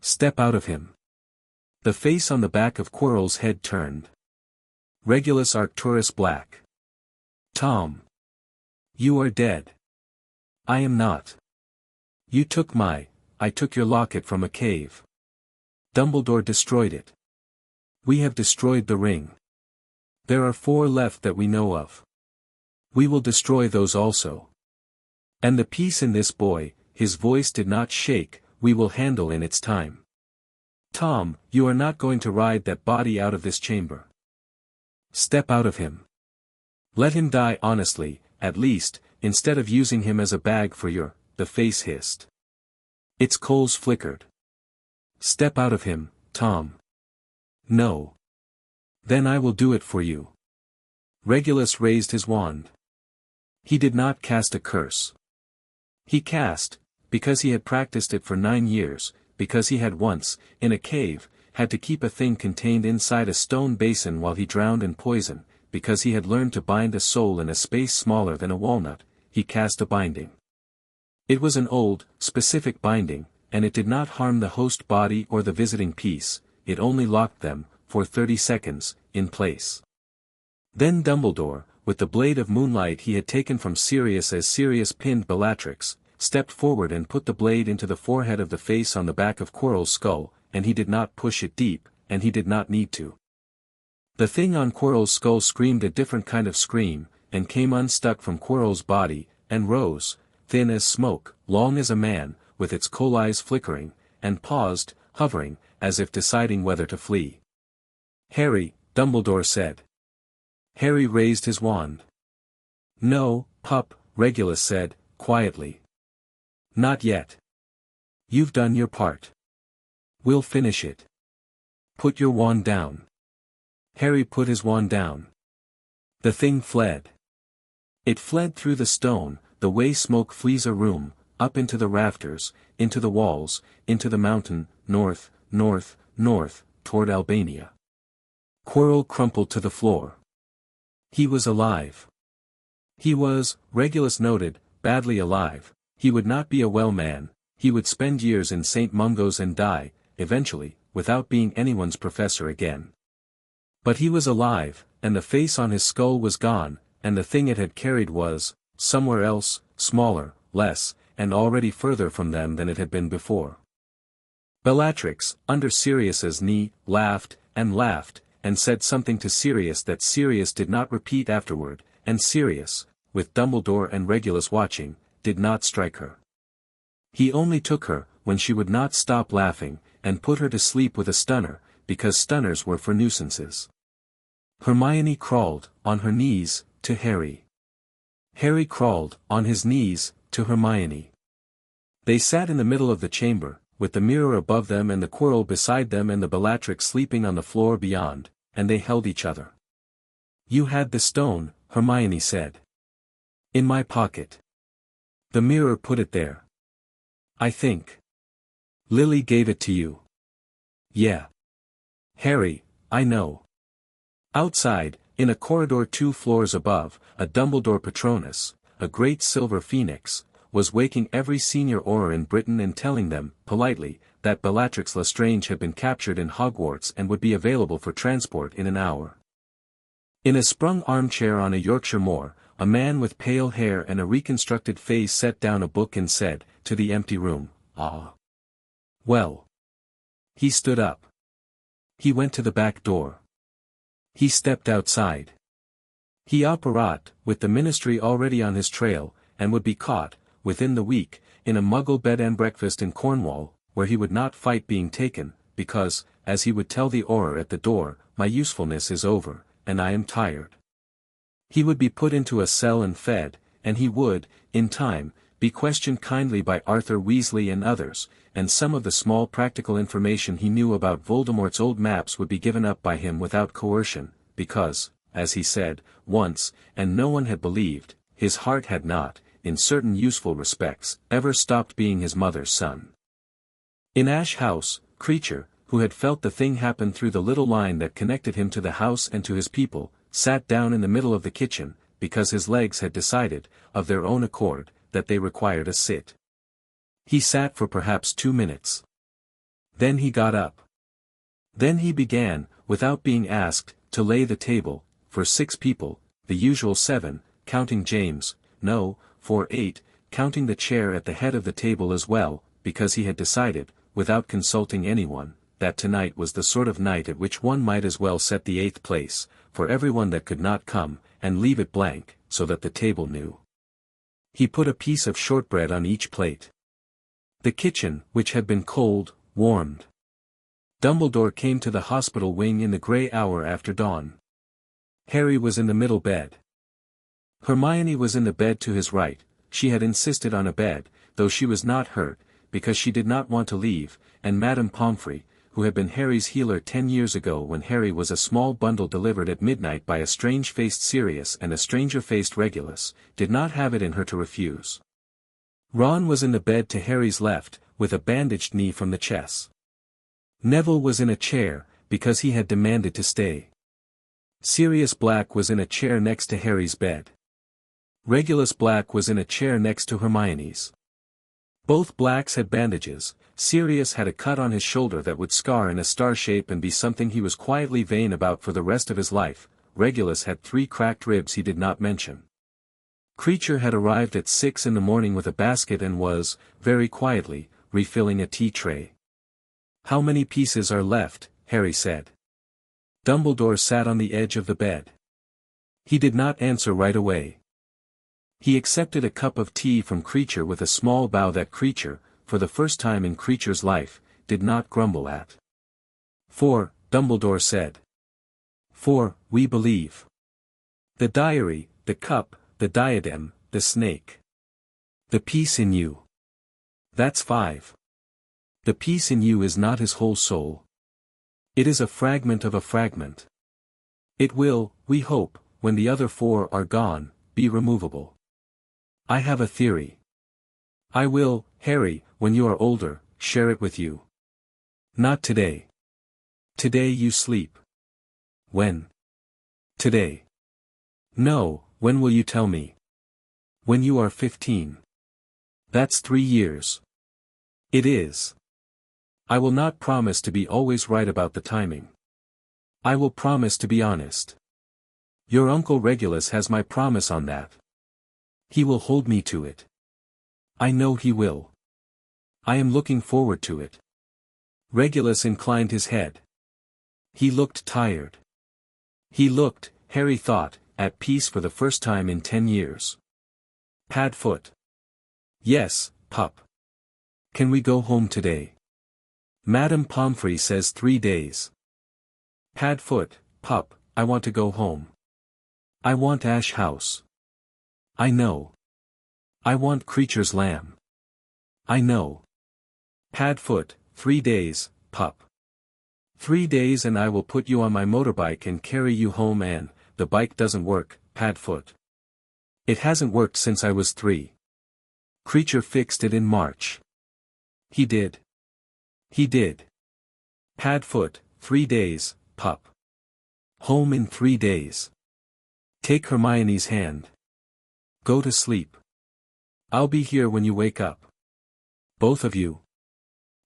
Step out of him." The face on the back of Quirrell's head turned. Regulus Arcturus Black. "Tom. You are dead." "I am not. You took I took your locket from a cave. Dumbledore destroyed it. We have destroyed the ring. There are 4 left that we know of. We will destroy those also. And the piece in this boy," his voice did not shake, "we will handle in its time. Tom, you are not going to ride that body out of this chamber. Step out of him. Let him die honestly, at least, instead of using him as a bag for your," the face hissed. Its coals flickered. "Step out of him, Tom." "No. Then I will do it for you." Regulus raised his wand. He did not cast a curse. He cast, because he had practiced it for 9 years, because he had once, in a cave, had to keep a thing contained inside a stone basin while he drowned in poison, because he had learned to bind a soul in a space smaller than a walnut, he cast a binding. It was an old, specific binding, and it did not harm the host body or the visiting piece, it only locked them, for 30 seconds, in place. Then Dumbledore, with the blade of moonlight he had taken from Sirius as Sirius pinned Bellatrix, stepped forward and put the blade into the forehead of the face on the back of Quirrell's skull, and he did not push it deep, and he did not need to. The thing on Quirrell's skull screamed a different kind of scream, and came unstuck from Quirrell's body, and rose, thin as smoke, long as a man, with its coal eyes flickering, and paused, hovering, as if deciding whether to flee. "Harry," Dumbledore said. Harry raised his wand. "No, pup," Regulus said, quietly. "Not yet. You've done your part. We'll finish it. Put your wand down." Harry put his wand down. The thing fled. It fled through the stone, the way smoke flees a room, up into the rafters, into the walls, into the mountain, north, north, north, toward Albania. Quirrell crumpled to the floor. He was alive. He was, Regulus noted, badly alive. He would not be a well man, he would spend years in St. Mungo's and die, eventually, without being anyone's professor again. But he was alive, and the face on his skull was gone, and the thing it had carried was, somewhere else, smaller, less, and already further from them than it had been before. Bellatrix, under Sirius's knee, laughed, and said something to Sirius that Sirius did not repeat afterward, and Sirius, with Dumbledore and Regulus watching, did not strike her. He only took her, when she would not stop laughing, and put her to sleep with a stunner, because stunners were for nuisances. Hermione crawled, on her knees, to Harry. Harry crawled, on his knees, to Hermione. They sat in the middle of the chamber, with the mirror above them and the Quirrell beside them and the Bellatrix sleeping on the floor beyond, and they held each other. "You had the stone," Hermione said. "In my pocket. The mirror put it there. I think. Lily gave it to you." "Yeah. Harry, I know." Outside, in a corridor 2 floors above, a Dumbledore Patronus, a great silver phoenix, was waking every senior Auror in Britain and telling them, politely, that Bellatrix Lestrange had been captured in Hogwarts and would be available for transport in an hour. In a sprung armchair on a Yorkshire moor, a man with pale hair and a reconstructed face set down a book and said, to the empty room, "Ah. Well." He stood up. He went to the back door. He stepped outside. He operat, with the ministry already on his trail, and would be caught, within the week, in a Muggle bed and breakfast in Cornwall, where he would not fight being taken, because, as he would tell the Auror at the door, "My usefulness is over, and I am tired." He would be put into a cell and fed, and he would, in time, be questioned kindly by Arthur Weasley and others, and some of the small practical information he knew about Voldemort's old maps would be given up by him without coercion, because, as he said, once, and no one had believed, his heart had not, in certain useful respects, ever stopped being his mother's son. In Ash House, Creature, who had felt the thing happen through the little line that connected him to the house and to his people, sat down in the middle of the kitchen, because his legs had decided, of their own accord, that they required a sit. He sat for perhaps 2 minutes. Then he got up. Then he began, without being asked, to lay the table, for 6 people, the usual 7, counting James, no, for 8, counting the chair at the head of the table as well, because he had decided, without consulting anyone, that tonight was the sort of night at which one might as well set the 8th place, for everyone that could not come, and leave it blank, so that the table knew. He put a piece of shortbread on each plate. The kitchen, which had been cold, warmed. Dumbledore came to the hospital wing in the grey hour after dawn. Harry was in the middle bed. Hermione was in the bed to his right. She had insisted on a bed, though she was not hurt, because she did not want to leave, and Madame Pomfrey, who had been Harry's healer 10 years ago when Harry was a small bundle delivered at midnight by a strange-faced Sirius and a stranger-faced Regulus, did not have it in her to refuse. Ron was in the bed to Harry's left, with a bandaged knee from the chess. Neville was in a chair, because he had demanded to stay. Sirius Black was in a chair next to Harry's bed. Regulus Black was in a chair next to Hermione's. Both Blacks had bandages. Sirius had a cut on his shoulder that would scar in a star shape and be something he was quietly vain about for the rest of his life. Regulus had 3 cracked ribs he did not mention. Creature had arrived at 6 in the morning with a basket and was, very quietly, refilling a tea tray. "How many pieces are left?" Harry said. Dumbledore sat on the edge of the bed. He did not answer right away. He accepted a cup of tea from Creature with a small bow that Creature, for the first time in Creature's life, did not grumble at. "For," Dumbledore said. "For, we believe. The diary, the cup, the diadem, the snake. The piece in you. That's 5. The piece in you is not his whole soul. It is a fragment of a fragment. It will, we hope, when the other 4 are gone, be removable. I have a theory. I will, Harry, when you are older, share it with you. Not today. Today you sleep. When? Today. No, when will you tell me? When you are 15. That's 3 years. It is. I will not promise to be always right about the timing. I will promise to be honest. Your Uncle Regulus has my promise on that. He will hold me to it. I know he will. I am looking forward to it." Regulus inclined his head. He looked tired. He looked, Harry thought, at peace for the first time in 10 years. Padfoot. "Yes, pup. Can we go home today? Madame Pomfrey says 3 days. Padfoot, pup, I want to go home. I want Ash House. I know. I want Creature's lamb. I know. Padfoot, 3 days, pup. 3 days and I will put you on my motorbike and carry you home and, the bike doesn't work, Padfoot. It hasn't worked since I was 3. Creature fixed it in March. He did. He did. Padfoot, 3 days, pup. Home in 3 days. Take Hermione's hand. Go to sleep. I'll be here when you wake up. Both of you.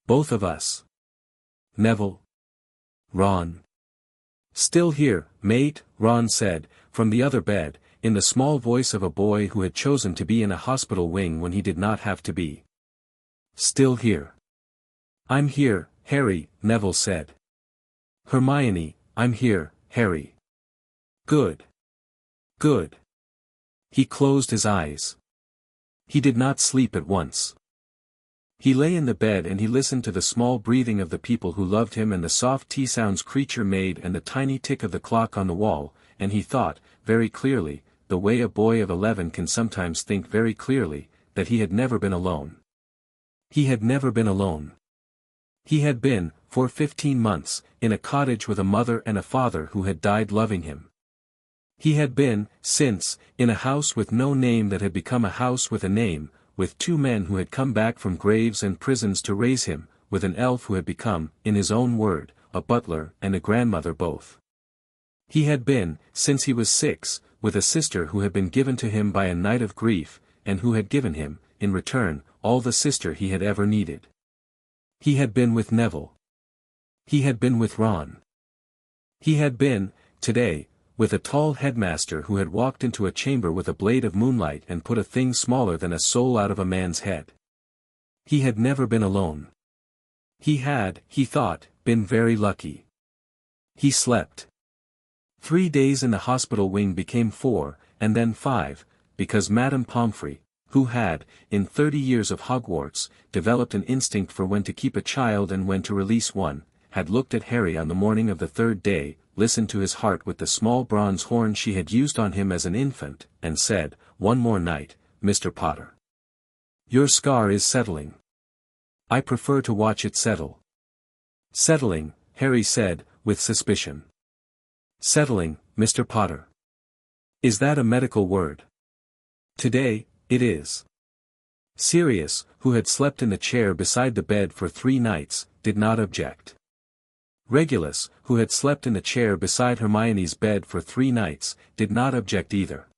Both of us. Neville. Ron. Still here, mate, Ron said, from the other bed, in the small voice of a boy who had chosen to be in a hospital wing when he did not have to be. Still here. I'm here, Harry, Neville said. Hermione, I'm here, Harry. Good. Good. He closed his eyes. He did not sleep at once. He lay in the bed and he listened to the small breathing of the people who loved him and the soft tea sounds Creature made and the tiny tick of the clock on the wall, and he thought, very clearly, the way a boy of 11 can sometimes think very clearly, that he had never been alone. He had never been alone. He had been, for 15 months, in a cottage with a mother and a father who had died loving him. He had been, since, in a house with no name that had become a house with a name, with 2 men who had come back from graves and prisons to raise him, with an elf who had become, in his own word, a butler and a grandmother both. He had been, since he was 6, with a sister who had been given to him by a knight of grief, and who had given him, in return, all the sister he had ever needed. He had been with Neville. He had been with Ron. He had been, today, with a tall headmaster who had walked into a chamber with a blade of moonlight and put a thing smaller than a soul out of a man's head. He had never been alone. He had, he thought, been very lucky. He slept. 3 days in the hospital wing became 4, and then 5, because Madame Pomfrey, who had, in 30 years of Hogwarts, developed an instinct for when to keep a child and when to release one, had looked at Harry on the morning of the 3rd day, listened to his heart with the small bronze horn she had used on him as an infant, and said, "One more night, Mr. Potter. Your scar is settling. I prefer to watch it settle." "Settling," Harry said, with suspicion. "Settling, Mr. Potter. Is that a medical word?" "Today, it is." Sirius, who had slept in the chair beside the bed for 3 nights, did not object. Regulus, who had slept in the chair beside Hermione's bed for 3 nights, did not object either.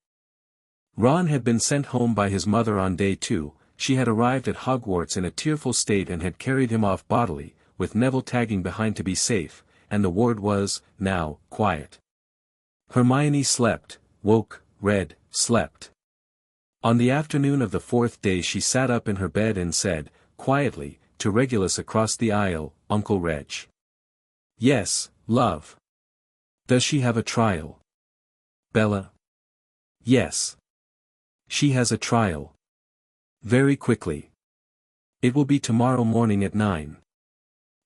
Ron had been sent home by his mother on day 2, she had arrived at Hogwarts in a tearful state and had carried him off bodily, with Neville tagging behind to be safe, and the ward was, now, quiet. Hermione slept, woke, read, slept. On the afternoon of the 4th day she sat up in her bed and said, quietly, to Regulus across the aisle, "Uncle Reg." "Yes, love." Does she have a trial? Bella? Yes. She has a trial. Very quickly. It will be tomorrow morning at 9.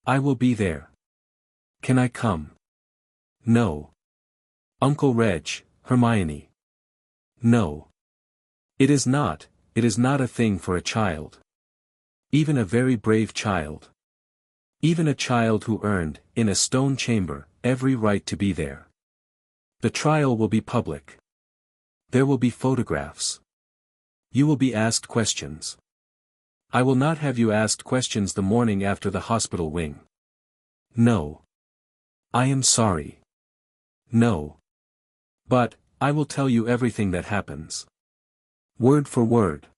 I will be there. Can I come? No. Uncle Reg, Hermione. No. It is not a thing for a child. Even a very brave child. Even a child who earned, in a stone chamber, every right to be there. The trial will be public. There will be photographs. You will be asked questions. I will not have you asked questions the morning after the hospital wing. No. I am sorry. No. But, I will tell you everything that happens. Word for word.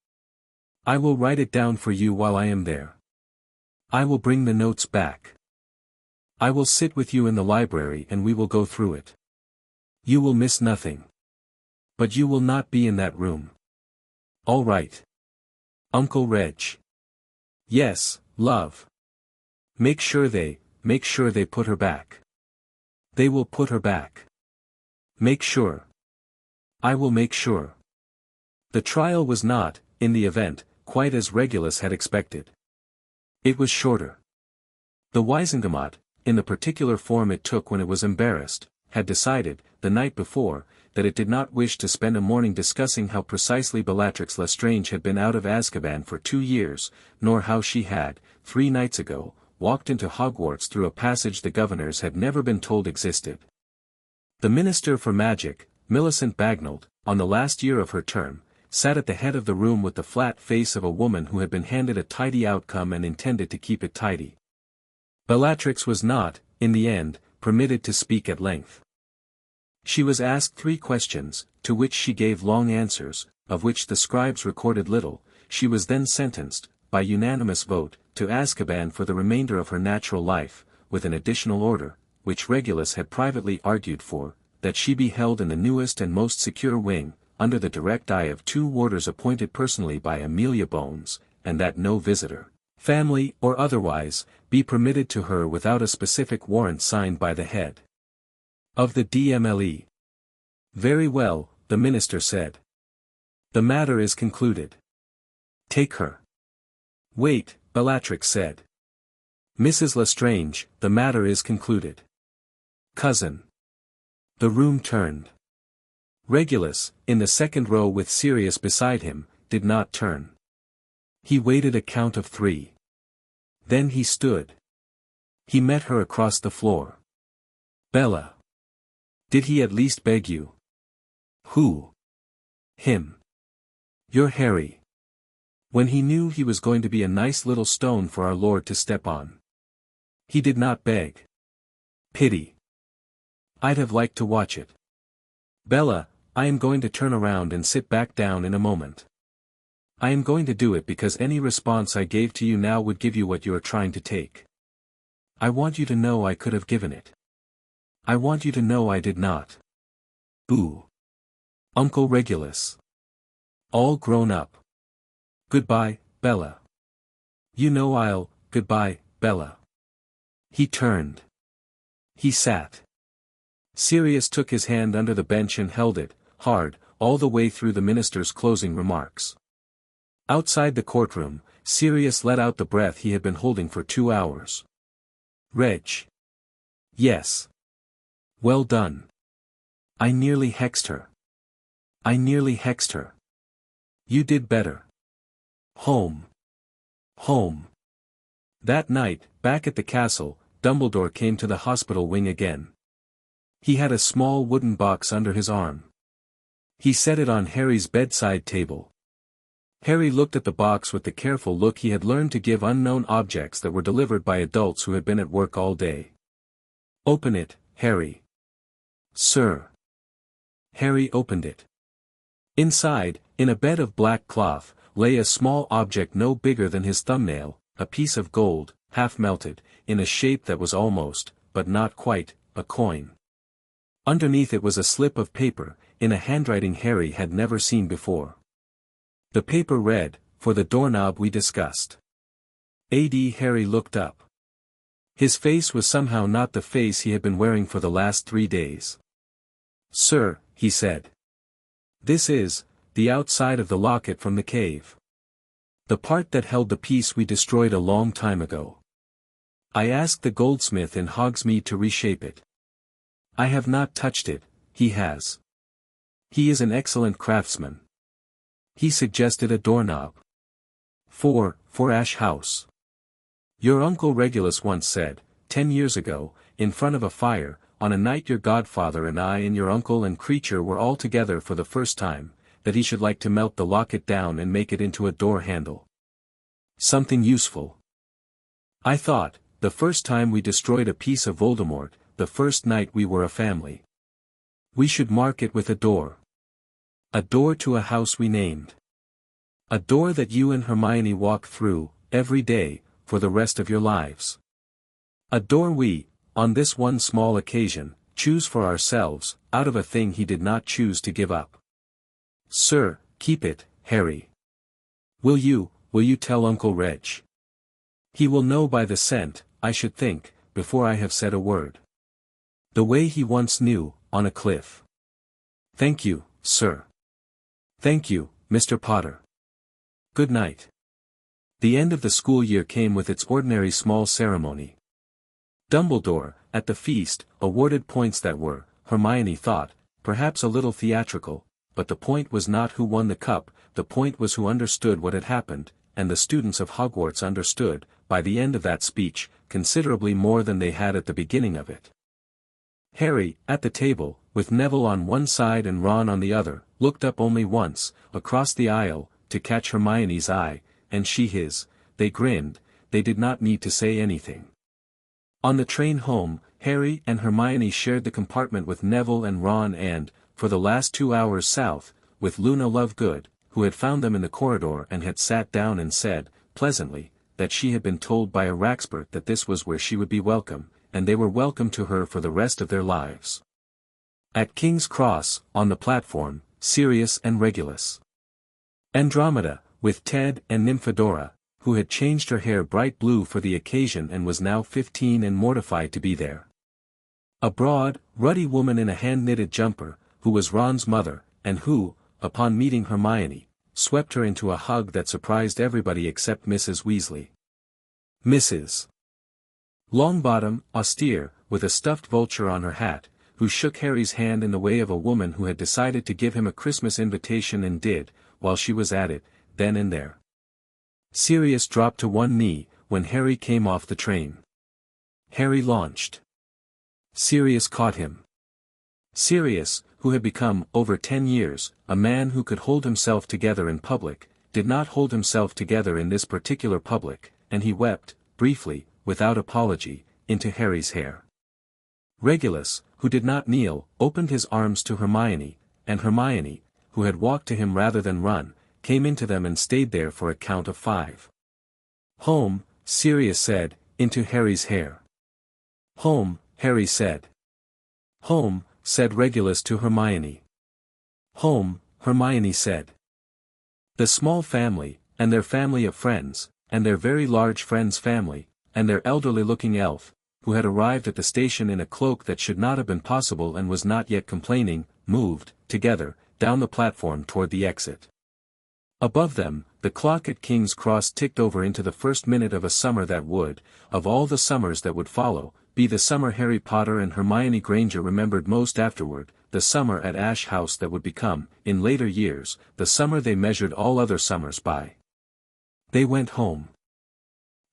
I will write it down for you while I am there. I will bring the notes back. I will sit with you in the library and we will go through it. You will miss nothing. But you will not be in that room. All right. Uncle Reg. Yes, love. Make sure they put her back. They will put her back. Make sure. I will make sure. The trial was not, in the event, quite as Regulus had expected. It was shorter. The Wisengamot, in the particular form it took when it was embarrassed, had decided, the night before, that it did not wish to spend a morning discussing how precisely Bellatrix Lestrange had been out of Azkaban for 2 years, nor how she had, 3 nights ago, walked into Hogwarts through a passage the governors had never been told existed. The Minister for Magic, Millicent Bagnold, on the last year of her term, sat at the head of the room with the flat face of a woman who had been handed a tidy outcome and intended to keep it tidy. Bellatrix was not, in the end, permitted to speak at length. She was asked 3 questions, to which she gave long answers, of which the scribes recorded little. She was then sentenced, by unanimous vote, to Azkaban for the remainder of her natural life, with an additional order, which Regulus had privately argued for, that she be held in the newest and most secure wing, under the direct eye of 2 warders appointed personally by Amelia Bones, and that no visitor, family or otherwise, be permitted to her without a specific warrant signed by the head of the DMLE. Very well, the minister said. The matter is concluded. Take her. Wait, Bellatrix said. Mrs. Lestrange, the matter is concluded. Cousin. The room turned. Regulus, in the second row with Sirius beside him, did not turn. He waited a count of 3. Then he stood. He met her across the floor. Bella. Did he at least beg you? Who? Him. You're Harry. When he knew he was going to be a nice little stone for our Lord to step on. He did not beg. Pity. I'd have liked to watch it. Bella, I am going to turn around and sit back down in a moment. I am going to do it because any response I gave to you now would give you what you are trying to take. I want you to know I could have given it. I want you to know I did not. Ooh. Uncle Regulus. All grown up. Goodbye, Bella. You know I'll, goodbye, Bella. He turned. He sat. Sirius took his hand under the bench and held it, hard, all the way through the minister's closing remarks. Outside the courtroom, Sirius let out the breath he had been holding for 2 hours. Reg. Yes. Well done. I nearly hexed her. I nearly hexed her. You did better. Home. Home. That night, back at the castle, Dumbledore came to the hospital wing again. He had a small wooden box under his arm. He set it on Harry's bedside table. Harry looked at the box with the careful look he had learned to give unknown objects that were delivered by adults who had been at work all day. Open it, Harry. Sir. Harry opened it. Inside, in a bed of black cloth, lay a small object no bigger than his thumbnail, a piece of gold, half melted, in a shape that was almost, but not quite, a coin. Underneath it was a slip of paper, in a handwriting Harry had never seen before. The paper read, "For the doorknob we discussed." A.D. Harry looked up. His face was somehow not the face he had been wearing for the last 3 days. "Sir," he said. "This is the outside of the locket from the cave. The part that held the piece we destroyed a long time ago. I asked the goldsmith in Hogsmeade to reshape it. I have not touched it, he has. He is an excellent craftsman. He suggested a doorknob. For Ash House. Your uncle Regulus once said, 10 years ago, in front of a fire, on a night your godfather and I and your uncle and Creature were all together for the first time, that he should like to melt the locket down and make it into a door handle. Something useful. I thought, the first time we destroyed a piece of Voldemort, the first night we were a family. We should mark it with a door. A door to a house we named. A door that you and Hermione walk through, every day, for the rest of your lives. A door we, on this one small occasion, choose for ourselves, out of a thing he did not choose to give up. Sir, keep it, Harry. Will you tell Uncle Reg? He will know by the scent, I should think, before I have said a word. The way he once knew, on a cliff. Thank you, sir. Thank you, Mr. Potter. Good night." The end of the school year came with its ordinary small ceremony. Dumbledore, at the feast, awarded points that were, Hermione thought, perhaps a little theatrical, but the point was not who won the cup, the point was who understood what had happened, and the students of Hogwarts understood, by the end of that speech, considerably more than they had at the beginning of it. Harry, at the table, with Neville on one side and Ron on the other, looked up only once, across the aisle, to catch Hermione's eye, and she his. They grinned, they did not need to say anything. On the train home, Harry and Hermione shared the compartment with Neville and Ron and, for the last 2 hours south, with Luna Lovegood, who had found them in the corridor and had sat down and said, pleasantly, that she had been told by a Raxpert that this was where she would be welcome, and they were welcome to her for the rest of their lives. At King's Cross, on the platform, Sirius and Regulus. Andromeda, with Ted and Nymphadora, who had changed her hair bright blue for the occasion and was now 15 and mortified to be there. A broad, ruddy woman in a hand-knitted jumper, who was Ron's mother, and who, upon meeting Hermione, swept her into a hug that surprised everybody except Mrs. Weasley. Mrs. Longbottom, austere, with a stuffed vulture on her hat, who shook Harry's hand in the way of a woman who had decided to give him a Christmas invitation and did, while she was at it, then and there. Sirius dropped to one knee, when Harry came off the train. Harry launched. Sirius caught him. Sirius, who had become, over 10 years, a man who could hold himself together in public, did not hold himself together in this particular public, and he wept, briefly, without apology, into Harry's hair. Regulus, who did not kneel, opened his arms to Hermione, and Hermione, who had walked to him rather than run, came into them and stayed there for a count of 5. Home, Sirius said, into Harry's hair. Home, Harry said. Home, said Regulus to Hermione. Home, Hermione said. The small family, and their family of friends, and their very large friend's family, and their elderly-looking elf, who had arrived at the station in a cloak that should not have been possible and was not yet complaining, moved, together, down the platform toward the exit. Above them, the clock at King's Cross ticked over into the first minute of a summer that would, of all the summers that would follow, be the summer Harry Potter and Hermione Granger remembered most afterward, the summer at Ash House that would become, in later years, the summer they measured all other summers by. They went home.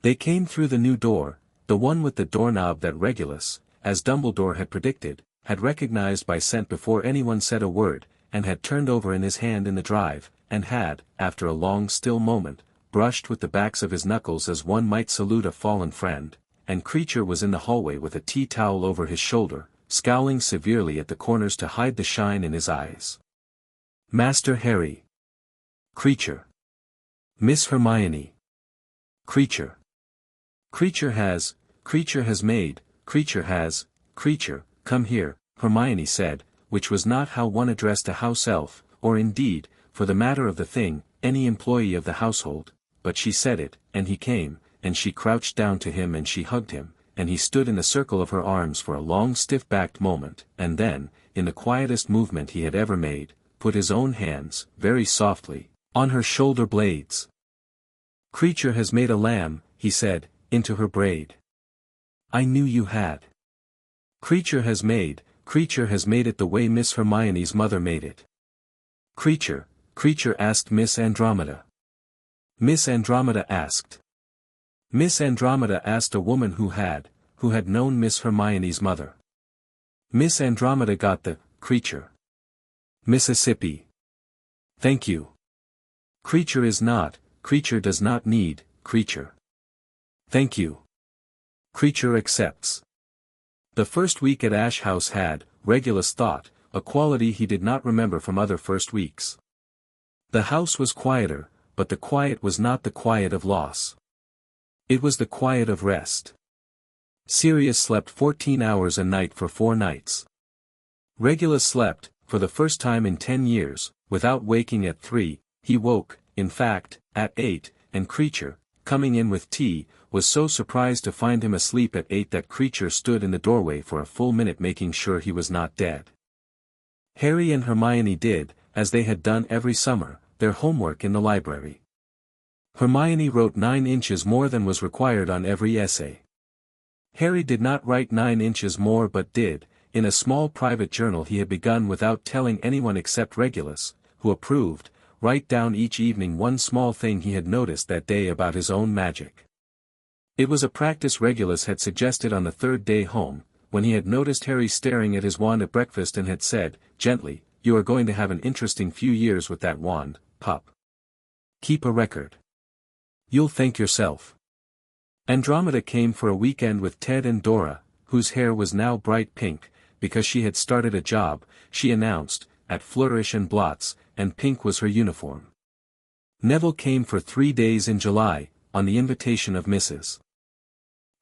They came through the new door, the one with the doorknob that Regulus, as Dumbledore had predicted, had recognized by scent before anyone said a word, and had turned over in his hand in the drive, and had, after a long still moment, brushed with the backs of his knuckles as one might salute a fallen friend, and Creature was in the hallway with a tea towel over his shoulder, scowling severely at the corners to hide the shine in his eyes. Master Harry. Creature. Miss Hermione. Creature. Creature has made, Creature, come here, Hermione said, which was not how one addressed a house elf, or indeed, for the matter of the thing, any employee of the household, but she said it, and he came, and she crouched down to him and she hugged him, and he stood in the circle of her arms for a long stiff-backed moment, and then, in the quietest movement he had ever made, put his own hands, very softly, on her shoulder blades. "Creature has made a lamb," he said, into her braid. "I knew you had. Creature has made it the way Miss Hermione's mother made it." "Creature," asked Miss Andromeda. Miss Andromeda asked. Miss Andromeda asked a woman who had known Miss Hermione's mother. Miss Andromeda got the creature. Mississippi. "Thank you. Creature does not need, creature. Thank you. Creature accepts." The first week at Ash House had, Regulus thought, a quality he did not remember from other first weeks. The house was quieter, but the quiet was not the quiet of loss. It was the quiet of rest. Sirius slept 14 hours a night for 4 nights. Regulus slept, for the first time in 10 years, without waking at 3, he woke, in fact, at 8, and Creature, coming in with tea, was so surprised to find him asleep at 8 that Creature stood in the doorway for a full minute making sure he was not dead. Harry and Hermione did, as they had done every summer, their homework in the library. Hermione wrote 9 inches more than was required on every essay. Harry did not write 9 inches more but did, in a small private journal he had begun without telling anyone except Regulus, who approved, write down each evening one small thing he had noticed that day about his own magic. It was a practice Regulus had suggested on the 3rd day home, when he had noticed Harry staring at his wand at breakfast and had said, gently, "You are going to have an interesting few years with that wand, pup. Keep a record. You'll thank yourself." Andromeda came for a weekend with Ted and Dora, whose hair was now bright pink, because she had started a job, she announced, at Flourish and Blots, and pink was her uniform. Neville came for 3 days in July, on the invitation of Mrs.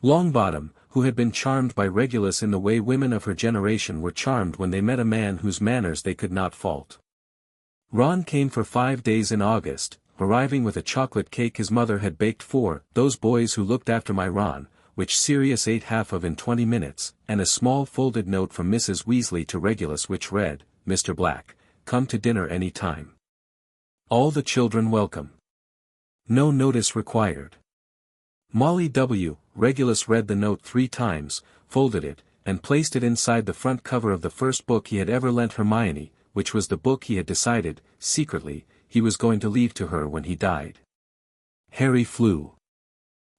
Longbottom, who had been charmed by Regulus in the way women of her generation were charmed when they met a man whose manners they could not fault. Ron came for 5 days in August, arriving with a chocolate cake his mother had baked for "those boys who looked after my Ron," which Sirius ate half of in 20 minutes, and a small folded note from Mrs. Weasley to Regulus which read, "Mr. Black, come to dinner any time. All the children welcome. No notice required." Molly W. Regulus read the note 3 times, folded it, and placed it inside the front cover of the first book he had ever lent Hermione, which was the book he had decided, secretly, he was going to leave to her when he died. Harry flew.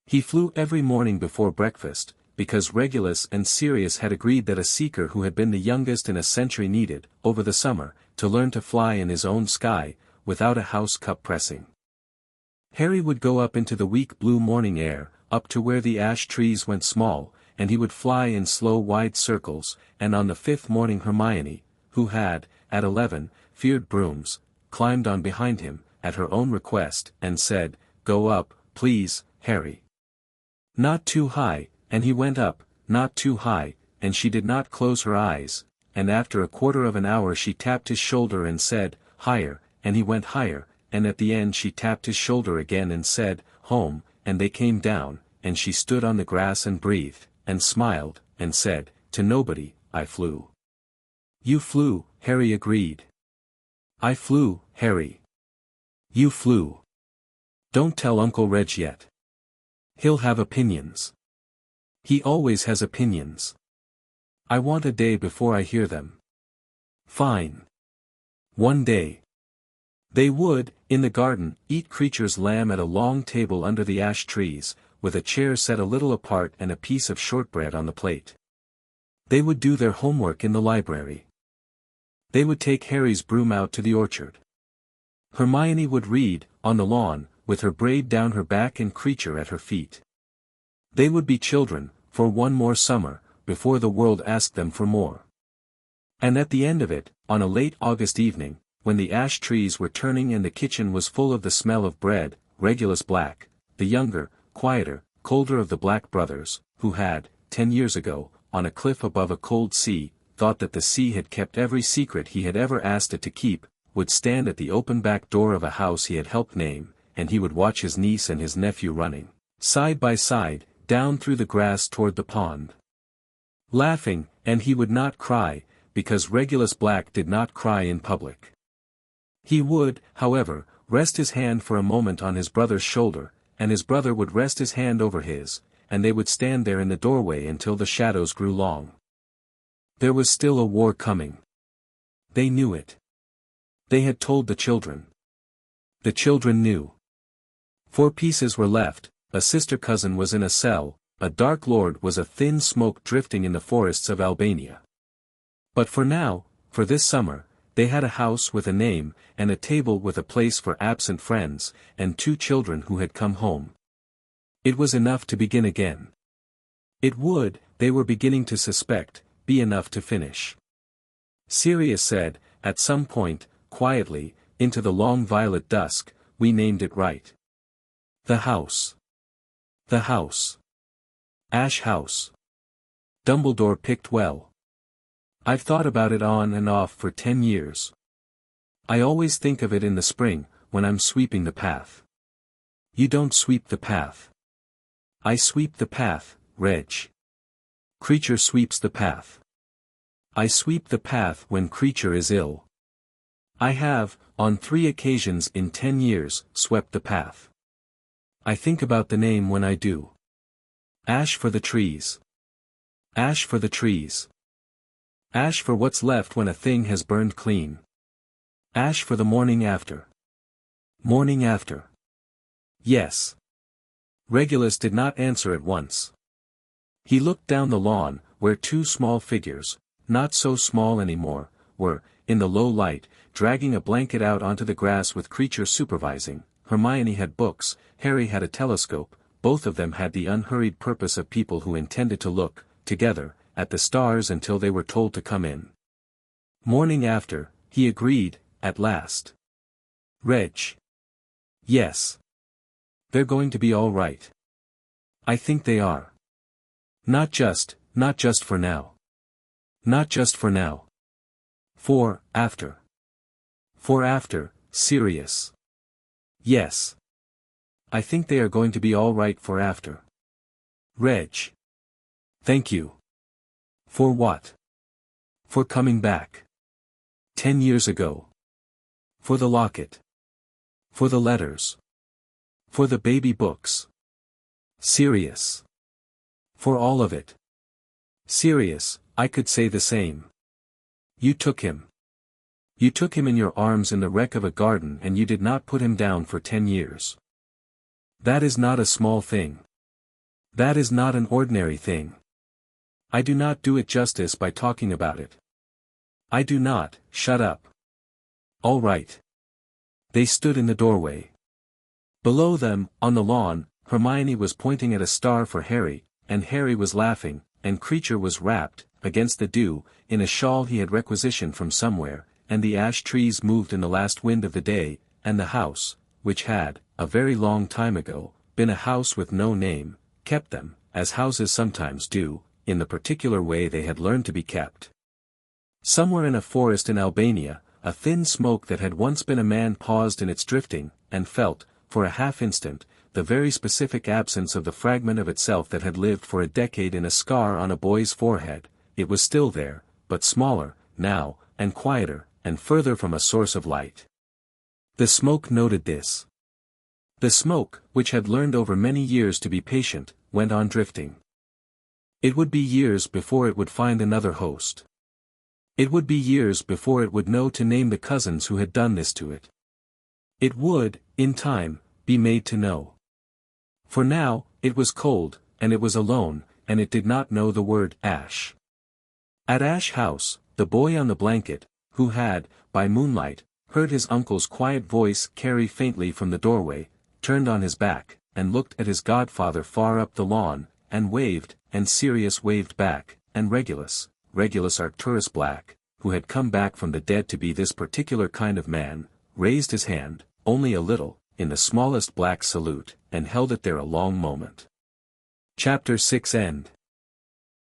He flew every morning before breakfast, because Regulus and Sirius had agreed that a seeker who had been the youngest in a century needed, over the summer, to learn to fly in his own sky, without a house cup pressing. Harry would go up into the weak blue morning air, up to where the ash trees went small, and he would fly in slow wide circles, and on the 5th morning Hermione, who had, at 11, feared brooms, climbed on behind him, at her own request, and said, "Go up, please, Harry. Not too high," and he went up, not too high, and she did not close her eyes, and after a quarter of an hour she tapped his shoulder and said, "Higher," and he went higher, and at the end she tapped his shoulder again and said, "Home," and they came down, and she stood on the grass and breathed, and smiled, and said, "To nobody, I flew." "You flew," Harry agreed. "I flew, Harry. You flew. Don't tell Uncle Reg yet. He'll have opinions. He always has opinions. I want a day before I hear them." "Fine. One day." They would, in the garden, eat Creature's lamb at a long table under the ash trees, with a chair set a little apart and a piece of shortbread on the plate. They would do their homework in the library. They would take Harry's broom out to the orchard. Hermione would read, on the lawn, with her braid down her back and Creature at her feet. They would be children, for one more summer, before the world asked them for more. And at the end of it, on a late August evening, when the ash trees were turning and the kitchen was full of the smell of bread, Regulus Black, the younger, quieter, colder of the Black brothers, who had, 10 years ago, on a cliff above a cold sea, thought that the sea had kept every secret he had ever asked it to keep, would stand at the open back door of a house he had helped name, and he would watch his niece and his nephew running, side by side, down through the grass toward the pond. Laughing, and he would not cry, because Regulus Black did not cry in public. He would, however, rest his hand for a moment on his brother's shoulder, and his brother would rest his hand over his, and they would stand there in the doorway until the shadows grew long. There was still a war coming. They knew it. They had told the children. The children knew. 4 pieces were left, a sister cousin was in a cell, a dark lord was a thin smoke drifting in the forests of Albania. But for now, for this summer, they had a house with a name, and a table with a place for absent friends, and 2 children who had come home. It was enough to begin again. It would, they were beginning to suspect, be enough to finish. Sirius said, at some point, quietly, into the long violet dusk, we named it right. The house. The house. Ash House. Dumbledore picked well. I've thought about it on and off for 10 years. I always think of it in the spring, when I'm sweeping the path. You don't sweep the path. I sweep the path, Reg. Creature sweeps the path. I sweep the path when Creature is ill. I have, on 3 occasions in 10 years, swept the path. I think about the name when I do. Ash for the trees. Ash for the trees. Ash for what's left when a thing has burned clean. Ash for the morning after. Morning after. Yes. Regulus did not answer at once. He looked down the lawn, where 2 small figures, not so small anymore, were, in the low light, dragging a blanket out onto the grass with Creature supervising. Hermione had books, Harry had a telescope, both of them had the unhurried purpose of people who intended to look, together, at the stars until they were told to come in. Morning after, he agreed, at last. Reg. Yes. They're going to be all right. I think they are. Not just for now. Not just for now. For after. For after, Sirius. Yes. I think they are going to be all right for after. Reg. Thank you. For what? For coming back. 10 years ago. For the locket. For the letters. For the baby books. Sirius. For all of it. Sirius, I could say the same. You took him. You took him in your arms in the wreck of a garden and you did not put him down for 10 years. That is not a small thing. That is not an ordinary thing. I do not do it justice by talking about it. I do not, shut up. All right. They stood in the doorway. Below them, on the lawn, Hermione was pointing at a star for Harry, and Harry was laughing, and Creature was wrapped, against the dew, in a shawl he had requisitioned from somewhere, and the ash trees moved in the last wind of the day, and the house, which had, a very long time ago, been a house with no name, kept them, as houses sometimes do, in the particular way they had learned to be kept. Somewhere in a forest in Albania, a thin smoke that had once been a man paused in its drifting, and felt, for a half-instant, the very specific absence of the fragment of itself that had lived for a decade in a scar on a boy's forehead. It was still there, but smaller, now, and quieter, and further from a source of light. The smoke noted this. The smoke, which had learned over many years to be patient, went on drifting. It would be years before it would find another host. It would be years before it would know to name the cousins who had done this to it. It would, in time, be made to know. For now, it was cold, and it was alone, and it did not know the word Ash. At Ash House, the boy on the blanket, who had, by moonlight, heard his uncle's quiet voice carry faintly from the doorway, turned on his back, and looked at his godfather far up the lawn, and waved, and Sirius waved back, and Regulus Arcturus Black, who had come back from the dead to be this particular kind of man, raised his hand, only a little, in the smallest black salute, and held it there a long moment. Chapter 6 End.